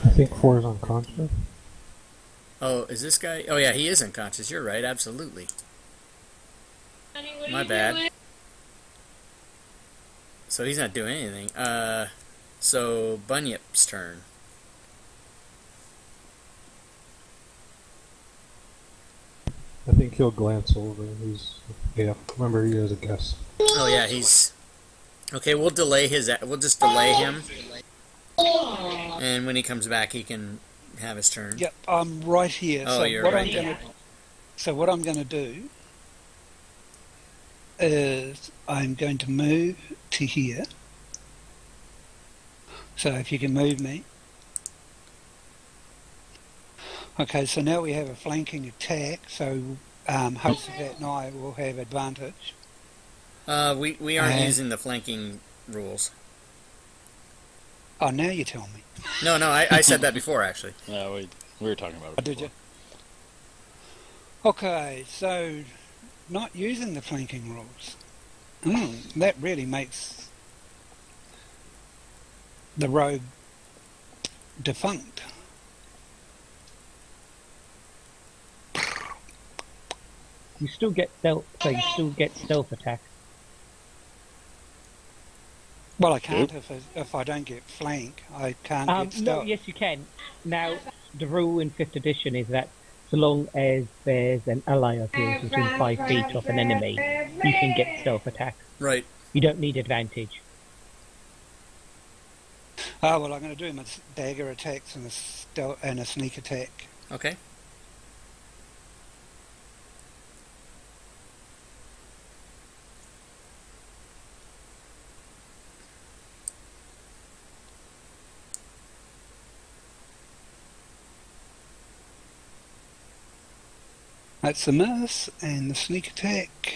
I think 4 is unconscious. Oh, is this guy? Oh yeah, he is unconscious. You're right, absolutely. Honey, what are My you bad. doing? So he's not doing anything. So Bunyip's turn. I think he'll glance over. Remember, he is a guest. Oh yeah, he's... Okay, we'll delay his... We'll just delay him. And when he comes back, he can have his turn. Yep, I'm right here. Oh, So you're what right I'm there. gonna, so what I'm going to do is I'm going to move to here. So if you can move me. Okay, so now we have a flanking attack. So Hosefat and I will have advantage. We aren't using the flanking rules. Oh, now you tell me. No, I said that before, actually. No, we were talking about it. Oh, did you? Okay, so not using the flanking rules. That really makes the rogue defunct. You still get stealth, so you still get stealth attack. Well, I can't if I don't get flank. I can't get stealth. No, yes, you can. Now, the rule in 5th edition is that so long as there's an ally of yours within 5 feet of an enemy, you can get stealth attack. Right. You don't need advantage. Oh, well, I'm going to do my dagger attacks and a sneak attack. Okay. That's the miss and the sneak attack.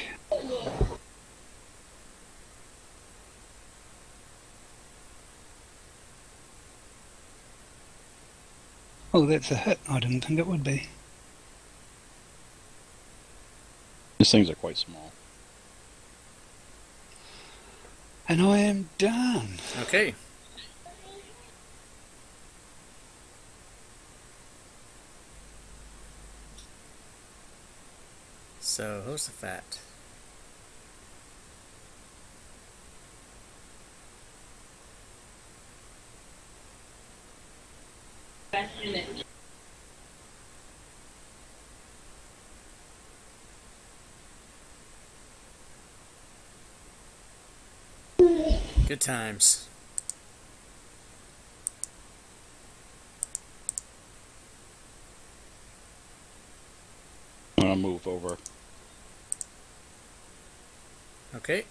Oh, that's a hit. I didn't think it would be. These things are quite small. And I am done. Okay. So, Hosefat. Good times. I'm gonna move over. Okay.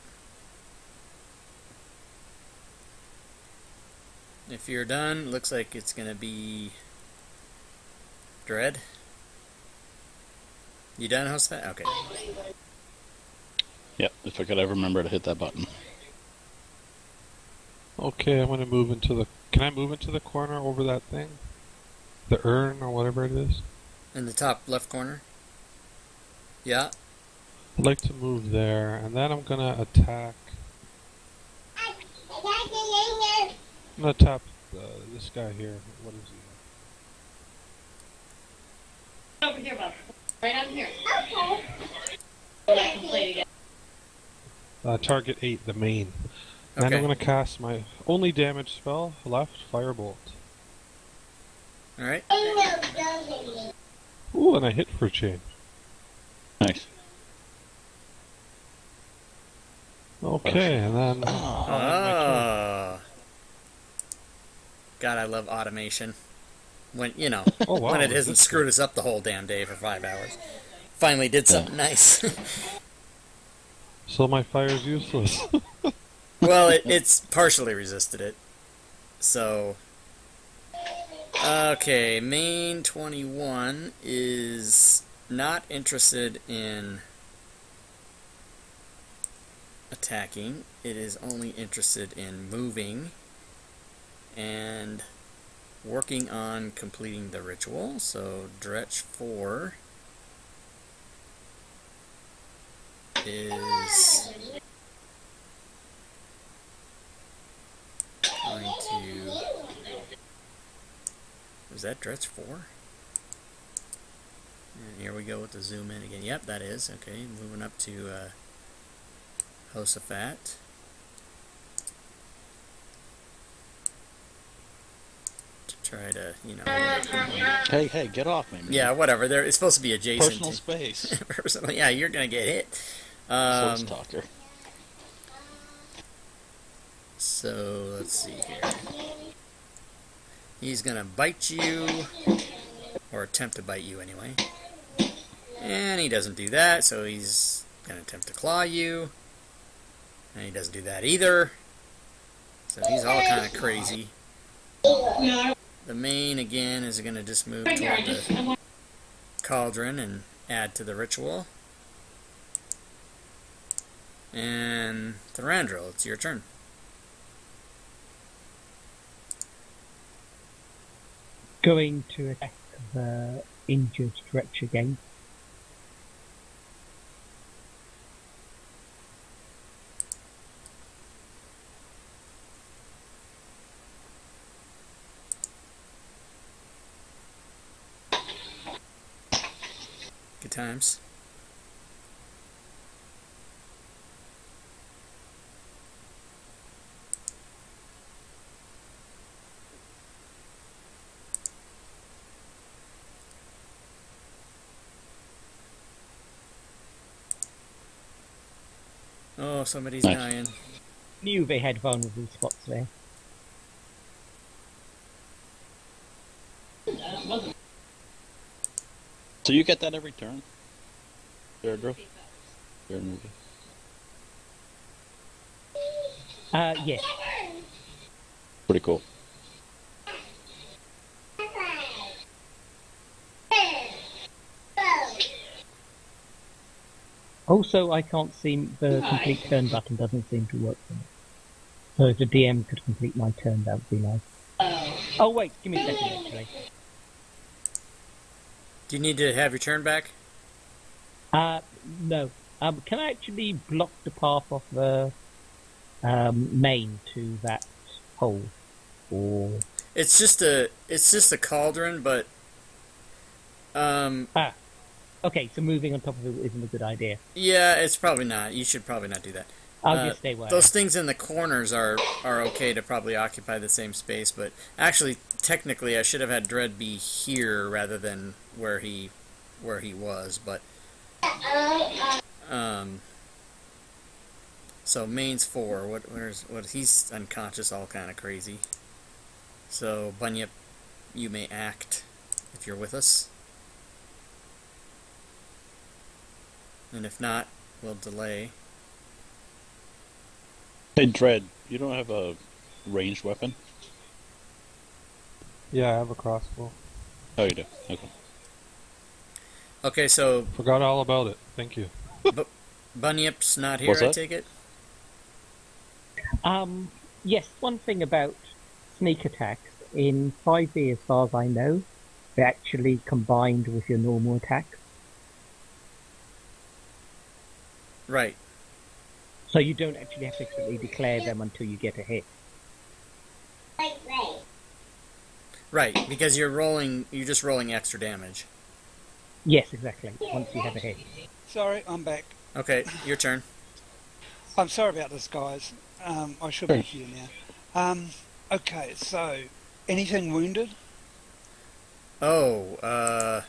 If you're done, looks like it's gonna be Dread. You done, Hosefat? Okay. Yep, if I could ever remember to hit that button. Okay, I'm going to move into the... Can I move into the corner over that thing? The urn or whatever it is? In the top left corner? Yeah. I'd like to move there, and then I'm going to attack... I'm going to tap this guy here. What is he? Over here, Bob. Right on here. Okay. I can play again. Target 8, the main. Okay. And I'm going to cast my only damage spell left, Firebolt. Alright. Ooh, and I hit for a change. Nice. Okay, and then... Oh. God, I love automation. When, you know, Oh, wow, when it hasn't screwed us up the whole damn day for 5 hours. Finally did something nice. So my fire's useless. Well, it's partially resisted it. So, okay, main 21 is not interested in attacking. It is only interested in moving and working on completing the ritual. So, Dretch 4 is going to... Was that Dretch 4? And here we go with the zoom in again. Yep, that is. Okay, moving up to Hosefat. To try to, you know... Hey, get off me, man. Yeah, whatever. It's supposed to be adjacent. Personal space. Personal, yeah, you're going to get hit. Close talker. So, let's see here. He's going to bite you, or attempt to bite you anyway. And he doesn't do that, so he's going to attempt to claw you. And he doesn't do that either. So he's all kind of crazy. The main, again, is going to just move toward the cauldron and add to the ritual. And Thranduil, it's your turn. Going to attack the injured stretch again. Good times. Oh, somebody's Nice. dying. Knew they had vulnerable spots there. So you get that every turn? Deirdre? Yes. Pretty cool. Also, I can't seem the complete turn button doesn't seem to work for me. So if the DM could complete my turn, that would be nice. Oh wait, give me a second actually. Do you need to have your turn back? No. Can I actually block the path of the main to that hole? Or It's just a cauldron, but okay, so moving on top of it isn't a good idea. yeah, it's probably not. You should probably not do that. I'll just stay where I am. Those things in the corners are okay to probably occupy the same space, but actually, technically, I should have had Dread be here rather than where he was. But so main's 4. What? He's unconscious, all kind of crazy. So Bunyip, you may act if you're with us, and if not, we'll delay. Hey, Dread, you don't have a ranged weapon? Yeah, I have a crossbow. Oh, you do? Okay. Okay, so Forgot all about it. Thank you. Bunyip's not here, What's I that? take it? Yes, one thing about sneak attacks, in 5e as far as I know, they're actually combined with your normal attacks. Right. So you don't actually have to explicitly declare them until you get a hit. Right, because you're just rolling extra damage. Yes, exactly, once you have a hit. Sorry, I'm back. Okay, your turn. I'm sorry about this, guys. I should be here now. Okay, so anything wounded? Oh,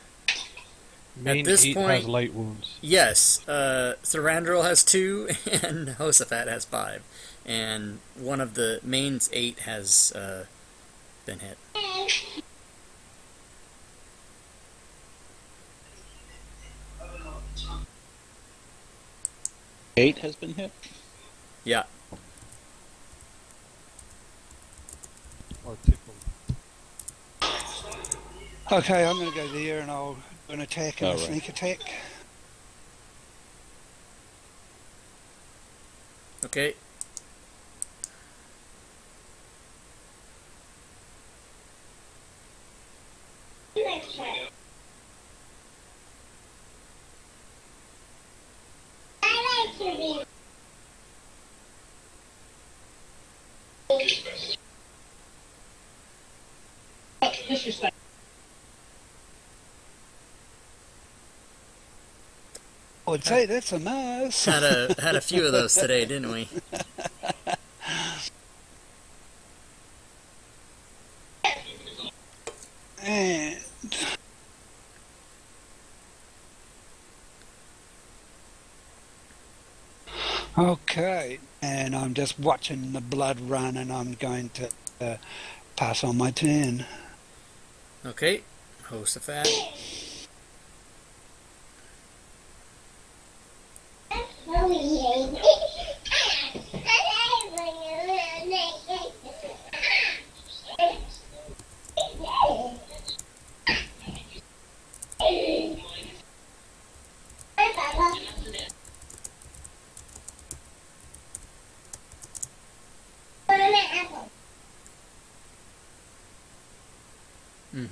Main this 8 point- has light wounds. yes. Thranduil has 2, and Hosaphat has 5, and one of the main's 8 has been hit. Eight has been hit? Yeah. Or tickled. Okay, I'm going to go there and I'll do an attack and a Alright. sneak attack. Okay. I would say that's a miss. Had a few of those today, didn't we? And okay, and I'm just watching the blood run, and I'm going to pass on my turn. Okay. Hosaphat.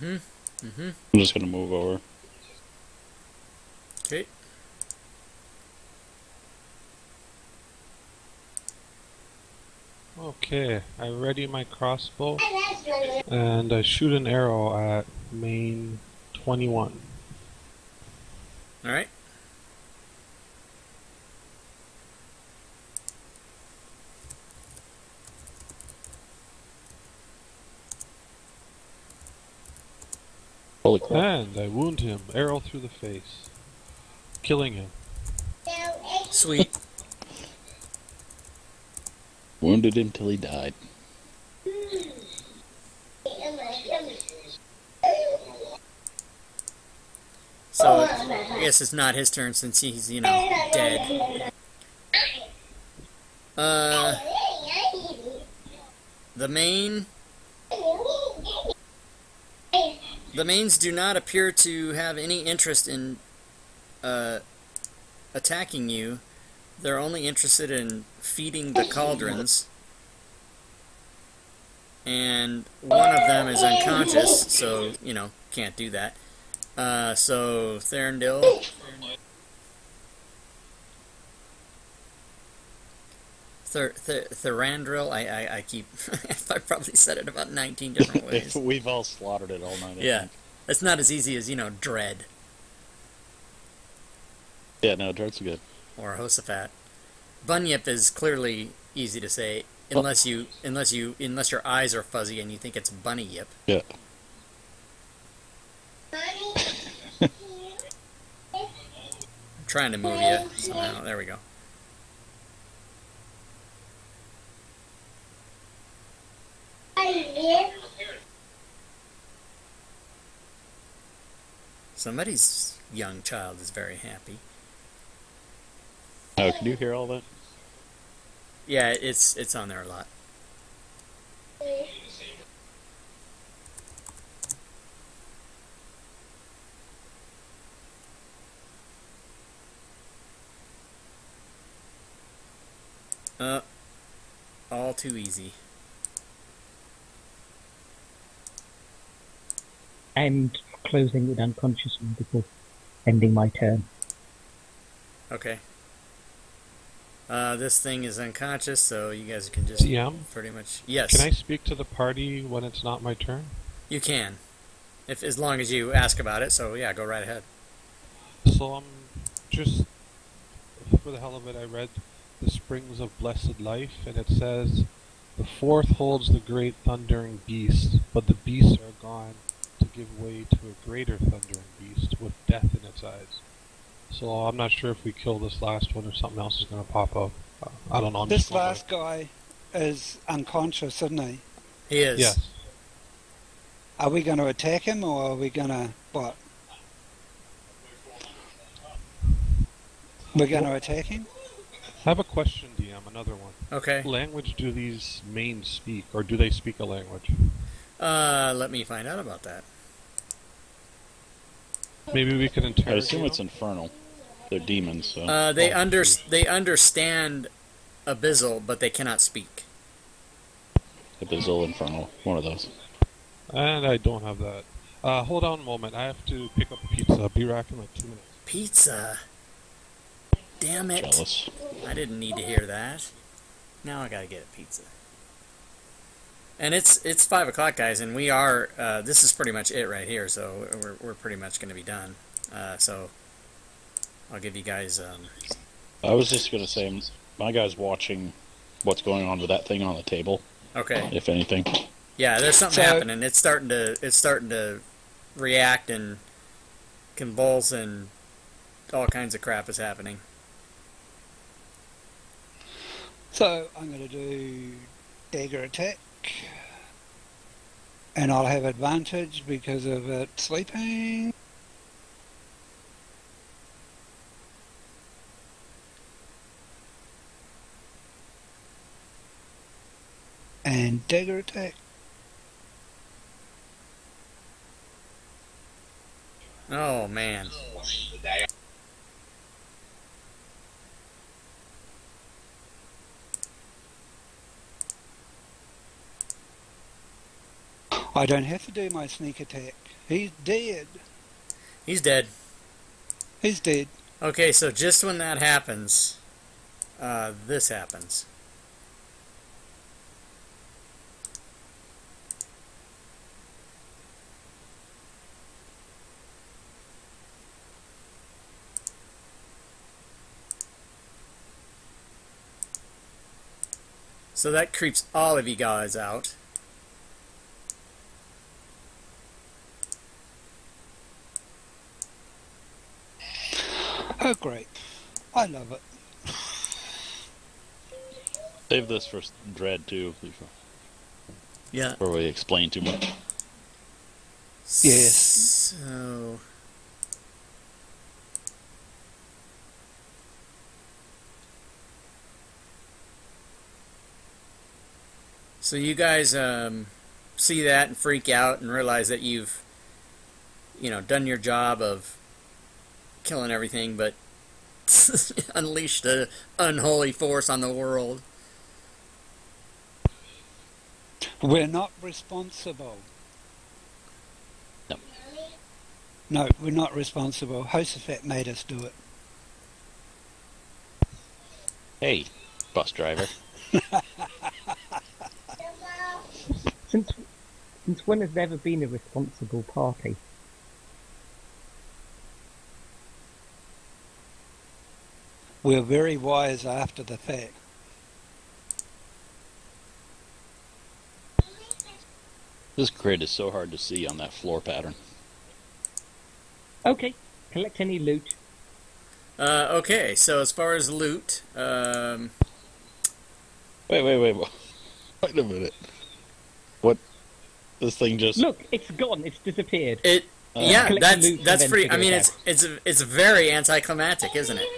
I'm just gonna move over. Okay. Okay, I ready my crossbow, and I shoot an arrow at main 21. All right. Holy crap. And I wound him, arrow through the face, killing him. Sweet. Wounded him till he died. So I guess it's not his turn since he's, dead. The mains do not appear to have any interest in attacking you. They're only interested in feeding the cauldrons. And one of them is unconscious, so, can't do that. So, Therendil. Therandril, I keep... I probably said it about 19 different ways. We've all slaughtered it all night, I Yeah. think. It's not as easy as, Dread. Yeah, no, Dread's good. Or Hosafat. Bunyip is clearly easy to say, unless your eyes are fuzzy and you think it's Bunny Yip. Yeah. I'm trying to move you somehow. There we go. Somebody's young child is very happy. Oh, can you hear all that? Yeah, it's on there a lot. All too easy. I'm closing with unconscious one before ending my turn. Okay. This thing is unconscious, so you guys can just pretty much... Yes. Can I speak to the party when it's not my turn? You can. As long as you ask about it, so yeah, go right ahead. So just for the hell of it, I read The Springs of Blessed Life, and it says, "The fourth holds the great thundering beast, but the beasts are gone to give way to a greater thundering beast with death in its eyes." So I'm not sure if we kill this last one or something else is going to pop up. I don't know. This last guy is unconscious, isn't he? He is. Yes. Are we going to attack him, or are we going to what? We're going to attack him? I have a question, DM, another one. Okay. What language do these mains speak, or do they speak a language? Let me find out about that. Maybe we can interrogate I assume it's them? infernal. They're demons, so... They understand Abyssal, but they cannot speak. Abyssal, infernal, one of those. And I don't have that. Hold on a moment. I have to pick up a pizza. I'll be back in like 2 minutes. Pizza? Damn it. Jealous. I didn't need to hear that. Now I gotta get a pizza. And it's 5 o'clock, guys, and we are, this is pretty much it right here, so we're pretty much going to be done. So I'll give you guys... I was just going to say, my guy's watching what's going on with that thing on the table. Okay. If anything. Yeah, there's something happening. It's starting to react and convulse, and all kinds of crap is happening. So I'm going to do dagger attack. And I'll have advantage because of it sleeping. And dagger attack. Oh, man. I don't have to do my sneak attack. He's dead. He's dead. He's dead. Okay, so just when that happens, this happens. So that creeps all of you guys out. Oh, great. I love it. Save this for Dread, too, Yeah. before we explain too much. Yes. So you guys see that and freak out and realize that you've, done your job of killing everything, but unleashed an unholy force on the world. We're not responsible. No. No, we're not responsible. Hosafat made us do it. Hey, bus driver. Since when has there ever been a responsible party? We're very wise after the fact. This grid is so hard to see on that floor pattern. Okay, collect any loot. Okay, so as far as loot, Wait. Wait a minute. What? This thing just... Look, it's gone. It's disappeared. Yeah, Collect the loot and that's then pretty. I figure mean, it out. it's very anticlimactic, isn't it?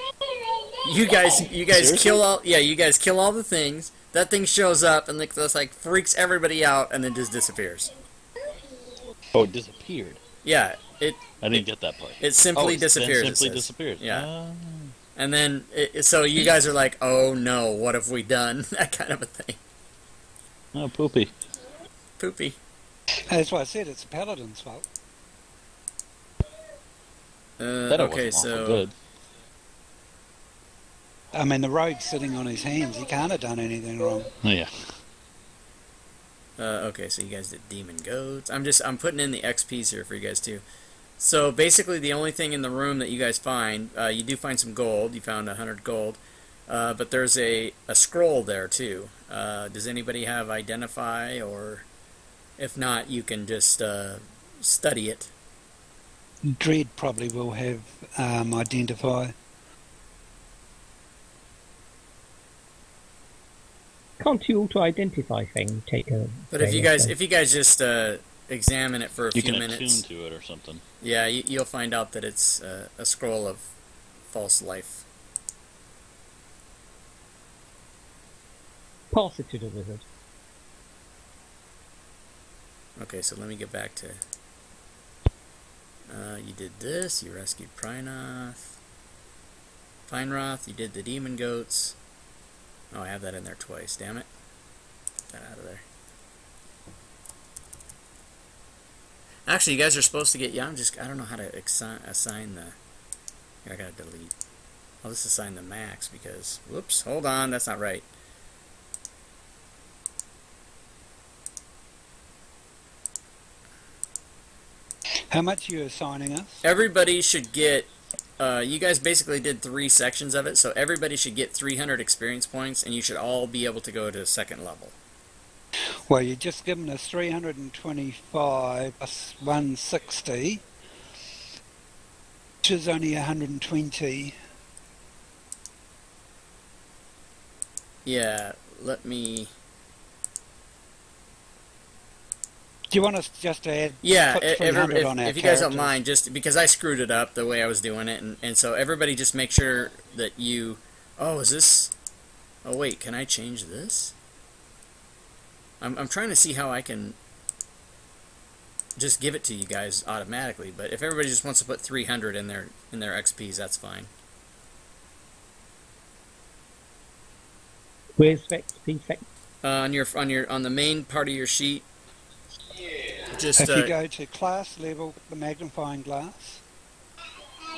You guys Seriously? kill all. Yeah, you guys kill all the things. That thing shows up and just like freaks everybody out, and then just disappears. Oh, it disappeared. Yeah, I didn't get that part. it simply It disappears. then simply it says. disappeared. Yeah. And then so you guys are like, oh no, what have we done? That kind of a thing. Oh, poopy. Poopy. That's why I said it's the Paladin's fault. That Okay, wasn't awful so good. I mean, the rogue's sitting on his hands. He can't have done anything wrong. Oh, yeah. okay, so you guys did demon goats. I'm putting in the XPs here for you guys too. So basically, the only thing in the room that you guys find, you do find some gold. You found 100 gold, but there's a scroll there too. Does anybody have identify, or if not, you can just study it. Dread probably will have identify. Can't you auto-identify thing? Take a. But if you guys just examine it for a You few can minutes, attune to it or something. yeah, you'll find out that it's a scroll of false life. Pass it to the wizard. Okay, so let me get back to. You did this. You rescued Pinroth. You did the demon goats. Oh, I have that in there twice. Damn it! Get that out of there. Actually, you guys are supposed to get. Yeah, I don't know how to assign the. Here, I gotta delete. I'll just assign the max because. Whoops! Hold on, that's not right. How much are you assigning us? Everybody should get. You guys basically did 3 sections of it, so everybody should get 300 experience points, and you should all be able to go to 2nd level. Well, you've just given us 325 plus 160, which is only 120. Yeah, let me. Do you want us just to add Yeah, put 300 on our if you guys don't characters? mind, just because I screwed it up the way I was doing it, and so everybody just make sure that you. Oh, is this? Oh wait, can I change this? I'm trying to see how I can just give it to you guys automatically, but if everybody just wants to put 300 in their XPs, that's fine. Where's the XP section? On the main part of your sheet, Just If you go to class level, the magnifying glass,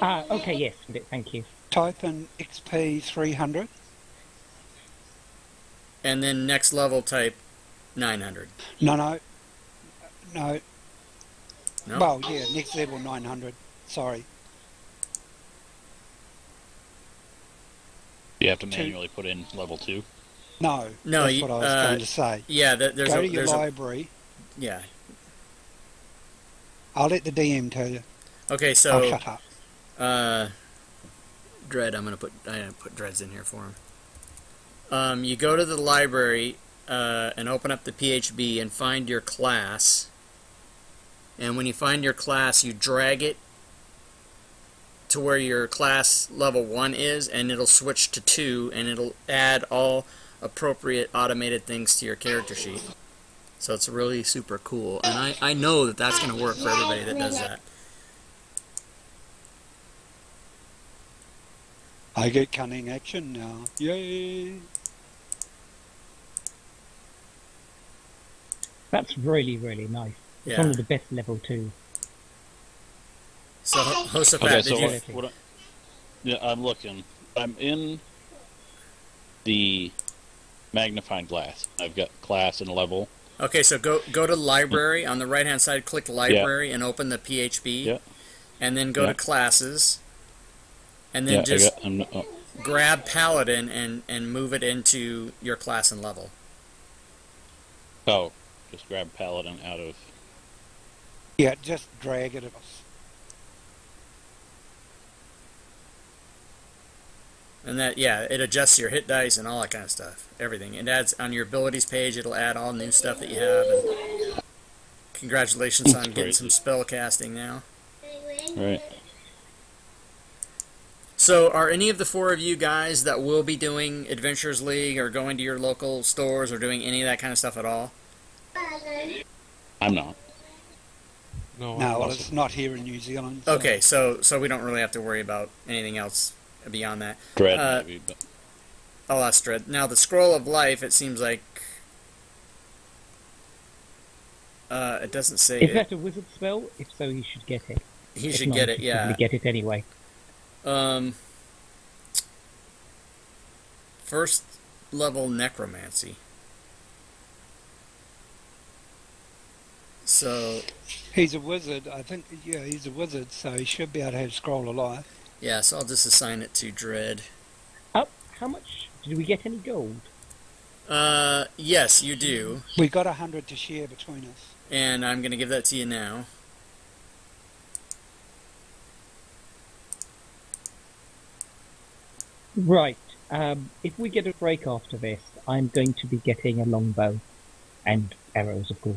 Okay, yes, thank you. type in XP 300. and then next level type 900. No. No. Well, yeah, next level 900. Sorry. You have to manually put in level 2. No, No, that's what I was going to say. Yeah, Go to your there's library. yeah. I'll let the DM tell you. Okay, I'll so shut up. Dread. I'm gonna put Dreads in here for him. You go to the library and open up the PHB and find your class. And when you find your class, you drag it to where your class level 1 is, and it'll switch to 2, and it'll add all appropriate automated things to your character sheet. So it's really super cool, and I know that that's going to work for everybody that does that. I get cunning action now. Yay! That's really, really nice. It's one of the best level 2. So, Hosafat, Okay, so did you... yeah, I'm looking. I'm in the magnifying glass. I've got class and level. Okay, so go to library. On the right-hand side, click library and open the PHB. Yeah. And then go to classes. And then grab Paladin and move it into your class and level. Oh, just grab Paladin out of... Yeah, just drag it across. And that, it adjusts your hit dice and all that kind of stuff. Everything. It adds on your abilities page, it'll add all new stuff that you have. And congratulations on getting some spell casting now. Right. So, are any of the 4 of you guys that will be doing Adventures League or going to your local stores or doing any of that kind of stuff at all? I'm not. No, well, it's not here in New Zealand. So. Okay, so we don't really have to worry about anything else beyond that. Dread, maybe, but... I'll ask Dread. Now, the Scroll of Life, it seems like... it doesn't say... Is that a wizard spell? If so, he should get it. He should get it, yeah. Get it anyway. First level necromancy. So he's a wizard, I think. Yeah, he's a wizard, so he should be able to have Scroll of Life. Yeah, so I'll just assign it to Dread. How much did we get? Any gold? Yes, you do. We got 100 to share between us, and I'm going to give that to you now. Right. If we get a break after this, I'm going to be getting a longbow and arrows, of course.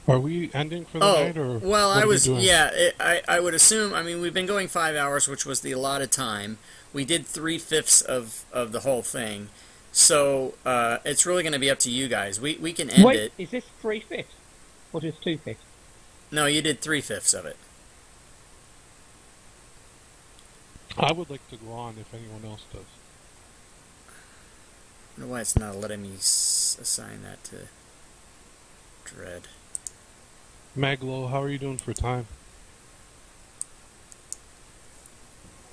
Are we ending for the night, or well, I was I would assume. I mean, we've been going 5 hours, which was the allotted time. We did 3/5 of the whole thing, so it's really going to be up to you guys. We can end it. Is this 3/5? What is 2/5? No, you did 3/5 of it. I would like to go on if anyone else does. I don't know why it's not letting me assign that to Dread. Maglo, how are you doing for time?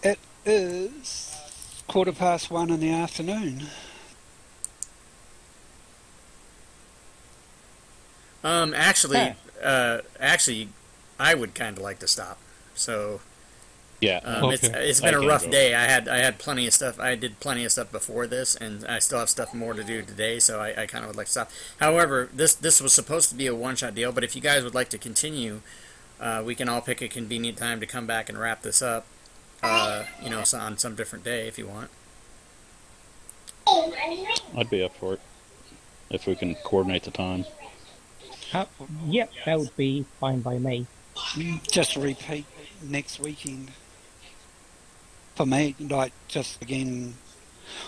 It is 1:15 in the afternoon. Actually, I would kind of like to stop. So, yeah, it's been a rough day. I had plenty of stuff. I did plenty of stuff before this, and I still have stuff more to do today. So I kind of would like to stop. However, this was supposed to be a one-shot deal. But if you guys would like to continue, we can all pick a convenient time to come back and wrap this up. So on some different day if you want. I'd be up for it if we can coordinate the time. Yep, that would be fine by me. Just repeat next weekend. For me, like, just again,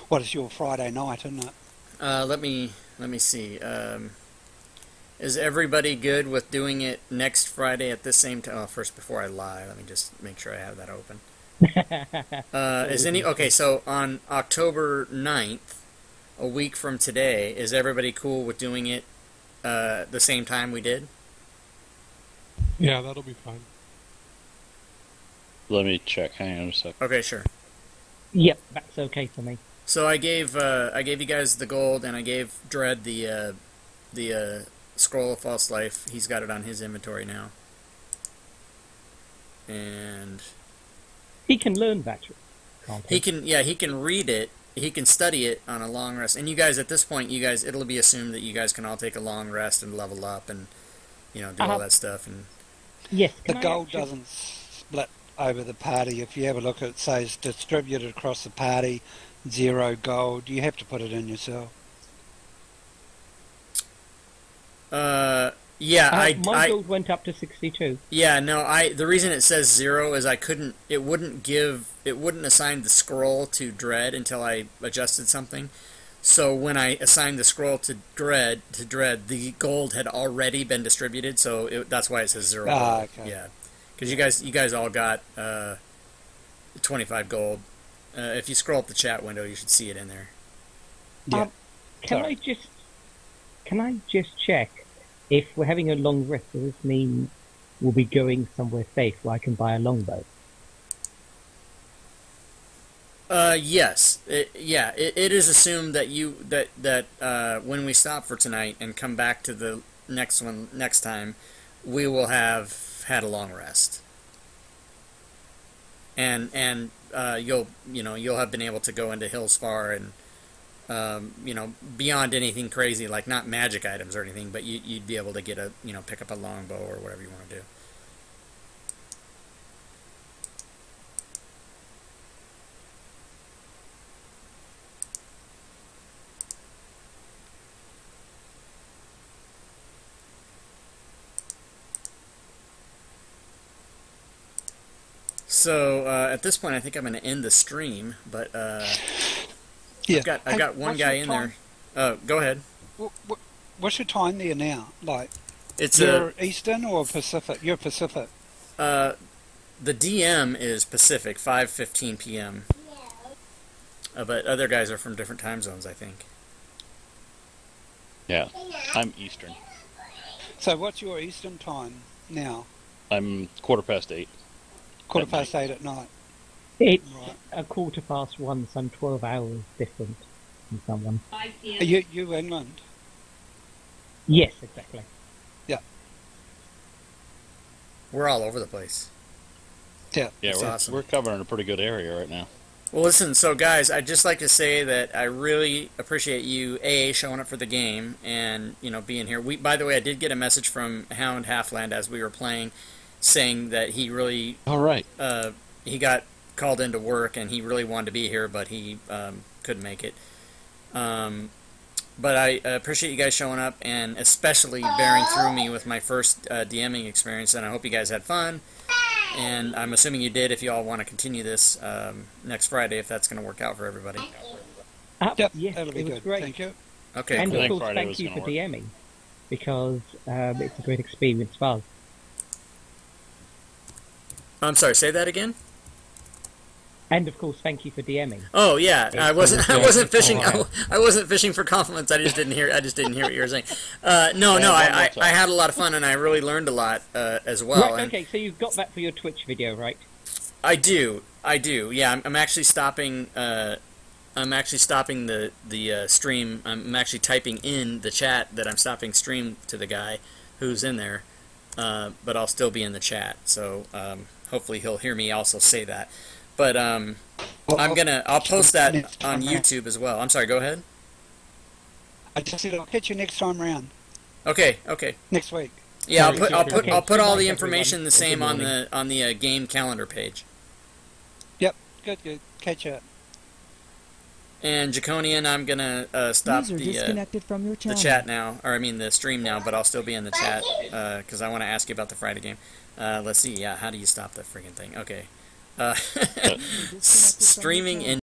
what is your Friday night, isn't it? Let me see. Is everybody good with doing it next Friday at the same time? Oh, first, before I lie, let me just make sure I have that open. Okay, so on October 9th, a week from today, is everybody cool with doing it the same time we did? Yeah, that'll be fine. Let me check. Hang on a sec. Okay, sure. Yep, that's okay for me. So I gave you guys the gold, and I gave Dread the scroll of false life. He's got it on his inventory now, and He can learn that, can't he? he can read it. He can study it on a long rest. And you guys, at this point, it'll be assumed that you guys can all take a long rest and level up, and do all that stuff. And Yes. The can I gold actually- doesn't split over the party. If you have a look, it says distributed across the party, 0 gold. You have to put it in yourself. yeah, my gold went up to 62. Yeah, no, the reason it says 0 is it wouldn't assign the scroll to Dread until I adjusted something. So when I assigned the scroll to Dread, the gold had already been distributed, so that's why it says 0 gold. Okay. Yeah, because you guys all got 25 gold. If you scroll up the chat window, you should see it in there. Yeah. Can I just check if we're having a long rest? Does this mean we'll be going somewhere safe where I can buy a longbow? Yes. It is assumed that when we stop for tonight and come back to the next time, we will have had a long rest. And you'll have been able to go into Hillsfar and beyond anything crazy, like not magic items or anything, but you'd be able to get pick up a longbow or whatever you want to do. So at this point, I think I'm going to end the stream, but Yeah. I've got one what's guy your in time? there. Go ahead. What's your time there now? Like, It's you're Eastern or Pacific? You're Pacific. the DM is Pacific, 5:15 p.m. But other guys are from different time zones, I think. Yeah, I'm Eastern. So what's your Eastern time now? I'm 8:15. Quarter past 8 at night. It's Right. a 1:15, so I'm 12 hours different from someone. Are you England? Yes, exactly. We're all over the place. Yeah. Yeah, That's awesome. we're covering a pretty good area right now. Well, listen, so guys, I'd just like to say that I really appreciate you, showing up for the game and, being here. By the way, I did get a message from Hound Halfland as we were playing saying that he really, All right. he got called into work and he really wanted to be here, but he couldn't make it. But I appreciate you guys showing up and especially bearing through me with my first DMing experience, and I hope you guys had fun. And I'm assuming you did if you all want to continue this next Friday, if that's going to work out for everybody. Yep, Yes, that'll be it was good. great. Thank you. Okay, And cool. of think course, Friday thank was you gonna for work. DMing, because it's a great experience for us. I'm sorry, say that again? And of course, thank you for DMing. Oh yeah, I wasn't fishing. Alright. I wasn't fishing for compliments. I just didn't hear what you were saying. No, one more I time. had a lot of fun and I really learned a lot as well. Right, And okay, so you've got that for your Twitch video, right? I do. Yeah, I'm actually stopping. I'm actually stopping the stream. I'm actually typing in the chat that I'm stopping stream to the guy who's in there, but I'll still be in the chat. So hopefully he'll hear me also say that. But I'll post that on YouTube as well. I'm sorry. Go ahead. I just said I'll catch you next time round. Okay. Next week. Yeah, I'll Sorry, put okay. I'll put all Good the night, information everyone. the same Good on the game calendar page. Yep. Good. Catch you. And Draconian, I'm gonna stop User the disconnected from your channel. chat now, or I mean the stream now, but I'll still be in the chat because I want to ask you about the Friday game. Let's see. Yeah, how do you stop that freaking thing? Okay. Streaming in